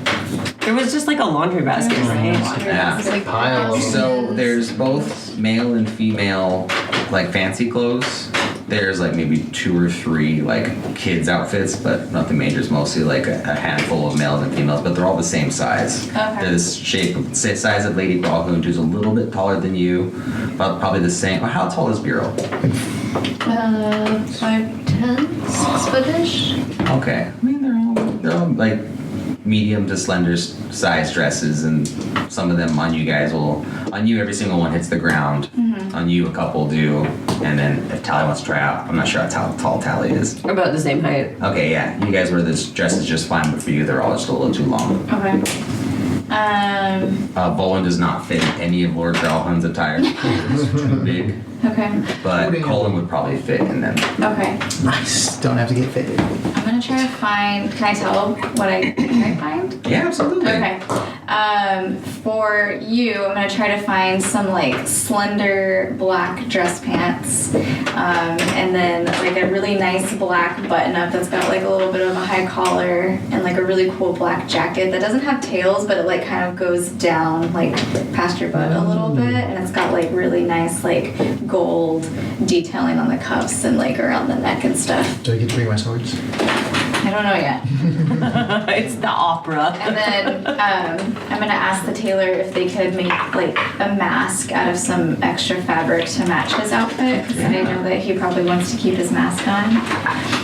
Speaker 2: There was just like a laundry basket, right?
Speaker 1: Yeah.
Speaker 3: Pile of them.
Speaker 1: So there's both male and female, like fancy clothes. There's like maybe 2 or 3 like kids outfits, but nothing major. It's mostly like a handful of males and females, but they're all the same size.
Speaker 4: Okay.
Speaker 1: They're the size of Lady Balhound, who's a little bit taller than you, but probably the same. Well, how tall is Bureau?
Speaker 6: 5'10", 6-footish.
Speaker 1: Okay. I mean, they're all like medium to slender size dresses, and some of them on you guys on you every single one hits the ground. On you a couple do, and then if Tally wants to try out, I'm not sure how tall Tally is.
Speaker 2: About the same height.
Speaker 1: Okay, yeah, you guys wear this dress is just fine, but for you they're all just a little too long.
Speaker 4: Okay.
Speaker 1: Bolin does not fit in any of Lord Gralhun's attire. It's too big,
Speaker 4: Okay.
Speaker 1: but Colin would probably fit in them.
Speaker 4: Okay.
Speaker 3: Nice. Don't have to get fitted.
Speaker 4: I'm gonna try to find. Can I tell what I find?
Speaker 1: Yeah, absolutely.
Speaker 4: Okay. For you, I'm gonna try to find some like slender black dress pants, and then like a really nice black button up that's got like a little bit of a high collar and like a really cool black jacket that doesn't have tails, but it like kind of goes down like past your butt a little bit, and it's got like really nice like gold detailing on the cuffs and like around the neck and stuff.
Speaker 3: Do I get to bring my swords?
Speaker 4: I don't know yet.
Speaker 2: It's the opera.
Speaker 4: And then I'm gonna ask the tailor if they could make like a mask out of some extra fabric to match his outfit, because I know that he probably wants to keep his mask on.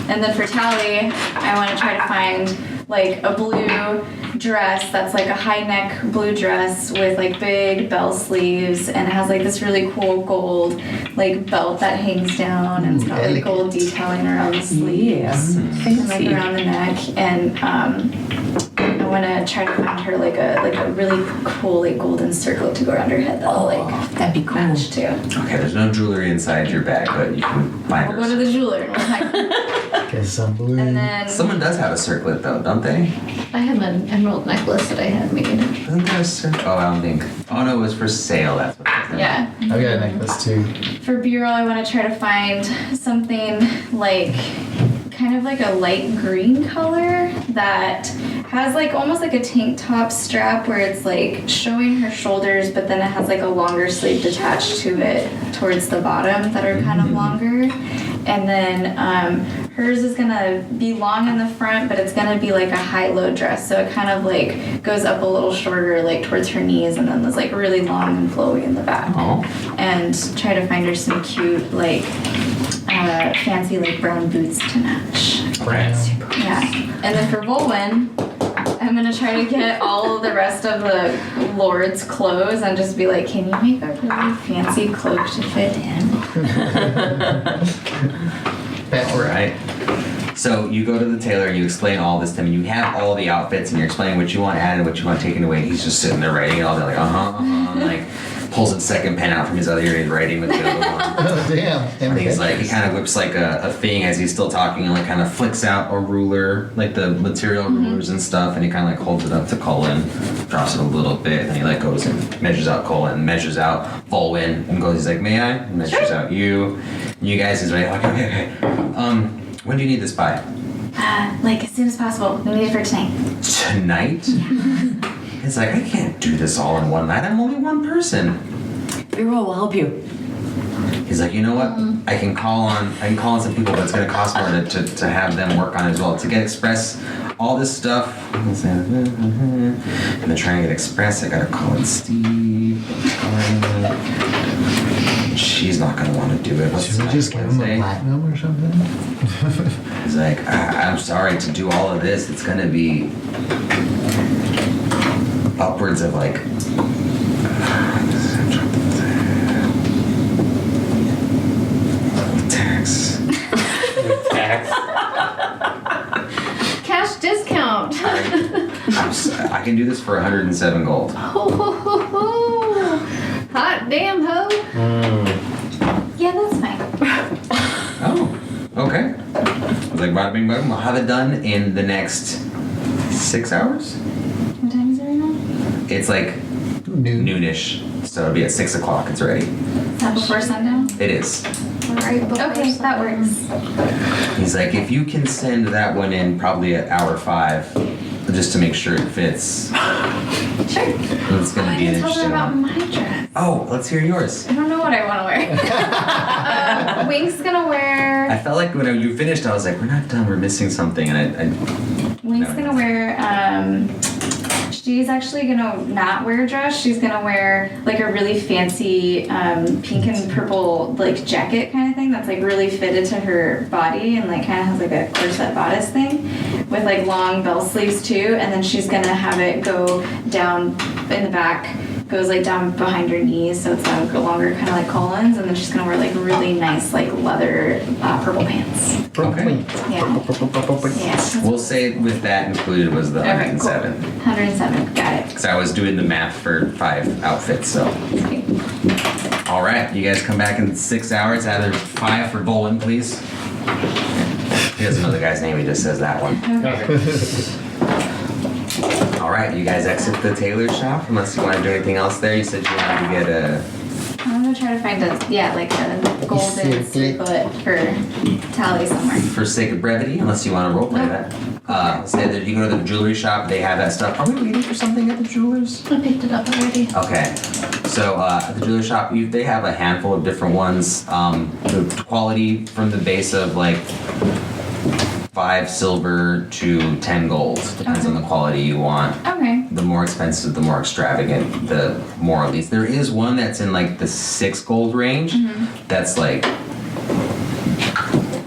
Speaker 4: And then for Tally, I want to try to find like a blue dress that's like a high neck blue dress with like big bell sleeves, and it has like this really cool gold like belt that hangs down, and it's got like gold detailing around the sleeves and like around the neck. And I want to try to find her like a really cool like golden circlet to go around her head that'll like
Speaker 2: That'd be cool.
Speaker 4: match too.
Speaker 1: Okay, there's no jewelry inside your bag, but you can find
Speaker 4: We'll go to
Speaker 1: her.
Speaker 4: the jeweler and we'll find.
Speaker 3: Get some blue.
Speaker 4: And then
Speaker 1: Someone does have a circlet though, don't they?
Speaker 6: I have an emerald necklace that I had made.
Speaker 1: Isn't there a circlet? Oh, I don't think. Oh no, it was for sale. That's what it was.
Speaker 4: yeah.
Speaker 3: I've got a necklace too.
Speaker 4: For B-roll, I want to try to find something like kind of like a light green color that has like almost like a tank top strap where it's like showing her shoulders, but then it has like a longer sleeve attached to it towards the bottom that are kind of longer. And then hers is gonna be long in the front, but it's gonna be like a high-low dress, so it kind of like goes up a little shorter, like towards her knees, and then it's like really long and flowy in the back.
Speaker 1: Oh.
Speaker 4: And try to find her some cute, like fancy, like brown boots to match.
Speaker 1: Right.
Speaker 4: Yeah. And then for Volwyn, I'm gonna try to get all of the rest of the Lord's clothes and just be like, can you make a really fancy cloak to fit in?
Speaker 3: That's
Speaker 1: All right. So you go to the tailor, you explain all this to him, and you have all the outfits, and you're explaining what you want added, what you want taken away. He's just sitting there writing it all day, like and like pulls his second pen out from his other ear, and he's writing with the other one.
Speaker 3: Oh, damn.
Speaker 1: And he's like, he kind of whips like a thing as he's still talking, and like kind of flicks out a ruler, like the material rulers and stuff, and he kind of like holds it up to Colin, drops it a little bit, and he like goes and measures out Colin, measures out Volwyn, and goes, he's like, may I? And measures out you. And you guys is like, okay. When do you need this by?
Speaker 4: Like as soon as possible. We need it for tonight.
Speaker 1: Tonight? It's like, I can't do this all in one night. I'm only one person.
Speaker 2: B-roll will help you.
Speaker 1: He's like, you know what? I can call on some people, but it's gonna cost more to have them work on it as well. To get Express, all this stuff. And then trying to get Express, I gotta call in Steve. She's not gonna want to do it. What's
Speaker 3: Should we
Speaker 1: tonight,
Speaker 3: just give him a
Speaker 1: Wednesday?
Speaker 3: platinum or something?
Speaker 1: He's like, I'm sorry to do all of this. It's gonna be upwards of like. Tax.
Speaker 5: Tax.
Speaker 6: Cash discount.
Speaker 1: I can do this for 107 gold.
Speaker 6: Ho, ho, ho, ho. Hot damn ho.
Speaker 4: Yeah, that's fine.
Speaker 1: Oh, okay. I was like, bada bing bada boom. I'll have it done in the next 6 hours.
Speaker 4: What time is it right now?
Speaker 1: It's like
Speaker 3: Noon.
Speaker 1: noonish, so it'll be at 6 o'clock. It's ready.
Speaker 4: Is that before sundown?
Speaker 1: It is.
Speaker 6: Right before
Speaker 4: Okay, that works.
Speaker 1: He's like, if you can send that one in probably at hour 5, just to make sure it fits.
Speaker 4: Sure.
Speaker 1: It's gonna
Speaker 4: I
Speaker 1: be an
Speaker 4: didn't tell her
Speaker 1: interesting
Speaker 4: about
Speaker 1: one.
Speaker 4: my dress.
Speaker 1: Oh, let's hear yours.
Speaker 4: I don't know what I want to wear. Wink's gonna
Speaker 1: I
Speaker 4: wear.
Speaker 1: felt like when you finished, I was like, we're not done. We're missing something, and
Speaker 4: Wink's
Speaker 1: No.
Speaker 4: gonna wear. She's actually gonna not wear a dress. She's gonna wear like a really fancy pink and purple like jacket kind of thing that's like really fitted to her body and like kind of has like a corset bodice thing with like long bell sleeves too. And then she's gonna have it go down in the back, goes like down behind her knees, so it's like longer, kind of like Colin's. And then she's gonna wear like really nice like leather purple pants.
Speaker 1: Okay.
Speaker 4: Yeah. Yeah.
Speaker 1: We'll say with that included was the
Speaker 4: Okay, cool.
Speaker 1: 107.
Speaker 4: 107. Got it.
Speaker 1: Because I was doing the math for 5 outfits, so. All right, you guys come back in 6 hours. Either 5 for Volwyn, please. He doesn't know the guy's name. He just says that one.
Speaker 5: Okay.
Speaker 1: All right, you guys exit the tailor shop unless you want to do anything else there. You said you wanted to get a.
Speaker 4: I'm gonna try to find a golden
Speaker 3: Circlet.
Speaker 4: circlet for Tally somewhere.
Speaker 1: For sake of brevity, unless you want to roleplay that. Say that you go to the jewelry shop, they have that stuff. Are we waiting for something at the jewelers?
Speaker 6: I picked it up already.
Speaker 1: Okay, so at the jewelry shop, they have a handful of different ones. The quality from the base of like 5 silver to 10 gold depends on the quality you want.
Speaker 4: Okay.
Speaker 1: The more expensive, the more extravagant, the more at least. There is one that's in like the 6 gold range. That's like,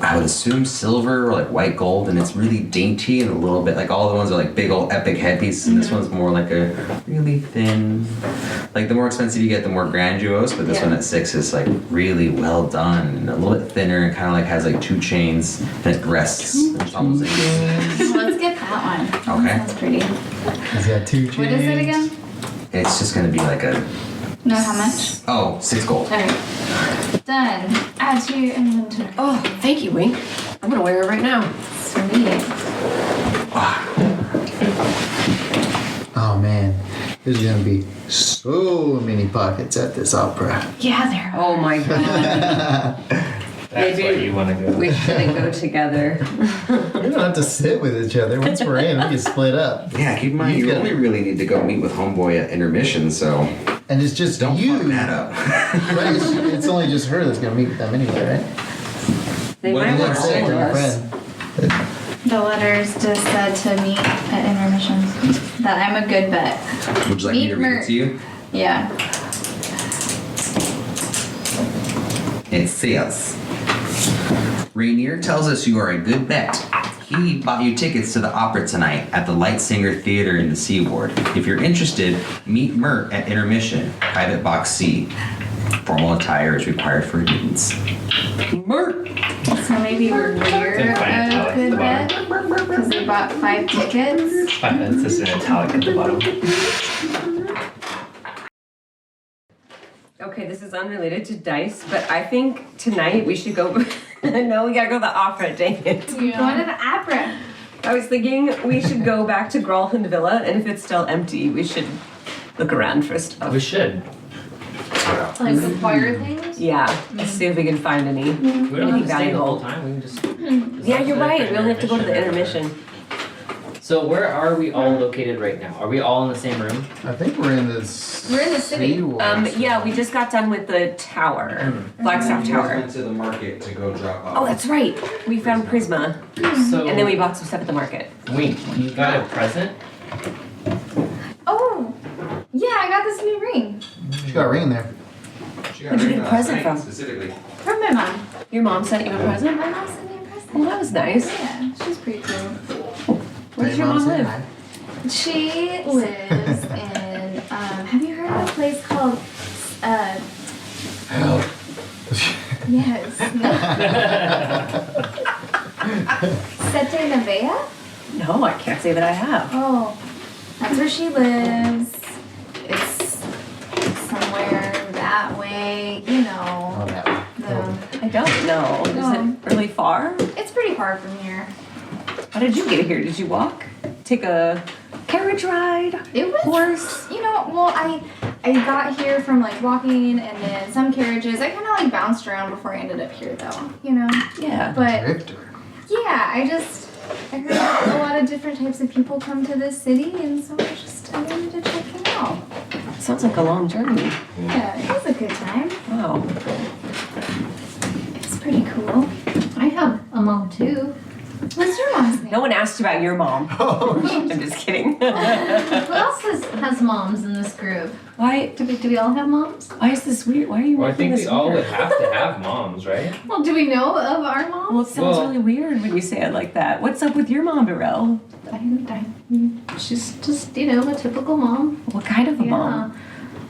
Speaker 1: I would assume silver or like white gold, and it's really dainty and a little bit like all the ones are like big old epic headpiece, and this one's more like a really thin. Like the more expensive you get, the more grandiose, but this one at 6 is like really well done and a little bit thinner and kind of like has like 2 chains and it rests. It's almost like
Speaker 4: Let's get that one.
Speaker 1: Okay.
Speaker 4: That sounds pretty.
Speaker 3: He's got 2 chains.
Speaker 4: What is it again?
Speaker 1: it's just gonna be like a
Speaker 4: No, how much?
Speaker 1: 6 gold.
Speaker 4: Okay. Done. Add to your inventory.
Speaker 2: Oh, thank you, Wink. I'm gonna wear it right now.
Speaker 4: Sweet.
Speaker 3: Oh man, there's gonna be so many pockets at this opera.
Speaker 4: Yeah, there.
Speaker 2: Oh my god.
Speaker 5: That's
Speaker 2: Maybe
Speaker 5: why you want to go.
Speaker 2: We shouldn't go together.
Speaker 3: We don't have to sit with each other. Once we're in, we can split up.
Speaker 1: Yeah, keep in mind you only really need to go meet with Homeboy at intermission, so
Speaker 3: And it's just
Speaker 1: don't
Speaker 3: you.
Speaker 1: fuck that up.
Speaker 3: Right? It's only just her that's gonna meet with them anyway, right?
Speaker 2: They
Speaker 1: What
Speaker 2: might
Speaker 1: did
Speaker 2: want
Speaker 1: it
Speaker 2: to
Speaker 1: say
Speaker 2: say
Speaker 3: Or
Speaker 2: to
Speaker 3: your
Speaker 2: us.
Speaker 3: friend.
Speaker 4: The letters just said to meet at intermission. That I'm a good bet.
Speaker 1: Would you like me to read it to you?
Speaker 4: Yeah.
Speaker 1: It says, Rainier tells us you are a good bet. He bought you tickets to the opera tonight at the Light Singer Theater in the Seaward. If you're interested, meet Mert at intermission, private box C. Formal attire is required for admittance.
Speaker 2: Mert.
Speaker 4: So maybe we're
Speaker 5: Didn't find
Speaker 4: a
Speaker 5: italics at
Speaker 4: good
Speaker 5: the
Speaker 4: bet because we bought 5 tickets.
Speaker 5: It's just an italic at the bottom.
Speaker 2: Okay, this is unrelated to dice, but I think tonight we should go. No, we gotta go to the opera, dang it.
Speaker 4: Going to the opera.
Speaker 2: I was thinking we should go back to Gralhund Villa, and if it's still empty, we should look around for stuff.
Speaker 5: We should.
Speaker 6: Like acquire things?
Speaker 2: Yeah, let's see if we can find any.
Speaker 5: We don't have to stay the
Speaker 2: valuable.
Speaker 5: whole time. We can just.
Speaker 2: Yeah, you're right. We only have to go to the intermission.
Speaker 5: So where are we all located right now? Are we all in the same room?
Speaker 3: I think we're in this.
Speaker 4: We're in the city.
Speaker 2: Yeah, we just got done with the tower, Blackstaff Tower.
Speaker 1: to the market to go drop off.
Speaker 2: Oh, that's right. We found Prisma,
Speaker 5: So
Speaker 2: and then we bought some stuff at the market.
Speaker 5: Wait, you got a present?
Speaker 4: Oh, yeah, I got this new ring
Speaker 3: She got a ring in there.
Speaker 2: Where'd you get a present from?
Speaker 1: Specifically.
Speaker 4: from my mom.
Speaker 2: Your mom sent you a present?
Speaker 4: My mom sent me a present.
Speaker 2: Well, that was nice.
Speaker 4: Yeah, she's pretty cool.
Speaker 2: Where does your mom live?
Speaker 4: She lives in, have you heard of a place called,
Speaker 3: Help.
Speaker 4: yes, no. Sete Nevea?
Speaker 2: No, I can't say that I have.
Speaker 4: Oh, that's where she lives. It's somewhere that way, you
Speaker 3: Oh,
Speaker 4: know.
Speaker 3: that one.
Speaker 2: I don't know. Is
Speaker 4: No.
Speaker 2: it really far?
Speaker 4: It's pretty far from here.
Speaker 2: How did you get here? Did you walk? Take a carriage ride?
Speaker 4: It was,
Speaker 2: Horse?
Speaker 4: you know, well, I got here from like walking and then some carriages. I kind of like bounced around before I ended up here though, you know.
Speaker 2: Yeah.
Speaker 4: But
Speaker 3: Drifter.
Speaker 4: yeah, I heard a lot of different types of people come to this city, and so I wanted to check it out.
Speaker 2: Sounds like a long journey.
Speaker 4: Yeah, it was a good time.
Speaker 2: Wow.
Speaker 4: It's pretty cool.
Speaker 6: I have a mom too.
Speaker 4: What's your mom's name?
Speaker 2: No one asked about your mom.
Speaker 3: Oh,
Speaker 2: I'm just kidding.
Speaker 6: Who else has moms in this group?
Speaker 2: Why?
Speaker 6: Do we all have moms?
Speaker 2: Why is this weird? Why are you
Speaker 5: Well, I
Speaker 2: making
Speaker 5: think
Speaker 2: this
Speaker 5: we all would
Speaker 2: weird?
Speaker 5: have to have moms, right?
Speaker 6: Well, do we know of our moms?
Speaker 2: Well, it sounds
Speaker 5: Well-
Speaker 2: really weird when you say it like that. What's up with your mom, Burrell?
Speaker 6: She's just, you know, a typical mom.
Speaker 2: What kind of a
Speaker 6: Yeah.
Speaker 2: mom?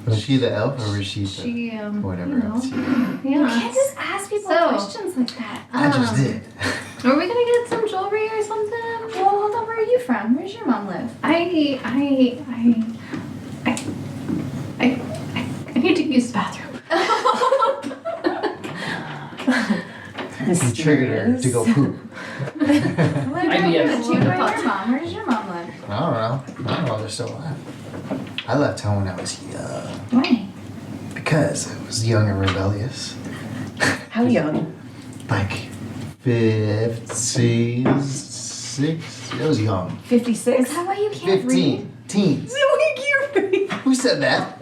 Speaker 3: was she the elf or was she the
Speaker 6: She,
Speaker 3: whatever
Speaker 6: you know,
Speaker 3: else?
Speaker 4: You
Speaker 6: yeah.
Speaker 4: can't just ask people
Speaker 6: So-
Speaker 4: questions like that.
Speaker 3: I just did.
Speaker 6: Are we gonna get some jewelry or something?
Speaker 4: Well, hold on. Where are you from? Where's your mom live?
Speaker 6: I need to use the bathroom.
Speaker 3: You triggered her to go poop.
Speaker 4: What about
Speaker 5: IVF.
Speaker 4: you? Where's your mom? Where does your mom live?
Speaker 3: I don't know. I don't know if they're still alive. I left home when I was young
Speaker 4: Why?
Speaker 3: because I was young and rebellious.
Speaker 2: How young?
Speaker 3: Like 15, 6. I was young.
Speaker 2: 56?
Speaker 4: Is that why you can't
Speaker 3: 15. Teens. Who said that?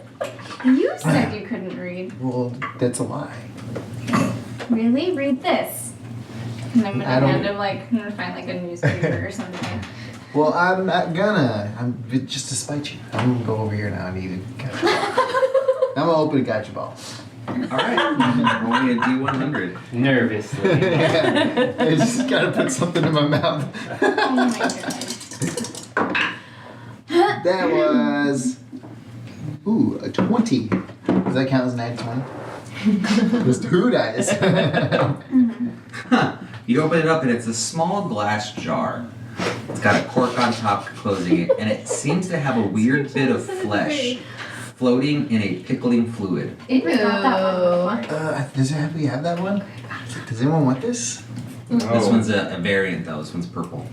Speaker 4: read? You said you couldn't read.
Speaker 3: Well, that's a lie.
Speaker 4: Really? Read this. And I'm gonna
Speaker 3: I don't-
Speaker 4: hand him like, I'm gonna find like a newspaper or something.
Speaker 3: Well, I'm not gonna. Just to spite you. I'm gonna go over here now and eat it. I'm gonna open a gotcha ball.
Speaker 1: All right, roll me a D100.
Speaker 5: Nervously.
Speaker 3: I just gotta put something in my mouth.
Speaker 4: Oh my god.
Speaker 3: That was a 20. Does that count as an add 20? There's 2 dice.
Speaker 1: Huh. You open it up and it's a small glass jar. It's got a cork on top closing it, and it seems to have a weird bit of flesh floating in a pickling fluid.
Speaker 6: Ew.
Speaker 4: Got that one
Speaker 3: We have that one? Does anyone want this?
Speaker 1: This one's a variant though. This one's purple.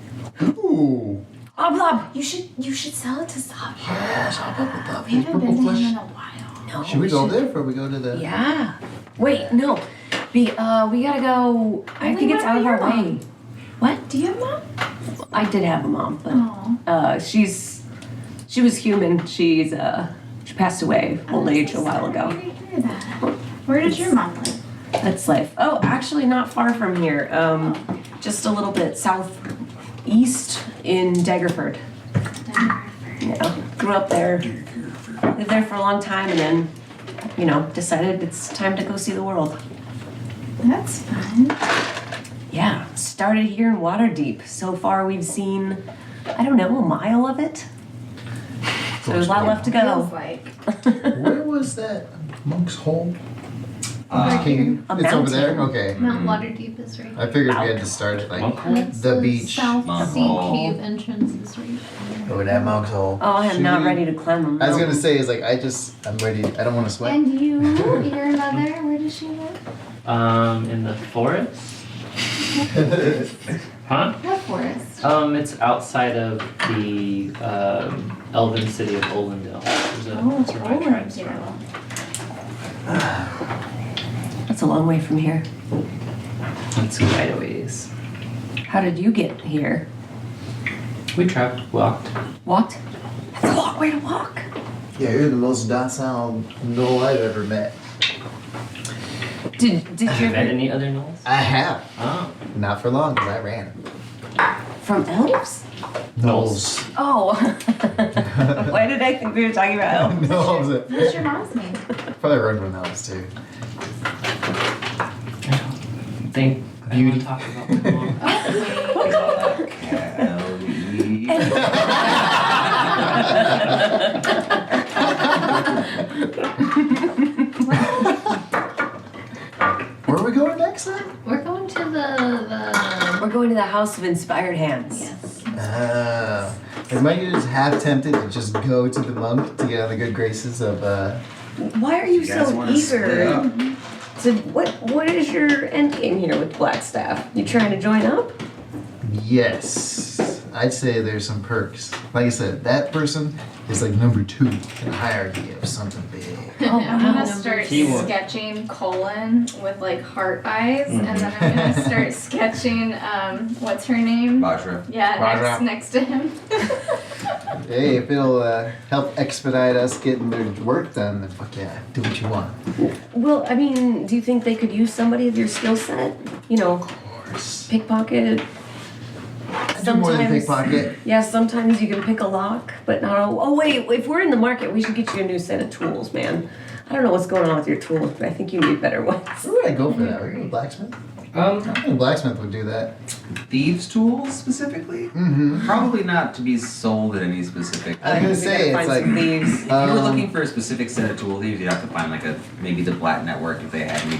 Speaker 3: Ooh.
Speaker 2: Oblob!
Speaker 4: You should sell it to Zob.
Speaker 3: Yeah, so purple stuff.
Speaker 4: We haven't been to
Speaker 3: Purple
Speaker 4: him
Speaker 3: flesh.
Speaker 4: in a while.
Speaker 2: No.
Speaker 3: Should we go there before we go to the...
Speaker 2: Yeah. Wait, no. We gotta go. I think it's out of our way. What?
Speaker 4: Do you have mom?
Speaker 2: I did have a mom, but
Speaker 4: Oh.
Speaker 2: she was human. She passed away old age a while ago.
Speaker 4: Sorry to hear that. Where did your mom live?
Speaker 2: That's life. Oh, actually not far from here. Just a little bit southeast in Daggerford. Yeah. Grew up there. Lived there for a long time and then, decided it's time to go see the world.
Speaker 4: That's fun.
Speaker 2: Yeah. Started here in Waterdeep. So far we've seen, I don't know, a mile of it. So there's a lot left to
Speaker 4: Feels
Speaker 2: go.
Speaker 4: like.
Speaker 3: Where was that monk's hole?
Speaker 1: Uh,
Speaker 3: King.
Speaker 2: A
Speaker 3: It's over there?
Speaker 2: mountain.
Speaker 3: Okay.
Speaker 6: Mount Waterdeep is right.
Speaker 3: I figured we had to start at like...
Speaker 5: Monk hole?
Speaker 6: It's
Speaker 3: The beach.
Speaker 6: South
Speaker 1: Monk
Speaker 6: Sea
Speaker 1: hole.
Speaker 6: Cave entrance is right.
Speaker 3: Oh, that monk's hole.
Speaker 2: Oh, I am
Speaker 3: Should
Speaker 2: not
Speaker 3: we-
Speaker 2: ready to climb a mountain.
Speaker 3: I was gonna say, is like, I'm ready. I don't want to sweat.
Speaker 4: And you, your mother, where does she live?
Speaker 5: In the forest? Huh?
Speaker 4: What forest?
Speaker 5: It's outside of the elven city of Olendale. That's where my tribe's from.
Speaker 2: That's a long way from here.
Speaker 5: It's quite a ways.
Speaker 2: How did you get here?
Speaker 5: We walked.
Speaker 2: Walked? That's a long way to walk.
Speaker 3: Yeah, you're the most docile gnoll I've ever met.
Speaker 2: Did you
Speaker 5: Met
Speaker 2: ever
Speaker 5: any other gnolls?
Speaker 3: I have.
Speaker 5: Oh.
Speaker 3: Not for long, because I ran.
Speaker 2: from elves?
Speaker 3: Gnolls.
Speaker 2: Oh. Why did I think we were talking about elves?
Speaker 3: Gnolls.
Speaker 4: What's your mom's name?
Speaker 3: Probably run from elves too.
Speaker 5: I don't think I
Speaker 3: Beauty.
Speaker 5: want to talk about my
Speaker 3: Where are we going next then?
Speaker 6: We're going to the
Speaker 2: We're going to the House of Inspired Hands.
Speaker 6: yes.
Speaker 3: Am I just half tempted to just go to the monk to get on the good graces of
Speaker 2: Why are you
Speaker 1: You guys
Speaker 2: so
Speaker 1: wanna split
Speaker 2: eager?
Speaker 1: up?
Speaker 2: So what is your end game here with Blackstaff? You trying to join up?
Speaker 3: Yes. I'd say there's some perks. Like I said, that person is like number 2 in the hierarchy of something big.
Speaker 2: Oh,
Speaker 4: I'm
Speaker 2: wow.
Speaker 4: gonna start
Speaker 5: Keyword.
Speaker 4: sketching colon with like heart eyes, and then I'm gonna start sketching what's her name?
Speaker 1: Bajra.
Speaker 4: Yeah,
Speaker 3: Barbara.
Speaker 4: next to him.
Speaker 3: Hey, if it'll help expedite us getting their work done, then fuck yeah, do what you want.
Speaker 2: Well, I mean, do you think they could use somebody of your skill set? You know,
Speaker 3: Of course.
Speaker 2: pickpocket.
Speaker 3: I do more than pickpocket.
Speaker 2: Yeah, sometimes you can pick a lock, but not all. Oh wait, if we're in the market, we should get you a new set of tools, man. I don't know what's going on with your tools, but I think you need better ones.
Speaker 3: Where would I go for that? Would I go to blacksmith? I think blacksmith would do that.
Speaker 1: Thieves' tools specifically?
Speaker 3: Mm-hmm.
Speaker 1: Probably not to be sold at any specific.
Speaker 3: I was gonna
Speaker 2: We
Speaker 3: say,
Speaker 2: gotta
Speaker 3: it's
Speaker 2: find
Speaker 3: like,
Speaker 2: some thieves.
Speaker 1: If you were looking for a specific set of tool thieves, you'd have to find like maybe the Black Network if they had any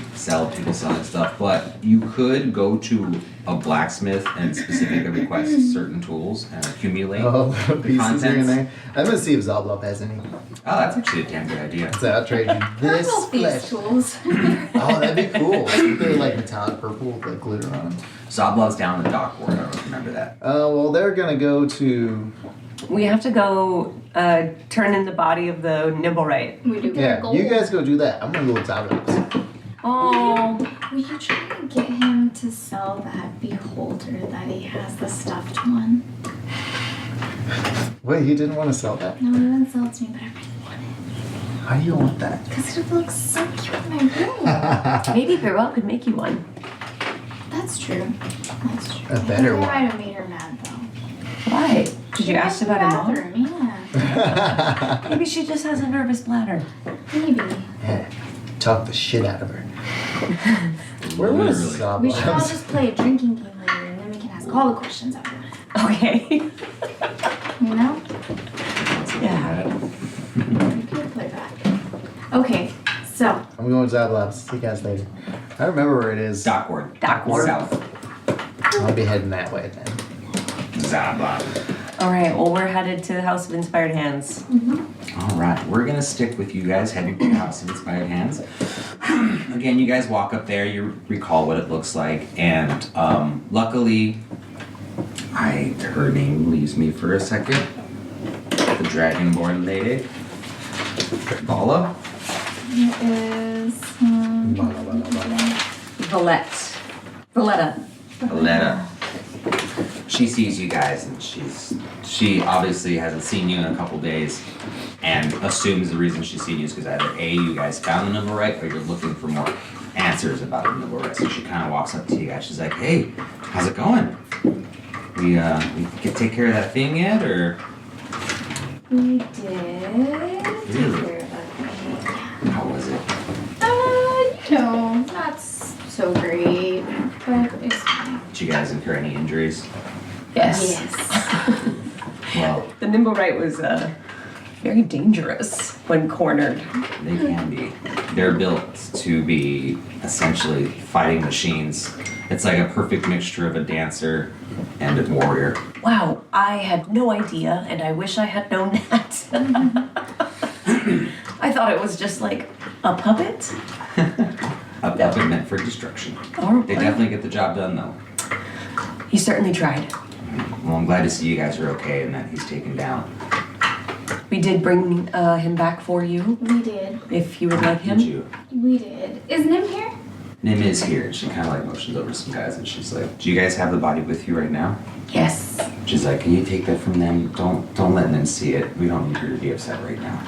Speaker 1: people selling stuff. But you could go to a blacksmith and specifically request certain tools and accumulate
Speaker 3: oh,
Speaker 1: the
Speaker 3: pieces are in
Speaker 1: contents.
Speaker 3: there. I'm gonna see if Zoblop has any.
Speaker 1: Oh, that's actually a damn good idea.
Speaker 3: So I'll trade you this
Speaker 4: Purple
Speaker 3: flesh.
Speaker 4: thieves tools.
Speaker 3: Oh, that'd be cool. I think they're like metallic purple with like glitter on them.
Speaker 1: Zoblov's down in the dock ward. I don't know if you remember that.
Speaker 3: Well, they're gonna go to
Speaker 2: We have to go turn in the body of the Nimblewright.
Speaker 4: We do.
Speaker 3: Yeah, you guys go do that. I'm gonna go with Zablabs.
Speaker 2: Oh,
Speaker 4: Will you try to get him to sell that beholder that he has, the stuffed one?
Speaker 3: Wait, he didn't want to sell that?
Speaker 4: No, he wouldn't sell it to me, but I really want it.
Speaker 3: How do you want that?
Speaker 4: Because it looks so cute in my room.
Speaker 2: maybe Barrel could make you one.
Speaker 4: That's true. That's true.
Speaker 3: A better
Speaker 4: I
Speaker 3: one.
Speaker 4: might have made her mad though.
Speaker 2: Why? Did you
Speaker 4: She
Speaker 2: ask
Speaker 4: went to
Speaker 2: about
Speaker 4: the
Speaker 2: a mom?
Speaker 4: bathroom, yeah.
Speaker 2: Maybe she just has a nervous bladder.
Speaker 4: Maybe.
Speaker 3: Yeah, talk the shit out of her. Where was
Speaker 1: Literally.
Speaker 4: We should all
Speaker 3: Zablabs?
Speaker 4: just play a drinking game later and then we can ask all the questions afterwards.
Speaker 2: Okay.
Speaker 4: You know?
Speaker 2: Yeah.
Speaker 4: We could play that. Okay, so
Speaker 3: I'm going with Zablabs. See you guys later. I remember where it is.
Speaker 1: Dockward.
Speaker 2: Dockward.
Speaker 1: South.
Speaker 3: I'll be heading that way then.
Speaker 1: Zabba.
Speaker 2: All right. Well, we're headed to the House of Inspired Hands.
Speaker 1: All right, we're gonna stick with you guys heading to the House of Inspired Hands. Again, you guys walk up there, you recall what it looks like, and luckily, her name leaves me for a second. The Dragonborn lady, Paula.
Speaker 4: it is.
Speaker 2: Valletta.
Speaker 1: Aletta. She sees you guys and she obviously hasn't seen you in a couple days and assumes the reason she's seen you is because either A, you guys found the Nimblewright, or you're looking for more answers about the Nimblewright. So she kind of walks up to you guys. She's like, "Hey, how's it going? We can take care of that thing yet, or
Speaker 4: We did.
Speaker 1: Really? how was it?"
Speaker 4: You know, not so great, but it's fine.
Speaker 1: Did you guys incur any injuries?
Speaker 2: Yes.
Speaker 4: Yes.
Speaker 1: Well,
Speaker 2: The Nimblewright was very dangerous when cornered.
Speaker 1: they can be. They're built to be essentially fighting machines. It's like a perfect mixture of a dancer and a warrior.
Speaker 2: Wow, I had no idea, and I wish I had known that. I thought it was just like a puppet.
Speaker 1: A puppet meant for destruction.
Speaker 2: Oh,
Speaker 1: They definitely get the job done though.
Speaker 2: he certainly tried.
Speaker 1: Well, I'm glad to see you guys are okay and that he's taken down.
Speaker 2: We did bring him back for you,
Speaker 4: We did.
Speaker 2: if you would like him.
Speaker 1: Did you?
Speaker 4: We did. Is Nim here?
Speaker 1: Nim is here and she kind of like motions over some guys and she's like, "Do you guys have the body with you right now?"
Speaker 2: Yes.
Speaker 1: She's like, "Can you take that from them? Don't let them see it. We don't need her to be upset right now."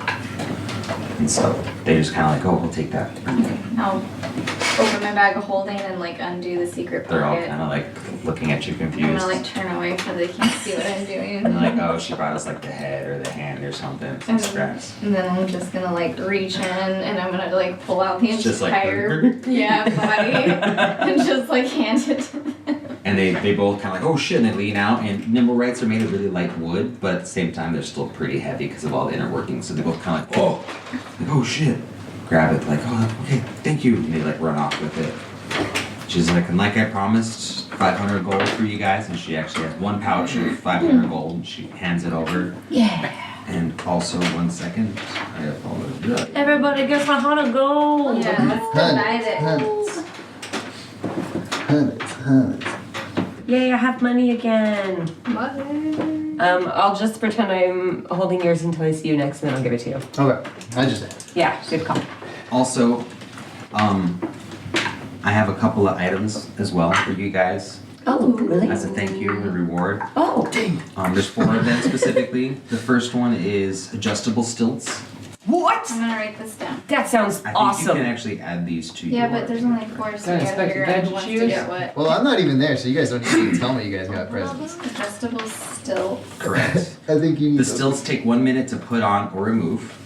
Speaker 1: And so they just kind of like, "Oh, we'll take that."
Speaker 4: Okay. I'll open my bag of holding and like undo the secret
Speaker 1: They're all
Speaker 4: pocket.
Speaker 1: kind of like looking at you
Speaker 4: I'm
Speaker 1: confused.
Speaker 4: gonna like turn away so they can't see what I'm doing.
Speaker 1: And like, "Oh, she brought us like the head or the hand or something, some scraps."
Speaker 4: And then I'm just gonna like reach in and I'm gonna like pull out the
Speaker 1: It's just like-
Speaker 4: entire body and just like hand it to them.
Speaker 1: And they both kind of like, "Oh shit," and they lean out. And Nimblewrights are made of really light wood, but at the same time, they're still pretty heavy because of all the inner workings. So they both kind of like, "Oh, like, oh shit," grab it, like, "Oh, okay, thank you," and they like run off with it. She's like, "And like I promised, 500 gold for you guys." And she actually has one pouch of 500 gold, and she hands it over.
Speaker 2: Yeah.
Speaker 1: And also, 1 second, I apologize.
Speaker 2: Everybody gets 100 gold.
Speaker 4: Yeah, let's divide it.
Speaker 3: Hunt.
Speaker 2: Yay, I have money again.
Speaker 4: What?
Speaker 2: I'll just pretend I'm holding yours until I see you next, and then I'll give it to you.
Speaker 3: Okay, I just asked.
Speaker 2: Yeah, good call.
Speaker 1: Also, I have a couple of items as well for you guys
Speaker 2: Oh, really?
Speaker 1: as a thank you and reward.
Speaker 2: Oh,
Speaker 1: There's 4 of them specifically. The first one is adjustable stilts.
Speaker 2: what?
Speaker 4: I'm gonna write this down.
Speaker 2: That sounds
Speaker 1: I think
Speaker 2: awesome.
Speaker 1: you can actually add these to
Speaker 4: Yeah,
Speaker 1: your...
Speaker 4: but there's only 4, so you
Speaker 5: Guys,
Speaker 4: gotta
Speaker 5: Becky,
Speaker 4: figure
Speaker 5: did
Speaker 4: out
Speaker 5: you
Speaker 4: who wants to
Speaker 5: choose?
Speaker 4: get what.
Speaker 3: Well, I'm not even there, so you guys don't need to tell me you guys got presents.
Speaker 4: Adjustable still.
Speaker 1: Correct.
Speaker 3: I think you need
Speaker 1: The
Speaker 3: those.
Speaker 1: stilts take 1 minute to put on or remove.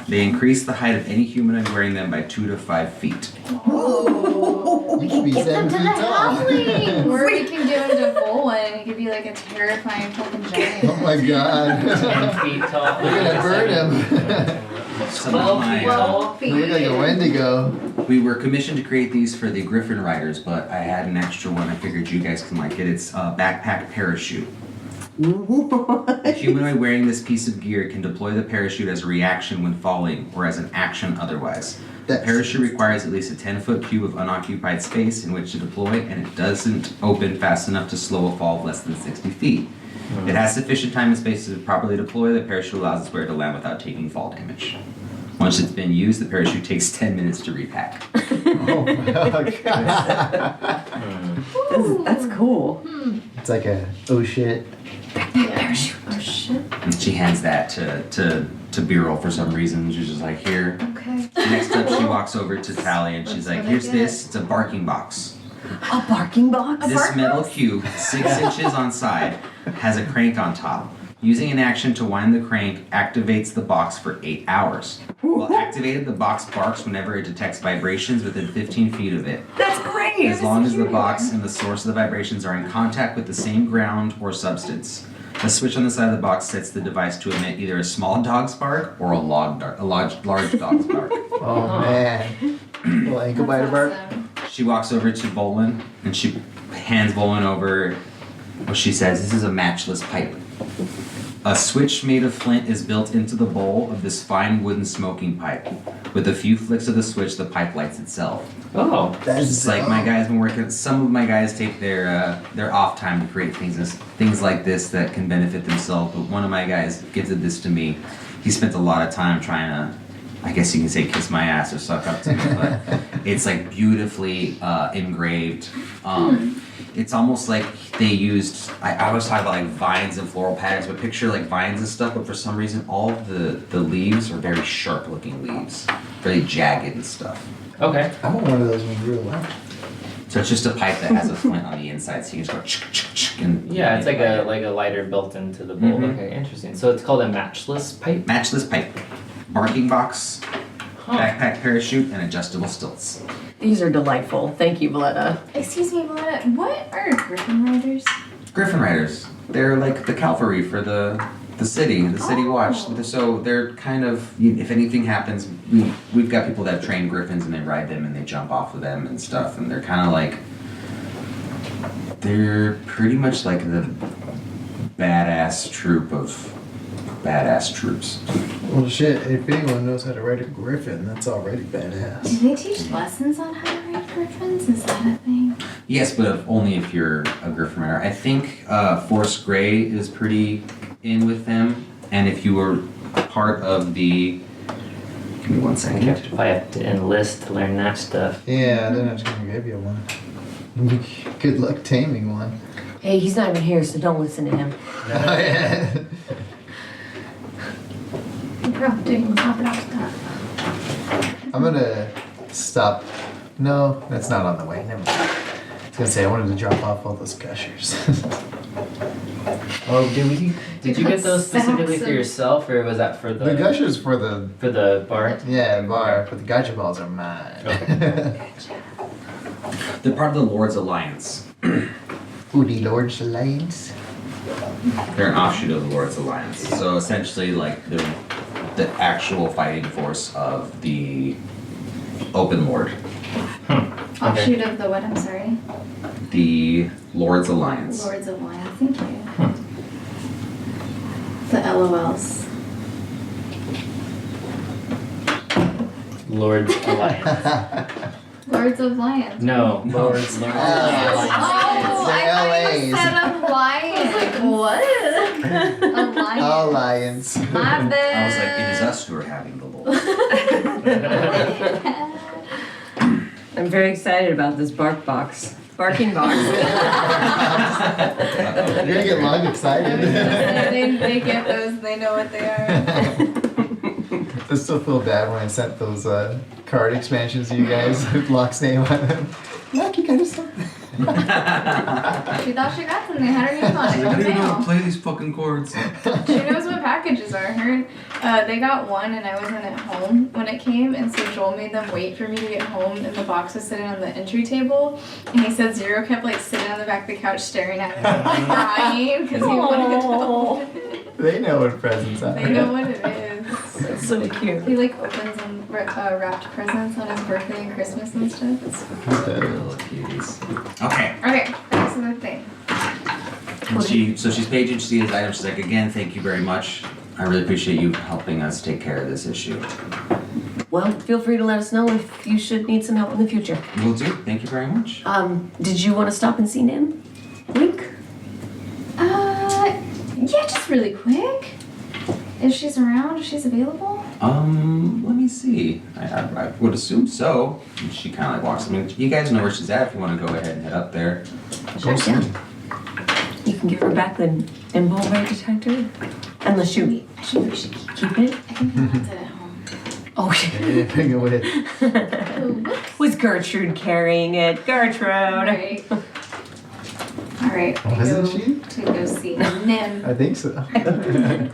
Speaker 1: They increase the height of any humanoid wearing them by 2 to 5 feet.
Speaker 3: You can be 7 feet tall.
Speaker 4: Or we can do it to full one and he could be like a terrifying fucking giant.
Speaker 3: Oh my god.
Speaker 5: 10 feet tall.
Speaker 3: We're gonna burn him.
Speaker 1: Some of my,
Speaker 4: 12
Speaker 3: We look like a Wendigo.
Speaker 1: we were commissioned to create these for the Griffin Riders, but I had an extra one. I figured you guys can like it. It's a backpack parachute. A humanoid wearing this piece of gear can deploy the parachute as a reaction when falling or as an action otherwise. The parachute requires at least a 10-foot cube of unoccupied space in which to deploy, and it doesn't open fast enough to slow a fall of less than 60 feet. It has sufficient time and space to properly deploy. The parachute allows its wearer to land without taking fall damage. Once it's been used, the parachute takes 10 minutes to repack.
Speaker 3: Oh my god.
Speaker 2: That's cool.
Speaker 3: It's like a oh shit.
Speaker 2: Parachute.
Speaker 4: Oh shit.
Speaker 1: And she hands that to B-roll for some reason. She's just like, here.
Speaker 4: Okay.
Speaker 1: Next up, she walks over to Tally and she's like,
Speaker 4: What
Speaker 1: here's
Speaker 4: did I get?
Speaker 1: this. It's a barking box.
Speaker 2: A barking box?
Speaker 1: This metal cube, 6 inches on side, has a crank on top. Using an action to wind the crank activates the box for 8 hours. While activated, the box barks whenever it detects vibrations within 15 feet of it.
Speaker 2: That's great.
Speaker 1: As long as the box and the source of the vibrations are in contact with the same ground or substance. A switch on the side of the box sets the device to emit either a small dog's bark or a large dog's bark.
Speaker 3: Oh man. Little ankle biter bark.
Speaker 4: Awesome.
Speaker 1: She walks over to Bolin and she hands Bolin over what she says. This is a matchless pipe. A switch made of flint is built into the bowl of this fine wooden smoking pipe. With a few flicks of the switch, the pipe lights itself.
Speaker 5: Oh.
Speaker 1: It's like my guys been working. Some of my guys take their off time to create things like this that can benefit themselves. But one of my guys gifted this to me. He spent a lot of time trying to, I guess you can say, kiss my ass or suck up to me. But it's like beautifully engraved. It's almost like they used. I always talk about like vines and floral patterns, but picture like vines and stuff. But for some reason, all of the leaves are very sharp looking leaves, very jagged and stuff.
Speaker 5: Okay.
Speaker 3: I want one of those when you grew up.
Speaker 1: So it's just a pipe that has a flint on the inside, so you just go and
Speaker 5: Yeah, it's like a lighter built into the bowl.
Speaker 1: Mhm.
Speaker 5: Okay, interesting. So it's called a matchless pipe.
Speaker 1: matchless pipe, barking box,
Speaker 5: Huh.
Speaker 1: backpack parachute, and adjustable stilts.
Speaker 2: These are delightful. Thank you, Valletta.
Speaker 4: Excuse me, Valletta, what are Griffin Riders?
Speaker 1: Griffin Riders, they're like the cavalry for the city watch. So they're kind of, if anything happens, we've got people that train griffins and they ride them and they jump off of them and stuff, and they're kind of like, they're pretty much like the badass troop of badass troops.
Speaker 3: Well shit, if anyone knows how to ride a griffin, that's already
Speaker 4: Do
Speaker 3: badass.
Speaker 4: they teach lessons on how to ride griffins? Is that a thing?
Speaker 1: Yes, but only if you're a Griffin Rider. I think Forrest Gray is pretty in with them, and if you were part of the, give me 1
Speaker 5: You
Speaker 1: second.
Speaker 5: have to probably have to enlist to learn that stuff.
Speaker 3: Yeah, then I'm just gonna give you one. Good luck taming one.
Speaker 2: Hey, he's not even here, so don't listen to him.
Speaker 3: Oh, yeah.
Speaker 4: Bro, dude, stop it after that.
Speaker 3: I'm gonna stop. No, that's not on the way. Never mind. I was gonna say I wanted to drop off all those gushers.
Speaker 5: Oh, did you get those
Speaker 4: Sacks
Speaker 5: specifically for
Speaker 4: of-
Speaker 5: yourself, or was that for the
Speaker 3: The gushers for the
Speaker 5: bar?
Speaker 3: bar, but the gacha balls are mine.
Speaker 1: They're part of the Lord's Alliance.
Speaker 3: Ooh, the Lord's Alliance.
Speaker 1: They're an offshoot of the Lord's Alliance. So essentially, like they're the actual fighting force of the Open Lord,
Speaker 4: Offshoot of the what? I'm sorry.
Speaker 1: the Lord's Alliance.
Speaker 4: Lords of Lions. Thank you. The LOLs.
Speaker 5: Lord's Alliance.
Speaker 4: Lords of Lions.
Speaker 5: No,
Speaker 1: No.
Speaker 5: Lord's
Speaker 4: Oh,
Speaker 5: Alliance.
Speaker 4: I thought you
Speaker 3: LAs.
Speaker 4: said Alliance. Like, what? Alliance.
Speaker 3: Alliance.
Speaker 4: My bad.
Speaker 1: I was like, it is us who are having the Lord.
Speaker 2: I'm very excited about this barking box.
Speaker 3: You're gonna get long excited.
Speaker 4: they get those. They know what they are.
Speaker 3: I still feel bad when I sent those card expansions to you guys with Locke's name on them. Look, you got us something.
Speaker 4: She thought she got them. They had her name on it.
Speaker 1: I don't even know how
Speaker 4: No.
Speaker 1: to play these fucking chords.
Speaker 4: She knows what packages are. They got one, and I wasn't at home when it came, and so Joel made them wait for me to get home, and the box was sitting on the entry table, and he said Zero kept like sitting on the back of the couch staring at it, like, crying because he wanted to open it.
Speaker 3: They know what presents are.
Speaker 4: They know what it is.
Speaker 2: That's so cute.
Speaker 4: He like opens and wrapped presents on his birthday and Christmas and stuff. It's
Speaker 1: Little cuties. Okay.
Speaker 4: okay. Back to the thing.
Speaker 1: And she's paging, she sees items, she's like, again, thank you very much. I really appreciate you helping us take care of this issue.
Speaker 2: Well, feel free to let us know if you should need some help in the future.
Speaker 1: Will do. Thank you very much.
Speaker 2: Did you want to stop and see Nim? Wink?
Speaker 4: Yeah, just really quick. If she's around, if she's available.
Speaker 1: Let me see. I would assume so. And she kind of like walks. I mean, you guys know where she's at. If you want to go ahead and head up there.
Speaker 2: Sure, yeah. You can give her back the nimble ray detector. Unless you
Speaker 4: I think we should
Speaker 2: keep it.
Speaker 4: I think he wants it at home.
Speaker 2: Oh,
Speaker 3: Yeah, bring it with.
Speaker 2: was Gertrude carrying it? Gertrude!
Speaker 4: Alright. Alright,
Speaker 3: Wasn't she?
Speaker 4: to go see Nim.
Speaker 3: I think so.
Speaker 1: Yeah.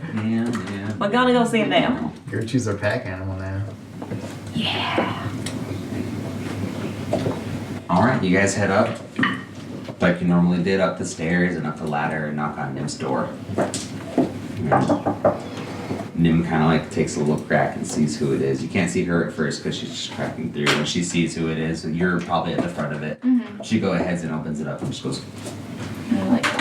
Speaker 2: We're gonna go see Nim.
Speaker 3: Gertrude's our pack animal now.
Speaker 1: All right, you guys head up like you normally did, up the stairs and up the ladder and knock on Nim's door. Nim kind of like takes a little crack and sees who it is. You can't see her at first because she's just cracking through. When she sees who it is, you're probably at the front of it. She goes ahead and opens it up and she goes,
Speaker 4: And I'm like, oh,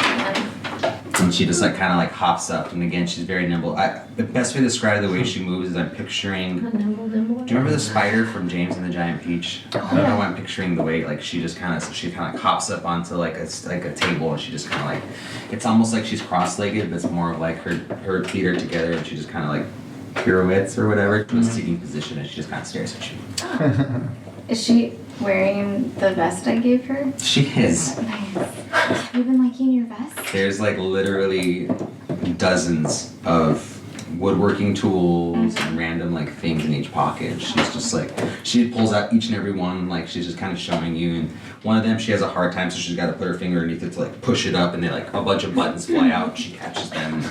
Speaker 1: and she just like kind of like hops up. And again, she's very nimble. The best way to describe the way she moves is I'm picturing. Do you remember the spider from James and the Giant Peach? I don't know why I'm picturing the way like she kind of hops up onto like a table and she just kind of like, it's almost like she's cross-legged, but it's more of like her feet are together and she just kind of like pirouettes or whatever to a seating position and she just kind of stares at you.
Speaker 4: Is she wearing the vest I gave her?
Speaker 1: She is.
Speaker 4: Nice. Have you been liking your vest?
Speaker 1: There's like literally dozens of woodworking tools and random like things in each pocket. She's just like, she pulls out each and every one, like she's just kind of showing you. And one of them she has a hard time, so she's got to put her finger underneath it to like push it up, and they like a bunch of buttons fly out. She catches them,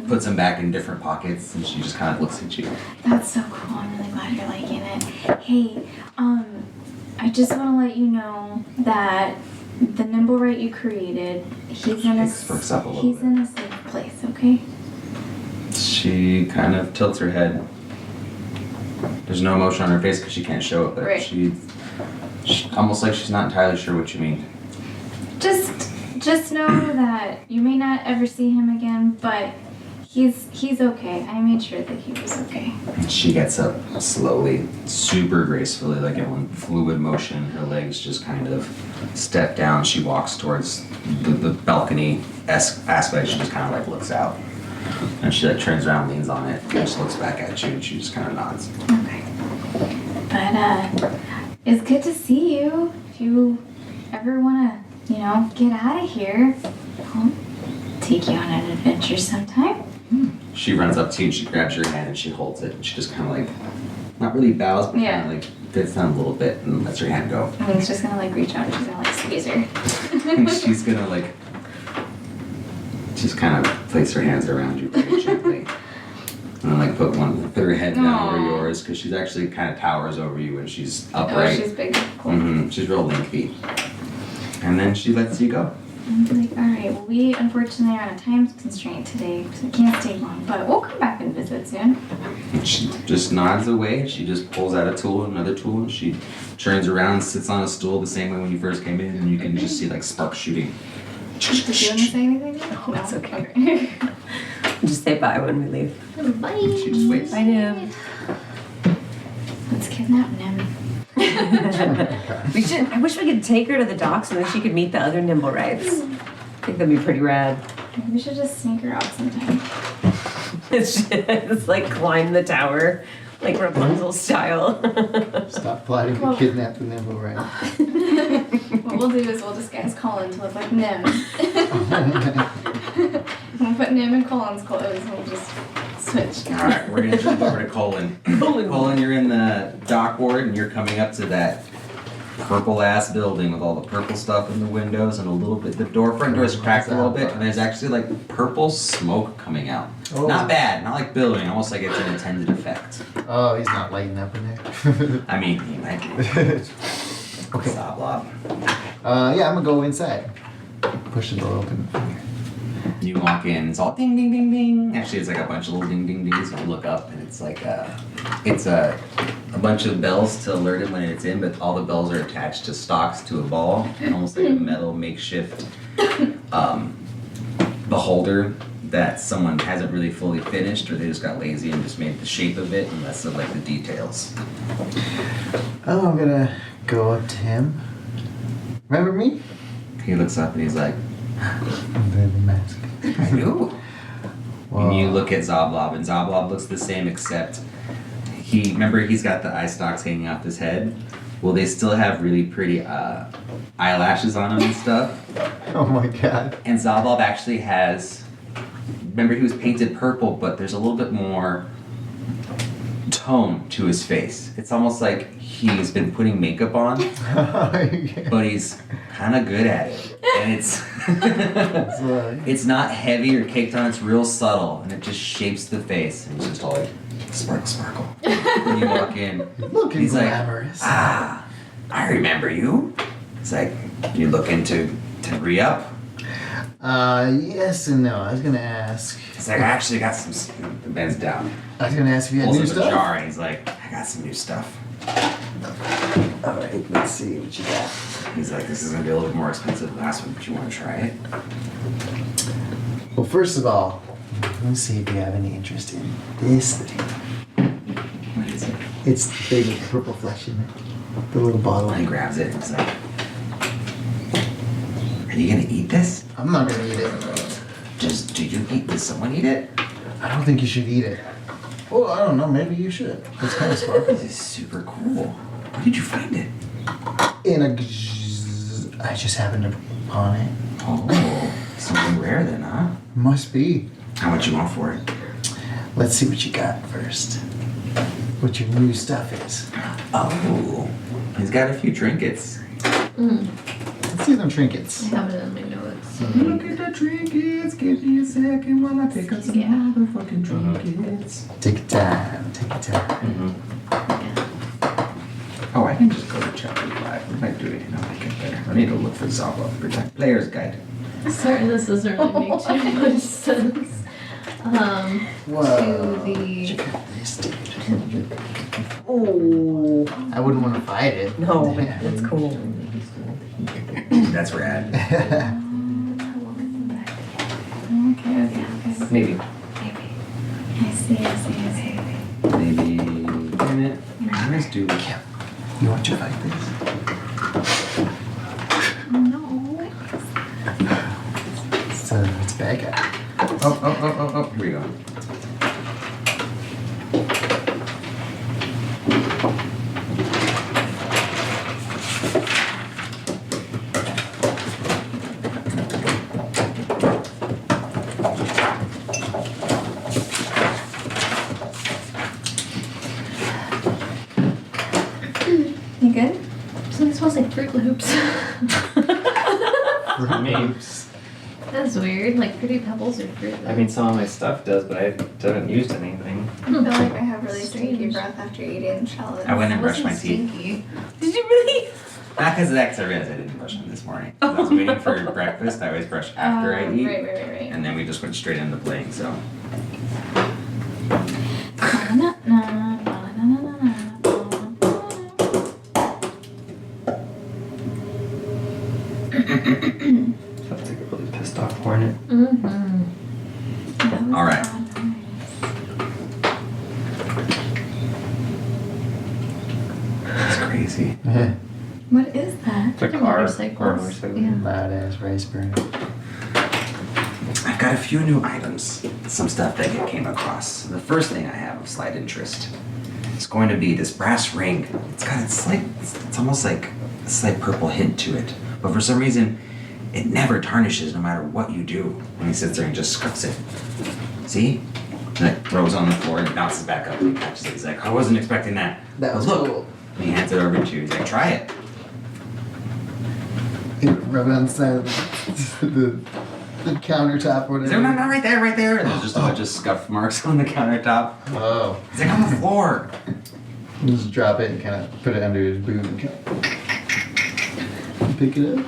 Speaker 1: puts them back in different pockets, and she just kind of looks at you.
Speaker 4: That's so cool. I'm really glad you're liking it. Hey, I just want to let you know that the Nimblewright you created, he's in a
Speaker 1: Perks up a little
Speaker 4: he's
Speaker 1: bit.
Speaker 4: in a safe place, okay?
Speaker 1: She kind of tilts her head. There's no emotion on her face because she can't show it, but
Speaker 4: Right.
Speaker 1: she almost like she's not entirely sure what you mean.
Speaker 4: Just know that you may not ever see him again, but he's okay. I made sure that he was okay.
Speaker 1: She gets up slowly, super gracefully, like in one fluid motion. Her legs just kind of step down. She walks towards the balcony-esque aspect. She just kind of like looks out. And she like turns around, leans on it, and just looks back at you, and she just kind of nods.
Speaker 4: Okay. But it's good to see you. If you ever wanna, get out of here, I'll take you on an adventure sometime.
Speaker 1: She runs up to you and she grabs your hand and she holds it, and she just kind of like, not really bows, but
Speaker 4: Yeah.
Speaker 1: kind of like gets down a little bit and lets her hand go.
Speaker 4: And he's just gonna like reach out and she's gonna like squeeze her.
Speaker 1: And she's gonna like, just kind of place her hands around you very gently. And then like put her head down over
Speaker 4: Aw.
Speaker 1: yours, because she's actually kind of towers over you and she's
Speaker 4: Oh,
Speaker 1: upright.
Speaker 4: she's big. Cool.
Speaker 1: She's real lengthy. And then she lets you go.
Speaker 4: I'm like, alright, well, we unfortunately are on a time constraint today, so we can't stay long, but we'll come back and visit soon.
Speaker 1: And she just nods away. She just pulls out a tool, another tool, and she turns around, sits on a stool the same way when you first came in, and you can just see like sparks shooting.
Speaker 4: Did you want to say anything?
Speaker 2: No, it's okay. Just say bye when we leave.
Speaker 6: Bye.
Speaker 1: She just waits.
Speaker 2: Bye, Nim.
Speaker 4: Let's kidnap Nim.
Speaker 2: I wish we could take her to the docks and then she could meet the other Nimblewrights. I think that'd be pretty rad.
Speaker 4: Maybe we should just sneak her out sometime.
Speaker 2: It's like climb the tower, like Rapunzel style.
Speaker 3: Stop plotting to
Speaker 4: Well-
Speaker 3: kidnap the Nimblewright.
Speaker 4: What we'll do is we'll disguise Colin to look like Nim. We'll put Nim in Colin's clothes and we'll just switch.
Speaker 1: All right, we're gonna jump over to Colin. Colin, you're in the dock ward, and you're coming up to that purple-ass building with all the purple stuff in the windows and a little bit. The front door is cracked a little bit, and there's actually like purple smoke coming out.
Speaker 3: Oh.
Speaker 1: Not bad, not like billowing, almost like it's an intended effect.
Speaker 3: Oh, he's not lighting up in there.
Speaker 1: I mean, he might be.
Speaker 3: Okay.
Speaker 1: Blah, blah.
Speaker 3: Yeah, I'm gonna go inside. Push the door open.
Speaker 1: You walk in, it's all ding, ding, ding, ding. Actually, it's like a bunch of little ding, ding, dings. You look up, and it's like it's a bunch of bells to alert him when it's in, but all the bells are attached to stalks to a ball, almost like a metal makeshift beholder that someone hasn't really fully finished, or they just got lazy and just made the shape of it and less of like the details.
Speaker 3: Oh, I'm gonna go up to him. Remember me?
Speaker 1: He looks up and he's like,
Speaker 3: I'm wearing the mask.
Speaker 1: I do.
Speaker 3: Well,
Speaker 1: And you look at Zoblob, and Zoblob looks the same, except he's got the eye stalks hanging off his head. Well, they still have really pretty eyelashes on him and stuff.
Speaker 3: Oh my god.
Speaker 1: And Zoblob actually has, remember he was painted purple, but there's a little bit more tone to his face. It's almost like he's been putting makeup on, but he's kind of good at it. And it's not heavy or caked on, it's real subtle, and it just shapes the face. And it's just all like, sparkle, sparkle. When you walk in,
Speaker 3: Looking
Speaker 1: he's like,
Speaker 3: glamorous.
Speaker 1: I remember you. It's like, you looking to re-up?
Speaker 3: Yes and no. I was gonna ask.
Speaker 1: It's like, I actually got some, the Ben's down.
Speaker 3: I was gonna ask if you had
Speaker 1: Pulls
Speaker 3: new
Speaker 1: up a
Speaker 3: stuff.
Speaker 1: jar and he's like, I got some new stuff.
Speaker 3: Alright, let's see what you got.
Speaker 1: He's like, this is gonna be a little bit more expensive than last one, but you wanna try it?
Speaker 3: Well, first of all, let's see if you have any interest in this thing.
Speaker 1: What is it?
Speaker 3: It's big with purple flesh in it. The little bottle.
Speaker 1: And he grabs it and he's like, are you gonna eat this?
Speaker 3: I'm not gonna eat it.
Speaker 1: Does someone eat it?
Speaker 3: I don't think you should eat it. Well, I don't know. Maybe you should. It's kind of sparkly.
Speaker 1: This is super cool. Where did you find it?
Speaker 3: In a. I just happened to pawn it.
Speaker 1: Oh, something rare then, huh?
Speaker 3: Must be.
Speaker 1: How much you want for it?
Speaker 3: Let's see what you got first. What your new stuff is.
Speaker 1: Oh, he's got a few trinkets.
Speaker 3: Let's see them trinkets.
Speaker 6: I have it in my notes.
Speaker 1: Look at the trinkets. Give me a second while I pick up some
Speaker 6: Yeah.
Speaker 1: motherfucking trinkets.
Speaker 3: Take your time. Take your time.
Speaker 1: Oh, I can just go to chapter 5. We might do it, I get there. I need to look for Zoblob Protect Player's Guide.
Speaker 6: Sorry, this doesn't really make too much sense.
Speaker 3: Whoa.
Speaker 6: To the.
Speaker 3: Check out this, dude.
Speaker 2: Oh,
Speaker 3: I wouldn't want to fight it.
Speaker 2: no, but it's cool.
Speaker 1: That's rad.
Speaker 4: Okay.
Speaker 5: Maybe.
Speaker 4: I see.
Speaker 1: Maybe. Damn it. Let's do it.
Speaker 3: You want to fight this?
Speaker 4: No.
Speaker 3: It's a bad guy.
Speaker 1: Oh. Here we go.
Speaker 4: You good?
Speaker 6: Something smells like Fruit Loops.
Speaker 5: Me.
Speaker 6: That's weird. Like Pretty Pebbles or Fruit Loops.
Speaker 5: I mean, some of my stuff does, but I haven't used anything.
Speaker 4: I feel like I have really stinky
Speaker 6: Strange.
Speaker 4: breath after eating shallots.
Speaker 1: I went and
Speaker 6: It
Speaker 1: brushed my
Speaker 6: wasn't
Speaker 1: teeth.
Speaker 6: stinky.
Speaker 2: Did you really?
Speaker 1: Not because of that, because I realized I didn't brush them this morning. 'Cause I was waiting for breakfast. I always brush after I eat.
Speaker 4: Right.
Speaker 1: And then we just went straight into playing, so.
Speaker 5: Sounds like a really pissed off hornet.
Speaker 6: Mm-hmm.
Speaker 1: All right. That's crazy.
Speaker 3: Yeah.
Speaker 4: What is that?
Speaker 5: It's a
Speaker 6: They're
Speaker 5: car.
Speaker 6: motorcycles.
Speaker 5: Or a motorcycle.
Speaker 6: Yeah.
Speaker 3: Loud ass rice burner.
Speaker 1: I've got a few new items, some stuff that I came across. The first thing I have of slight interest is going to be this brass ring. It's almost like a slight purple hint to it, but for some reason, it never tarnishes no matter what you do. When he sits there and just scuffs it. See? And it throws on the floor and it bounces back up and he catches it. He's like, I wasn't expecting that.
Speaker 3: That
Speaker 1: But
Speaker 3: was
Speaker 1: look.
Speaker 3: cool.
Speaker 1: And he hands it over to you. He's like, try it.
Speaker 3: Rub it on the side of the countertop or
Speaker 1: He's like,
Speaker 3: whatever.
Speaker 1: no, right there, right there. And there's just a bunch of scuff marks on the countertop.
Speaker 3: Oh.
Speaker 1: He's like, on the floor.
Speaker 3: You just drop it and kind of put it under his boot and kind of pick it up.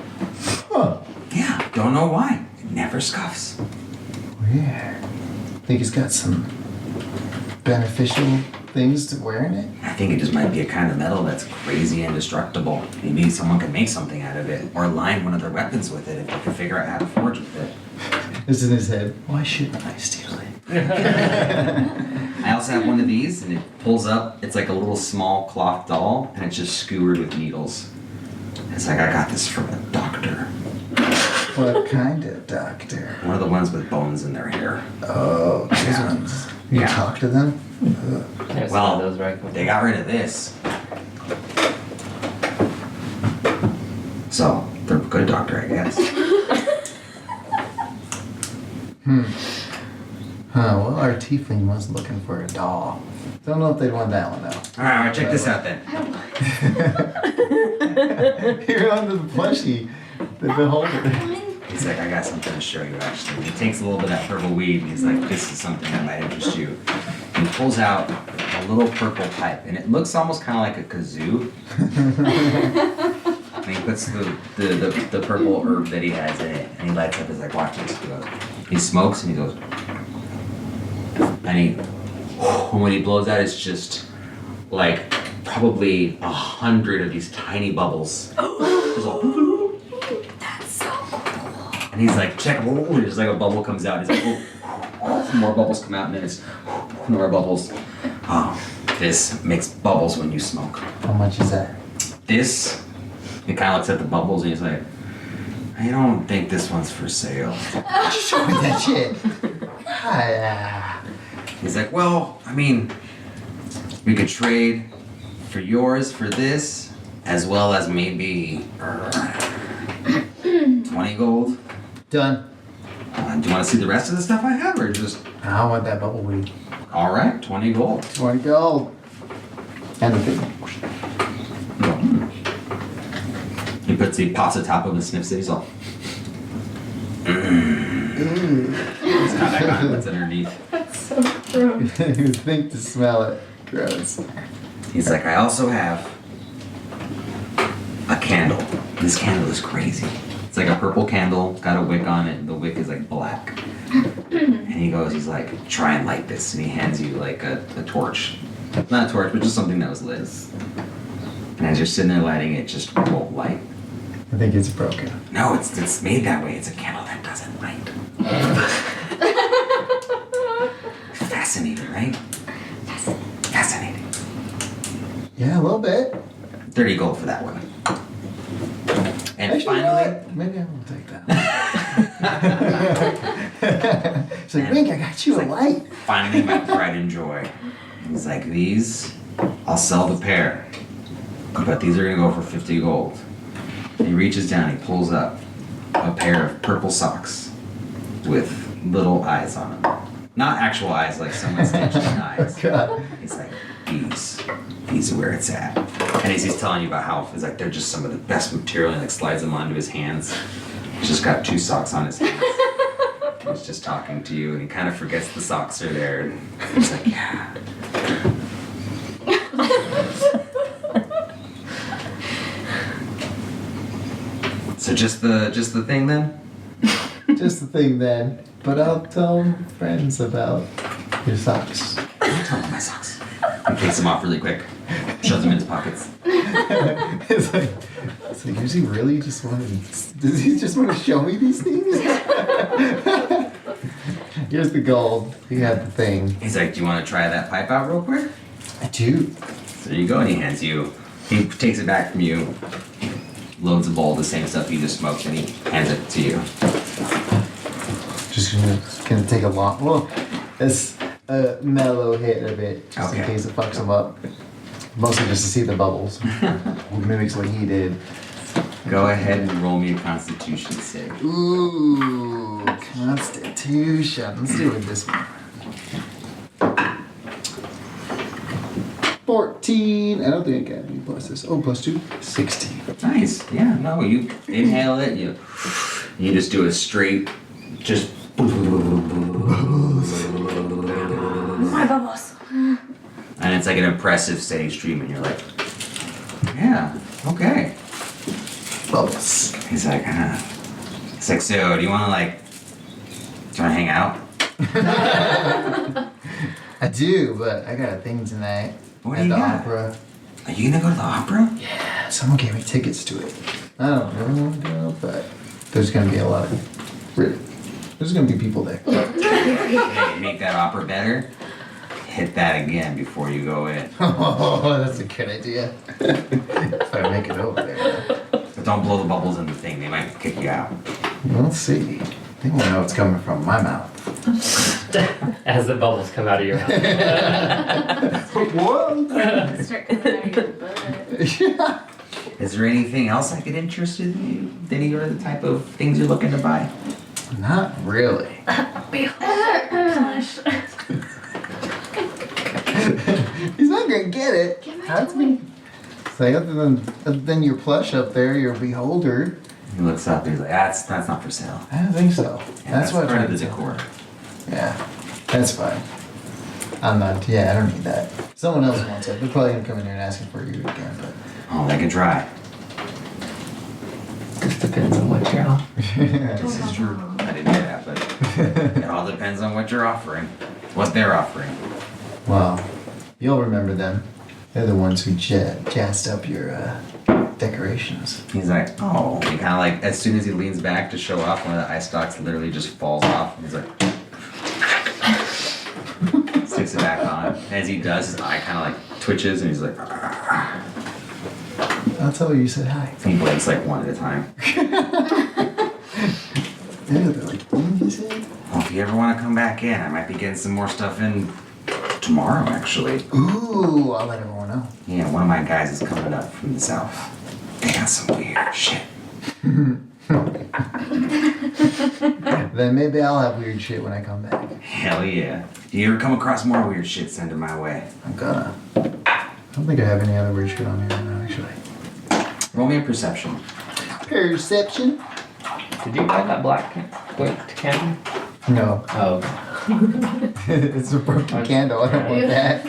Speaker 3: Huh.
Speaker 1: Yeah, don't know why. It never scuffs.
Speaker 3: Weird. Think he's got some beneficial things to wear in it?
Speaker 1: I think it just might be a kind of metal that's crazy indestructible. Maybe someone could make something out of it or line one of their weapons with it if they could figure out how to forge with it.
Speaker 3: It's in his head. Why shouldn't I steal it?
Speaker 1: I also have one of these, and it pulls up. It's like a little small cloth doll, and it's just skewered with needles. It's like, I got this from a doctor.
Speaker 3: What kind of doctor?
Speaker 1: One of the ones with bones in their hair.
Speaker 3: Oh, those ones. You
Speaker 1: Yeah.
Speaker 3: talk to them? Ugh.
Speaker 5: There's
Speaker 1: Well,
Speaker 5: those right.
Speaker 1: They got rid of this. So, they're a good doctor, I guess.
Speaker 3: Well, our tiefling was looking for a doll. Don't know if they'd want that one though.
Speaker 1: Alright, check this out then.
Speaker 3: You're onto the plushie, the beholder.
Speaker 1: He's like, I got something to show you actually. He takes a little bit of that purple weed and he's like, this is something that might interest you. And he pulls out a little purple pipe and it looks almost kind of like a kazoo. And he puts the purple herb that he has in it and he lights up. He's like, watch this. He goes, he smokes and he goes, and when he blows out, it's just like probably 100 of these tiny bubbles. Just all,
Speaker 2: That's so cool.
Speaker 1: and he's like, check, just like a bubble comes out. He's like, more bubbles come out, and then it's more bubbles. Oh, this makes bubbles when you smoke.
Speaker 3: How much is that?
Speaker 1: This, he kind of looks at the bubbles and he's like, I don't think this one's for sale.
Speaker 3: Show me that shit. Ah,
Speaker 1: He's like, well, I mean, we could trade for yours for this, as well as maybe 20 gold.
Speaker 3: done.
Speaker 1: Do you want to see the rest of the stuff I have, or just,
Speaker 3: I want that bubble weed.
Speaker 1: all right, 20 gold?
Speaker 3: 20 gold. And the thing.
Speaker 1: He pops the top of and sniffs it. He's all, it's not that kind what's underneath.
Speaker 4: That's so gross.
Speaker 3: You would think to smell it. Gross.
Speaker 1: He's like, I also have a candle. This candle is crazy. It's like a purple candle, it's got a wick on it, and the wick is like black. And he's like, try and light this. And he hands you like a torch. Not a torch, but just something that was lit. And as you're sitting there lighting it, just won't light.
Speaker 3: I think it's broken.
Speaker 1: No, it's made that way. It's a candle that doesn't light. Fascinating, right? Fascinating.
Speaker 3: Yeah, a little bit.
Speaker 1: 30 gold for that one. And
Speaker 3: Actually, you know
Speaker 1: finally,
Speaker 3: what? Maybe I will take that. It's like, Wink, I got you a light.
Speaker 1: finally my pride and joy. He's like, these, I'll sell the pair. But these are gonna go for 50 gold. And he reaches down, he pulls up a pair of purple socks with little eyes on them. Not actual eyes, like someone stitched in eyes.
Speaker 3: God.
Speaker 1: He's like, these are where it's at. And as he's telling you about how he's like, they're just some of the best material, and like slides them onto his hands. He's just got 2 socks on his hands. He's just talking to you, and he kind of forgets the socks are there. And he's like, yeah. So just the thing then?
Speaker 3: Just the thing then. But I'll tell friends about your socks.
Speaker 1: Don't tell him my socks. He takes them off really quick, shoves them in his pockets.
Speaker 3: it's like, does he really just want to, does he just want to show me these things? Here's the gold. You had the thing.
Speaker 1: He's like, do you want to try that pipe out real quick?
Speaker 3: I do.
Speaker 1: So there you go, and he takes it back from you, loads a bowl of the same stuff you just smoked, and he hands it to you.
Speaker 3: Just gonna take a long, well, it's a mellow hit of it, just in
Speaker 1: Okay.
Speaker 3: case it fucks him up. Mostly just to see the bubbles. Mimics what he did.
Speaker 1: Go ahead and roll me a constitution save.
Speaker 3: Ooh, Constitution. Let's do it this one. 14. I don't think I got any pluses. Oh, +2. 16.
Speaker 1: Nice, yeah, no, you inhale it, you just do a straight, just
Speaker 2: My bubbles.
Speaker 1: and it's like an impressive steady stream, and you're like, yeah, okay.
Speaker 3: Bubbles.
Speaker 1: He's like, He's like, so do you wanna hang out?
Speaker 3: I do, but I got a thing tonight.
Speaker 1: What
Speaker 3: at
Speaker 1: do you
Speaker 3: the
Speaker 1: got?
Speaker 3: opera.
Speaker 1: Are you gonna go to the opera?
Speaker 3: Yeah, someone gave me tickets to it. I don't really want to go, but there's gonna be a lot of There's gonna be people there.
Speaker 1: Hey, make that offer better. Hit that again before you go in.
Speaker 3: Oh, that's a good idea. If I make it over there.
Speaker 1: But don't blow the bubbles in the thing. They might kick you out.
Speaker 3: We'll see. They won't know it's coming from my mouth.
Speaker 5: As the bubbles come out of your mouth.
Speaker 3: What?
Speaker 4: Start coming out of your butt.
Speaker 1: Is there anything else I could interest in you? Any of the type of things you're looking to buy?
Speaker 3: Not really. He's not gonna get it.
Speaker 4: Get my
Speaker 3: That's
Speaker 4: toy.
Speaker 3: me. It's like other than your plush up there, your beholder.
Speaker 1: He looks up. He's like, that's not for sale.
Speaker 3: I don't think so.
Speaker 1: Yeah,
Speaker 3: that's what
Speaker 1: part
Speaker 3: I
Speaker 1: of the
Speaker 3: tried to tell
Speaker 1: decor.
Speaker 3: him. Yeah, that's fine. I'm not. Yeah, I don't need that. Someone else wants it. They're probably gonna come in here and ask for you again.
Speaker 1: Oh, they can try.
Speaker 5: Just depends on what you're on.
Speaker 3: But
Speaker 1: This is true. I didn't hear that, but it all depends on what you're offering. What they're offering.
Speaker 3: well, you'll remember them. They're the ones who jazzed up your decorations.
Speaker 1: He's like, oh. He kind of like, as soon as he leans back to show off, one of the eye stalks literally just falls off. And he's like, sticks it back on. As he does, his eye kind of like twitches and he's like,
Speaker 3: I'll tell you said hi.
Speaker 1: he blinks like one at a time.
Speaker 3: Yeah, they're like, what did you say?
Speaker 1: Well, if you ever want to come back in, I might be getting some more stuff in tomorrow, actually.
Speaker 3: Ooh, I'll let everyone know.
Speaker 1: Yeah, one of my guys is coming up from the south. They got some weird shit.
Speaker 3: Then maybe I'll have weird shit when I come back.
Speaker 1: Hell yeah. If you ever come across more weird shit, send it my way.
Speaker 3: I'm gonna. I don't think I have any other weird shit on here right now, actually.
Speaker 1: Roll me a perception.
Speaker 3: Perception?
Speaker 5: Did you buy that black candle?
Speaker 3: No.
Speaker 5: Oh.
Speaker 3: It's a broken candle. I don't want that.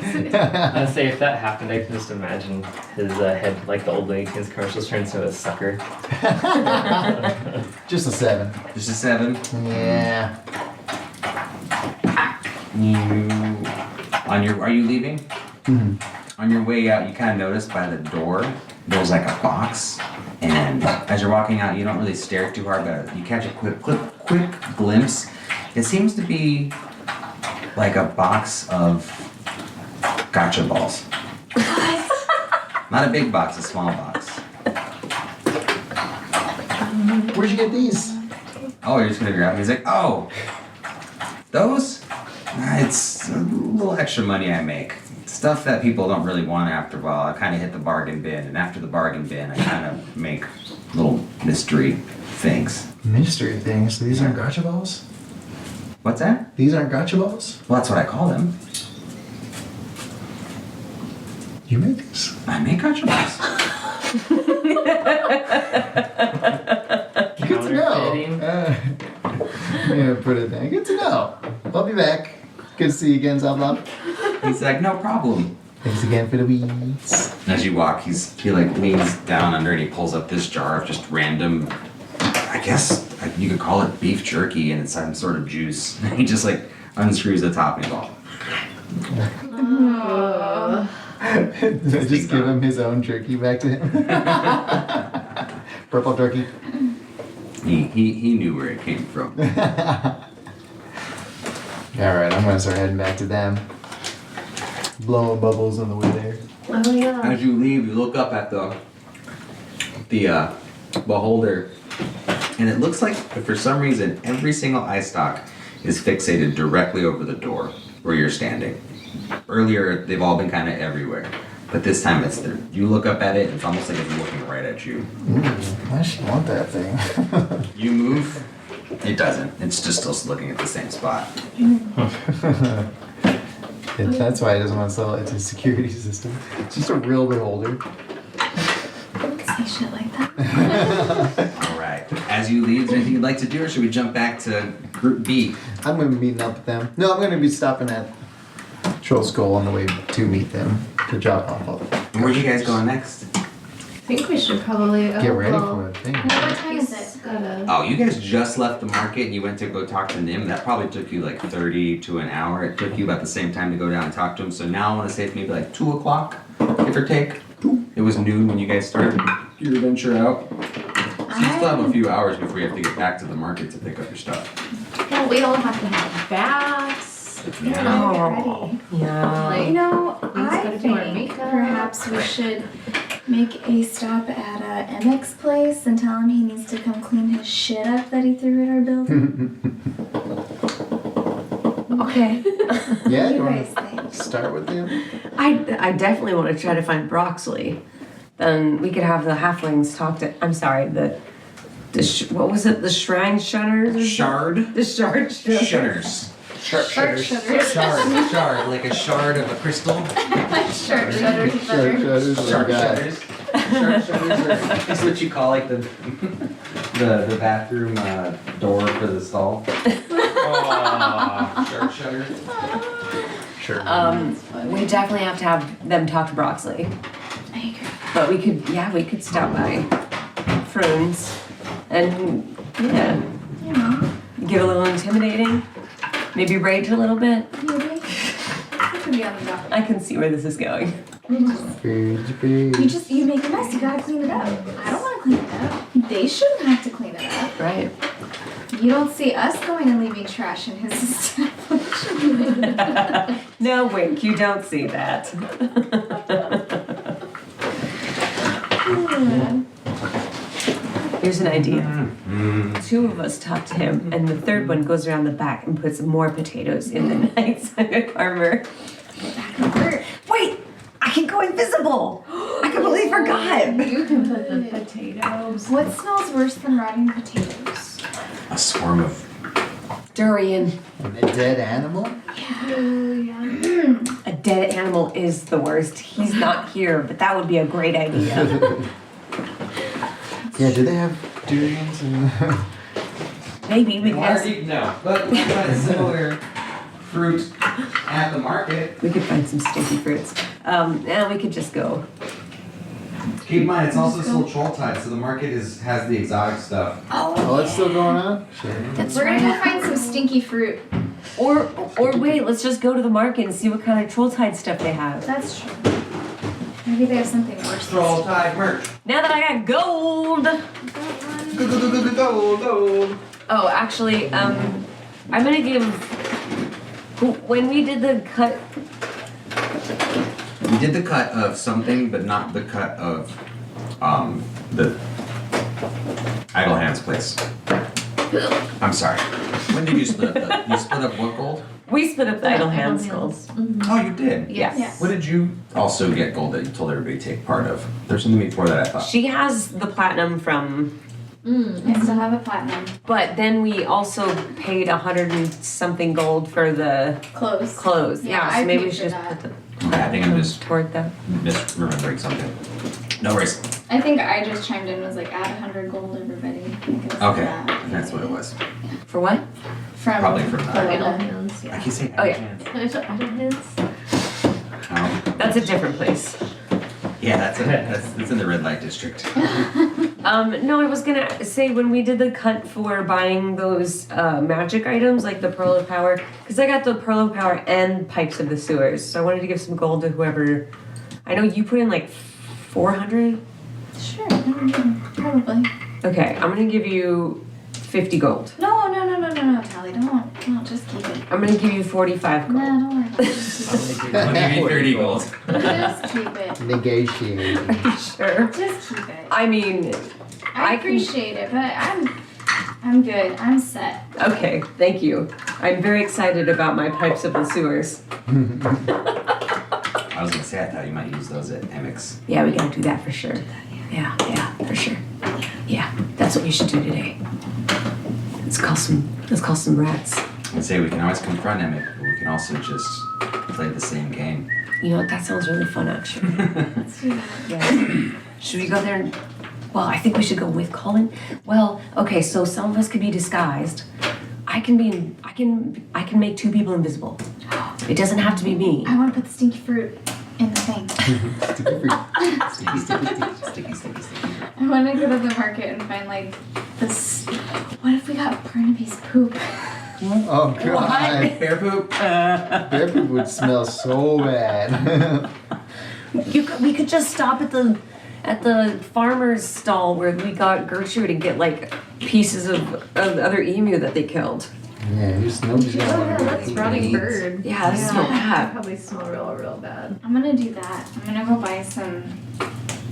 Speaker 5: I'd say if that happened, I can just imagine his head, like the old lady in his commercials, turns into a sucker.
Speaker 3: Just a 7.
Speaker 1: Just a 7.
Speaker 3: Yeah.
Speaker 1: Are you leaving?
Speaker 3: Mm-hmm.
Speaker 1: On your way out, you kind of notice by the door, there's like a box. And as you're walking out, you don't really stare too hard, but you catch a quick glimpse. It seems to be like a box of gotcha balls. Not a big box, a small box.
Speaker 3: Where'd you get these?
Speaker 1: Oh, you're just gonna grab them. He's like, oh, those? It's a little extra money I make. Stuff that people don't really want after a while. I kind of hit the bargain bin, and after the bargain bin, I kind of make little mystery things.
Speaker 3: Mystery things. So these aren't gotcha balls?
Speaker 1: What's that?
Speaker 3: These aren't gotcha balls?
Speaker 1: Well, that's what I call them.
Speaker 3: You made these?
Speaker 1: I make gotcha balls.
Speaker 3: Good to know.
Speaker 5: Counterfeiting.
Speaker 3: Yeah, put it there. Good to know. I'll be back. Good to see you again, Zablab.
Speaker 1: He's like, no problem.
Speaker 3: Thanks again for the weeds.
Speaker 1: As you walk, he like leans down under and he pulls up this jar of just random, I guess you could call it beef jerky, and it's some sort of juice. He just like unscrews the top and he's all,
Speaker 3: Did I just give him his own jerky back to him? Purple jerky.
Speaker 1: he knew where it came from.
Speaker 3: Alright, I'm gonna start heading back to them. Blowing bubbles on the way there.
Speaker 6: Oh yeah.
Speaker 1: As you leave, you look up at the beholder, and it looks like for some reason every single eye stalk is fixated directly over the door where you're standing. Earlier, they've all been kind of everywhere, but this time it's there. You look up at it, it's almost like it's looking right at you.
Speaker 3: Ooh, I should want that thing.
Speaker 1: You move, it doesn't. It's just still looking at the same spot.
Speaker 3: That's why he doesn't want to sell it to a security system. It's just a real beholder.
Speaker 4: Don't say shit like that.
Speaker 1: All right. As you leave, is there anything you'd like to do, or should we jump back to Group B?
Speaker 3: I'm gonna be meeting up with them. No, I'm gonna be stopping at Troll Skull on the way to meet them to drop off all the
Speaker 1: And where are you guys going next?
Speaker 6: I think we should probably
Speaker 3: get ready for it. Thing.
Speaker 4: What time is it?
Speaker 1: Oh, you guys just left the market and you went to go talk to Nim. That probably took you like 30 to an hour. It took you about the same time to go down and talk to him. So now I want to say it's maybe like 2 o'clock, give or take. It was noon when you guys started your adventure out. So you still have a few hours before you have to get back to the market to pick up your stuff.
Speaker 6: Well,
Speaker 4: we all have to have baths. We gotta get ready.
Speaker 2: Yeah.
Speaker 4: You know,
Speaker 6: We just
Speaker 4: I
Speaker 6: gotta do our
Speaker 4: think
Speaker 6: makeup.
Speaker 4: perhaps we should make a stop at Emmek's place and tell him he needs to come clean his shit up that he threw at our building.
Speaker 2: Okay.
Speaker 3: Yeah,
Speaker 4: What do
Speaker 3: you
Speaker 4: you
Speaker 3: want
Speaker 4: guys think?
Speaker 3: to start with him?
Speaker 2: I definitely want to try to find Broxley. Then we could have the halflings talk to. I'm sorry, what was it? The shrine shunners? or
Speaker 1: Shard?
Speaker 2: something? The shard shunners.
Speaker 1: Shutters.
Speaker 4: Shark shutters.
Speaker 1: Shard, like a shard of a crystal.
Speaker 4: Shark shutters is better.
Speaker 1: Shark shutters. Shark shutters are, that's what you call like the bathroom door for the stall. Shark shutters.
Speaker 3: Sure.
Speaker 2: We definitely have to have them talk to Broxley.
Speaker 4: I agree.
Speaker 2: But we could stop by Froon's and yeah,
Speaker 4: You know,
Speaker 2: get a little intimidating. Maybe rage a little bit.
Speaker 4: maybe. It could be on the dock.
Speaker 2: I can see where this is going.
Speaker 4: You make a mess, you gotta clean it up. I don't wanna clean it up. They shouldn't have to clean it up.
Speaker 2: Right.
Speaker 4: You don't see us going and leaving trash in his establishment.
Speaker 2: No, Wink, you don't see that. Here's an idea. Two of us talk to him, and the third one goes around the back and puts more potatoes in the night's armor.
Speaker 4: That could work.
Speaker 2: Wait! I can go invisible! I completely forgot!
Speaker 6: You can put the potatoes.
Speaker 4: What smells worse than rotting potatoes?
Speaker 1: A swarm of.
Speaker 2: Durian.
Speaker 3: A dead animal?
Speaker 2: A dead animal is the worst. He's not here, but that would be a great idea.
Speaker 3: Yeah, do they have durians?
Speaker 2: Maybe because
Speaker 1: No, but we find similar fruit at the market.
Speaker 2: we could find some stinky fruits. Yeah, we could just go.
Speaker 1: Keep in mind, it's also still troll tide, so the market has the exotic stuff.
Speaker 3: Oh, it's still going on? Shit.
Speaker 2: That's
Speaker 4: We're gonna go find some stinky fruit.
Speaker 2: Or wait, let's just go to the market and see what kind of troll tide stuff they have.
Speaker 4: That's true. Maybe they have something worse.
Speaker 1: Troll tide merch.
Speaker 2: Now that I got gold.
Speaker 1: Gold.
Speaker 2: Oh, actually, I'm gonna give. When we did the cut,
Speaker 1: We did the cut of something, but not the cut of the Idle Hands place. I'm sorry. When did you split up? You split up what gold?
Speaker 2: we split up the idle hands gold.
Speaker 1: Oh, you did.
Speaker 2: Yes.
Speaker 4: Yeah.
Speaker 1: What did you also get gold that you told everybody to take part of? There's something before that I thought.
Speaker 2: She has the platinum from,
Speaker 4: I still have a platinum.
Speaker 2: but then we also paid 100 and something gold for the
Speaker 4: Clothes.
Speaker 2: clothes.
Speaker 4: Yeah,
Speaker 2: Yeah,
Speaker 4: I
Speaker 2: so maybe
Speaker 4: paid
Speaker 2: we
Speaker 4: for
Speaker 2: should just
Speaker 4: that.
Speaker 2: put
Speaker 1: Okay, I think I'm just
Speaker 2: toward that.
Speaker 1: misremembering something. No worries.
Speaker 4: I think I just chimed in and was like, add 100 gold, everybody. I think it was
Speaker 1: Okay,
Speaker 4: that.
Speaker 1: that's what it was.
Speaker 2: For what?
Speaker 4: From
Speaker 1: Probably from that.
Speaker 6: Idle
Speaker 4: Belinda.
Speaker 6: hands,
Speaker 1: I
Speaker 6: yeah.
Speaker 1: keep saying
Speaker 2: Oh, yeah.
Speaker 6: Idle hands.
Speaker 1: Oh,
Speaker 2: That's a different place.
Speaker 1: yeah, that's in the red light district.
Speaker 2: No, I was gonna say when we did the cut for buying those magic items like the Pearl of Power, because I got the Pearl of Power and Pipes of the Sewers, so I wanted to give some gold to whoever. I know you put in like 400.
Speaker 4: Sure, probably.
Speaker 2: Okay, I'm gonna give you 50 gold.
Speaker 4: No, Tally, don't, just keep it.
Speaker 2: I'm gonna give you 45 gold.
Speaker 4: Nah, don't worry about it.
Speaker 1: I'll give you 30 gold.
Speaker 4: Just keep it.
Speaker 3: Negotiate.
Speaker 2: Sure.
Speaker 4: Just keep it.
Speaker 2: I mean,
Speaker 4: I
Speaker 2: I
Speaker 4: appreciate it, but I'm good. I'm set.
Speaker 2: okay, thank you. I'm very excited about my Pipes of the Sewers.
Speaker 1: I was gonna say I thought you might use those at Emmek's.
Speaker 2: Yeah, we gotta do that for sure. Yeah, for sure. Yeah, that's what we should do today. Let's call some rats.
Speaker 1: And say we can always confront Emmek, but we can also just play the same game.
Speaker 2: You know what? That sounds really fun, actually.
Speaker 4: Let's do that.
Speaker 2: Yeah. Should we go there? Well, I think we should go with Colin. Well, okay. So some of us could be disguised. I can make two people invisible. It doesn't have to be me.
Speaker 4: I want to put the stinky fruit in the thing.
Speaker 1: Sticky.
Speaker 4: I want to go to the market and find like this. What if we got Barnaby's poop?
Speaker 3: Oh god.
Speaker 1: Bear poop.
Speaker 3: Bear poop would smell so bad.
Speaker 2: We could just stop at the farmer's stall where we got Gertrude and get like pieces of the other emu that they killed.
Speaker 3: Yeah, nobody's
Speaker 6: Oh
Speaker 3: gonna
Speaker 6: yeah,
Speaker 3: want
Speaker 6: that's
Speaker 3: to
Speaker 6: rotting bird.
Speaker 2: Yeah, this smell bad.
Speaker 6: Probably smell real bad.
Speaker 4: I'm gonna do that. I'm gonna go buy some.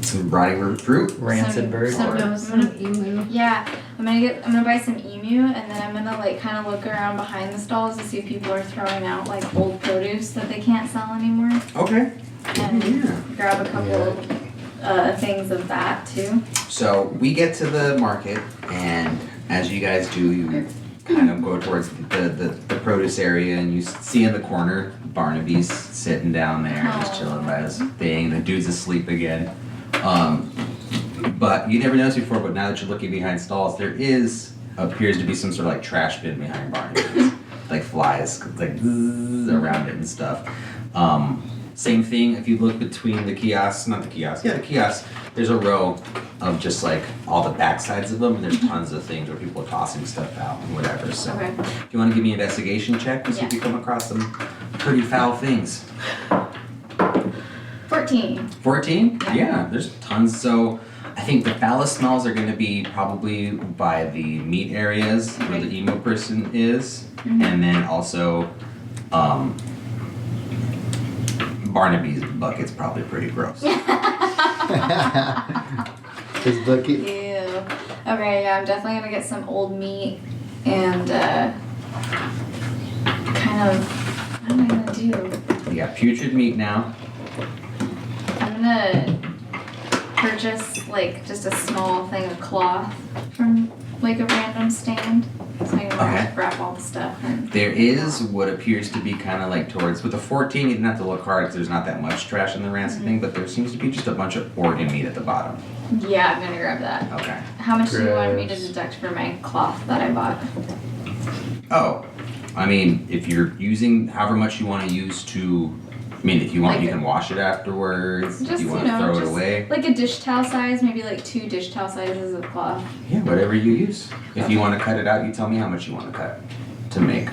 Speaker 1: Some rotting root fruit.
Speaker 5: Rancid
Speaker 4: some,
Speaker 5: bird.
Speaker 4: Some,
Speaker 6: No,
Speaker 4: some,
Speaker 6: some emu.
Speaker 4: yeah, I'm gonna buy some emu, and then I'm gonna like kind of look around behind the stalls to see if people are throwing out like old produce that they can't sell anymore,
Speaker 1: Okay.
Speaker 4: and
Speaker 1: Yeah.
Speaker 4: grab a couple things of that too.
Speaker 1: So we get to the market, and as you guys do, you kind of go towards the produce area, and you see in the corner Barnaby's sitting down there, just chilling by his thing. The dude's asleep again. But you never noticed before, but now that you're looking behind stalls, there appears to be some sort of like trash bin behind Barnaby's. Like flies, like zzz around it and stuff. Same thing, if you look between the kiosks, the kiosks, there's a row of just like all the back sides of them, and there's tons of things where people are tossing stuff out and whatever. So
Speaker 4: Okay.
Speaker 1: if you want to give me an investigation check to see if you come across some pretty foul things.
Speaker 4: 14.
Speaker 1: 14? Yeah, there's tons. So I think the foulest smells are going to be probably by the meat areas where the emo person is, and then also Barnaby's bucket's probably pretty gross.
Speaker 3: His bucket.
Speaker 4: Ew. Okay, yeah, I'm definitely gonna get some old meat and kind of. What am I gonna do?
Speaker 1: You got putrid meat now.
Speaker 4: I'm gonna purchase like just a small thing of cloth from like a random stand, so I can
Speaker 1: Okay.
Speaker 4: wrap all the stuff in.
Speaker 1: There is what appears to be kind of like towards, with the 14, you didn't have to look hard because there's not that much trash in the rancid thing, but there seems to be just a bunch of organ meat at the bottom.
Speaker 4: Yeah, I'm gonna grab that.
Speaker 1: Okay.
Speaker 4: How much do you want me to
Speaker 3: Gross.
Speaker 4: deduct for my cloth that I bought?
Speaker 1: Oh, I mean, if you're using however much you want to use to, I mean, if you want,
Speaker 4: Like
Speaker 1: you
Speaker 4: a-
Speaker 1: can wash it afterwards. If
Speaker 4: Just,
Speaker 1: you want
Speaker 4: you
Speaker 1: to
Speaker 4: know,
Speaker 1: throw it
Speaker 4: just
Speaker 1: away.
Speaker 4: like a dish towel size, maybe like 2 dish towel sizes of cloth.
Speaker 1: Yeah, whatever you use. If you want to cut it out, you tell me how much you want to cut to make.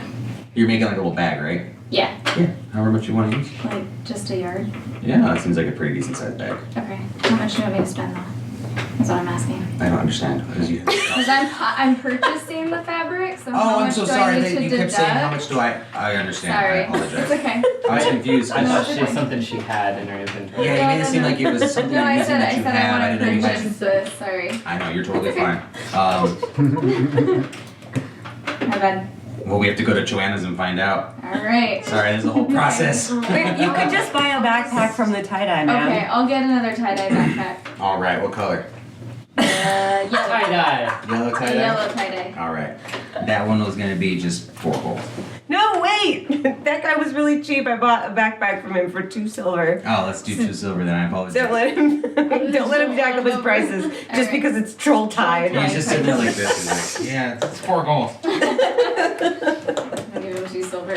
Speaker 1: You're making like a little bag, right?
Speaker 4: Yeah,
Speaker 1: Yeah. However much you want to use.
Speaker 4: like just a yard.
Speaker 1: Yeah, that seems like a pretty decent sized bag.
Speaker 4: Okay. How much do you want me to spend though? That's what I'm asking.
Speaker 1: I don't understand. Because you.
Speaker 4: Because I'm purchasing the fabric, so how
Speaker 1: Oh, I'm
Speaker 4: much
Speaker 1: so
Speaker 4: do
Speaker 1: sorry
Speaker 4: I need
Speaker 1: that
Speaker 4: to
Speaker 1: you
Speaker 4: deduct?
Speaker 1: kept saying how much do I understand. I
Speaker 4: Sorry.
Speaker 1: apologize.
Speaker 4: It's okay.
Speaker 1: I was confused.
Speaker 5: I
Speaker 4: No,
Speaker 5: thought
Speaker 4: it's
Speaker 5: she
Speaker 4: okay.
Speaker 5: something she had in her inventory.
Speaker 1: Yeah, you made it seem like it was something
Speaker 4: No, I
Speaker 1: you're using
Speaker 4: said
Speaker 1: that you
Speaker 4: I
Speaker 1: have. I
Speaker 4: want
Speaker 1: didn't know
Speaker 4: to
Speaker 1: you
Speaker 4: purchase
Speaker 1: guys.
Speaker 4: this. Sorry.
Speaker 1: I know, you're totally
Speaker 4: It's
Speaker 1: fine.
Speaker 4: My bad.
Speaker 1: Well, we have to go to Joanna's and find out.
Speaker 4: All right.
Speaker 1: Sorry, there's a whole process.
Speaker 2: Wait, you could just buy a backpack from the tie-dye man.
Speaker 4: Okay, I'll get another tie-dye backpack.
Speaker 1: All right, what color?
Speaker 4: Yellow.
Speaker 5: Tie-dye.
Speaker 1: Yellow
Speaker 4: A
Speaker 1: tie-dye?
Speaker 4: yellow tie-dye.
Speaker 1: All right. That one was going to be just 4 gold.
Speaker 2: No, wait! That guy was really cheap. I bought a backpack from him for 2 silver.
Speaker 1: Oh, let's do 2 silver then. I apologize.
Speaker 2: Don't let him don't let him jack up his prices just
Speaker 4: Alright.
Speaker 2: because it's troll tie.
Speaker 1: He's just sitting there like this. He's like, yeah, it's 4 gold.
Speaker 4: I'll give him 2 silver.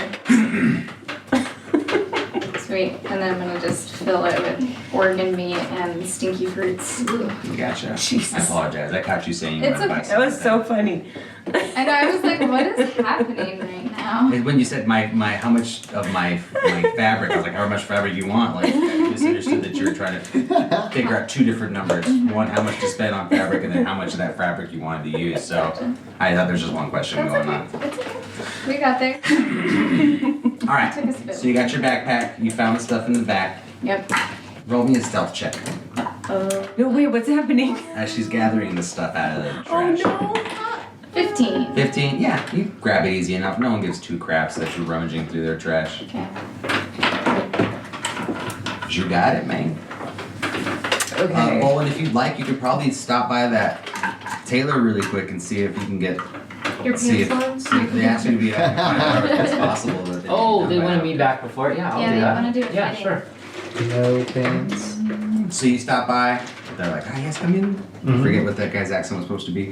Speaker 4: Sweet. And then I'm gonna just fill it with organ meat and stinky fruits.
Speaker 1: Gotcha.
Speaker 2: Jesus.
Speaker 1: I apologize. I caught you saying you
Speaker 4: It's
Speaker 1: wanted to buy
Speaker 4: okay.
Speaker 2: That was
Speaker 1: something.
Speaker 2: so funny.
Speaker 4: And I was like, what is happening right now?
Speaker 1: And when you said my how much of my fabric, I was like, how much fabric you want? Like, I misunderstood that you were trying to figure out 2 different numbers. One, how much to spend on fabric, and then how much of that fabric you wanted to use. So I thought there's just one question
Speaker 4: That's
Speaker 1: going
Speaker 4: okay.
Speaker 1: on.
Speaker 4: It's okay. We got there.
Speaker 1: All right.
Speaker 4: Took us a bit.
Speaker 1: So you got your backpack. You found the stuff in the back.
Speaker 4: Yep.
Speaker 1: Roll me a stealth check
Speaker 4: Oh.
Speaker 2: No, wait, what's happening?
Speaker 1: as she's gathering the stuff out of the
Speaker 2: Oh
Speaker 1: trash.
Speaker 2: no!
Speaker 4: 15.
Speaker 1: 15. Yeah, you grab it easy enough. No one gives 2 craps that you're rummaging through their trash.
Speaker 4: Okay.
Speaker 1: You got it, man.
Speaker 2: Okay.
Speaker 1: Olin, if you'd like, you could probably stop by that tailor really quick and see if you can get.
Speaker 6: Your
Speaker 1: See if,
Speaker 6: pants
Speaker 1: see if they ask you to be back in 5 hours if it's possible. That they
Speaker 5: Oh,
Speaker 1: can
Speaker 5: they
Speaker 1: come
Speaker 5: wanted
Speaker 1: by.
Speaker 5: me back before? Yeah, I'll
Speaker 4: Yeah,
Speaker 5: do
Speaker 4: they
Speaker 5: that.
Speaker 4: wanna do it
Speaker 5: Yeah,
Speaker 4: Friday.
Speaker 5: sure.
Speaker 3: No pants.
Speaker 1: So you stop by. They're like, "Hi, yes, come in."
Speaker 5: Mhm.
Speaker 1: Forget what that guy's accent was supposed to be.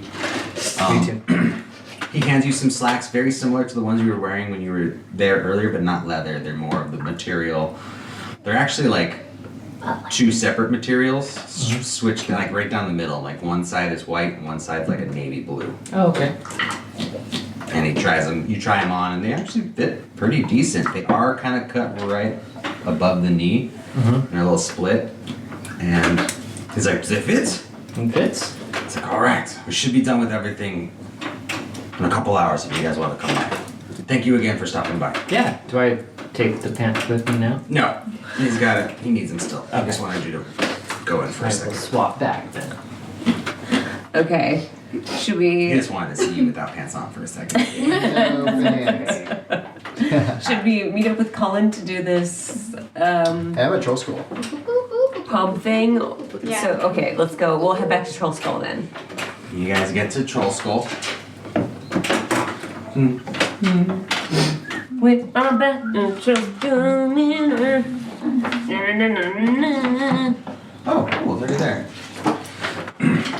Speaker 5: Me too.
Speaker 1: He hands you some slacks, very similar to the ones you were wearing when you were there earlier, but not leather. They're more of the material. They're actually like 2 separate materials, switched like right down the middle. Like one side is white and one side's like a navy blue.
Speaker 5: Oh, okay.
Speaker 1: And he tries them. You try them on, and they actually fit pretty decent. They are kind of cut right above the knee.
Speaker 5: Mm-hmm.
Speaker 1: They're a little split. And he's like, "Does it fit?"
Speaker 5: It fits.
Speaker 1: It's like, "All right, we should be done with everything in a couple hours if you guys want to come back." Thank you again for stopping by.
Speaker 5: Yeah. Do I take the pants with me now?
Speaker 1: No, he's got it. He needs them still. I
Speaker 5: Okay.
Speaker 1: just wanted you to go in for a
Speaker 5: I will
Speaker 1: second.
Speaker 5: swap back then.
Speaker 2: Okay. Should
Speaker 1: He
Speaker 2: we
Speaker 1: just wanted to see you without pants on for a second.
Speaker 3: No pants.
Speaker 2: should we meet up with Colin to do this
Speaker 3: I have a troll scroll.
Speaker 2: pub thing?
Speaker 4: Yeah.
Speaker 2: So okay, let's go. We'll head back to Troll Skull then.
Speaker 1: You guys get to Troll Skull.
Speaker 2: With our back and just coming.
Speaker 1: Oh, cool, they're there.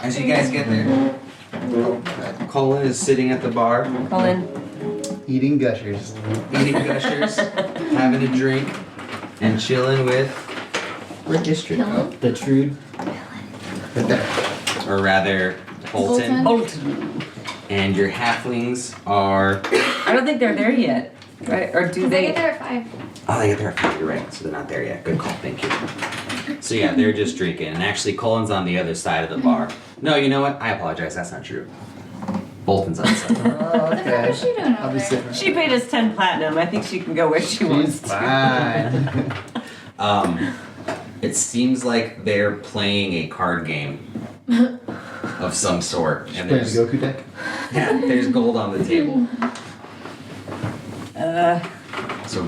Speaker 1: As you guys get there, Colin is sitting at the bar,
Speaker 2: Colin.
Speaker 3: Eating gushers.
Speaker 1: eating gushers, having a drink, and chilling with Registry.
Speaker 5: The Trude.
Speaker 3: Right there.
Speaker 1: Or rather, Bolton.
Speaker 2: Bolton.
Speaker 1: And your halflings are.
Speaker 2: I don't think they're there yet. Right? Or do
Speaker 4: They get
Speaker 2: they?
Speaker 4: there at 5.
Speaker 1: Oh, they get there at 5, you're right. So they're not there yet. Good call, thank you. So yeah, they're just drinking. And actually, Colin's on the other side of the bar. No, you know what? I apologize, that's not true. Bolton's on the side.
Speaker 3: Oh,
Speaker 4: What the fuck
Speaker 3: okay.
Speaker 4: is she doing
Speaker 3: I'll
Speaker 4: over
Speaker 3: be
Speaker 4: there?
Speaker 3: sitting.
Speaker 2: She paid us 10 platinum. I think she can go where she wants
Speaker 3: She's
Speaker 2: to.
Speaker 3: fine.
Speaker 1: It seems like they're playing a card game of some sort. And
Speaker 3: Playing the
Speaker 1: there's,
Speaker 3: Goku deck.
Speaker 1: yeah, there's gold on the table.
Speaker 2: Uh,
Speaker 1: So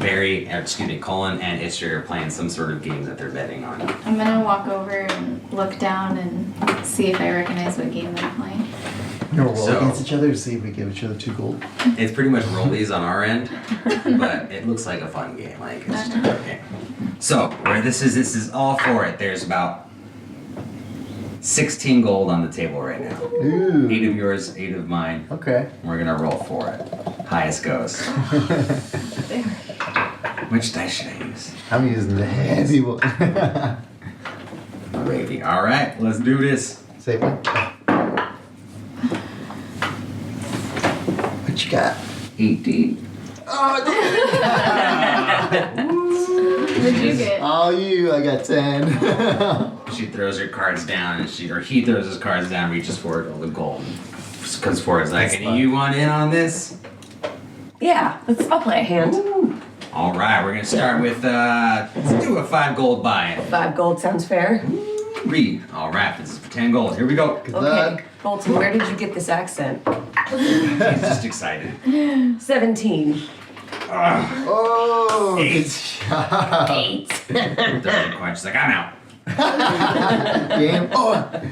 Speaker 1: Colin and Ishtar are playing some sort of game that they're betting on.
Speaker 4: I'm gonna walk over and look down and see if I recognize what game they're playing.
Speaker 3: We'll roll
Speaker 1: So-
Speaker 3: against each other to see if we give each other 2 gold.
Speaker 1: It's pretty much rollies on our end, but it looks like a fun game. Like it's just a good game. So where this is all for it. There's about 16 gold on the table right now.
Speaker 3: Ooh.
Speaker 1: 8 of yours, 8 of mine.
Speaker 3: Okay.
Speaker 1: We're gonna roll for it. Highest goes. Which dice should I use?
Speaker 3: I'm using the heavy one.
Speaker 1: Wavy. All right, let's do this.
Speaker 3: Save one. What you got?
Speaker 1: 18.
Speaker 4: What'd you get?
Speaker 3: Oh, you. I got 10.
Speaker 1: She throws her cards down, and he throws his cards down, reaches for it, all the gold. Comes forward, is like,
Speaker 3: That's
Speaker 1: "Any you want in on this?"
Speaker 2: yeah, I'll play a hand.
Speaker 1: All right, we're gonna start with let's do a 5 gold buy-in.
Speaker 2: 5 gold sounds fair.
Speaker 1: Read. All right, this is for 10 gold. Here we go.
Speaker 3: Good
Speaker 2: Okay.
Speaker 3: luck.
Speaker 2: Bolton, where did you get this accent?
Speaker 1: He's just excited.
Speaker 2: 17.
Speaker 3: Oh,
Speaker 1: 8.
Speaker 3: good job.
Speaker 2: 8.
Speaker 1: Doesn't quite. She's like, I'm out.
Speaker 3: Game on.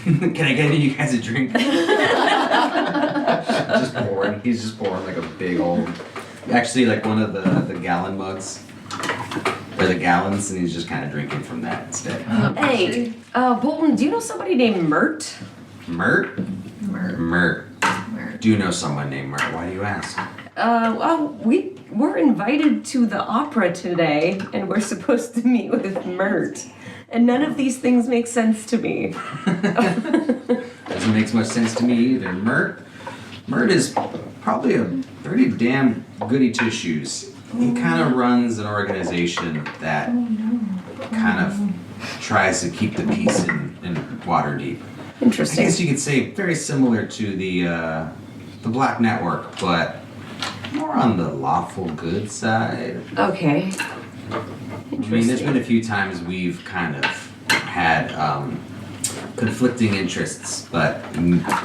Speaker 1: Can I get you guys a drink? Just pouring. He's just pouring like a big old. Actually, like one of the gallon mugs. Or the gallons, and he's just kind of drinking from that instead.
Speaker 2: Hey, Bolton, do you know somebody named Mert?
Speaker 1: Mert? Mert. Do you know someone named Mert? Why do you ask?
Speaker 2: Well, we were invited to the opera today, and we're supposed to meet with Mert. And none of these things make sense to me.
Speaker 1: Doesn't make much sense to me either. Mert is probably a pretty damn goody two shoes. He kind of runs an organization that kind of tries to keep the peace in Waterdeep. I
Speaker 2: Interesting.
Speaker 1: guess you could say very similar to the Black Network, but more on the lawful good side.
Speaker 2: Okay.
Speaker 1: I mean, there's been a few times we've kind of had conflicting interests, but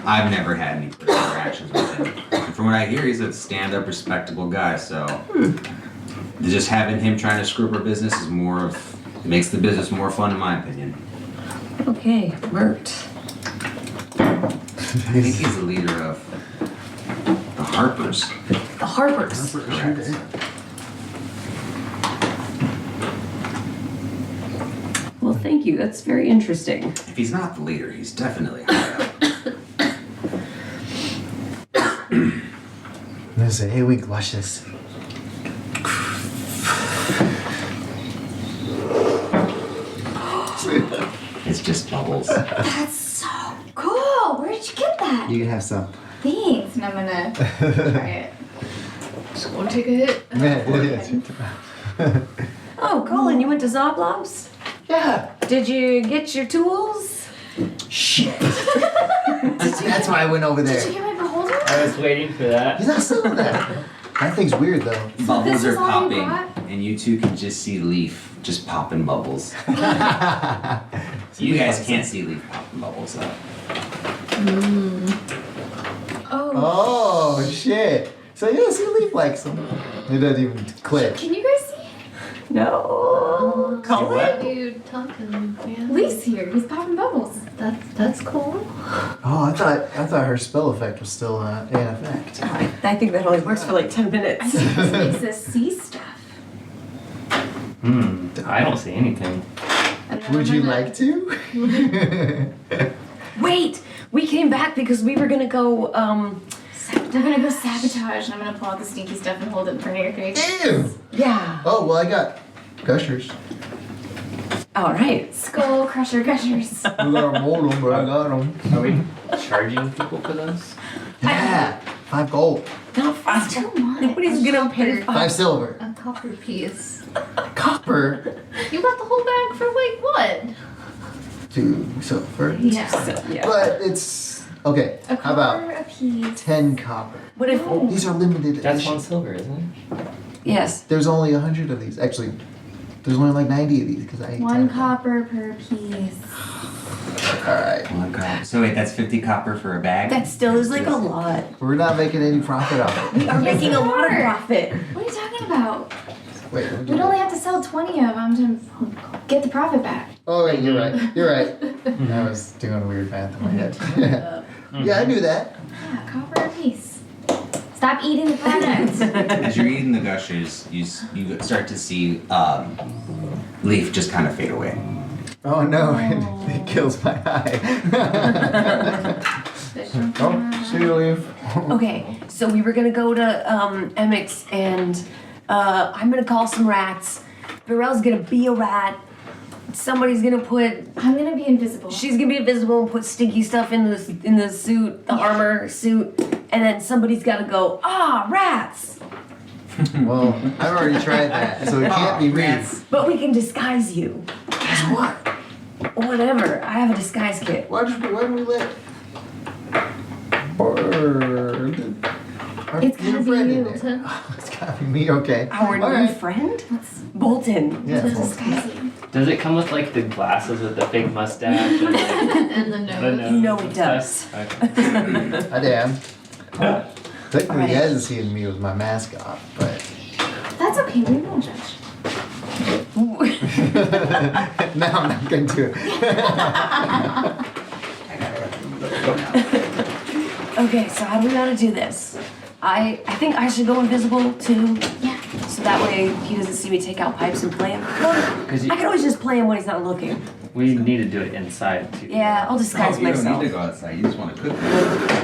Speaker 1: I've never had any clear interactions with him. And from what I hear, he's a stand-up, respectable guy. So just having him trying to screw up our business is it makes the business more fun, in my opinion.
Speaker 2: Okay, Mert.
Speaker 1: I think he's the leader of the Harpers.
Speaker 2: The Harpers.
Speaker 1: Correct.
Speaker 2: Well, thank you. That's very interesting.
Speaker 1: If he's not the leader, he's definitely high up.
Speaker 3: I'm gonna say, hey, Wink, watch this.
Speaker 1: It's just bubbles.
Speaker 4: That's so cool. Where did you get that?
Speaker 3: You can have some.
Speaker 4: Thanks. And I'm gonna try it.
Speaker 6: Just gonna take a hit.
Speaker 2: Oh, Colin, you went to Zoblobs?
Speaker 3: Yeah.
Speaker 2: Did you get your tools?
Speaker 3: Shit. That's why I went over
Speaker 4: Did you
Speaker 3: there.
Speaker 4: get my beholder Soldier?
Speaker 5: I was waiting for that.
Speaker 3: He's not selling that. That thing's weird though.
Speaker 1: Bubbles
Speaker 4: this
Speaker 1: are
Speaker 4: is all you
Speaker 1: popping,
Speaker 4: brought?
Speaker 1: and you two can just see Leaf just popping bubbles. You guys can't see Leaf popping bubbles though.
Speaker 4: Oh.
Speaker 3: Oh shit. So yeah, see, Leaf likes them. It doesn't even click.
Speaker 4: Can you guys see?
Speaker 2: No. Call
Speaker 5: what?
Speaker 2: it.
Speaker 6: You talking? Yeah.
Speaker 4: Leaf's here. He's popping bubbles.
Speaker 6: That's cool.
Speaker 3: Oh, I thought her spell effect was still in effect.
Speaker 2: I think that only works for like 10
Speaker 4: I
Speaker 2: minutes.
Speaker 4: think this makes us see stuff.
Speaker 5: I don't see anything.
Speaker 4: And then
Speaker 3: Would
Speaker 4: I'm
Speaker 3: you
Speaker 4: gonna-
Speaker 3: like to?
Speaker 2: Wait, we came back because we were gonna go,
Speaker 4: We're gonna go sabotage, and I'm gonna pull out the stinky stuff and hold it in front of your face.
Speaker 3: Ew.
Speaker 2: yeah.
Speaker 3: Oh well, I got gushers.
Speaker 2: All right.
Speaker 4: Skull crusher gushers.
Speaker 3: We gotta mold them, but I got them.
Speaker 5: Are we charging people for those?
Speaker 3: Yeah, 5 gold,
Speaker 2: Not fast.
Speaker 4: Too much.
Speaker 2: Nobody's gonna pay
Speaker 3: 5 silver,
Speaker 6: A copper piece.
Speaker 3: copper,
Speaker 6: You got the whole bag for like what?
Speaker 3: 2 silver.
Speaker 6: Yeah.
Speaker 2: Yeah.
Speaker 3: But it's okay.
Speaker 4: A
Speaker 3: How about
Speaker 4: copper apiece.
Speaker 3: 10 copper?
Speaker 2: What if?
Speaker 3: These are limited
Speaker 5: That's
Speaker 3: edition.
Speaker 5: 1 silver, isn't it?
Speaker 2: Yes.
Speaker 3: There's only 100 of these. Actually, there's only like 90 of these because I ate
Speaker 4: 1
Speaker 3: 10 of them.
Speaker 4: copper per piece.
Speaker 3: All right,
Speaker 1: 1 copper. So wait, that's 50 copper for a bag?
Speaker 2: That still is like a lot.
Speaker 3: we're not making any profit off it.
Speaker 2: We are making a lot of
Speaker 4: are.
Speaker 2: profit.
Speaker 4: What are you talking about?
Speaker 3: Wait,
Speaker 4: We'd only have to sell 20 of them to get the profit back.
Speaker 3: oh wait, you're right. You're right. I was doing weird math in my head. Yeah, I knew that.
Speaker 4: Yeah, copper apiece. Stop eating the product.
Speaker 1: As you're eating the gushers, you start to see Leaf just kind of fade away.
Speaker 3: Oh no, it kills my eye. Oh, see you, Leaf.
Speaker 2: Okay, so we were gonna go to Emmix and I'm gonna call some rats. Varel's gonna be a rat. Somebody's gonna put.
Speaker 4: I'm gonna be invisible.
Speaker 2: She's gonna be invisible and put stinky stuff in the suit, the armor suit, and then somebody's gotta go. Rats!
Speaker 3: Well, I've already tried that, so it can't be me.
Speaker 2: But we can disguise you.
Speaker 3: Guess what?
Speaker 2: Whatever. I have a disguise kit.
Speaker 3: Why don't we let Bird, our
Speaker 4: It's
Speaker 3: new
Speaker 4: gotta be
Speaker 3: friend in
Speaker 4: you.
Speaker 3: there? It's gotta be me. Okay.
Speaker 2: Our
Speaker 3: All
Speaker 2: new
Speaker 3: right.
Speaker 2: friend, Bolton.
Speaker 3: Yeah.
Speaker 4: To disguise you.
Speaker 5: Does it come with like the glasses with the fake mustache and like
Speaker 6: And the
Speaker 5: the
Speaker 6: nose.
Speaker 5: nose?
Speaker 2: know it
Speaker 5: and
Speaker 2: does.
Speaker 5: stuff? Okay.
Speaker 3: I am. Technically,
Speaker 2: Alright.
Speaker 3: he hasn't seen me with my mask off, but
Speaker 4: That's okay, we won't judge.
Speaker 3: now I'm not going to.
Speaker 2: Okay, so how do we gotta do this? I think I should go invisible too.
Speaker 4: Yeah.
Speaker 2: So that way he doesn't see me take out pipes and play him.
Speaker 5: Because
Speaker 2: I can always just play him when he's not looking.
Speaker 5: we need to do it inside too.
Speaker 2: Yeah, I'll disguise
Speaker 1: You don't
Speaker 2: myself.
Speaker 1: need to go outside. You just want to cook.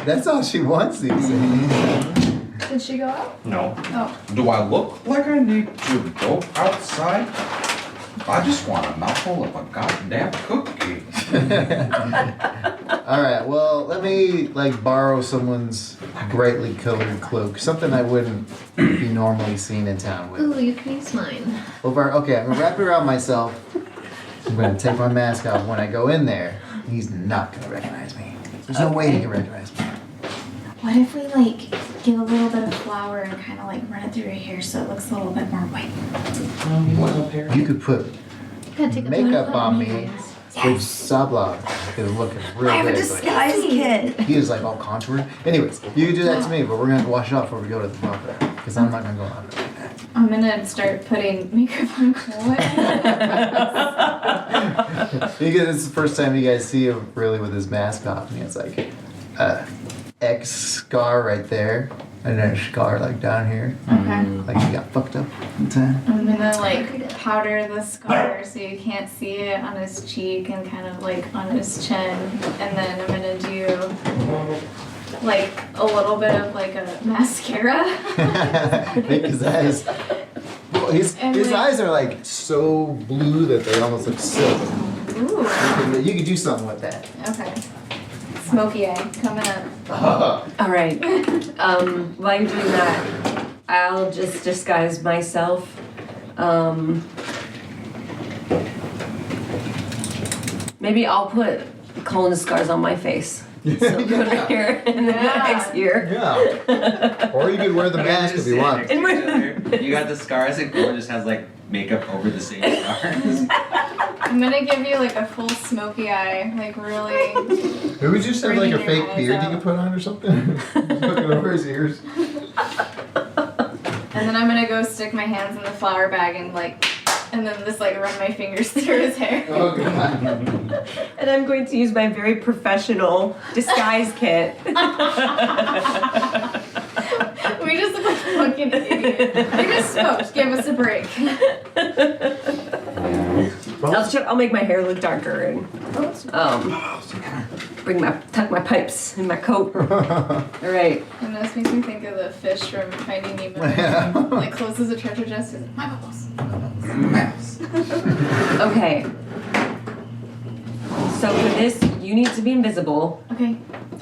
Speaker 3: That's all she wants these days.
Speaker 4: Did she go out?
Speaker 5: No.
Speaker 4: Oh.
Speaker 7: Do I look like I need to go outside? I just want a mouthful of a goddamn cookie.
Speaker 3: All right. Well, let me like borrow someone's brightly colored cloak, something I wouldn't be normally seen in town with.
Speaker 6: Ooh, you can use mine.
Speaker 3: Okay, I'm gonna wrap it around myself. I'm gonna take my mask off when I go in there. He's not gonna recognize me. There's no way he can recognize me.
Speaker 4: What if we like get a little bit of flour and kind of like run it through your hair so it looks a little bit more white?
Speaker 3: You could put
Speaker 6: Gotta take a
Speaker 3: makeup
Speaker 6: photo.
Speaker 3: on me with Sabla. It's looking real
Speaker 2: I have a
Speaker 3: good.
Speaker 2: disguise kit.
Speaker 3: He is like all contoured. Anyways, you can do that to me, but we're gonna have to wash it off before we go to the proper. Because I'm not gonna go on like that.
Speaker 4: I'm gonna start putting makeup on Chloe.
Speaker 3: Because it's the first time you guys see him really with his mask off, and he has like a X scar right there, and then a scar like down here,
Speaker 4: Okay.
Speaker 3: like he got fucked up one time.
Speaker 4: I'm gonna like powder the scar so you can't see it on his cheek and kind of like on his chin, and then I'm gonna do like a little bit of like a mascara.
Speaker 3: Make his eyes. Well, his
Speaker 4: And, like-
Speaker 3: eyes are like so blue that they almost look silk.
Speaker 4: Ooh.
Speaker 3: You could do something with that.
Speaker 4: Okay. Smoky eye coming up.
Speaker 2: All right. While you're doing that, I'll just disguise myself. Maybe I'll put Colin's scars on my face So go to here and then the next year.
Speaker 3: Yeah. Or you could wear the mask if you want.
Speaker 2: And we're-
Speaker 1: You got the scars and Cora just has like makeup over the same scars.
Speaker 4: I'm gonna give you like a full smoky eye, like really.
Speaker 3: Maybe we just have like a
Speaker 4: Bringing
Speaker 3: fake
Speaker 4: your eyes
Speaker 3: beard you
Speaker 4: out.
Speaker 3: can put on or something. Looking over his ears.
Speaker 4: And then I'm gonna go stick my hands in the flour bag and and then just like run my fingers through his hair.
Speaker 3: Oh god.
Speaker 2: And I'm going to use my very professional disguise kit.
Speaker 4: We just look like fucking idiots. We just smoked. Give us a break.
Speaker 2: I'll make my hair look darker and tuck my pipes in my coat. All right.
Speaker 4: And this makes me think of the fish from Finding Nemo.
Speaker 3: Yeah.
Speaker 4: Like closes a treasure chest and my bubbles.
Speaker 1: Mouse.
Speaker 2: Okay. So for this, you need to be invisible.
Speaker 4: Okay.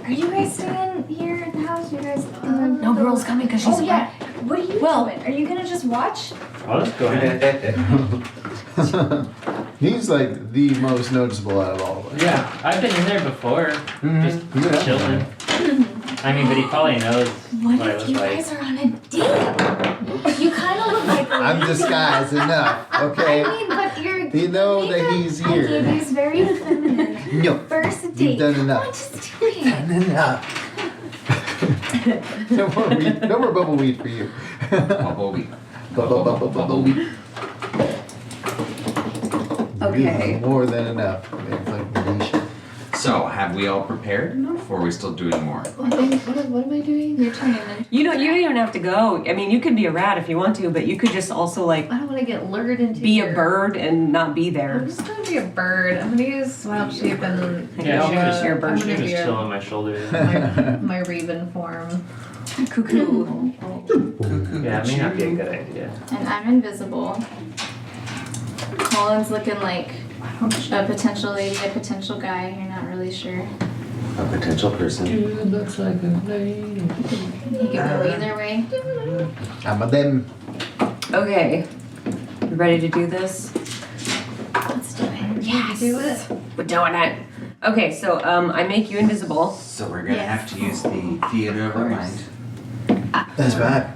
Speaker 4: Are you guys staying here in the house? You guys?
Speaker 2: No girl's coming because she's
Speaker 4: Oh yeah. What are you
Speaker 2: Well-
Speaker 4: doing? Are you gonna just watch?
Speaker 5: I'll just go ahead.
Speaker 3: He's like the most noticeable out of all of us.
Speaker 5: Yeah, I've been in there before, just
Speaker 3: Yeah.
Speaker 5: chilling. I mean, but he probably knows
Speaker 4: What
Speaker 5: what I
Speaker 4: if
Speaker 5: look
Speaker 4: you
Speaker 5: like.
Speaker 4: guys are on a date? You kind of look like.
Speaker 3: I'm disguised enough, okay?
Speaker 4: I mean, but you're.
Speaker 3: You know that
Speaker 4: makeup
Speaker 3: he's
Speaker 4: I gave
Speaker 3: here.
Speaker 4: you is very feminine.
Speaker 3: No.
Speaker 4: First date.
Speaker 3: You've done
Speaker 4: Come
Speaker 3: enough.
Speaker 4: on, just do it.
Speaker 3: Enough. No more weed. No more bubble weed for you.
Speaker 1: Bubble weed.
Speaker 3: Bubble weed.
Speaker 2: Okay.
Speaker 3: More than enough. It's like niche.
Speaker 1: So, have we all prepared enough, or are we still doing more?
Speaker 4: I think, what am I doing? You're turning into.
Speaker 2: You don't even have to go. I mean, you could be a rat if you want to, but you could just also like
Speaker 6: I don't want to get lured into
Speaker 2: be
Speaker 6: your-
Speaker 2: a bird and not be
Speaker 6: I'm
Speaker 2: there.
Speaker 6: just gonna be a bird. I'm gonna use wild shape and
Speaker 5: Yeah, she was-
Speaker 2: your
Speaker 6: I'm
Speaker 2: bird.
Speaker 5: She
Speaker 6: gonna
Speaker 5: was
Speaker 6: be
Speaker 5: chill
Speaker 6: a,
Speaker 5: on my shoulder.
Speaker 6: my raven form.
Speaker 2: Cuckoo.
Speaker 5: Yeah, it may not be a good idea.
Speaker 4: And I'm invisible. Colin's looking like a potential lady, a potential guy. You're not really sure.
Speaker 1: A potential person.
Speaker 5: Dude looks like a lady.
Speaker 4: He could go either way.
Speaker 3: I'm a them.
Speaker 2: Okay. You ready to do this?
Speaker 4: Let's do it.
Speaker 6: Yes. Do it.
Speaker 2: We're doing it. Okay, so I make you invisible.
Speaker 1: So we're gonna
Speaker 4: Yes.
Speaker 1: have to use the theater of our mind.
Speaker 3: That's right.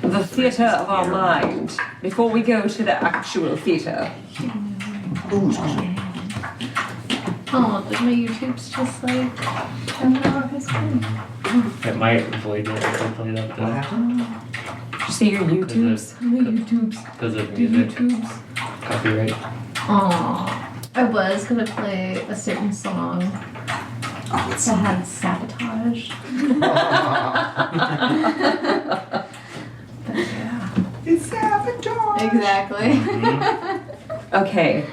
Speaker 2: The theater of our mind. Before we go to the actual theater.
Speaker 6: Oh, but my YouTube's just like coming off his phone.
Speaker 5: It might avoid it if I play it up
Speaker 1: What
Speaker 5: though.
Speaker 1: happened?
Speaker 2: Did you see your YouTubes?
Speaker 6: My YouTube's.
Speaker 5: Because of
Speaker 6: The
Speaker 5: music.
Speaker 6: YouTube's.
Speaker 5: Copyright.
Speaker 6: Aw. I was gonna play a certain song
Speaker 1: Oh, it's
Speaker 6: that had sabotage. But yeah.
Speaker 1: It's Sabotage.
Speaker 4: Exactly.
Speaker 2: Okay.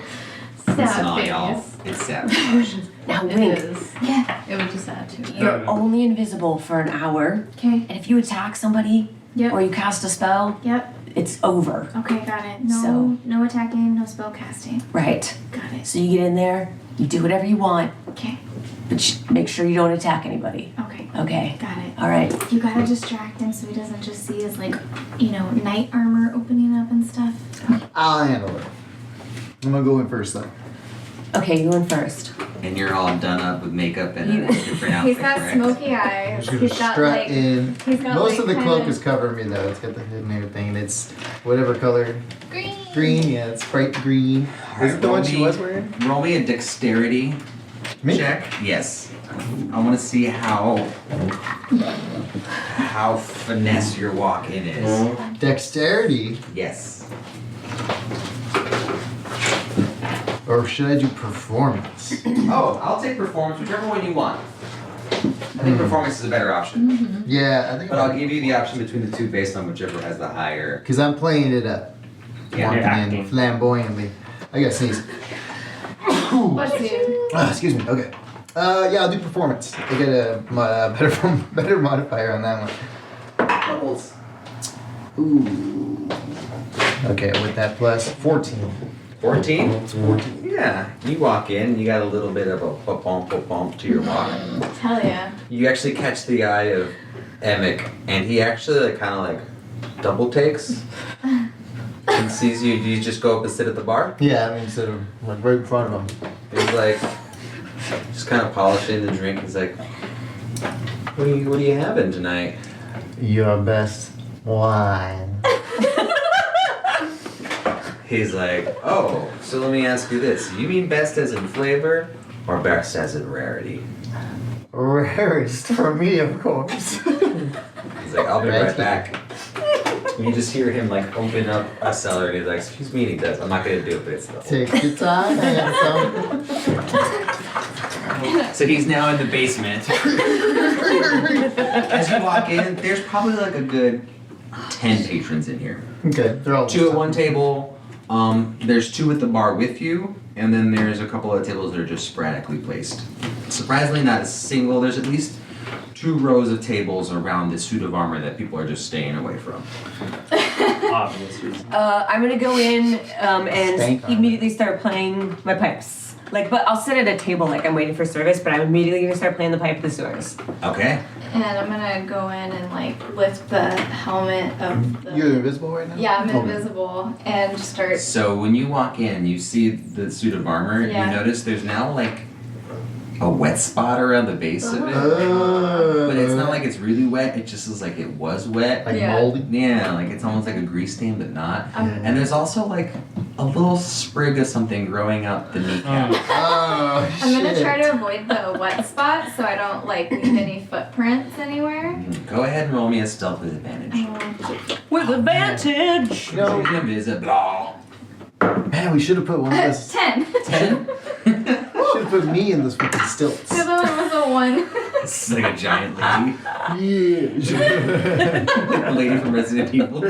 Speaker 1: It's
Speaker 6: Sad
Speaker 1: not y'all.
Speaker 6: face.
Speaker 1: It's Sabotage.
Speaker 2: Now
Speaker 6: It
Speaker 2: Link,
Speaker 6: is.
Speaker 4: Yeah.
Speaker 6: It was just sad too.
Speaker 2: you're only invisible for an hour.
Speaker 4: Okay.
Speaker 2: And if you attack somebody
Speaker 4: Yep.
Speaker 2: or you cast a spell,
Speaker 4: Yep.
Speaker 2: it's over.
Speaker 4: Okay, got it. No,
Speaker 2: So-
Speaker 4: no attacking, no spell casting.
Speaker 2: Right.
Speaker 4: Got it.
Speaker 2: So you get in there, you do whatever you want,
Speaker 4: Okay.
Speaker 2: but make sure you don't attack anybody.
Speaker 4: Okay.
Speaker 2: Okay.
Speaker 4: Got it.
Speaker 2: All right.
Speaker 4: You gotta distract him so he doesn't just see his knight armor opening up and stuff.
Speaker 3: I'll handle it. I'm gonna go in first though.
Speaker 2: Okay, you in first.
Speaker 1: And you're all done up with makeup and
Speaker 2: You-
Speaker 1: a different outfit,
Speaker 4: He's got
Speaker 1: correct?
Speaker 4: smoky
Speaker 3: I'm
Speaker 4: eyes.
Speaker 3: just gonna
Speaker 4: He's got
Speaker 3: strut
Speaker 4: like
Speaker 3: in.
Speaker 4: he's got
Speaker 3: Most
Speaker 4: like
Speaker 3: of the
Speaker 4: kinda
Speaker 3: cloak is covering me though. It's got the hood and everything, and it's whatever color.
Speaker 4: green.
Speaker 3: Green, yeah, it's bright green. Is it the one she was wearing?
Speaker 1: Roll me a dexterity
Speaker 3: Me?
Speaker 1: check. Yes. I want to see how finesse your walk in is.
Speaker 3: Dexterity,
Speaker 1: Yes.
Speaker 3: or should I do performance?
Speaker 1: Oh, I'll take performance, whichever one you want. I think performance is a better option,
Speaker 3: Yeah, I think.
Speaker 1: but I'll give you the option between the two based on whichever has the higher.
Speaker 3: Because I'm playing it up.
Speaker 1: Yeah,
Speaker 3: Walking
Speaker 5: you're
Speaker 3: in
Speaker 5: acting.
Speaker 3: flamboyantly. I gotta sneeze.
Speaker 4: Let's see.
Speaker 3: Excuse me. Okay. Yeah, I'll do performance. I get a better modifier on that one. Bubbles. Ooh. Okay, with that plus 14.
Speaker 1: 14?
Speaker 3: It's 14.
Speaker 1: Yeah. You walk in, you got a little bit of a bump to your walk.
Speaker 4: Hell yeah.
Speaker 1: You actually catch the eye of Emic, and he actually kind of double takes and sees you. Do you just go up and sit at the bar?
Speaker 3: Yeah, I mean, sort of like right in front of him.
Speaker 1: He's like,
Speaker 8: just kind of polishing the drink. He's like, what are you having tonight?
Speaker 3: Your best wine.
Speaker 8: He's like, oh, so let me ask you this. You mean best as in flavor or best as in rarity?
Speaker 3: Rarest for me, of course.
Speaker 8: He's like, I'll be right back. And you just hear him like open up a cellar and he's like, excuse me, and he does. I'm not gonna do it, but it's the
Speaker 3: Take your time, handsome.
Speaker 1: So he's now in the basement. As you walk in, there's probably like a good 10 patrons in here.
Speaker 3: Okay, they're all
Speaker 1: 2 at one table. There's 2 at the bar with you, and then there's a couple of tables that are just sporadically placed. Surprisingly, not a single. There's at least 2 rows of tables around this suit of armor that people are just staying away from.
Speaker 5: Obvious reason.
Speaker 2: I'm gonna go in and
Speaker 3: Stank on it.
Speaker 2: immediately start playing my pipes. But I'll sit at a table like I'm waiting for service, but I'm immediately gonna start playing the pipe of the sewers.
Speaker 1: Okay.
Speaker 4: And I'm gonna go in and like lift the helmet of the.
Speaker 3: You're invisible right now?
Speaker 4: Yeah, I'm
Speaker 3: Okay.
Speaker 4: invisible and start.
Speaker 1: So when you walk in, you see the suit of armor.
Speaker 4: Yeah.
Speaker 1: You notice there's now like a wet spot around the base of it. But it's not like it's really wet, it just is like it was wet.
Speaker 3: Like
Speaker 4: Yeah.
Speaker 3: moldy?
Speaker 1: Yeah, like it's almost like a grease stain, but not.
Speaker 4: Um,
Speaker 1: And there's also like a little sprig of something growing out the kneecap.
Speaker 3: Oh,
Speaker 4: I'm gonna
Speaker 3: shit.
Speaker 4: try to avoid the wet spot so I don't like leave any footprints anywhere.
Speaker 1: Go ahead and roll me a stealth with advantage.
Speaker 2: With advantage!
Speaker 3: No.
Speaker 1: You're invisible.
Speaker 3: Man, we should have put one of us.
Speaker 4: 10.
Speaker 1: 10?
Speaker 3: Should have put me in this fucking stilts.
Speaker 4: The other one was a 1.
Speaker 1: This is like a giant lady.
Speaker 3: Yeah.
Speaker 1: Lady from Resident Evil.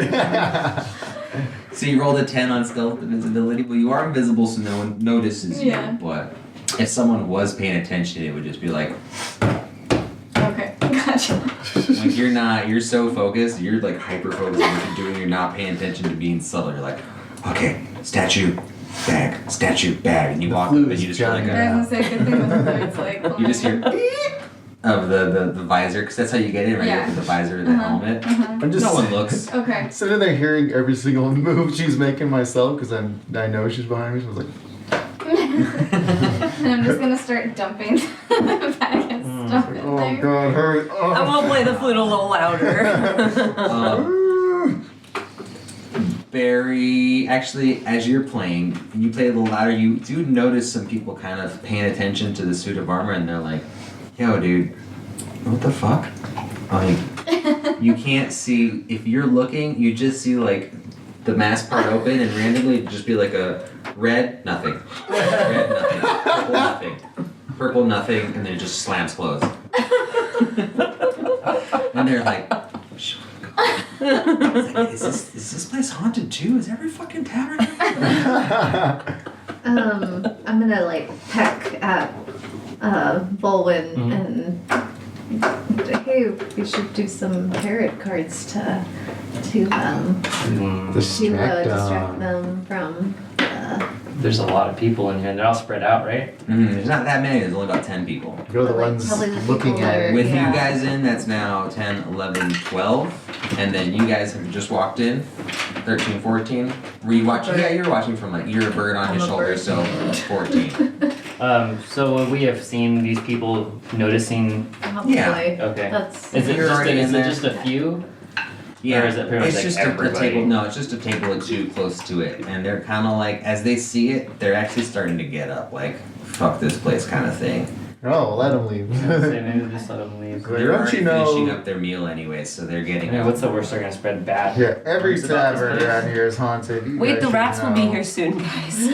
Speaker 1: So you rolled a 10 on stealth invisibility. Well, you are invisible, so no one notices you.
Speaker 4: Yeah.
Speaker 1: But if someone was paying attention, it would just be like,
Speaker 4: Okay, gotcha.
Speaker 1: like you're so focused, you're like hyper focused on what you're doing, you're not paying attention to being subtle. You're like, okay, statue, bag, and you
Speaker 3: The
Speaker 1: walk up
Speaker 3: flute
Speaker 1: and
Speaker 3: is
Speaker 1: you just hear like
Speaker 3: giant.
Speaker 4: I
Speaker 1: a,
Speaker 4: was gonna say, good thing with the it's like.
Speaker 1: you just hear of the visor, because that's how you get in, right?
Speaker 4: Yeah.
Speaker 1: With the visor, the helmet.
Speaker 3: I'm just
Speaker 1: No one looks.
Speaker 4: Okay.
Speaker 3: sitting there hearing every single move she's making myself because I know she's behind me. So I was like,
Speaker 4: And I'm just gonna start dumping the bag and stuff in
Speaker 3: oh
Speaker 4: there.
Speaker 3: god, hurry.
Speaker 2: I'm
Speaker 3: Oh.
Speaker 2: gonna play the flute a little louder.
Speaker 1: Barry, actually, as you're playing, you play a little louder, you do notice some people kind of paying attention to the suit of armor, and they're like, yo, dude, what the fuck? Like, you can't see, if you're looking, you just see, like, the mask part open, and randomly it'd just be like a red, nothing. Red, nothing. Purple, nothing. Purple, nothing, and then it just slams closed. And they're like, is this place haunted too? Is every fucking tavern?
Speaker 6: I'm gonna like peck at Volwyn and hey, we should do some tarot cards to
Speaker 3: Distract
Speaker 6: distract them from.
Speaker 5: There's a lot of people in here, and they're all spread out, right?
Speaker 1: There's not that many, there's only about 10 people.
Speaker 3: You're the
Speaker 6: Like,
Speaker 3: ones
Speaker 6: probably the
Speaker 3: looking
Speaker 6: people
Speaker 3: at
Speaker 6: that
Speaker 3: it.
Speaker 6: are-
Speaker 1: With
Speaker 6: Yeah.
Speaker 1: you guys in, that's now 10, 11, 12. And then you guys have just walked in, 13, 14. Were you watching? Yeah, you're watching from like, you're a bird on his
Speaker 4: I'm a
Speaker 1: shoulder,
Speaker 4: bird.
Speaker 1: so 14.
Speaker 5: So we have seen these people noticing.
Speaker 6: Probably.
Speaker 5: Okay.
Speaker 6: That's.
Speaker 5: Is it
Speaker 1: You're
Speaker 5: just
Speaker 1: already in there.
Speaker 5: a few?
Speaker 1: Yeah,
Speaker 5: Or is it pretty much
Speaker 1: it's
Speaker 5: like
Speaker 1: just
Speaker 5: everybody?
Speaker 1: a table. No, it's just a table or two close to it, and they're kind of like, as they see it, they're actually starting to get up, like, fuck this place kind of thing.
Speaker 3: Oh, let them leave.
Speaker 5: So maybe just let them leave.
Speaker 3: Great.
Speaker 1: They're
Speaker 3: Don't
Speaker 1: already
Speaker 3: you know-
Speaker 1: finishing up their meal anyway, so they're getting
Speaker 5: I mean,
Speaker 1: up.
Speaker 5: what's the worst they're gonna spread? Bad.
Speaker 3: Yeah, every
Speaker 5: Rumors about this
Speaker 3: tavern
Speaker 5: place?
Speaker 3: around here is haunted. You
Speaker 2: Wait,
Speaker 3: guys
Speaker 2: the
Speaker 3: should
Speaker 2: rats will be
Speaker 3: know.
Speaker 2: here soon, guys.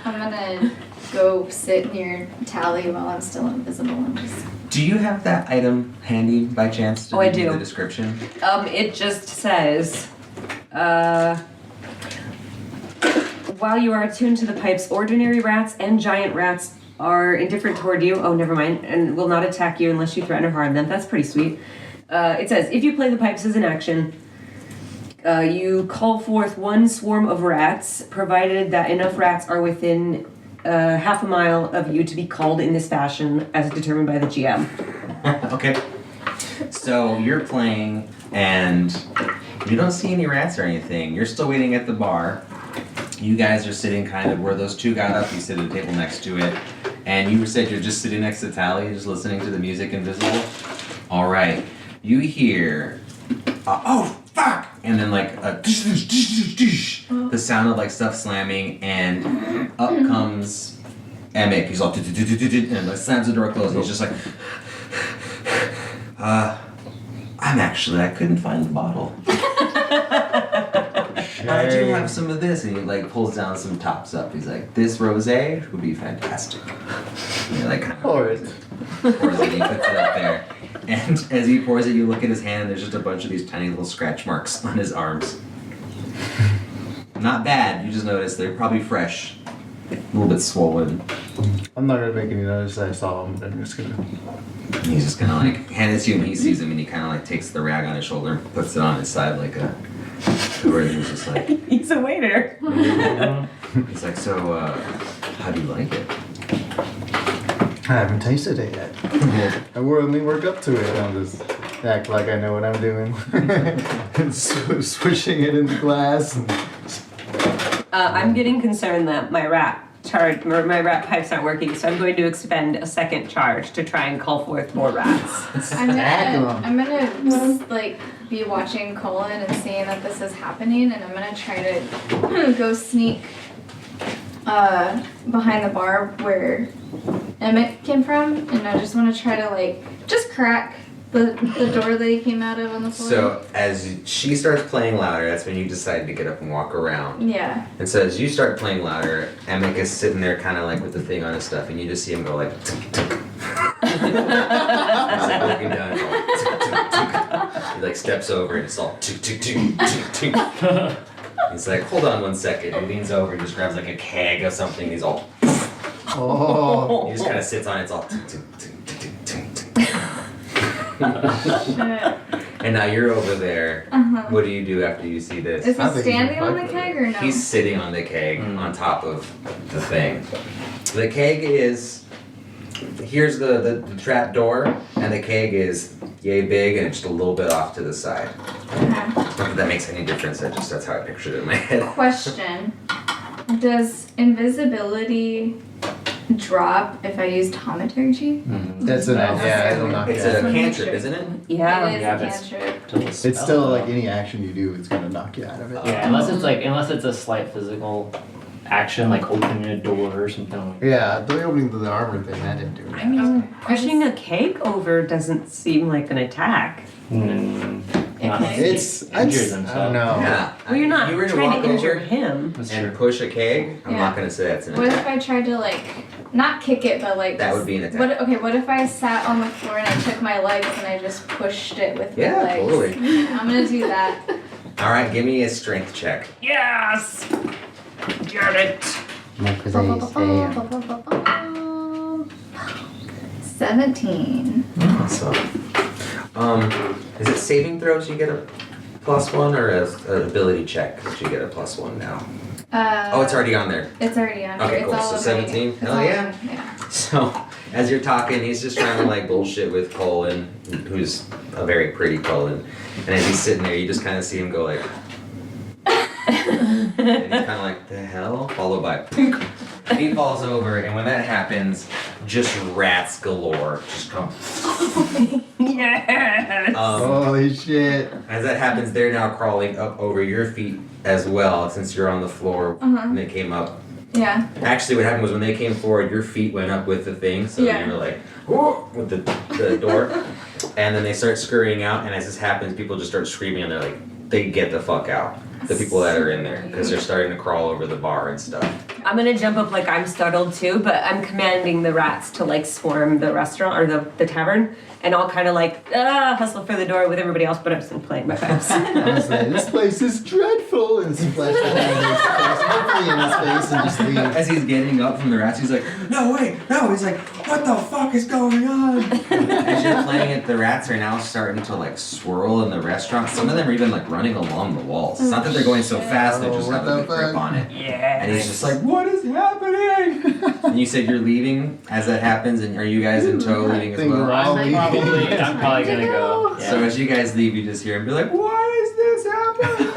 Speaker 4: I'm gonna go sit near Tally while I'm still invisible and just.
Speaker 1: Do you have that item handy by chance to
Speaker 2: Oh, I
Speaker 1: give you
Speaker 2: do.
Speaker 1: the description?
Speaker 2: It just says, while you are attuned to the pipes, ordinary rats and giant rats are indifferent toward you. Oh, never mind. And will not attack you unless you threaten or harm them. That's pretty sweet. It says, if you play the pipes as an action, you call forth one swarm of rats, provided that enough rats are within half a mile of you to be called in this fashion as determined by the GM.
Speaker 1: Okay. So you're playing, and you don't see any rats or anything. You're still waiting at the bar. You guys are sitting kind of where those two got up. You sit at a table next to it, And you said you're just sitting next to Tally, just listening to the music invisible? Alright. You hear, oh, fuck! And then like a the sound of like stuff slamming, and up comes Emmett. He's all, and like slams the door closed, and he's just like, I couldn't find the bottle. I do have some of this, and he like pulls down some tops up. He's like, this rosé would be fantastic. And he like kind of pours it, he puts it up there. And as he pours it, you look at his hand, and there's just a bunch of these tiny little scratch marks on his arms. Not bad, you just notice they're probably fresh. A little bit swollen.
Speaker 3: I'm not gonna make any notice that I saw him, but I'm just gonna.
Speaker 1: And he's just gonna like hand it to him, and he sees him, and he kind of like takes the rag on his shoulder and puts it on his side like a. Or he's just like.
Speaker 2: He's a waiter.
Speaker 1: He's like, so, how do you like it?
Speaker 3: I haven't tasted it yet. I will only work up to it. I'll just act like I know what I'm doing. And swishing it in the glass. And...
Speaker 2: I'm getting concerned that my rat pipes aren't working, so I'm going to expend a second charge to try and call forth more rats.
Speaker 4: I'm gonna like be watching Colin and seeing that this is happening, and I'm gonna try to go sneak behind the bar where Emmett came from, and I just want to try to like just crack the door that he came out of on the floor.
Speaker 1: So as she starts playing louder, that's when you decide to get up and walk around.
Speaker 4: Yeah.
Speaker 1: And so as you start playing louder, Emmett is sitting there kind of like with the thing on his stuff, and you just see him go like tick tick. He's like looking down, he's all, tick, tick, tick. He like steps over and it's all tick tick tick tick tick. He's like, hold on one second. He leans over and just grabs like a keg of something. He's all.
Speaker 3: Oh.
Speaker 1: He just kind of sits on it. It's all. Tick, tick, tick, tick, tick, tick. And now you're over there. What do you do after you see this?
Speaker 4: Is
Speaker 3: I
Speaker 4: he
Speaker 3: think he's
Speaker 4: standing on
Speaker 3: gonna
Speaker 4: the
Speaker 3: fight
Speaker 4: keg or no?
Speaker 1: He's sitting on the keg on top of the thing. The keg is. Here's the trap door, and the keg is yay big and just a little bit off to the side. Not that that makes any difference. That's how I pictured it in my head.
Speaker 4: Question: does invisibility drop if I use Thaumaturgy?
Speaker 3: That's enough. Yeah, it'll knock
Speaker 1: It's
Speaker 3: you
Speaker 1: a
Speaker 3: out.
Speaker 1: cantrip, isn't it?
Speaker 2: Yeah.
Speaker 4: It is
Speaker 5: Yeah,
Speaker 4: a
Speaker 5: but it's-
Speaker 4: cantrip.
Speaker 3: It's still like any action you do, it's gonna knock you out of it.
Speaker 5: Yeah, unless it's a slight physical action, like opening a door or something like
Speaker 3: Yeah, the opening the armor thing, that didn't do it.
Speaker 2: I mean, pushing a cake over doesn't seem like an attack.
Speaker 5: not
Speaker 4: Okay.
Speaker 3: It's
Speaker 5: injure
Speaker 3: I
Speaker 5: themselves.
Speaker 3: don't know.
Speaker 1: Yeah.
Speaker 2: Well, you're not
Speaker 1: You were to
Speaker 2: trying
Speaker 1: walk
Speaker 2: to injure
Speaker 1: over
Speaker 2: him.
Speaker 5: That's
Speaker 1: and
Speaker 5: true.
Speaker 1: push a keg. I'm
Speaker 4: Yeah.
Speaker 1: not gonna say that's an
Speaker 4: What
Speaker 1: attack.
Speaker 4: if I tried to like not kick it, but like
Speaker 1: That
Speaker 4: just,
Speaker 1: would be an attack.
Speaker 4: What if I sat on the floor and I took my legs and I just pushed it with
Speaker 1: Yeah,
Speaker 4: my legs?
Speaker 1: totally.
Speaker 4: I'm gonna do that.
Speaker 1: All right, give me a strength check.
Speaker 2: Yes! Get it!
Speaker 4: 17.
Speaker 1: Awesome. Is it saving throws you get a +1, or as an ability check that you get a +1 now? Oh, it's already on there.
Speaker 4: It's already on
Speaker 1: Okay,
Speaker 4: here.
Speaker 1: cool.
Speaker 4: It's all
Speaker 1: So
Speaker 4: of
Speaker 1: 17?
Speaker 4: It's
Speaker 1: Hell
Speaker 4: all
Speaker 1: yeah.
Speaker 4: of them, yeah.
Speaker 1: So, as you're talking, he's just trying to like bullshit with Colin, who's a very pretty Colin. And as he's sitting there, you just kind of see him go like. And he's kind of like, the hell? Followed by. He falls over, and when that happens, just rats galore just come.
Speaker 2: Yes!
Speaker 3: Holy shit.
Speaker 1: As that happens, they're now crawling up over your feet as well, since you're on the floor when they came up.
Speaker 4: Yeah.
Speaker 1: Actually, what happened was when they came forward, your feet went up with the thing, so
Speaker 4: Yeah.
Speaker 1: you were like, whoa, with the door. And then they start scurrying out, and as this happens, people just start screaming, and they're like, they get the fuck out. The people that are in there, because they're starting to crawl over the bar and stuff.
Speaker 2: I'm gonna jump up like I'm startled too, but I'm commanding the rats to like swarm the restaurant or the tavern, and I'll kind of like hustle for the door with everybody else, but I'm still playing my pipes.
Speaker 3: Honestly, this place is dreadful, and splash the hand in his face, hopefully in his face, and just leave.
Speaker 1: As he's getting up from the rats, he's like, no, wait, no. He's like, what the fuck is going on? As you're playing it, the rats are now starting to like swirl in the restaurant. Some of them are even like running along the walls. It's not that they're going so fast, they just
Speaker 3: Oh,
Speaker 1: have
Speaker 3: what
Speaker 1: a
Speaker 3: the
Speaker 1: good grip
Speaker 3: fuck?
Speaker 1: on it.
Speaker 2: Yeah.
Speaker 1: And he's just like, what is happening? And you said you're leaving as that happens, and are you guys in tow leaving as
Speaker 3: think we're
Speaker 1: well?
Speaker 3: all leaving.
Speaker 5: I'm probably gonna go.
Speaker 1: So as you guys leave, you just hear him be like, why is this happening?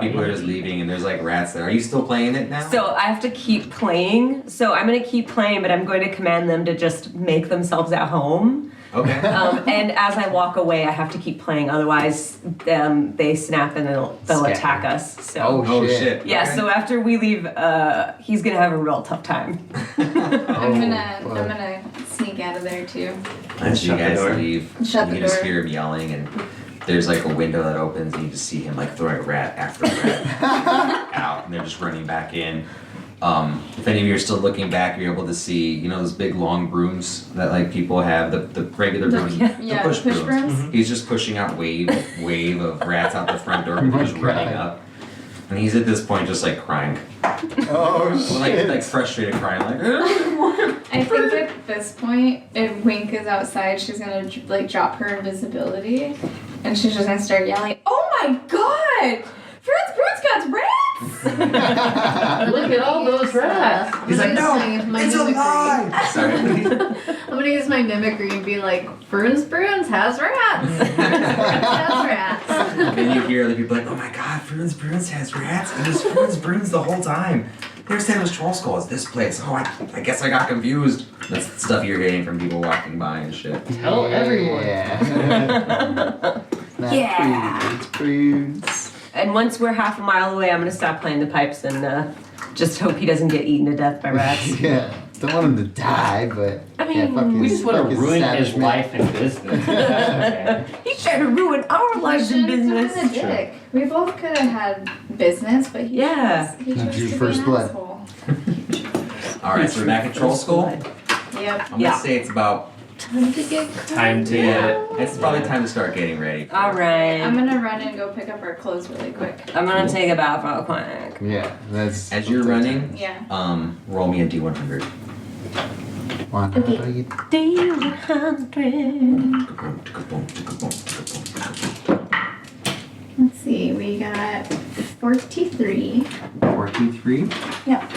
Speaker 1: people are just leaving and there's like rats there. Are you still playing it now?
Speaker 2: So I have to keep playing. So I'm going to keep playing, but I'm going to command them to just make themselves at home.
Speaker 1: Okay.
Speaker 2: And as I walk away, I have to keep playing. Otherwise, they snap and they'll
Speaker 5: Scatter.
Speaker 2: attack us. So.
Speaker 1: Oh shit.
Speaker 2: Yeah,
Speaker 1: Okay.
Speaker 2: so after we leave, he's gonna have a real tough time.
Speaker 4: I'm gonna sneak out of there too.
Speaker 1: As you
Speaker 5: Shut the
Speaker 1: guys
Speaker 5: door.
Speaker 1: leave,
Speaker 4: Shut
Speaker 1: you
Speaker 4: the
Speaker 1: can just
Speaker 4: door.
Speaker 1: hear him yelling, and there's like a window that opens, and you just see him like throwing rat after rat out, and they're just running back in. If any of you are still looking back, you're able to see, you know, those big long brooms that like people have, the regular brooms,
Speaker 4: Yeah,
Speaker 1: the push
Speaker 4: push
Speaker 1: brooms.
Speaker 4: brooms.
Speaker 1: He's just pushing out wave of rats out the front door, and
Speaker 3: my
Speaker 1: just running
Speaker 3: God.
Speaker 1: up. And he's at this point just like crying,
Speaker 3: Oh
Speaker 1: like
Speaker 3: shit.
Speaker 1: frustrated crying, like.
Speaker 4: I think at this point, if Wink is outside, she's gonna like drop her invisibility, and she's just gonna start yelling, "Oh my god! Fruits got rats!"
Speaker 5: Look at all those rats.
Speaker 6: He's like, no, it's alive.
Speaker 1: Sorry.
Speaker 6: I'm gonna use my mimicry and be like, Bruins has rats. Bruins has rats.
Speaker 1: Then you hear other people like, oh my god, Bruins has rats? It was Bruins the whole time. They were saying it was Troll Skull, it's this place. Oh, I guess I got confused. That's the stuff you're hearing from people walking by and shit.
Speaker 5: Tell everyone.
Speaker 3: Yeah.
Speaker 2: Yeah.
Speaker 3: Prudes.
Speaker 2: And once we're half a mile away, I'm gonna stop playing the pipes and just hope he doesn't get eaten to death by rats.
Speaker 3: Yeah. Don't want him to die, but
Speaker 2: I mean,
Speaker 3: yeah, fuck
Speaker 5: We
Speaker 3: his,
Speaker 5: just want
Speaker 3: fuck
Speaker 5: to
Speaker 3: his
Speaker 5: ruin his
Speaker 3: establishment.
Speaker 5: life and business. Okay.
Speaker 2: He's trying to ruin our lives and business.
Speaker 4: He's a dick. We both could have had business, but he
Speaker 2: Yeah.
Speaker 4: chose, he chose
Speaker 3: Drew
Speaker 4: to
Speaker 3: first
Speaker 4: be an
Speaker 3: blood.
Speaker 4: asshole.
Speaker 1: Alright, so we're back at Troll Skull.
Speaker 4: Yep.
Speaker 1: I'm
Speaker 2: Yeah.
Speaker 1: gonna say it's about,
Speaker 6: Time to get
Speaker 5: Time to get.
Speaker 1: it's probably time to start getting ready.
Speaker 2: All right.
Speaker 4: I'm gonna run and go pick up our clothes really quick.
Speaker 2: I'm gonna take a bath real quick.
Speaker 3: Yeah, that's.
Speaker 1: As you're running,
Speaker 4: Yeah.
Speaker 1: roll me a D100.
Speaker 6: Okay.
Speaker 4: Let's see. We got 43.
Speaker 1: 43.
Speaker 4: Yep.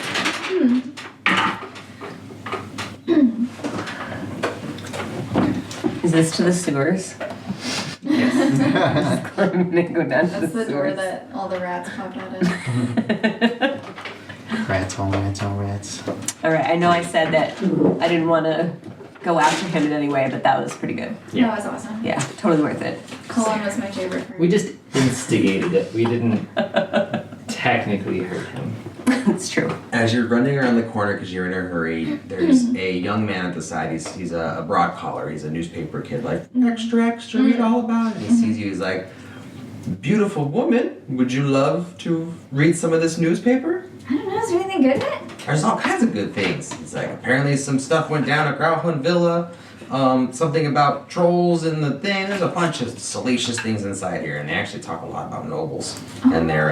Speaker 2: Is this to the sewers? I'm gonna go down to
Speaker 4: That's
Speaker 2: the
Speaker 4: the door
Speaker 2: sewers.
Speaker 4: that all the rats popped out of.
Speaker 3: Rats on rats on rats.
Speaker 2: All right, I know I said that I didn't want to go after him in any way, but that was pretty good.
Speaker 5: Yeah.
Speaker 4: That was awesome.
Speaker 2: Yeah, totally worth it.
Speaker 4: Cullen was my favorite part.
Speaker 5: We just instigated it. We didn't technically hurt him.
Speaker 2: It's true.
Speaker 1: As you're running around the corner because you're in a hurry, there's a young man at the side. He's a broad collar. He's a newspaper kid. Like, extra, read all about it. He sees you. He's like, beautiful woman, would you love to read some of this newspaper?
Speaker 4: I don't know. Is there anything good in it?
Speaker 1: There's all kinds of good things. It's like, apparently some stuff went down at Growlhunt Villa. Something about trolls in the thing. There's a bunch of salacious things inside here. And they actually talk a lot about nobles and their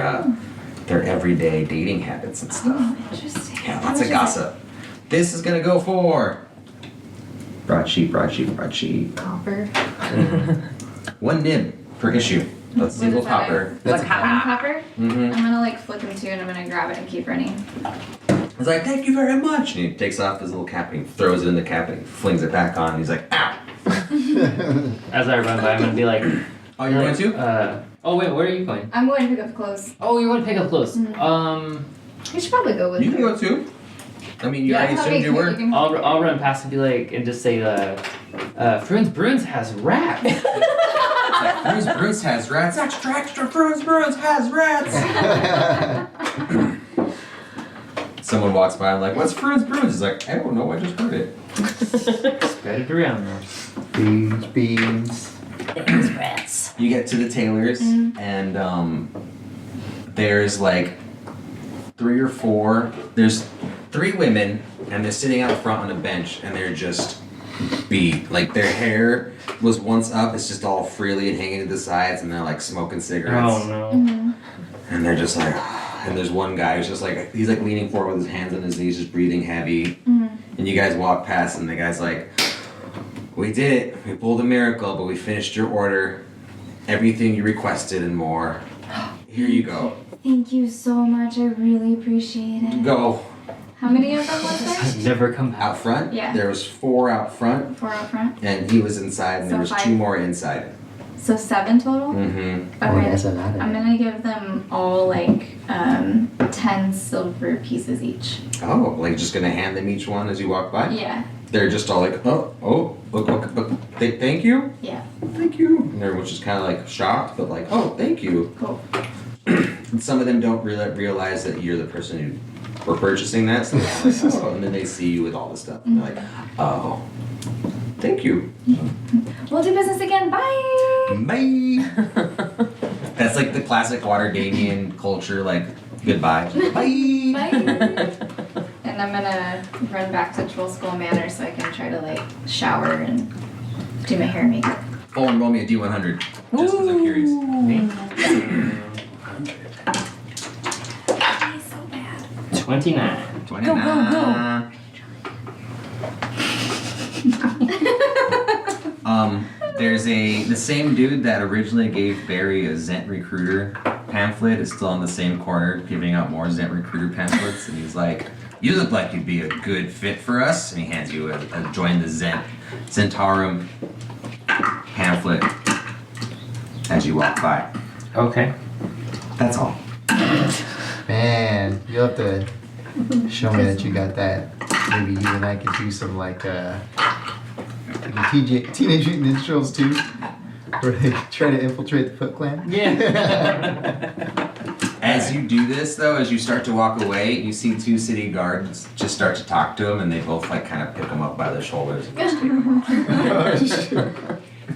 Speaker 1: everyday dating habits and stuff.
Speaker 4: Oh, interesting.
Speaker 1: Yeah,
Speaker 4: How
Speaker 1: lots
Speaker 4: much
Speaker 1: of
Speaker 4: is
Speaker 1: gossip. This is gonna go for broadsheet.
Speaker 6: Copper.
Speaker 1: 1 nib per issue. That's
Speaker 4: What
Speaker 1: single
Speaker 4: is that?
Speaker 1: copper.
Speaker 3: That's
Speaker 4: it? One copper?
Speaker 1: Mm-hmm.
Speaker 4: I'm gonna like flip him too, and I'm gonna grab it and keep running.
Speaker 1: He's like, thank you very much. And he takes off his little cap and he throws it in the cap and he flings it back on. And he's like, ow.
Speaker 5: As I run by, I'm gonna be like,
Speaker 1: Oh, you're going to?
Speaker 5: oh wait, where are you going?
Speaker 4: I'm going to pick up the clothes.
Speaker 5: Oh, you want to pick up clothes?
Speaker 6: We should probably go with
Speaker 1: You can
Speaker 6: her.
Speaker 1: go too. I mean, you
Speaker 5: Yeah,
Speaker 1: already assumed you were.
Speaker 5: I'll run past and be like, and just say, Bruins has rats.
Speaker 1: Bruce has rats. Extra. Bruce has rats. Someone walks by. I'm like, what's Bruce? He's like, I don't know. I just heard it.
Speaker 5: Spread it around there.
Speaker 3: Beans.
Speaker 2: Rats.
Speaker 1: You get to the tailors, and there's like 3 or 4. There's 3 women, and they're sitting out front on a bench, and they're just beat. Like their hair was once up, it's just all freely and hanging to the sides, and they're like smoking cigarettes.
Speaker 5: Oh no.
Speaker 1: And they're just like, and there's one guy who's just like, he's like leaning forward with his hands on his knees, just breathing heavy. And you guys walk past, and the guy's like, we did it. We pulled a miracle, but we finished your order. Everything you requested and more. Here you go.
Speaker 4: Thank you so much. I really appreciate it.
Speaker 1: Go.
Speaker 4: How many of them was there?
Speaker 5: I've never come back.
Speaker 1: Out front?
Speaker 4: Yeah.
Speaker 1: There was 4 out front,
Speaker 4: 4 out front.
Speaker 1: and he was inside, and there
Speaker 4: So
Speaker 1: was 2
Speaker 4: 5.
Speaker 1: more inside.
Speaker 4: So 7 total?
Speaker 1: Mm-hmm.
Speaker 3: Oh,
Speaker 4: Okay.
Speaker 3: that's a lot.
Speaker 4: I'm gonna give them all like 10 silver pieces each.
Speaker 1: Oh, like just gonna hand them each one as you walk by?
Speaker 4: Yeah,
Speaker 1: They're just all like, thank you,
Speaker 4: yeah,
Speaker 1: thank you. And everyone's just kind of like shocked, but like, oh, thank you.
Speaker 4: cool.
Speaker 1: And some of them don't realize that you're the person who were purchasing that, so they're like, oh, and then they see you with all this stuff, and they're like, oh, thank you.
Speaker 4: We'll do business again. Bye.
Speaker 1: Bye. That's like the classic Waterdamian culture, like goodbye. Bye.
Speaker 4: Bye. And I'm gonna run back to Troll School Manor so I can try to like shower and do my hair and makeup.
Speaker 1: Oh, and roll me a D100, just because I'm curious.
Speaker 4: He's so bad.
Speaker 5: 29.
Speaker 1: 29. There's the same dude that originally gave Barry a Zent Recruiter pamphlet is still in the same corner giving out more Zent Recruiter pamphlets, and he's like, "You look like you'd be a good fit for us," and he hands you a Join the Zentarum pamphlet as you walk by.
Speaker 5: Okay.
Speaker 1: That's all.
Speaker 3: Man, you'll have to show me that you got that. Maybe you and I can do some like Teenage Mutant Ninja Turtles 2, where they try to infiltrate the Foot Clan.
Speaker 5: Yeah.
Speaker 1: As you do this, though, as you start to walk away, you see 2 city guards just start to talk to him, and they both like kind of pick him up by the shoulders and just take him off.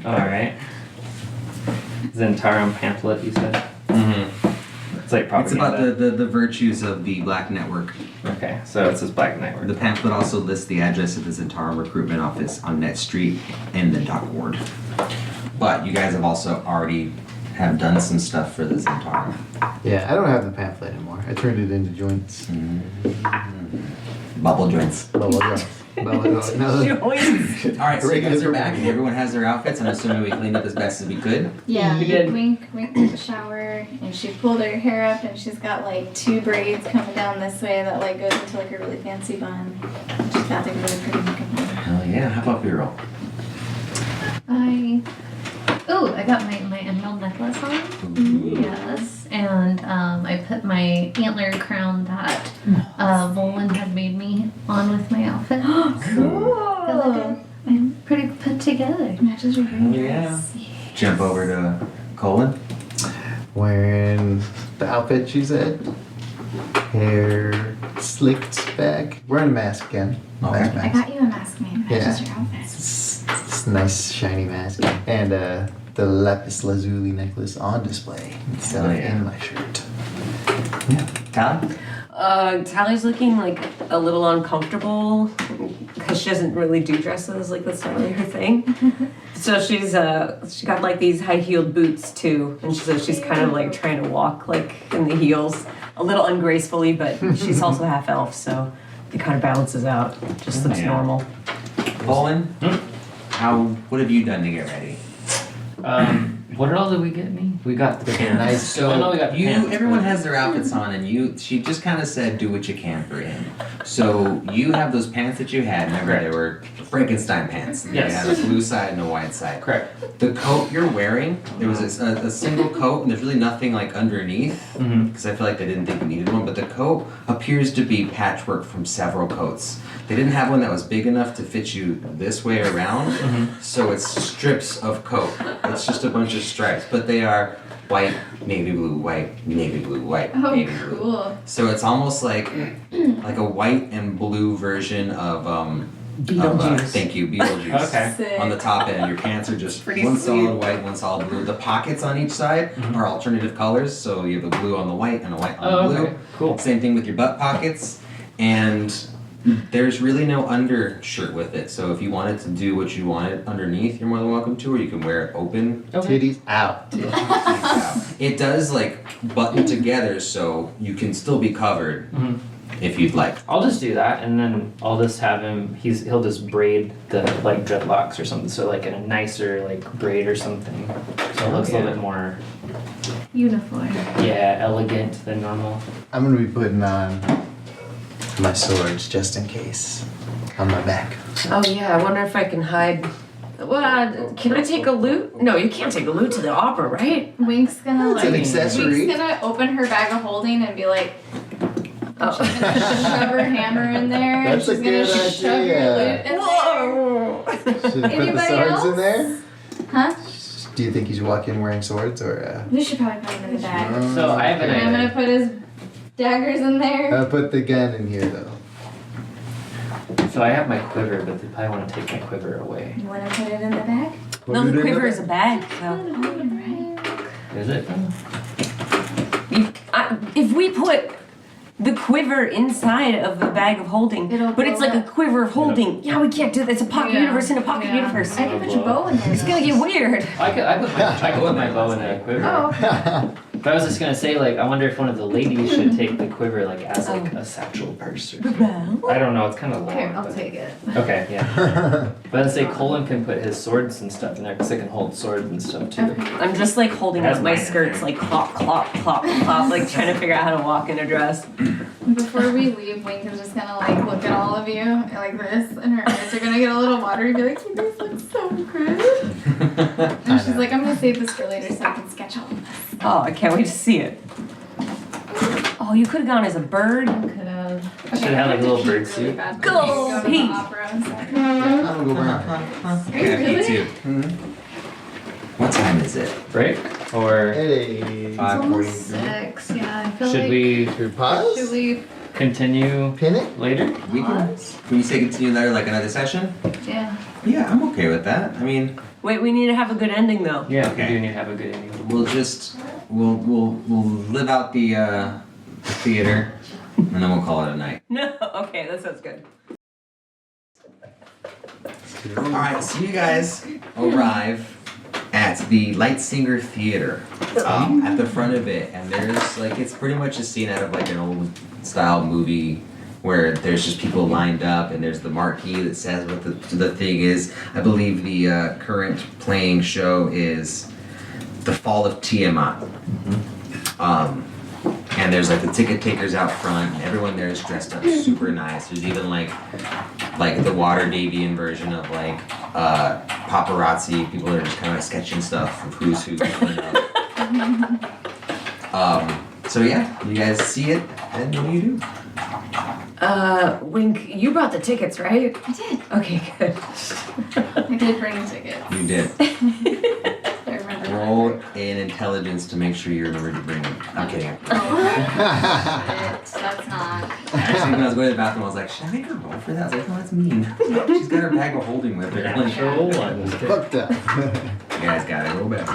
Speaker 5: Alright. Zentarum pamphlet, you said? It's like
Speaker 1: It's about
Speaker 5: propaganda.
Speaker 1: the virtues of the Black Network.
Speaker 5: Okay, so it's this Black Network.
Speaker 1: The pamphlet also lists the address of the Zentarum recruitment office on Net Street in the Dock Ward. But you guys have also already have done some stuff for the Zentarum.
Speaker 3: Yeah, I don't have the pamphlet anymore. I turned it into joints.
Speaker 1: Bubble joints.
Speaker 3: Bubble joints. Bubble joints. No,
Speaker 1: Alright, so you guys
Speaker 3: Regular
Speaker 1: are back and everyone has their outfits, and I'm assuming we cleaned up as best as we could.
Speaker 4: Yeah,
Speaker 5: We did.
Speaker 4: Wink took a shower and she pulled her hair up and she's got like 2 braids coming down this way that like goes into like a really fancy bun. She's got like a really pretty makeup on.
Speaker 1: Hell yeah, how about B-roll?
Speaker 6: I got my emerald necklace on. Yes, and I put my antler crown that Volan had made me on with my outfit. I feel like I'm pretty put together.
Speaker 4: Matches your green
Speaker 5: Yeah.
Speaker 4: dress.
Speaker 1: Jump over to Colin.
Speaker 3: wearing the outfit she said. Hair slicked back. Wearing a mask again.
Speaker 1: Okay.
Speaker 3: Nice
Speaker 4: I
Speaker 3: mask.
Speaker 4: got you a mask, man. Matches
Speaker 3: Yeah.
Speaker 4: your outfit.
Speaker 3: It's a nice shiny mask. And the lapis lazuli necklace on display instead
Speaker 1: Oh,
Speaker 3: of
Speaker 1: yeah.
Speaker 3: in my shirt.
Speaker 1: Tally?
Speaker 2: Tally's looking like a little uncomfortable because she doesn't really do dresses, like that's not really her thing. So she got like these high-heeled boots too, and she's kind of like trying to walk like in the heels, a little ungracefully, but she's also half elf, so it kind of balances out. Just looks
Speaker 1: Yeah.
Speaker 2: normal.
Speaker 1: Colin? What have you done to get ready?
Speaker 5: What all did we get me? We got the pants.
Speaker 3: Nice.
Speaker 5: I know we got the pants,
Speaker 1: Everyone
Speaker 5: but-
Speaker 1: has their outfits on, and she just kind of said, do what you can for him. So you have those pants that you had. Remember,
Speaker 5: Correct.
Speaker 1: they were Frankenstein pants. They
Speaker 5: Yes.
Speaker 1: had a blue side and a white side.
Speaker 5: Correct.
Speaker 1: The coat you're wearing, there was a single coat, and there's really nothing like underneath,
Speaker 5: Mm-hmm.
Speaker 1: because I feel like they didn't think you needed one. But the coat appears to be patchwork from several coats. They didn't have one that was big enough to fit you this way around, so it's strips of coat. It's just a bunch of stripes, but they are white, navy blue, white, navy blue, white,
Speaker 4: Oh,
Speaker 1: navy blue.
Speaker 4: cool.
Speaker 1: So it's almost like a white and blue version of
Speaker 2: Beetlejuice.
Speaker 1: thank you, Beetlejuice.
Speaker 5: Okay.
Speaker 4: Sick.
Speaker 1: On the top end, your pants are just
Speaker 2: Pretty
Speaker 1: one
Speaker 2: sweet.
Speaker 1: solid white, one solid blue. The pockets on each side are alternative colors, so you have a blue on the white and a white on
Speaker 5: Oh,
Speaker 1: the blue.
Speaker 5: okay. Cool.
Speaker 1: Same thing with your butt pockets, and there's really no undershirt with it. So if you wanted to do what you wanted underneath, you're more than welcome to, or you can wear it open.
Speaker 5: Okay.
Speaker 3: Titties out.
Speaker 1: It does like button together, so you can still be covered
Speaker 5: Mhm.
Speaker 1: if you'd like.
Speaker 5: I'll just do that, and then I'll just have him. He'll just braid the like dreadlocks or something, so like in a nicer like braid or something, so it looks a little bit more
Speaker 6: Uniform.
Speaker 5: elegant than normal.
Speaker 3: I'm gonna be putting on my swords just in case on my back.
Speaker 2: Oh yeah, I wonder if I can hide Can I take a lute? No, you can't take a lute to the opera, right?
Speaker 4: Wink's gonna
Speaker 3: It's an
Speaker 4: like.
Speaker 3: accessory.
Speaker 4: Wink's gonna open her bag of holding and be like,
Speaker 2: Oh.
Speaker 4: she's gonna shove her hammer in there.
Speaker 3: That's a
Speaker 4: and she's
Speaker 3: good
Speaker 4: gonna shove
Speaker 3: idea.
Speaker 4: your lute in there.
Speaker 2: Whoa!
Speaker 3: Should we put the
Speaker 4: Anybody
Speaker 3: swords
Speaker 4: else?
Speaker 3: in there?
Speaker 4: Huh?
Speaker 3: Do you think he's walking wearing swords or?
Speaker 4: We should probably put him in the bag.
Speaker 5: So I have an
Speaker 4: And I'm
Speaker 5: idea.
Speaker 4: gonna put his daggers in there.
Speaker 3: I'll put the gun in here though.
Speaker 5: So I have my quiver, but they probably want to take my quiver away.
Speaker 4: You wanna put it in the bag?
Speaker 2: No,
Speaker 3: Put it
Speaker 2: the
Speaker 3: in
Speaker 2: quiver is a
Speaker 3: bag.
Speaker 2: bag, so.
Speaker 5: Is it?
Speaker 2: If we put the quiver inside of the bag of holding,
Speaker 4: It'll
Speaker 2: but it's
Speaker 4: blow
Speaker 2: like a
Speaker 4: up.
Speaker 2: quiver of holding. Yeah, we can't do that. It's a pocket
Speaker 4: Yeah.
Speaker 2: universe in a pocket
Speaker 4: Yeah.
Speaker 2: universe.
Speaker 4: I can put your bow in there.
Speaker 2: It's gonna get weird.
Speaker 5: I could put my bow in a quiver.
Speaker 4: Oh, okay.
Speaker 5: But I was just gonna say, like, I wonder if one of the ladies should take the quiver, like, as like a satchel purse or something. I don't know. It's kind of long.
Speaker 6: Here, I'll
Speaker 5: but-
Speaker 6: take it.
Speaker 5: Okay, yeah. But I'd say Colin can put his swords and stuff in there because it can hold swords and stuff too.
Speaker 4: Okay.
Speaker 2: I'm just like holding
Speaker 5: That's
Speaker 2: up my
Speaker 5: mine.
Speaker 2: skirts, like clop, clop, clop, clop, like trying to figure out how to walk in a dress.
Speaker 4: Before we leave, Wink is just gonna like look at all of you like this, and her eyes are gonna get a little watery and be like, "You guys look so good." And she's like, "I'm gonna save this for later so I can sketch all of this."
Speaker 2: Oh, I can't wait to see it. Oh, you could have gone as a bird.
Speaker 6: Could have.
Speaker 5: Should have had, like, a little bird
Speaker 4: Really
Speaker 5: suit.
Speaker 4: bad
Speaker 2: Go,
Speaker 4: to the
Speaker 2: Pete.
Speaker 4: opera and stuff.
Speaker 3: I'll go around.
Speaker 4: Are you
Speaker 1: Yeah,
Speaker 4: really?
Speaker 1: me too. What time is it?
Speaker 5: Right? Or
Speaker 3: Hey.
Speaker 6: It's almost 6. Yeah, I feel
Speaker 5: should
Speaker 6: like.
Speaker 5: we
Speaker 3: Should we pause?
Speaker 6: Should we?
Speaker 5: continue
Speaker 3: Pin it?
Speaker 5: later?
Speaker 1: We can you say continue later, like another session?
Speaker 6: Yeah.
Speaker 1: Yeah, I'm okay with that. I mean,
Speaker 2: Wait, we need to have a good ending though.
Speaker 5: Yeah,
Speaker 1: Okay.
Speaker 5: we do need to have a good ending.
Speaker 1: we'll live out the theater, and then we'll call it a night.
Speaker 2: No, okay, that sounds good.
Speaker 1: All right, so you guys arrive at the Lightsinger Theater, at the front of it, and there's like it's pretty much a scene out of like an old style movie where there's just people lined up, and there's the marquee that says what the thing is. I believe the current playing show is The Fall of Tiamat. And there's like the ticket takers out front, and everyone there is dressed up super nice. There's even like the Waterdavian version of like paparazzi. People are just kind of sketching stuff of who's who coming up. So yeah, you guys see it, and what do you do?
Speaker 2: Wink, you brought the tickets, right?
Speaker 4: I did.
Speaker 2: Okay, good.
Speaker 4: I did bring tickets.
Speaker 1: You did.
Speaker 4: I remember.
Speaker 1: Roll in intelligence to make sure you remember to bring them. I'm kidding.
Speaker 4: Oh, shit. That's not.
Speaker 1: Actually, when I was going to the bathroom, I was like, should I make her roll for that? I was like, no, that's mean. She's got her bag of holding with her. Like,
Speaker 5: Natural one.
Speaker 3: Fuck that.
Speaker 1: you guys got it. Roll back.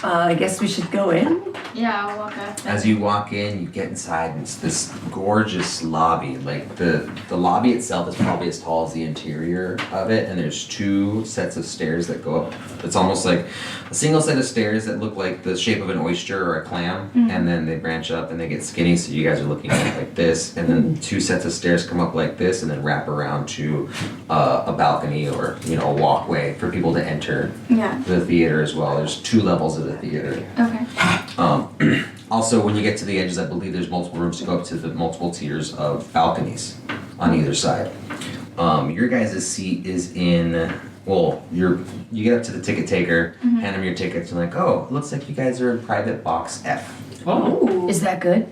Speaker 2: I guess we should go in.
Speaker 4: Yeah, I'll walk up.
Speaker 1: As you walk in, you get inside, and it's this gorgeous lobby. Like the lobby itself is probably as tall as the interior of it, and there's two sets of stairs that go up. It's almost like a single set of stairs that look like the shape of an oyster or a clam, and then they branch up and they get skinny. So you guys are looking at it like this, and then two sets of stairs come up like this, and then wrap around to a balcony or a walkway for people to enter
Speaker 4: Yeah.
Speaker 1: the theater as well. There's two levels of the theater.
Speaker 4: Okay.
Speaker 1: Also, when you get to the edges, I believe there's multiple rooms to go up to the multiple tiers of balconies on either side. Your guys' seat is in. Well, you get up to the ticket taker, hand them your tickets, and like, oh, it looks like you guys are in private box F.
Speaker 5: Oh.
Speaker 2: Is that good?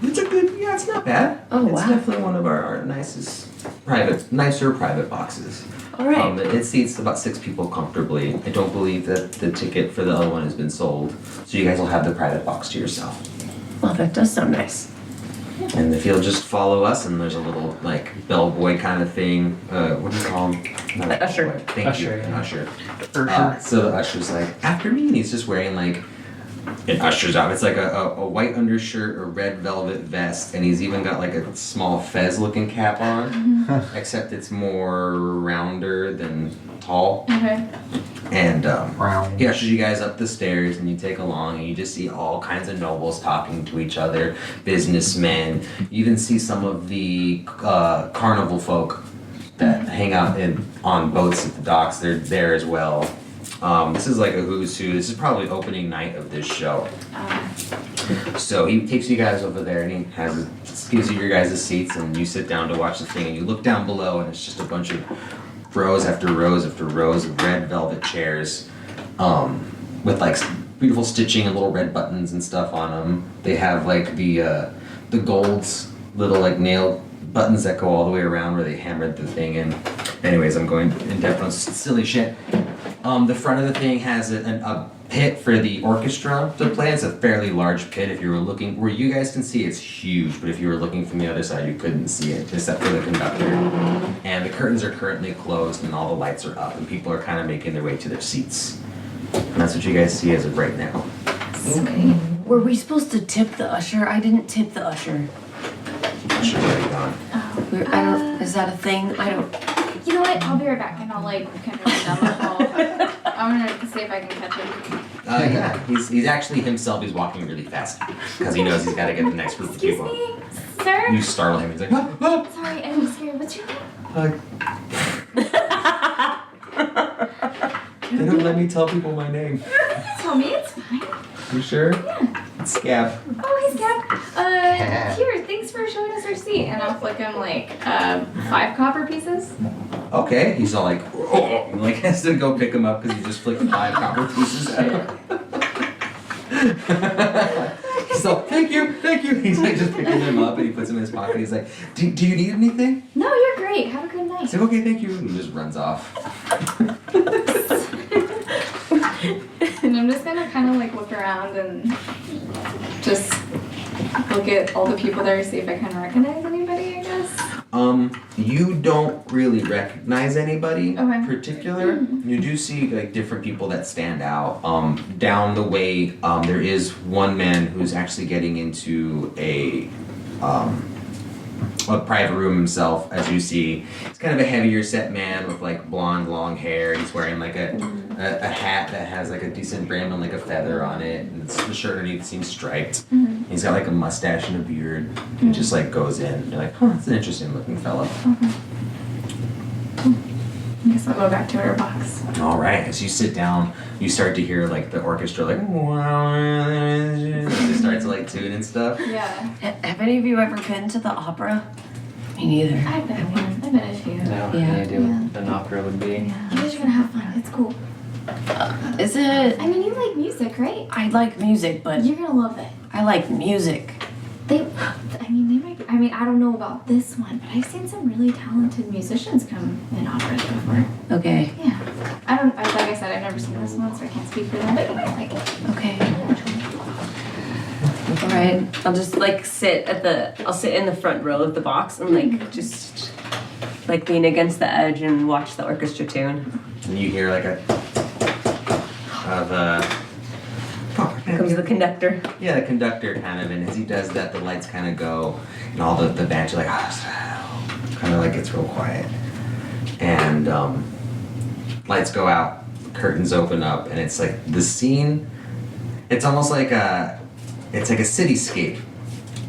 Speaker 1: It's a good. Yeah, it's not bad.
Speaker 2: Oh,
Speaker 1: it's
Speaker 2: wow.
Speaker 1: definitely one of our nicer private boxes.
Speaker 2: All right.
Speaker 1: It seats about 6 people comfortably. I don't believe that the ticket for the other one has been sold, so you guys will have the private box to yourself.
Speaker 2: Well, that does sound nice.
Speaker 1: And if you'll just follow us, and there's a little like bellboy kind of thing. What do you call him? Not a
Speaker 2: Usher.
Speaker 1: bellboy. Thank
Speaker 5: Usher,
Speaker 1: you,
Speaker 5: yeah.
Speaker 1: an usher. So the usher's like, after me, and he's just wearing like an usher's outfit. It's like a white undershirt, a red velvet vest, and he's even got like a small fez-looking cap on, except it's more rounder than tall.
Speaker 4: Okay.
Speaker 1: And he ushers you guys up the stairs, and you take along, and you just see all kinds of nobles talking to each other, businessmen. You even see some of the carnival folk that hang out on boats at the docks. They're there as well. This is like a who's who. This is probably opening night of this show. So he takes you guys over there, and he gives you your guys' seats, and you sit down to watch the thing, and you look down below, and it's just a bunch of rows after rows after rows of red velvet chairs, with like beautiful stitching and little red buttons and stuff on them. They have like the gold's little like nail buttons that go all the way around where they hammered the thing in. Anyways, I'm going in depth on silly shit. The front of the thing has a pit for the orchestra to play. It's a fairly large pit. If you were looking, where you guys can see, it's huge, but if you were looking from the other side, you couldn't see it, except for the conductor. And the curtains are currently closed and all the lights are up, and people are kind of making their way to their seats. And that's what you guys see as of right now.
Speaker 2: Okay. Were we supposed to tip the usher? I didn't tip the usher.
Speaker 1: Should already gone.
Speaker 2: I don't. Is that a thing? I don't.
Speaker 4: You know what? I'll be right back and I'll like kind of run down the hall. I'm gonna see if I can catch him.
Speaker 1: Yeah, he's actually himself. He's walking really fast because he knows he's got to get the next group of
Speaker 4: Excuse
Speaker 1: people.
Speaker 4: me, sir?
Speaker 1: You startle him. He's like, ah, ah.
Speaker 4: Sorry, I'm scared. What's your name?
Speaker 1: They don't let me tell people my name.
Speaker 4: Tell me, it's fine.
Speaker 1: You sure?
Speaker 4: Yeah.
Speaker 1: It's Scab.
Speaker 4: Oh, hey, Scab. Here, thanks for showing us our seat. And I'll flick him like 5 copper pieces.
Speaker 1: Okay. He's all like, oh, and like has to go pick him up because he just flicked 5 copper pieces at him. He's like, thank you. He's like just picking them up and he puts them in his pocket. He's like, do you need anything?
Speaker 4: No, you're great. Have a good night.
Speaker 1: He's like, okay, thank you. And he just runs off.
Speaker 4: And I'm just gonna kind of like look around and just look at all the people there, see if I kind of recognize anybody, I guess.
Speaker 1: You don't really recognize anybody
Speaker 4: Okay.
Speaker 1: particular. You do see like different people that stand out. Down the way, there is one man who's actually getting into a private room himself. As you see, he's kind of a heavier set man with like blonde, long hair. He's wearing like a hat that has like a decent brim and like a feather on it, and the shirt underneath seems striped. He's got like a mustache and a beard. He just like goes in. You're like, huh, that's an interesting looking fella.
Speaker 4: I guess I'll go back to our box.
Speaker 1: All right, as you sit down, you start to hear like the orchestra like, they start to like tune and stuff.
Speaker 4: Yeah.
Speaker 2: Have any of you ever been to the opera? Me neither.
Speaker 4: I've been one. I've been a few.
Speaker 5: I don't have
Speaker 2: Yeah.
Speaker 5: any idea what an opera would be.
Speaker 4: You guys are gonna have fun. It's cool.
Speaker 2: Is it?
Speaker 4: I mean, you like music, right?
Speaker 2: I like music, but
Speaker 4: You're gonna love it.
Speaker 2: I like music.
Speaker 4: They might. I mean, I don't know about this one, but I've seen some really talented musicians come in operas before.
Speaker 2: Okay.
Speaker 4: Yeah. Like I said, I've never seen this one, so I can't speak for them, but you might like it.
Speaker 2: Okay. All right. I'll just like I'll sit in the front row of the box and like just like lean against the edge and watch the orchestra tune.
Speaker 1: And you hear like
Speaker 2: Here comes the conductor.
Speaker 1: the conductor kind of, and as he does that, the lights kind of go, and all the bands are like, kind of like gets real quiet, and lights go out, curtains open up, and it's like the scene. It's almost like it's like a cityscape,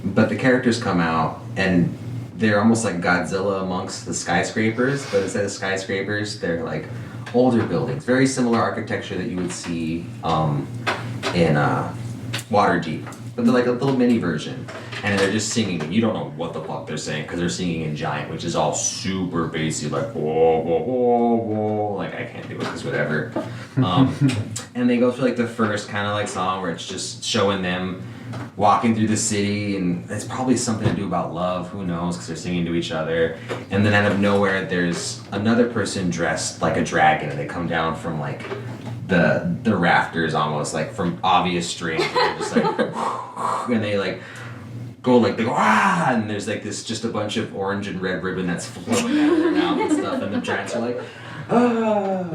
Speaker 1: but the characters come out and they're almost like Godzilla amongst the skyscrapers, but instead of skyscrapers, they're like older buildings, very similar architecture that you would see in Waterdeep, but they're like a little mini version, and they're just singing, and you don't know what the fuck they're saying because they're singing in Giant, which is all super bassy, like whoa, whoa, whoa, whoa, like I can't do it because whatever. And they go through like the first kind of like song where it's just showing them walking through the city, and it's probably something to do about love, who knows, because they're singing to each other. And then out of nowhere, there's another person dressed like a dragon, and they come down from like the rafters almost, like from obvious strings, and they're just like, and they like go ah, and there's like this just a bunch of orange and red ribbon that's flowing out of their mouth and stuff, and the giants are like, ah,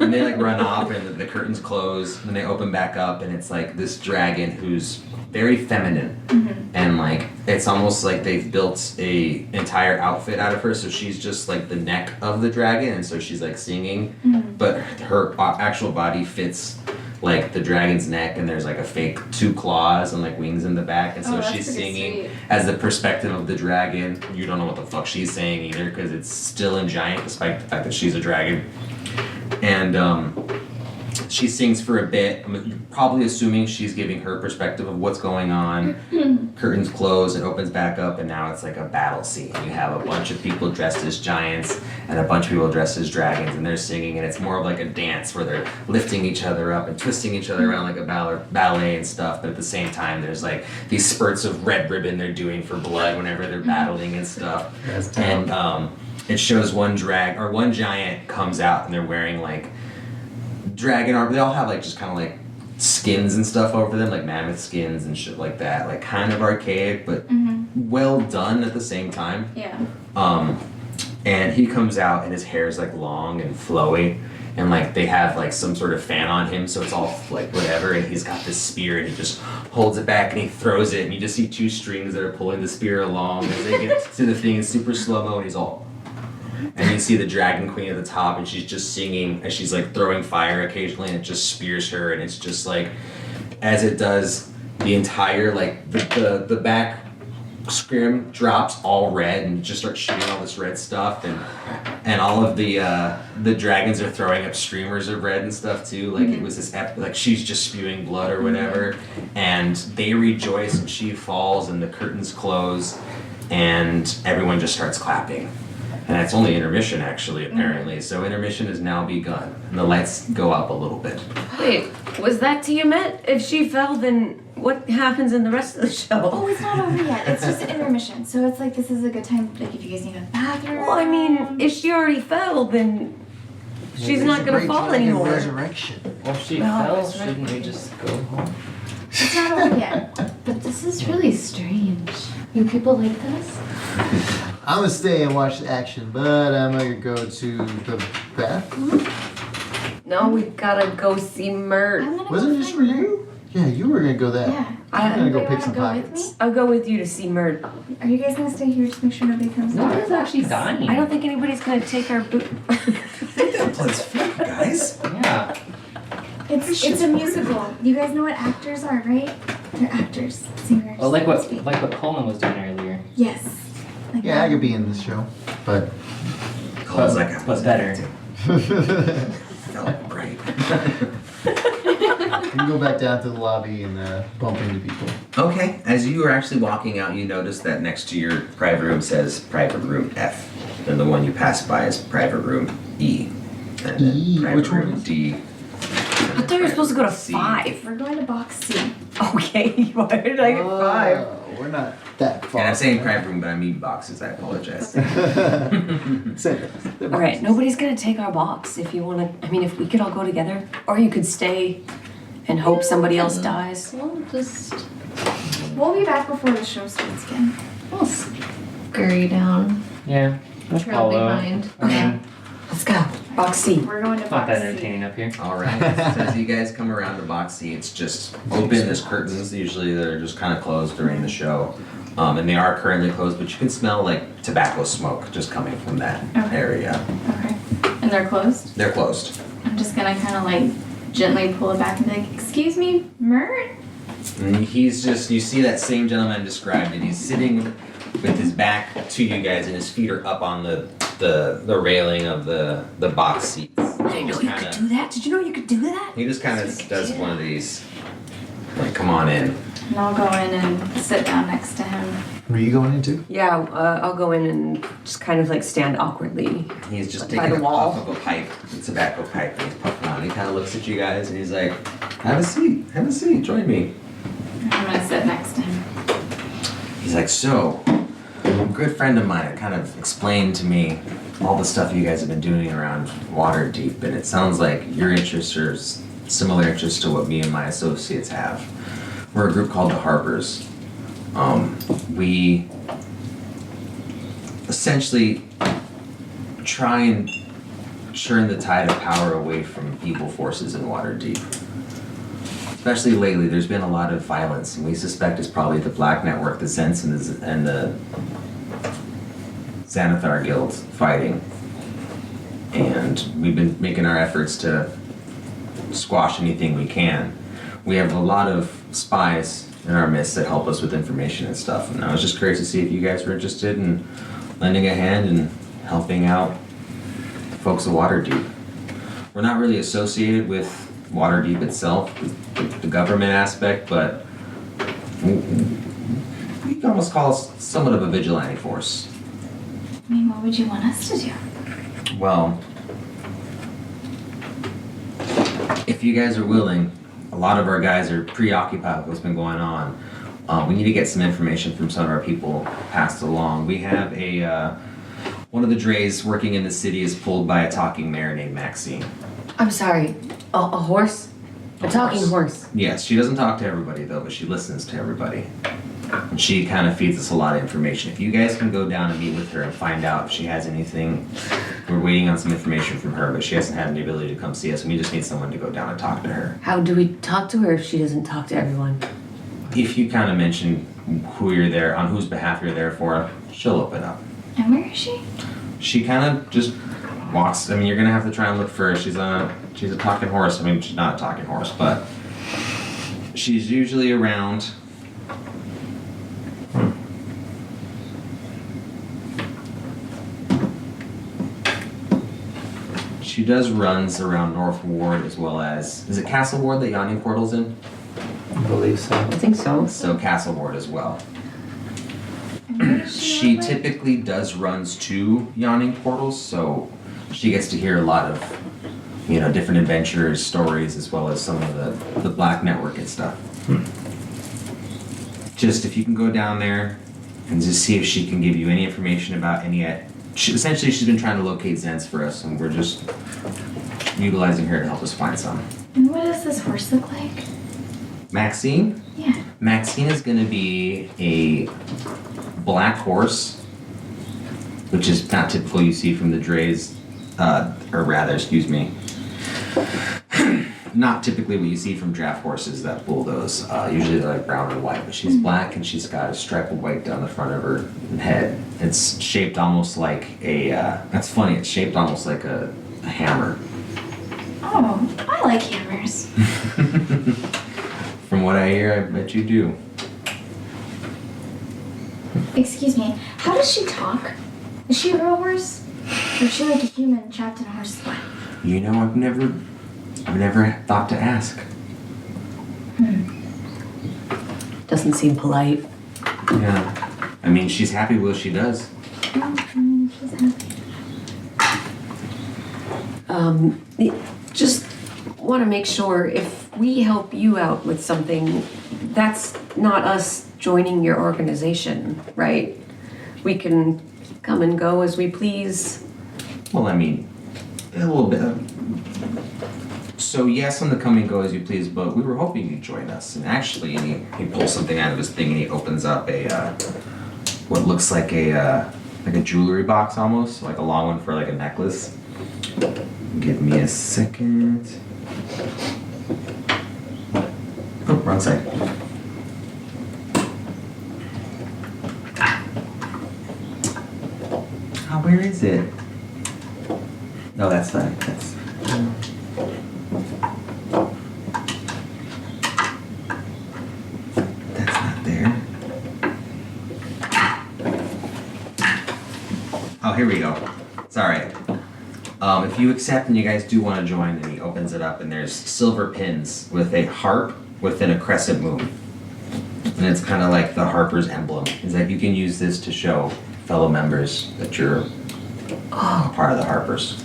Speaker 1: and they like run off, and the curtains close, and they open back up, and it's like this dragon who's very feminine, and like it's almost like they've built a entire outfit out of her, so she's just like the neck of the dragon, and so she's like singing, but her actual body fits like the dragon's neck, and there's like a fake 2 claws and like wings in the back, and so
Speaker 4: Oh, that's
Speaker 1: she's
Speaker 4: pretty
Speaker 1: singing
Speaker 4: sweet.
Speaker 1: as the perspective of the dragon. You don't know what the fuck she's saying either because it's still in Giant despite the fact that she's a dragon. And she sings for a bit. I'm probably assuming she's giving her perspective of what's going on. Curtains close, it opens back up, and now it's like a battle scene. You have a bunch of people dressed as giants and a bunch of people dressed as dragons, and they're singing, and it's more of like a dance where they're lifting each other up and twisting each other around like a ballet and stuff. But at the same time, there's like these spurts of red ribbon they're doing for blood whenever they're battling and stuff.
Speaker 3: That's dope.
Speaker 1: And it shows one giant comes out, and they're wearing like dragon armor. They all have like just kind of like skins and stuff over them, like mammoth skins and shit like that. Like kind of archaic, but well done at the same time.
Speaker 4: Yeah.
Speaker 1: And he comes out, and his hair's like long and flowy, and like they have like some sort of fan on him, so it's all like whatever. And he's got this spear, and he just holds it back and he throws it, and you just see two strings that are pulling the spear along as they get to the thing in super slow mo, and he's all. And you see the Dragon Queen at the top, and she's just singing as she's like throwing fire occasionally, and it just spears her, and it's just like, as it does, the entire like the back scrim drops all red and just starts shooting all this red stuff, and all of the dragons are throwing up streamers of red and stuff too. Like it was this like she's just spewing blood or whatever, and they rejoice, and she falls, and the curtains close, and everyone just starts clapping. And it's only intermission, actually, apparently. So intermission has now begun. And the lights go up a little bit.
Speaker 2: Wait, was that Tiamat? If she fell, then what happens in the rest of the show?
Speaker 4: Oh, it's not over yet. It's just an intermission. So it's like this is a good time, like if you guys need a bathroom.
Speaker 2: Well, I mean, if she already fell, then she's not gonna fall anymore.
Speaker 3: Resurrection.
Speaker 5: Well, if she
Speaker 4: Well,
Speaker 5: fell,
Speaker 4: that's right.
Speaker 5: shouldn't we just go home?
Speaker 4: It's not over yet.
Speaker 6: But this is really strange. You people like this?
Speaker 3: I'm gonna stay and watch the action, but I'm gonna go to the bathroom.
Speaker 2: No, we gotta go see Mert.
Speaker 4: I'm gonna
Speaker 3: Wasn't
Speaker 4: go
Speaker 3: it just for
Speaker 4: find Mert.
Speaker 3: you? Yeah, you were gonna go that.
Speaker 4: Yeah.
Speaker 3: I'm gonna go
Speaker 4: Anybody
Speaker 3: pick some
Speaker 4: wanna go with
Speaker 3: pockets.
Speaker 4: me?
Speaker 2: I'll go with you to see Mert.
Speaker 4: Are you guys gonna stay here to make sure nobody comes
Speaker 5: No
Speaker 4: out?
Speaker 5: one's actually dying.
Speaker 2: I don't think anybody's gonna take our boot.
Speaker 1: That blood's fake, guys.
Speaker 5: Yeah.
Speaker 4: It's a musical. You guys know what actors are, right? They're actors, singers.
Speaker 5: Well, like
Speaker 4: speak.
Speaker 5: what Coleman was doing earlier.
Speaker 4: Yes. Like
Speaker 3: Yeah,
Speaker 4: that.
Speaker 3: I could be in this show, but
Speaker 1: Cole's like, I
Speaker 5: But
Speaker 1: was
Speaker 5: better.
Speaker 1: felt right.
Speaker 3: you can go back down to the lobby and bump into people.
Speaker 1: Okay, as you are actually walking out, you notice that next to your private room says private room F. And the one you pass by is private room E. And then
Speaker 3: E?
Speaker 1: private
Speaker 3: Which one
Speaker 1: room
Speaker 3: is-
Speaker 1: D.
Speaker 2: I thought you were supposed to go to
Speaker 1: C.
Speaker 2: 5.
Speaker 4: We're going to box C.
Speaker 2: Okay, why did I get 5?
Speaker 3: Oh, we're not that far.
Speaker 1: And I'm saying private room, but I mean boxes. I apologize.
Speaker 3: Same.
Speaker 2: All right, nobody's gonna take our box. If you wanna, I mean, if we could all go together, or you could stay and hope somebody else dies.
Speaker 6: We'll just
Speaker 4: We'll be back before the show starts again.
Speaker 6: we'll scurry down,
Speaker 5: Yeah. We'll
Speaker 6: trail
Speaker 5: follow.
Speaker 6: behind.
Speaker 5: I mean,
Speaker 2: Let's go. Box C.
Speaker 4: We're going to
Speaker 5: it's not
Speaker 4: box
Speaker 5: that
Speaker 4: C.
Speaker 5: entertaining up here.
Speaker 1: All right. So as you guys come around the box C, it's just open. There's curtains. Usually they're just kind of closed during the show, and they are currently closed. But you can smell like tobacco smoke just coming from that
Speaker 4: Okay.
Speaker 1: area.
Speaker 4: Okay. And they're closed?
Speaker 1: They're closed.
Speaker 4: I'm just gonna kind of like gently pull it back and be like, excuse me, Mert?
Speaker 1: And he's just, you see that same gentleman described, and he's sitting with his back to you guys, and his feet are up on the railing of the box seats.
Speaker 2: I didn't know you could do that. Did you know you could do that?
Speaker 1: He just kind of does one of these, like, come on in.
Speaker 4: And I'll go in and sit down next to him.
Speaker 3: Were you going into?
Speaker 2: Yeah, I'll go in and just kind of like stand awkwardly.
Speaker 1: He's just
Speaker 2: By
Speaker 1: taking
Speaker 2: the
Speaker 1: a
Speaker 2: wall.
Speaker 1: puff of a pipe, a tobacco pipe, and he's puffing on. He kind of looks at you guys, and he's like, have a seat, join me.
Speaker 4: I'm gonna sit next to him.
Speaker 1: He's like, so, a good friend of mine kind of explained to me all the stuff you guys have been doing around Waterdeep, and it sounds like your interests are similar interests to what me and my associates have. We're a group called the Harbors. We essentially try and churn the tide of power away from evil forces in Waterdeep. Especially lately, there's been a lot of violence, and we suspect it's probably the Black Network, the Zents, and the Xanathar Guild fighting. And we've been making our efforts to squash anything we can. We have a lot of spies in our midst that help us with information and stuff, and I was just curious to see if you guys were interested in lending a hand and helping out the folks of Waterdeep. We're not really associated with Waterdeep itself, the government aspect, but you can almost call us somewhat of a vigilante force.
Speaker 4: I mean, what would you want us to do?
Speaker 1: Well, if you guys are willing, a lot of our guys are preoccupied with what's been going on. We need to get some information from some of our people passed along. We have one of the drays working in the city is pulled by a talking mare named Maxine.
Speaker 2: I'm sorry. A horse? A talking horse.
Speaker 1: Yes, she doesn't talk to everybody though, but she listens to everybody. And she kind of feeds us a lot of information. If you guys can go down and meet with her and find out if she has anything, we're waiting on some information from her, but she hasn't had the ability to come see us, and we just need someone to go down and talk to her.
Speaker 2: How do we talk to her if she doesn't talk to everyone?
Speaker 1: If you kind of mention who you're there, on whose behalf you're there for, she'll open up.
Speaker 4: And where is she?
Speaker 1: She kind of just walks. I mean, you're gonna have to try and look for her. She's a talking horse. I mean, she's not a talking horse, but she's usually around. She does runs around North Ward as well as, is it Castle Ward that Yawning Portal's in?
Speaker 5: I believe so.
Speaker 2: I think so.
Speaker 1: So Castle Ward as well.
Speaker 4: And where does
Speaker 1: She
Speaker 4: live?
Speaker 1: typically does runs to Yawning Portals, so she gets to hear a lot of, different adventures, stories, as well as some of the Black Network and stuff. Just if you can go down there and just see if she can give you any information about essentially she's been trying to locate Zens for us, and we're just utilizing her to help us find some.
Speaker 4: And what does this horse look like?
Speaker 1: Maxine?
Speaker 4: Yeah.
Speaker 1: Maxine is going to be a black horse, which is not typical you see from the drays, not typically what you see from draft horses that pull those. Usually they're like brown and white, but she's black and she's got a stripe of white down the front of her head. It's shaped almost like that's funny, it's shaped almost like a hammer.
Speaker 4: Oh, I like hammers.
Speaker 1: From what I hear, I bet you do.
Speaker 4: Excuse me, how does she talk? Is she a real horse? Or is she like a human trapped in a horse's body?
Speaker 1: I've never thought to ask.
Speaker 2: Doesn't seem polite.
Speaker 1: Yeah. I mean, she's happy with what she does.
Speaker 4: Oh, she's happy.
Speaker 2: Just want to make sure if we help you out with something, that's not us joining your organization, right? We can come and go as we please.
Speaker 1: Well, I mean, a little bit. So yes, on the come and go as you please, but we were hoping you'd join us. And actually, he pulls something out of his thing and he opens up what looks like a jewelry box almost, like a long one for like a necklace. Give me a second. Oh, wrong side. Oh, where is it? No, that's not. That's. That's not there. Oh, here we go. Sorry. If you accept and you guys do want to join, and he opens it up, and there's silver pins with a harp within a crescent moon. And it's kind of like the Harper's emblem. Is that you can use this to show fellow members that you're a part of the Harpers.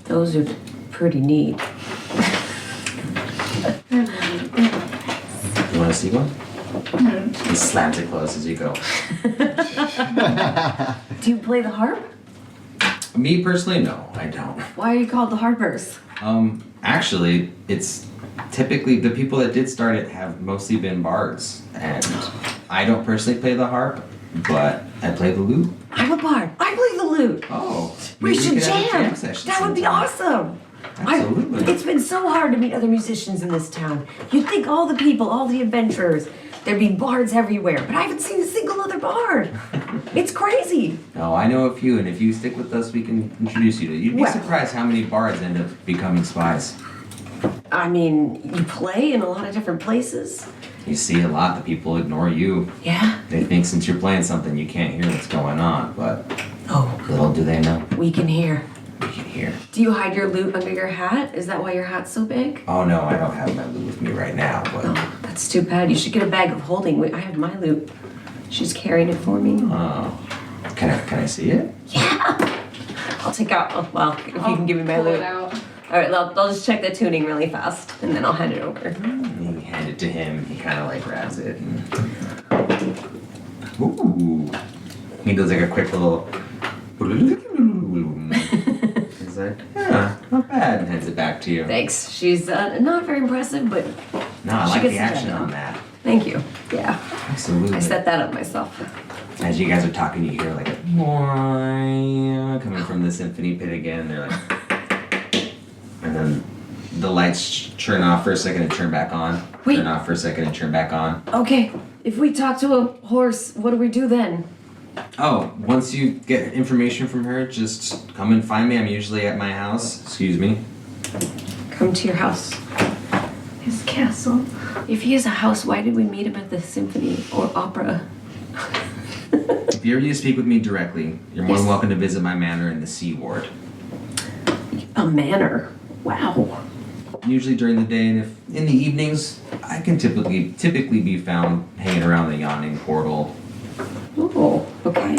Speaker 2: Those are pretty neat.
Speaker 4: They're really nice.
Speaker 1: You want to see one? He slams it close as you go.
Speaker 2: Do you play the harp?
Speaker 1: Me personally, no, I don't.
Speaker 2: Why are you called the Harpers?
Speaker 1: Actually, it's typically the people that did start it have mostly been bards, and I don't personally play the harp, but I play the lute.
Speaker 2: I'm a bard. I play the lute.
Speaker 1: Oh,
Speaker 2: We
Speaker 1: maybe
Speaker 2: should
Speaker 1: could have a
Speaker 2: jam.
Speaker 1: session
Speaker 2: That would be
Speaker 1: sometime.
Speaker 2: awesome.
Speaker 1: Absolutely.
Speaker 2: It's been so hard to meet other musicians in this town. You'd think all the people, all the adventurers, there'd be bards everywhere, but I haven't seen a single other bard. It's crazy.
Speaker 1: No, I know a few, and if you stick with us, we can introduce you to. You'd be
Speaker 2: Well-
Speaker 1: surprised how many bards end up becoming spies.
Speaker 2: I mean, you play in a lot of different places.
Speaker 1: You see a lot that people ignore you.
Speaker 2: Yeah.
Speaker 1: They think since you're playing something, you can't hear what's going on, but
Speaker 2: Oh,
Speaker 1: little do they know.
Speaker 2: we can hear.
Speaker 1: We can here.
Speaker 2: Do you hide your loot under your hat? Is that why your hat's so big?
Speaker 1: Oh no, I don't have my loot with me right now, but
Speaker 2: Oh, that's too bad. You should get a bag of holding. Wait, I have my loot. She's carrying it for me.
Speaker 1: can I see it?
Speaker 2: I'll take out. Oh, well, if you can give me my
Speaker 4: Pull
Speaker 2: loot.
Speaker 4: it out.
Speaker 2: All right, I'll just check the tuning really fast, and then I'll hand it over.
Speaker 1: And you hand it to him. He kind of like grabs it. And... Ooh. He does like a quick little. He's like, yeah, not bad, and hands it back to you.
Speaker 2: Thanks. She's not very impressive, but
Speaker 1: No, I
Speaker 2: She
Speaker 1: like
Speaker 2: gets
Speaker 1: the
Speaker 2: the
Speaker 1: action
Speaker 2: job
Speaker 1: on
Speaker 2: done.
Speaker 1: that.
Speaker 2: thank you. Yeah,
Speaker 1: Absolutely.
Speaker 2: I set that up myself.
Speaker 1: As you guys are talking, you hear like a boing coming from the symphony pit again. They're like, and then the lights turn off for a second and turn back on.
Speaker 2: Wait.
Speaker 1: Turn off for a second and turn back on.
Speaker 2: Okay, if we talk to a horse, what do we do then?
Speaker 1: Oh, once you get information from her, just come and find me. I'm usually at my house. Excuse me.
Speaker 2: Come to your house.
Speaker 6: His castle.
Speaker 2: If he has a house, why did we meet him at the symphony or opera?
Speaker 1: If you ever need to speak with me directly, you're more than
Speaker 2: Yes.
Speaker 1: welcome to visit my manor in the Sea Ward.
Speaker 2: A manor. Wow.
Speaker 1: Usually during the day, and if in the evenings, I can typically be found hanging around the yawning portal.
Speaker 2: Oh, okay.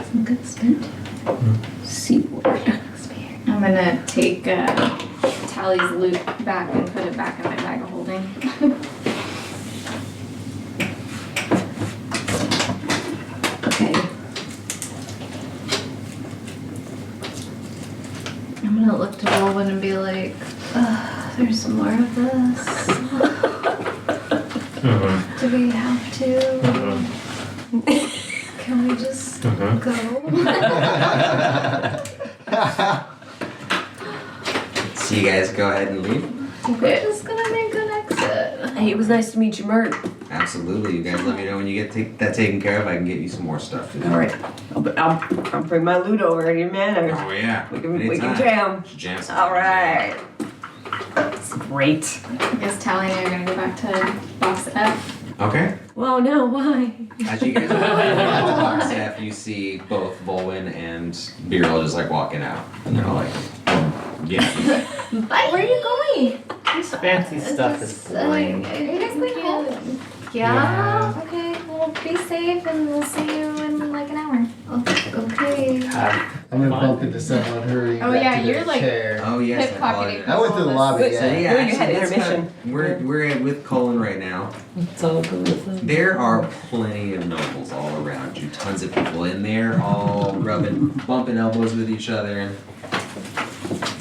Speaker 6: Some good spin.
Speaker 2: Seaward.
Speaker 4: I'm gonna take Tally's loot back and put it back in my bag of holding.
Speaker 2: Okay.
Speaker 6: I'm gonna look to Rowan and be like, there's some more of this. Do we have to? Can we just go?
Speaker 1: So you guys go ahead and leave?
Speaker 6: We're just gonna make an exit.
Speaker 2: Hey, it was nice to meet you, Mert.
Speaker 1: Absolutely. You guys let me know when you get that taken care of. I can get you some more stuff to do.
Speaker 2: All right. I'll bring my loot over to your manor.
Speaker 1: Oh yeah.
Speaker 2: We can
Speaker 1: Anytime.
Speaker 2: jam.
Speaker 1: Jam some.
Speaker 2: All right. That's great.
Speaker 4: I guess Tally and I are gonna go back to box F.
Speaker 1: Okay.
Speaker 2: Well, no, why?
Speaker 1: As you guys are walking into box F, you see both Volwyn and Beryl just like walking out, and they're all like, yeah.
Speaker 6: Bye.
Speaker 4: Where are you going?
Speaker 5: This fancy stuff is boring.
Speaker 4: Are you guys going home?
Speaker 6: Yeah.
Speaker 4: Okay, well be safe and we'll see you in like an hour.
Speaker 6: Okay.
Speaker 3: I'm gonna bump into someone hurrying
Speaker 4: Oh,
Speaker 3: back
Speaker 4: yeah,
Speaker 3: to
Speaker 4: you're
Speaker 3: their
Speaker 4: like-
Speaker 3: chair.
Speaker 1: Oh yes.
Speaker 4: Pickpocketing.
Speaker 1: apologize.
Speaker 3: I went to the lobby,
Speaker 2: Wait,
Speaker 1: So
Speaker 3: yeah.
Speaker 1: yeah,
Speaker 2: Where you
Speaker 1: actually,
Speaker 2: had
Speaker 1: let's
Speaker 2: intermission.
Speaker 1: we're with Colin right now.
Speaker 5: It's all good.
Speaker 1: There are plenty of nobles all around you. Tons of people in there, all bumping elbows with each other, and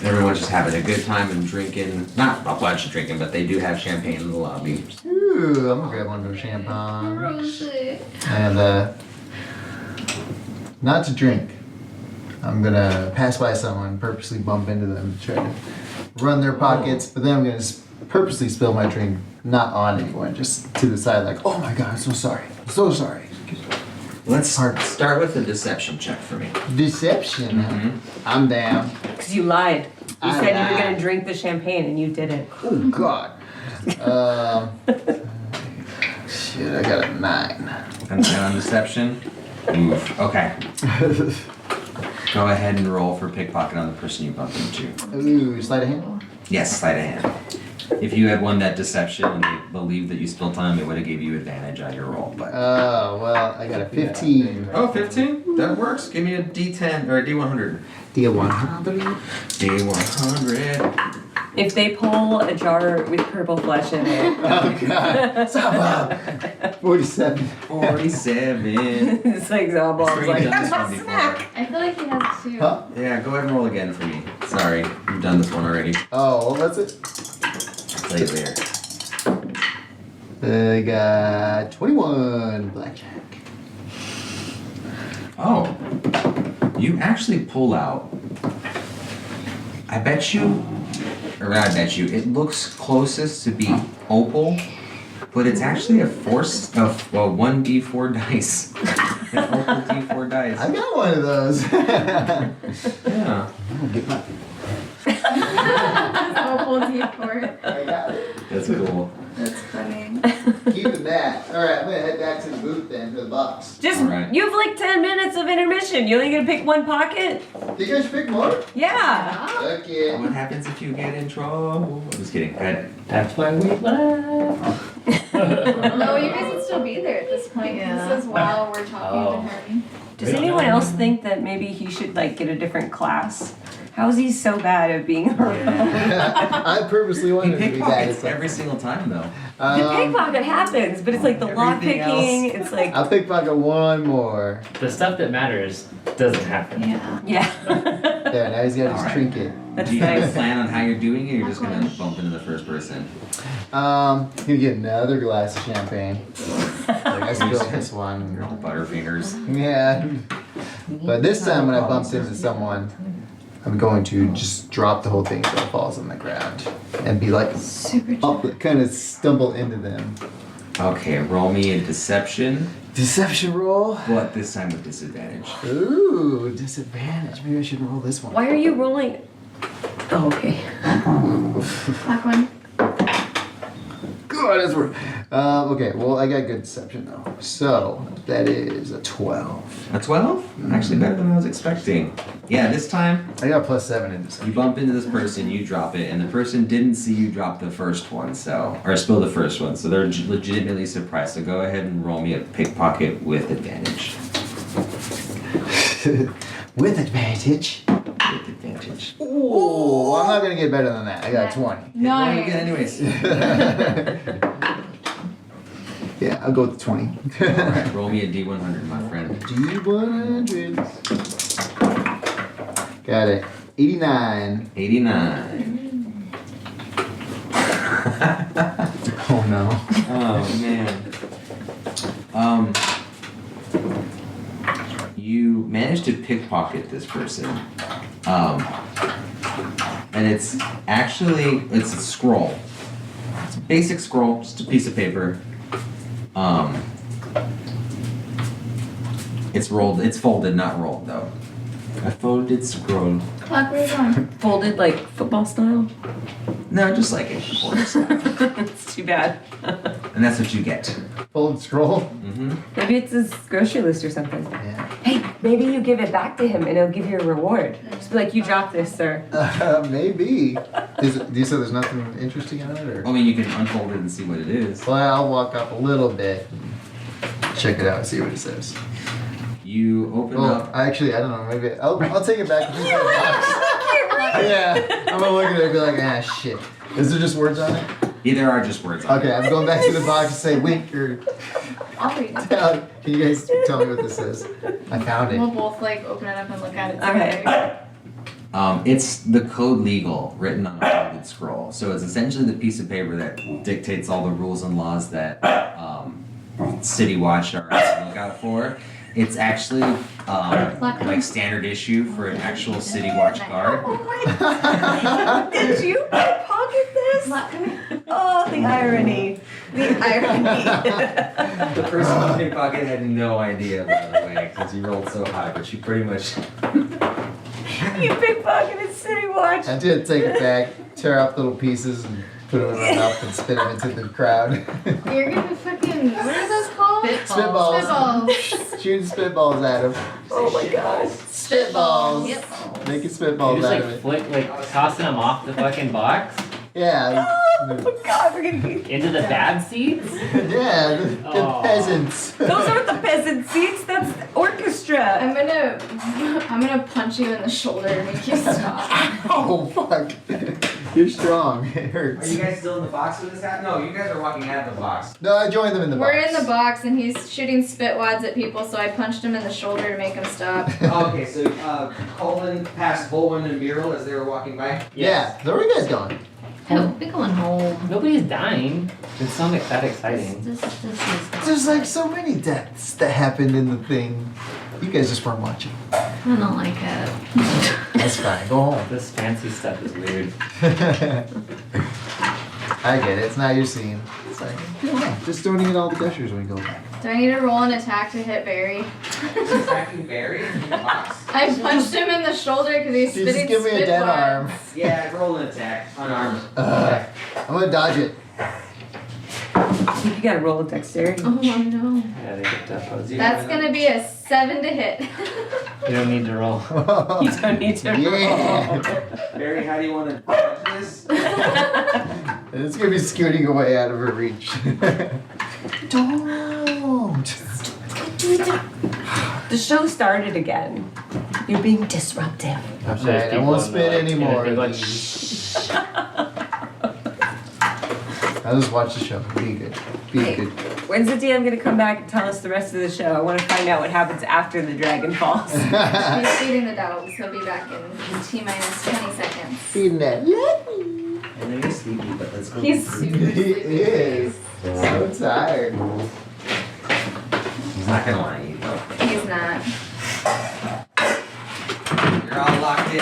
Speaker 1: everyone's just having a good time and drinking. Not a bunch of drinking, but they do have champagne in the lobby.
Speaker 3: Ooh, I'm gonna grab one of those champagne.
Speaker 6: Rosie.
Speaker 3: And not to drink. I'm gonna pass by someone, purposely bump into them, try to run their pockets, but then I'm gonna purposely spill my drink, not on anyone, just to the side, like, oh my god, I'm so sorry. I'm so sorry.
Speaker 1: Let's start with a deception check for me.
Speaker 3: Deception.
Speaker 1: Mhm.
Speaker 3: I'm down.
Speaker 2: Because you lied. You
Speaker 3: I
Speaker 2: said you were
Speaker 3: lied.
Speaker 2: going to drink the champagne and you didn't.
Speaker 3: Oh god. Shit, I got a 9.
Speaker 1: And on deception. Oof. Okay. Go ahead and roll for pickpocket on the person you bumped into.
Speaker 3: Ooh, sleight of hand.
Speaker 1: Yes, sleight of hand. If you had won that deception and they believed that you spilled time, it would have gave you advantage on your roll. But
Speaker 3: Oh, well, I got a 15.
Speaker 1: oh, 15? That works. Give me a D10 or a D100.
Speaker 3: Deal 100.
Speaker 1: D100.
Speaker 2: If they pull a jar with purple flesh in it,
Speaker 3: Oh god. Stop up. 47.
Speaker 1: 47.
Speaker 2: it's like Zobbal's
Speaker 1: Sure,
Speaker 2: like,
Speaker 1: you've done this one before.
Speaker 4: I feel like he has two.
Speaker 3: Huh?
Speaker 1: Yeah, go ahead and roll again for me. Sorry, you've done this one already.
Speaker 3: Oh, what was it?
Speaker 1: I'll tell you later.
Speaker 3: I got 21 blackjack.
Speaker 1: Oh, you actually pull out. I bet you, or not I bet you, it looks closest to be opal, but it's actually a 1d4 dice. An opal d4 dice.
Speaker 3: I got one of those.
Speaker 1: Yeah.
Speaker 4: Opal D4.
Speaker 3: I got it.
Speaker 1: That's cool.
Speaker 4: That's funny.
Speaker 3: Keeping that. Alright, I'm gonna head back to the booth then for the box.
Speaker 2: Just,
Speaker 1: Alright.
Speaker 2: you have like 10 minutes of intermission. You only gonna pick one pocket?
Speaker 3: You guys pick more?
Speaker 2: Yeah.
Speaker 3: Okay.
Speaker 1: What happens if you get in trouble? I'm just kidding. Go ahead.
Speaker 5: That's why we left.
Speaker 4: No, you guys would still be there at this point.
Speaker 6: Yeah.
Speaker 4: This is while we're talking
Speaker 5: Oh.
Speaker 4: to Harry.
Speaker 2: Does anyone else think that maybe he should like get a different class? How is he so bad at being a
Speaker 3: I purposely
Speaker 1: He
Speaker 3: wanted to be bad at
Speaker 1: pickpockets every single time though.
Speaker 2: The pickpocket happens, but it's like the lock
Speaker 1: Everything
Speaker 2: picking.
Speaker 1: else.
Speaker 2: It's like,
Speaker 3: I'll pickpocket one more.
Speaker 5: The stuff that matters doesn't happen.
Speaker 6: Yeah.
Speaker 2: yeah.
Speaker 3: There, now he's got his
Speaker 1: Alright.
Speaker 3: trinket.
Speaker 2: That's
Speaker 1: Do you have a
Speaker 2: nice.
Speaker 1: plan on how you're doing it, or you're just gonna bump into the first person?
Speaker 3: Gonna get another glass of champagne. Like, I spilled this
Speaker 1: Your
Speaker 3: one.
Speaker 1: little butterfingers.
Speaker 3: Yeah. But this time when I bump into someone, I'm going to just drop the whole thing so it falls on the ground. And be like,
Speaker 6: Super
Speaker 3: up, kind of stumble into them.
Speaker 1: Okay, roll me a deception,
Speaker 3: Deception roll.
Speaker 1: but this time with disadvantage.
Speaker 3: Ooh, disadvantage. Maybe I should roll this one.
Speaker 2: Why are you rolling? Oh, okay.
Speaker 4: Black one.
Speaker 3: God, that's weird. Okay, well, I got good deception though. So, that is a 12.
Speaker 1: A 12? Actually better than I was expecting. Yeah, this time
Speaker 3: I got +7 in
Speaker 1: you
Speaker 3: deception.
Speaker 1: bump into this person, you drop it, and the person didn't see you drop the first one, so, or spill the first one, so they're legitimately surprised. So go ahead and roll me a pickpocket with advantage.
Speaker 3: With advantage.
Speaker 1: With advantage.
Speaker 3: Ooh, I'm not gonna get better than that. I got 20.
Speaker 1: Well, you get
Speaker 4: Nice.
Speaker 1: anyways.
Speaker 3: Yeah, I'll go with 20.
Speaker 1: Alright, roll me a D100, my friend.
Speaker 3: D100. Got it. 89.
Speaker 1: 89.
Speaker 3: Oh no.
Speaker 1: Oh man. You managed to pickpocket this person. And it's actually it's a scroll. It's a basic scroll, just a piece of paper. It's rolled, it's folded, not rolled though. A folded scroll.
Speaker 4: Black, where are you going?
Speaker 2: Folded like football style?
Speaker 1: No, just like it. Folded style.
Speaker 2: It's too bad.
Speaker 1: And that's what you get.
Speaker 3: Fold scroll.
Speaker 1: Mm-hmm.
Speaker 2: Maybe it's his grocery list or something.
Speaker 3: Yeah.
Speaker 2: Hey, maybe you give it back to him and he'll give you a reward. Just be like, you dropped this, sir.
Speaker 3: Maybe. Do you say there's nothing interesting on it, or?
Speaker 1: I mean, you can unfold it and see what it is.
Speaker 3: Well, I'll walk up a little bit. Check it out and see what it says.
Speaker 1: You open
Speaker 3: Well,
Speaker 1: up.
Speaker 3: actually, I don't know. Maybe I'll take it back. And put it in the box. Yeah, I'm gonna look at it and be like, ah, shit. Is there just words on it?
Speaker 1: Yeah, there are just words on
Speaker 3: Okay, I'm going back to the box and say wink or
Speaker 4: I'll read it.
Speaker 3: down. Can you guys tell me what this is? I found
Speaker 4: We'll
Speaker 3: it.
Speaker 4: both like open it up and look at it
Speaker 2: Okay.
Speaker 4: together.
Speaker 1: It's the code legal written on a folded scroll. So it's essentially the piece of paper that dictates all the rules and laws that City Watch are on the lookout for. It's actually like standard issue for an actual City Watch card.
Speaker 2: Did you pocket this? Oh, the irony. The irony.
Speaker 1: The person in the pickpocket had no idea, by the way, because you rolled so high, but you pretty much.
Speaker 2: You pickpocketed City Watch.
Speaker 3: I did take it back, tear off little pieces, and put them in my mouth and spit them into the crowd.
Speaker 4: You're gonna fucking, what are those called?
Speaker 3: Spitballs.
Speaker 4: Spitballs.
Speaker 3: Shooting spitballs at him.
Speaker 2: Oh my god.
Speaker 3: Spitballs.
Speaker 4: Yep.
Speaker 3: Making
Speaker 5: You're
Speaker 3: spitballs
Speaker 5: just
Speaker 3: out of
Speaker 5: like
Speaker 3: it.
Speaker 5: flick, like tossing them off the fucking box
Speaker 3: Yeah.
Speaker 2: Oh god, we're gonna be.
Speaker 5: into the bad seats.
Speaker 3: Yeah, the
Speaker 5: Oh.
Speaker 3: peasants.
Speaker 2: Those aren't the peasant seats, that's the orchestra.
Speaker 4: I'm gonna punch you in the shoulder to make you stop.
Speaker 3: Oh, fuck. You're strong. It hurts.
Speaker 1: Are you guys still in the box with this hat? No, you guys are walking out of the box.
Speaker 3: No, I joined them in the
Speaker 4: We're
Speaker 3: box.
Speaker 4: in the box and he's shooting spit wads at people, so I punched him in the shoulder to make him stop.
Speaker 1: Okay, so Colin passed Bolwin and Mural as they were walking by.
Speaker 3: Yeah, so where are you guys going?
Speaker 6: Oh, we're going home.
Speaker 5: Nobody's dying. It's not that exciting.
Speaker 6: This is.
Speaker 3: There's like so many deaths that happened in the thing. You guys just weren't watching.
Speaker 6: I don't like it.
Speaker 3: That's fine. Go home.
Speaker 5: This fancy stuff is weird.
Speaker 3: I get it. It's not your scene. It's like, go home. Just don't eat all the gushers when you go back.
Speaker 4: Do I need to roll an attack to hit Barry?
Speaker 1: Attacking Barry in the box?
Speaker 4: I punched him in the shoulder because he's
Speaker 3: You
Speaker 4: spitting
Speaker 3: just give me a
Speaker 4: spit
Speaker 3: dead
Speaker 4: wads.
Speaker 3: arm.
Speaker 1: Yeah, roll an attack. Unarmed.
Speaker 3: I'm gonna dodge it.
Speaker 2: You gotta roll a dexterity.
Speaker 6: Oh no.
Speaker 5: Yeah, they get that.
Speaker 4: That's gonna be a 7 to hit.
Speaker 5: You don't need to roll.
Speaker 2: You don't need to
Speaker 3: Yeah.
Speaker 1: Barry, how do you want to judge this?
Speaker 3: It's gonna be scooting away out of her reach. Don't.
Speaker 2: The show started again. You're being disruptive.
Speaker 5: I'm sure there's
Speaker 3: Alright, I
Speaker 5: people
Speaker 3: won't
Speaker 5: in
Speaker 3: spit
Speaker 5: the,
Speaker 3: any
Speaker 5: in the
Speaker 3: more
Speaker 5: thing
Speaker 3: of
Speaker 5: going,
Speaker 3: these. I'll just watch the show. Be good. Be
Speaker 2: Hey.
Speaker 3: good.
Speaker 2: When's the DM gonna come back and tell us the rest of the show? I want to find out what happens after the dragon falls.
Speaker 4: He's feeding the dogs. He'll be back in T-minus 20 seconds.
Speaker 3: Feeding that.
Speaker 8: And then he's sleepy, but let's go.
Speaker 4: He's super
Speaker 3: He
Speaker 4: sleepy.
Speaker 3: is so tired.
Speaker 1: He's not gonna want to eat though.
Speaker 4: He's not.
Speaker 1: You're all locked in.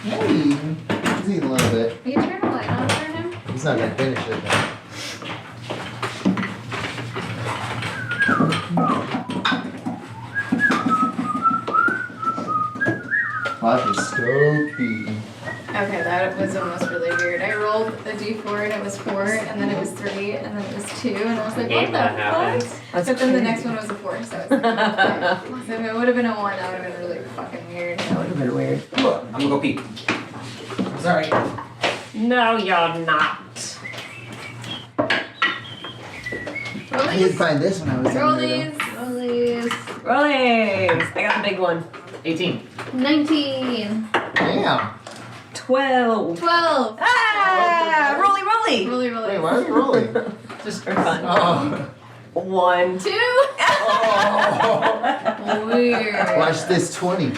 Speaker 3: Hey, he's eating a little bit.
Speaker 4: Will you turn the light on for him?
Speaker 3: He's not gonna finish it though. Life is so creepy.
Speaker 4: Okay, that was almost really weird. I rolled a d4 and it was 4, and then it was 3, and then it was 2, and I was like,
Speaker 5: Game
Speaker 4: what the
Speaker 5: that
Speaker 4: fuck?
Speaker 5: happens.
Speaker 2: That's
Speaker 4: But then the
Speaker 2: crazy.
Speaker 4: next one was a 4, so it's like, okay. So if it would have been a 1, that would have been really fucking weird.
Speaker 2: That would have been weird.
Speaker 1: Look, I'm gonna go pee. I'm sorry.
Speaker 2: No, you're not.
Speaker 3: I didn't find this when I was younger,
Speaker 4: Rollies.
Speaker 6: Rollies.
Speaker 2: Rollies! I got the big one.
Speaker 5: 18.
Speaker 6: 19.
Speaker 3: though. Damn.
Speaker 2: 12.
Speaker 4: 12.
Speaker 2: Ah! Rolly, rolly!
Speaker 4: Rolly, rolly.
Speaker 3: Wait, why are we rolling?
Speaker 2: Just for fun.
Speaker 3: Oh.
Speaker 2: 1.
Speaker 4: 2.
Speaker 3: Oh.
Speaker 4: Weird.
Speaker 3: Watch this 20.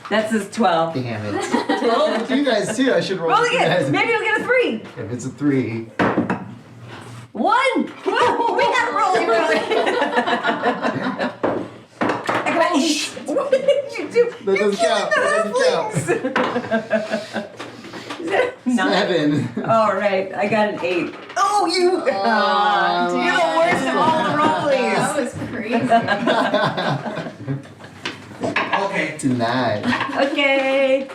Speaker 2: That's his 12.
Speaker 3: Damn it. Roll with you guys too. I should roll
Speaker 2: Roll
Speaker 3: with you
Speaker 2: again!
Speaker 3: guys.
Speaker 2: Maybe you'll get a 3.
Speaker 3: If it's a 3.
Speaker 2: 1! Woo! We got a rolly, rolly! I got 8. What did you do?
Speaker 3: That
Speaker 2: You're
Speaker 3: doesn't count. That doesn't count.
Speaker 2: 7.
Speaker 3: 7.
Speaker 2: All right, I got an 8. Oh, you! You're the worst of all the rollies.
Speaker 4: That was crazy.
Speaker 1: Okay.
Speaker 3: Denied.
Speaker 2: Okay.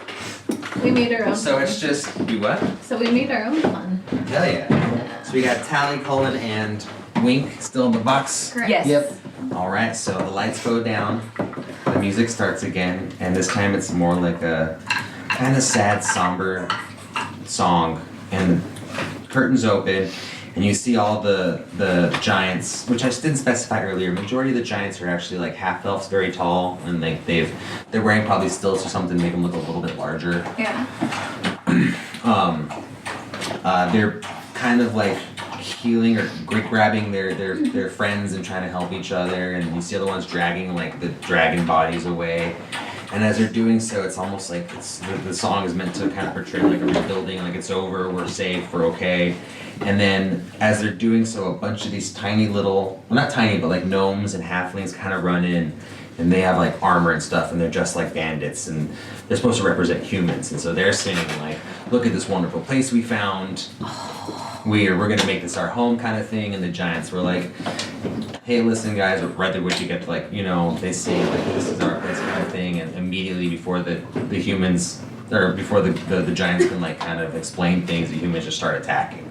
Speaker 6: We made our own.
Speaker 1: So it's just do what?
Speaker 6: So we made our own fun.
Speaker 1: Hell yeah. So we got Tally, Cullen, and Wink still in the box.
Speaker 4: Correct.
Speaker 2: Yes.
Speaker 3: Yep.
Speaker 1: All right. So the lights go down, the music starts again, and this time it's more like a kind of sad, somber song, and the curtains open. And you see all the giants, which I didn't specify earlier. Majority of the giants are actually like half elves, very tall, and like they're wearing probably stilts or something to make them look a little bit larger.
Speaker 4: Yeah.
Speaker 1: They're kind of like healing or grabbing their friends and trying to help each other, and you see other ones dragging like the dragon bodies away. And as they're doing so, it's almost like the song is meant to kind of portray like a rebuilding, like it's over, we're safe, we're okay. And then as they're doing so, a bunch of these tiny little, well not tiny, but like gnomes and halflings kind of run in, and they have like armor and stuff, and they're just like bandits, and they're supposed to represent humans. And so they're singing like, look at this wonderful place we found. We're gonna make this our home kind of thing. And the giants were like, hey, listen guys, rather would you get like, they say like this is our place kind of thing, and immediately before the humans or before the giants can like kind of explain things, the humans just start attacking.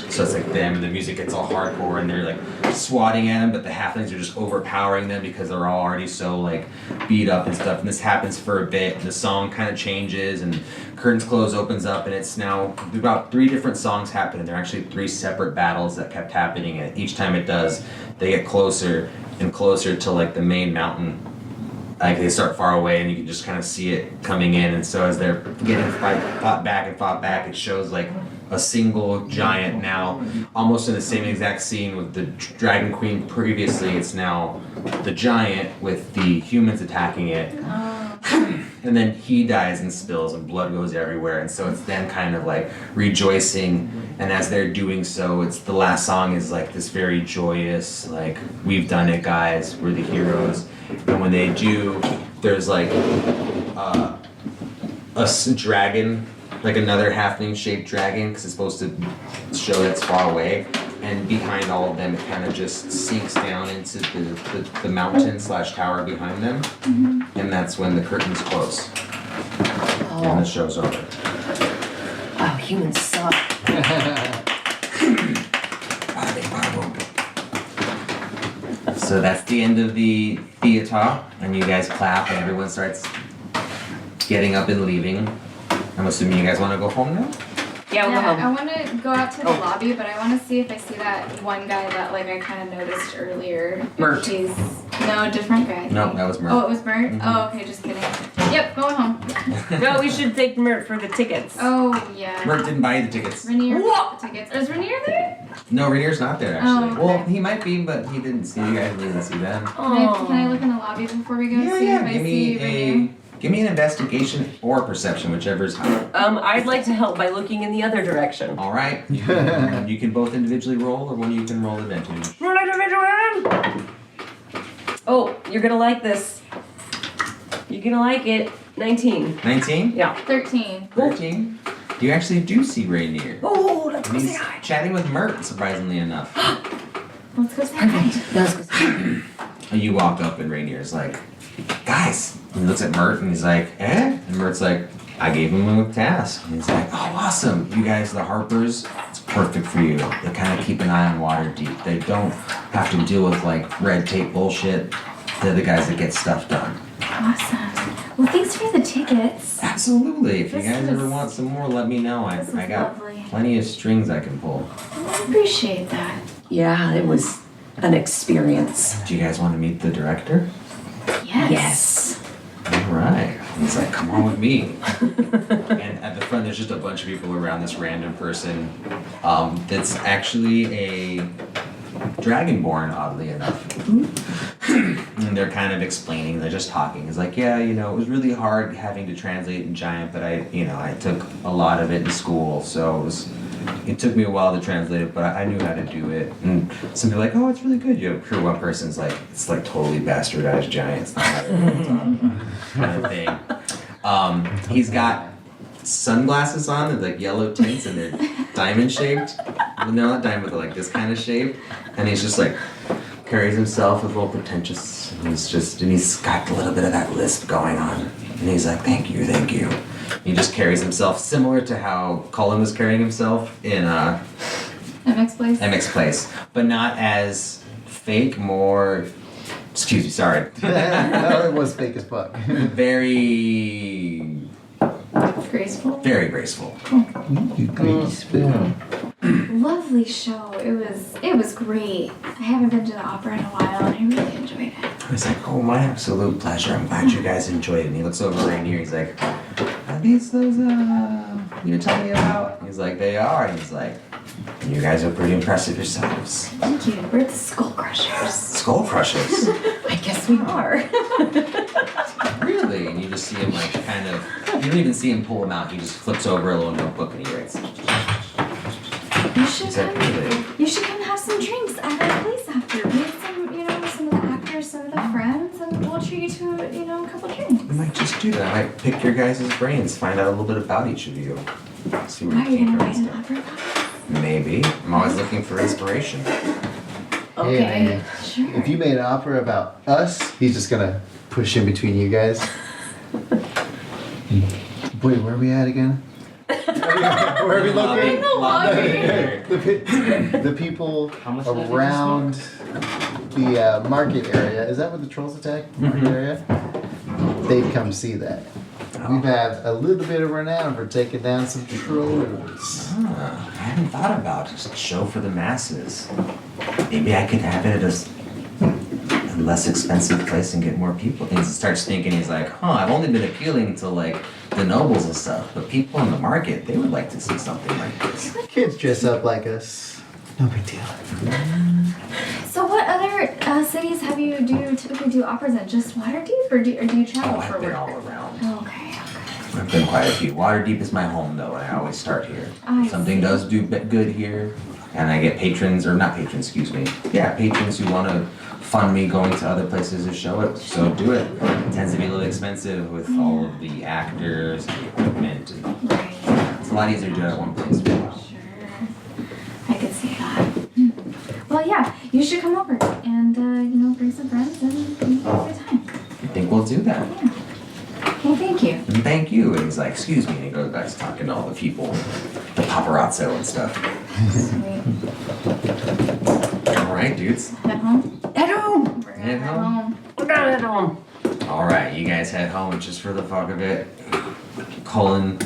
Speaker 1: So it's like them, and the music gets all hardcore, and they're like swatting at them, but the halflings are just overpowering them because they're all already so like beat up and stuff. And this happens for a bit, and the song kind of changes, and curtains close, opens up, and it's now about 3 different songs happen, and they're actually 3 separate battles that kept happening, and each time it does, they get closer and closer to like the main mountain. Like they start far away, and you can just kind of see it coming in. And so as they're getting fought back, it shows like a single giant now, almost in the same exact scene with the Dragon Queen previously. It's now the giant with the humans attacking it. And then he dies and spills, and blood goes everywhere. And so it's them kind of like rejoicing. And as they're doing so, it's the last song is like this very joyous, like, we've done it, guys, we're the heroes. And when they do, there's like a dragon, like another halfling shaped dragon, because it's supposed to show that it's far away. And behind all of them, it kind of just sinks down into the mountain / tower behind them. And that's when the curtains close. And the show's over.
Speaker 2: Oh, humans suck.
Speaker 1: So that's the end of the theater, and you guys clap, and everyone starts getting up and leaving. I'm assuming you guys want to go home now?
Speaker 2: Yeah, we'll go
Speaker 4: I
Speaker 2: home.
Speaker 4: want to go out to the lobby, but I want to see if I see that one guy that like I kind of noticed earlier.
Speaker 1: Mert.
Speaker 4: He's no different guy. I
Speaker 1: No,
Speaker 4: think.
Speaker 1: that was Mert.
Speaker 4: Oh, it was Mert. Oh, okay, just kidding. Yep, going home.
Speaker 2: No, we should take Mert for the tickets.
Speaker 4: Oh yeah.
Speaker 1: Mert didn't buy the tickets.
Speaker 4: Rainier bought the tickets. Is Rainier there?
Speaker 1: No, Rainier's not there actually.
Speaker 4: Oh, okay.
Speaker 1: Well, he might be, but he didn't see you guys. Didn't see them.
Speaker 4: Can I look in the lobby before we go?
Speaker 1: Yeah,
Speaker 4: see
Speaker 1: yeah.
Speaker 4: if I
Speaker 1: Give
Speaker 4: see Rainier.
Speaker 1: give me an investigation or perception, whichever's higher.
Speaker 2: I'd like to help by looking in the other direction.
Speaker 1: All right. You can both individually roll, or one you can roll advantage.
Speaker 2: Oh, you're gonna like this. You're gonna like it. 19.
Speaker 1: 19.
Speaker 2: Yeah.
Speaker 4: 13.
Speaker 1: 13. You actually do see Rainier.
Speaker 2: Oh, let's
Speaker 1: And he's chatting with Mert, surprisingly enough.
Speaker 4: Let's go say hi.
Speaker 2: Let's go see.
Speaker 1: And you walk up and Rainier's like, guys. And he looks at Mert and he's like, eh? And Mert's like, I gave him a task. And he's like, oh, awesome. You guys, the Harpers, it's perfect for you. They kind of keep an eye on Waterdeep. They don't have to deal with like red tape bullshit. They're the guys that get stuff done.
Speaker 4: Awesome. Well, thanks for the tickets.
Speaker 1: Absolutely. If you
Speaker 4: This
Speaker 1: guys ever
Speaker 4: was-
Speaker 1: want some more, let me know.
Speaker 4: this was
Speaker 1: I got
Speaker 4: lovely.
Speaker 1: plenty of strings I can pull.
Speaker 4: I appreciate that.
Speaker 2: Yeah, it was an experience.
Speaker 1: Do you guys want to meet the director?
Speaker 4: Yes.
Speaker 2: Yes.
Speaker 1: All right. He's like, come on with me. And at the front, there's just a bunch of people around this random person that's actually a Dragonborn, oddly enough. And they're kind of explaining, they're just talking. It's like, yeah, it was really hard having to translate in Giant, but I took a lot of it in school, so it took me a while to translate it, but I knew how to do it. And some people are like, oh, it's really good. You hear one person's like, it's like totally bastardized Giant. It's not how kind of thing. He's got sunglasses on with like yellow tints and they're diamond shaped. Well, no, not diamond, but like this kind of shape. And he's just like carries himself with a little pretentious. And he's got a little bit of that lisp going on. And he's like, thank you. He just carries himself similar to how Cullen was carrying himself in
Speaker 4: MX Place.
Speaker 1: MX Place, but not as fake, more. Excuse me, sorry.
Speaker 3: No, it was fake as fuck.
Speaker 1: Very,
Speaker 4: Graceful.
Speaker 1: very graceful.
Speaker 4: Lovely show. It was great. I haven't been to the opera in a while and I really enjoyed it.
Speaker 1: He's like, oh, my absolute pleasure. I'm glad you guys enjoyed it. And he looks over right here. He's like, are these those you're telling me about? He's like, they are. And he's like, you guys are pretty impressive yourselves.
Speaker 4: Thank you. We're the Skull Crushers.
Speaker 1: Skull Crushers.
Speaker 2: I guess we are.
Speaker 1: Really? And you just see him like kind of, you don't even see him pull him out. He just flips over a little notebook and he writes.
Speaker 4: You should
Speaker 1: Is that
Speaker 4: come.
Speaker 1: really?
Speaker 4: You should come have some drinks at our place after. Meet some of the actors, some of the friends, and we'll treat you to a couple drinks.
Speaker 1: I might just do that. I might pick your guys' brains, find out a little bit about each of you. See where
Speaker 4: Why are you
Speaker 1: came
Speaker 4: gonna
Speaker 1: from
Speaker 4: write
Speaker 1: and
Speaker 4: an
Speaker 1: stuff.
Speaker 4: opera about
Speaker 1: Maybe. I'm always looking for inspiration.
Speaker 2: Okay.
Speaker 3: Hey, man,
Speaker 4: it? Sure.
Speaker 3: if you made an opera about us, he's just gonna push in between you guys. Wait, where are we at again? Where are we looking? The people
Speaker 5: How much did I
Speaker 3: around the market area. Is that where the trolls attack? Market area? They'd come see that. We've had a little bit of renown for taking down some trolls.
Speaker 1: I hadn't thought about just a show for the masses. Maybe I could have it at a less expensive place and get more people. And he starts thinking, he's like, I've only been appealing to like the nobles and stuff, but people in the market, they would like to see something like this.
Speaker 3: Kids dress up like us. No big deal.
Speaker 4: So what other cities do you typically do operas in? Just Waterdeep, or do you travel
Speaker 1: I've
Speaker 4: for
Speaker 1: been
Speaker 4: work?
Speaker 1: all around.
Speaker 4: Okay.
Speaker 1: I've been quite a few. Waterdeep is my home though, and I always start here.
Speaker 4: I
Speaker 1: Something
Speaker 4: see.
Speaker 1: does do good here, and I get patrons, or not patrons, excuse me. Yeah, patrons who want to fund me going to other places to show it, so do it. It tends to be a little expensive with all of the actors and the equipment. And
Speaker 4: Right.
Speaker 1: it's a lot easier to do it at one place.
Speaker 4: Sure. I could see that. Well, yeah, you should come over and bring some friends and have a good time.
Speaker 1: I think we'll do that.
Speaker 4: Yeah. Well, thank you.
Speaker 1: And thank you. And he's like, excuse me. And he goes back to talking to all the people, the paparazzo and stuff.
Speaker 4: Sweet.
Speaker 1: All right, dudes.
Speaker 4: Head home.
Speaker 2: At home.
Speaker 1: Head home?
Speaker 2: We're gonna head home.
Speaker 1: Alright, you guys head home just for the fuck of it. Colin,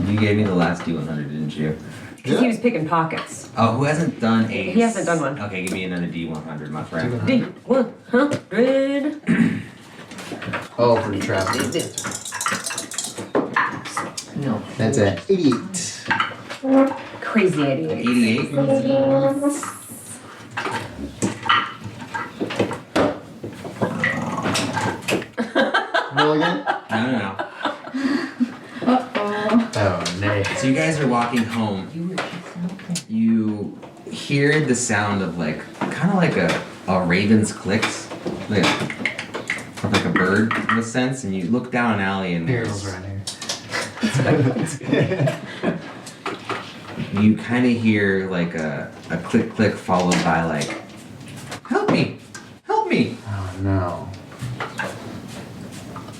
Speaker 1: you gave me the last D100, didn't you?
Speaker 2: Because he was picking pockets.
Speaker 1: Oh, who hasn't done a...
Speaker 2: He hasn't done one.
Speaker 1: Okay, give me another D100, my friend.
Speaker 2: D100.
Speaker 3: Oh, for the trap.
Speaker 2: No.
Speaker 3: That's an 88.
Speaker 2: Crazy idiot.
Speaker 1: 88?
Speaker 3: Roll again?
Speaker 1: No.
Speaker 4: Uh-oh.
Speaker 3: Oh, nay.
Speaker 1: So you guys are walking home. You hear the sound of like, kind of like a raven's clicks. Like a bird in a sense. And you look down an alley and
Speaker 3: Barrels
Speaker 1: there's...
Speaker 3: right here.
Speaker 1: You kind of hear like a click click followed by like, help me, help me,
Speaker 3: Oh no.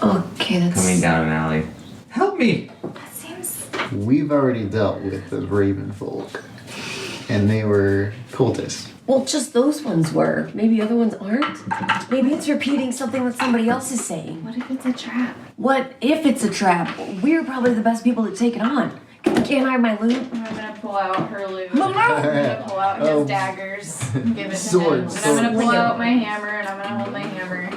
Speaker 2: Okay, that's.
Speaker 1: coming down an alley. Help me.
Speaker 4: That seems.
Speaker 3: We've already dealt with the Raven folk, and they were cultists.
Speaker 2: Well, just those ones were. Maybe other ones aren't. Maybe it's repeating something that somebody else is saying.
Speaker 4: What if it's a trap?
Speaker 2: What if it's a trap? We're probably the best people to take it on. Can't I have my loot?
Speaker 4: I'm gonna pull out her loot.
Speaker 2: Mama!
Speaker 4: I'm gonna pull out his
Speaker 3: Oh.
Speaker 4: daggers and give it to
Speaker 3: Swords,
Speaker 4: him. And I'm gonna pull
Speaker 2: swords.
Speaker 4: out my hammer and I'm gonna hold my hammer.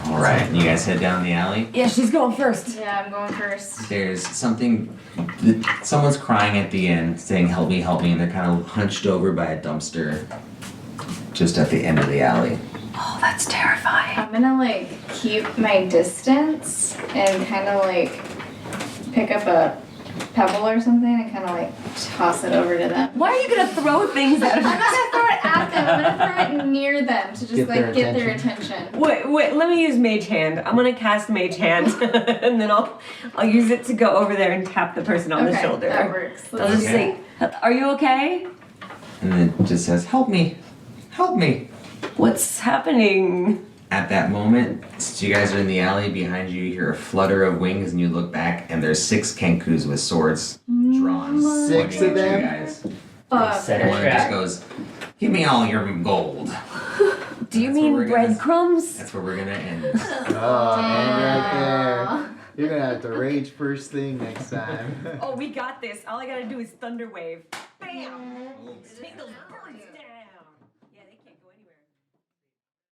Speaker 1: All right, you guys head down the alley.
Speaker 2: Yeah, she's going first.
Speaker 4: Yeah, I'm going first.
Speaker 1: There's something. Someone's crying at the end, saying "Help me, help me," and they're kind of hunched over by a dumpster, just at the end of the alley.
Speaker 2: Oh, that's terrifying.
Speaker 4: I'm gonna like keep my distance and kind of like pick up a pebble or something and kind of like toss it over to them.
Speaker 2: Why are you gonna throw things at
Speaker 4: I'm
Speaker 2: her?
Speaker 4: not gonna throw it at them. I'm gonna throw it near them to just
Speaker 3: Get their
Speaker 4: like get their attention.
Speaker 2: Wait, let me use Mage Hand. I'm gonna cast Mage Hand, and then I'll use it to go over there and tap the person on the
Speaker 4: Okay,
Speaker 2: shoulder.
Speaker 4: that works.
Speaker 2: I'll just
Speaker 1: Okay.
Speaker 2: say, are you okay?
Speaker 1: And then it just says, "Help me, help me."
Speaker 2: What's happening?
Speaker 1: At that moment, so you guys are in the alley. Behind you, you hear a flutter of wings, and you look back, and there's 6 Kenkus with swords drawn,
Speaker 3: Six
Speaker 1: pointing
Speaker 3: of
Speaker 1: at
Speaker 3: them?
Speaker 1: you guys.
Speaker 4: Fuck.
Speaker 5: Set
Speaker 1: And
Speaker 5: a
Speaker 1: one just
Speaker 5: trap.
Speaker 1: goes, "Give me all your gold."
Speaker 2: Do you
Speaker 1: That's
Speaker 2: mean
Speaker 1: where we're gonna-
Speaker 2: breadcrumbs?
Speaker 1: That's where we're gonna end.
Speaker 3: Oh, and right there. You're gonna have to rage first thing next time.
Speaker 2: Oh, we got this. All I gotta do is thunder wave. Bam! Take those birds down.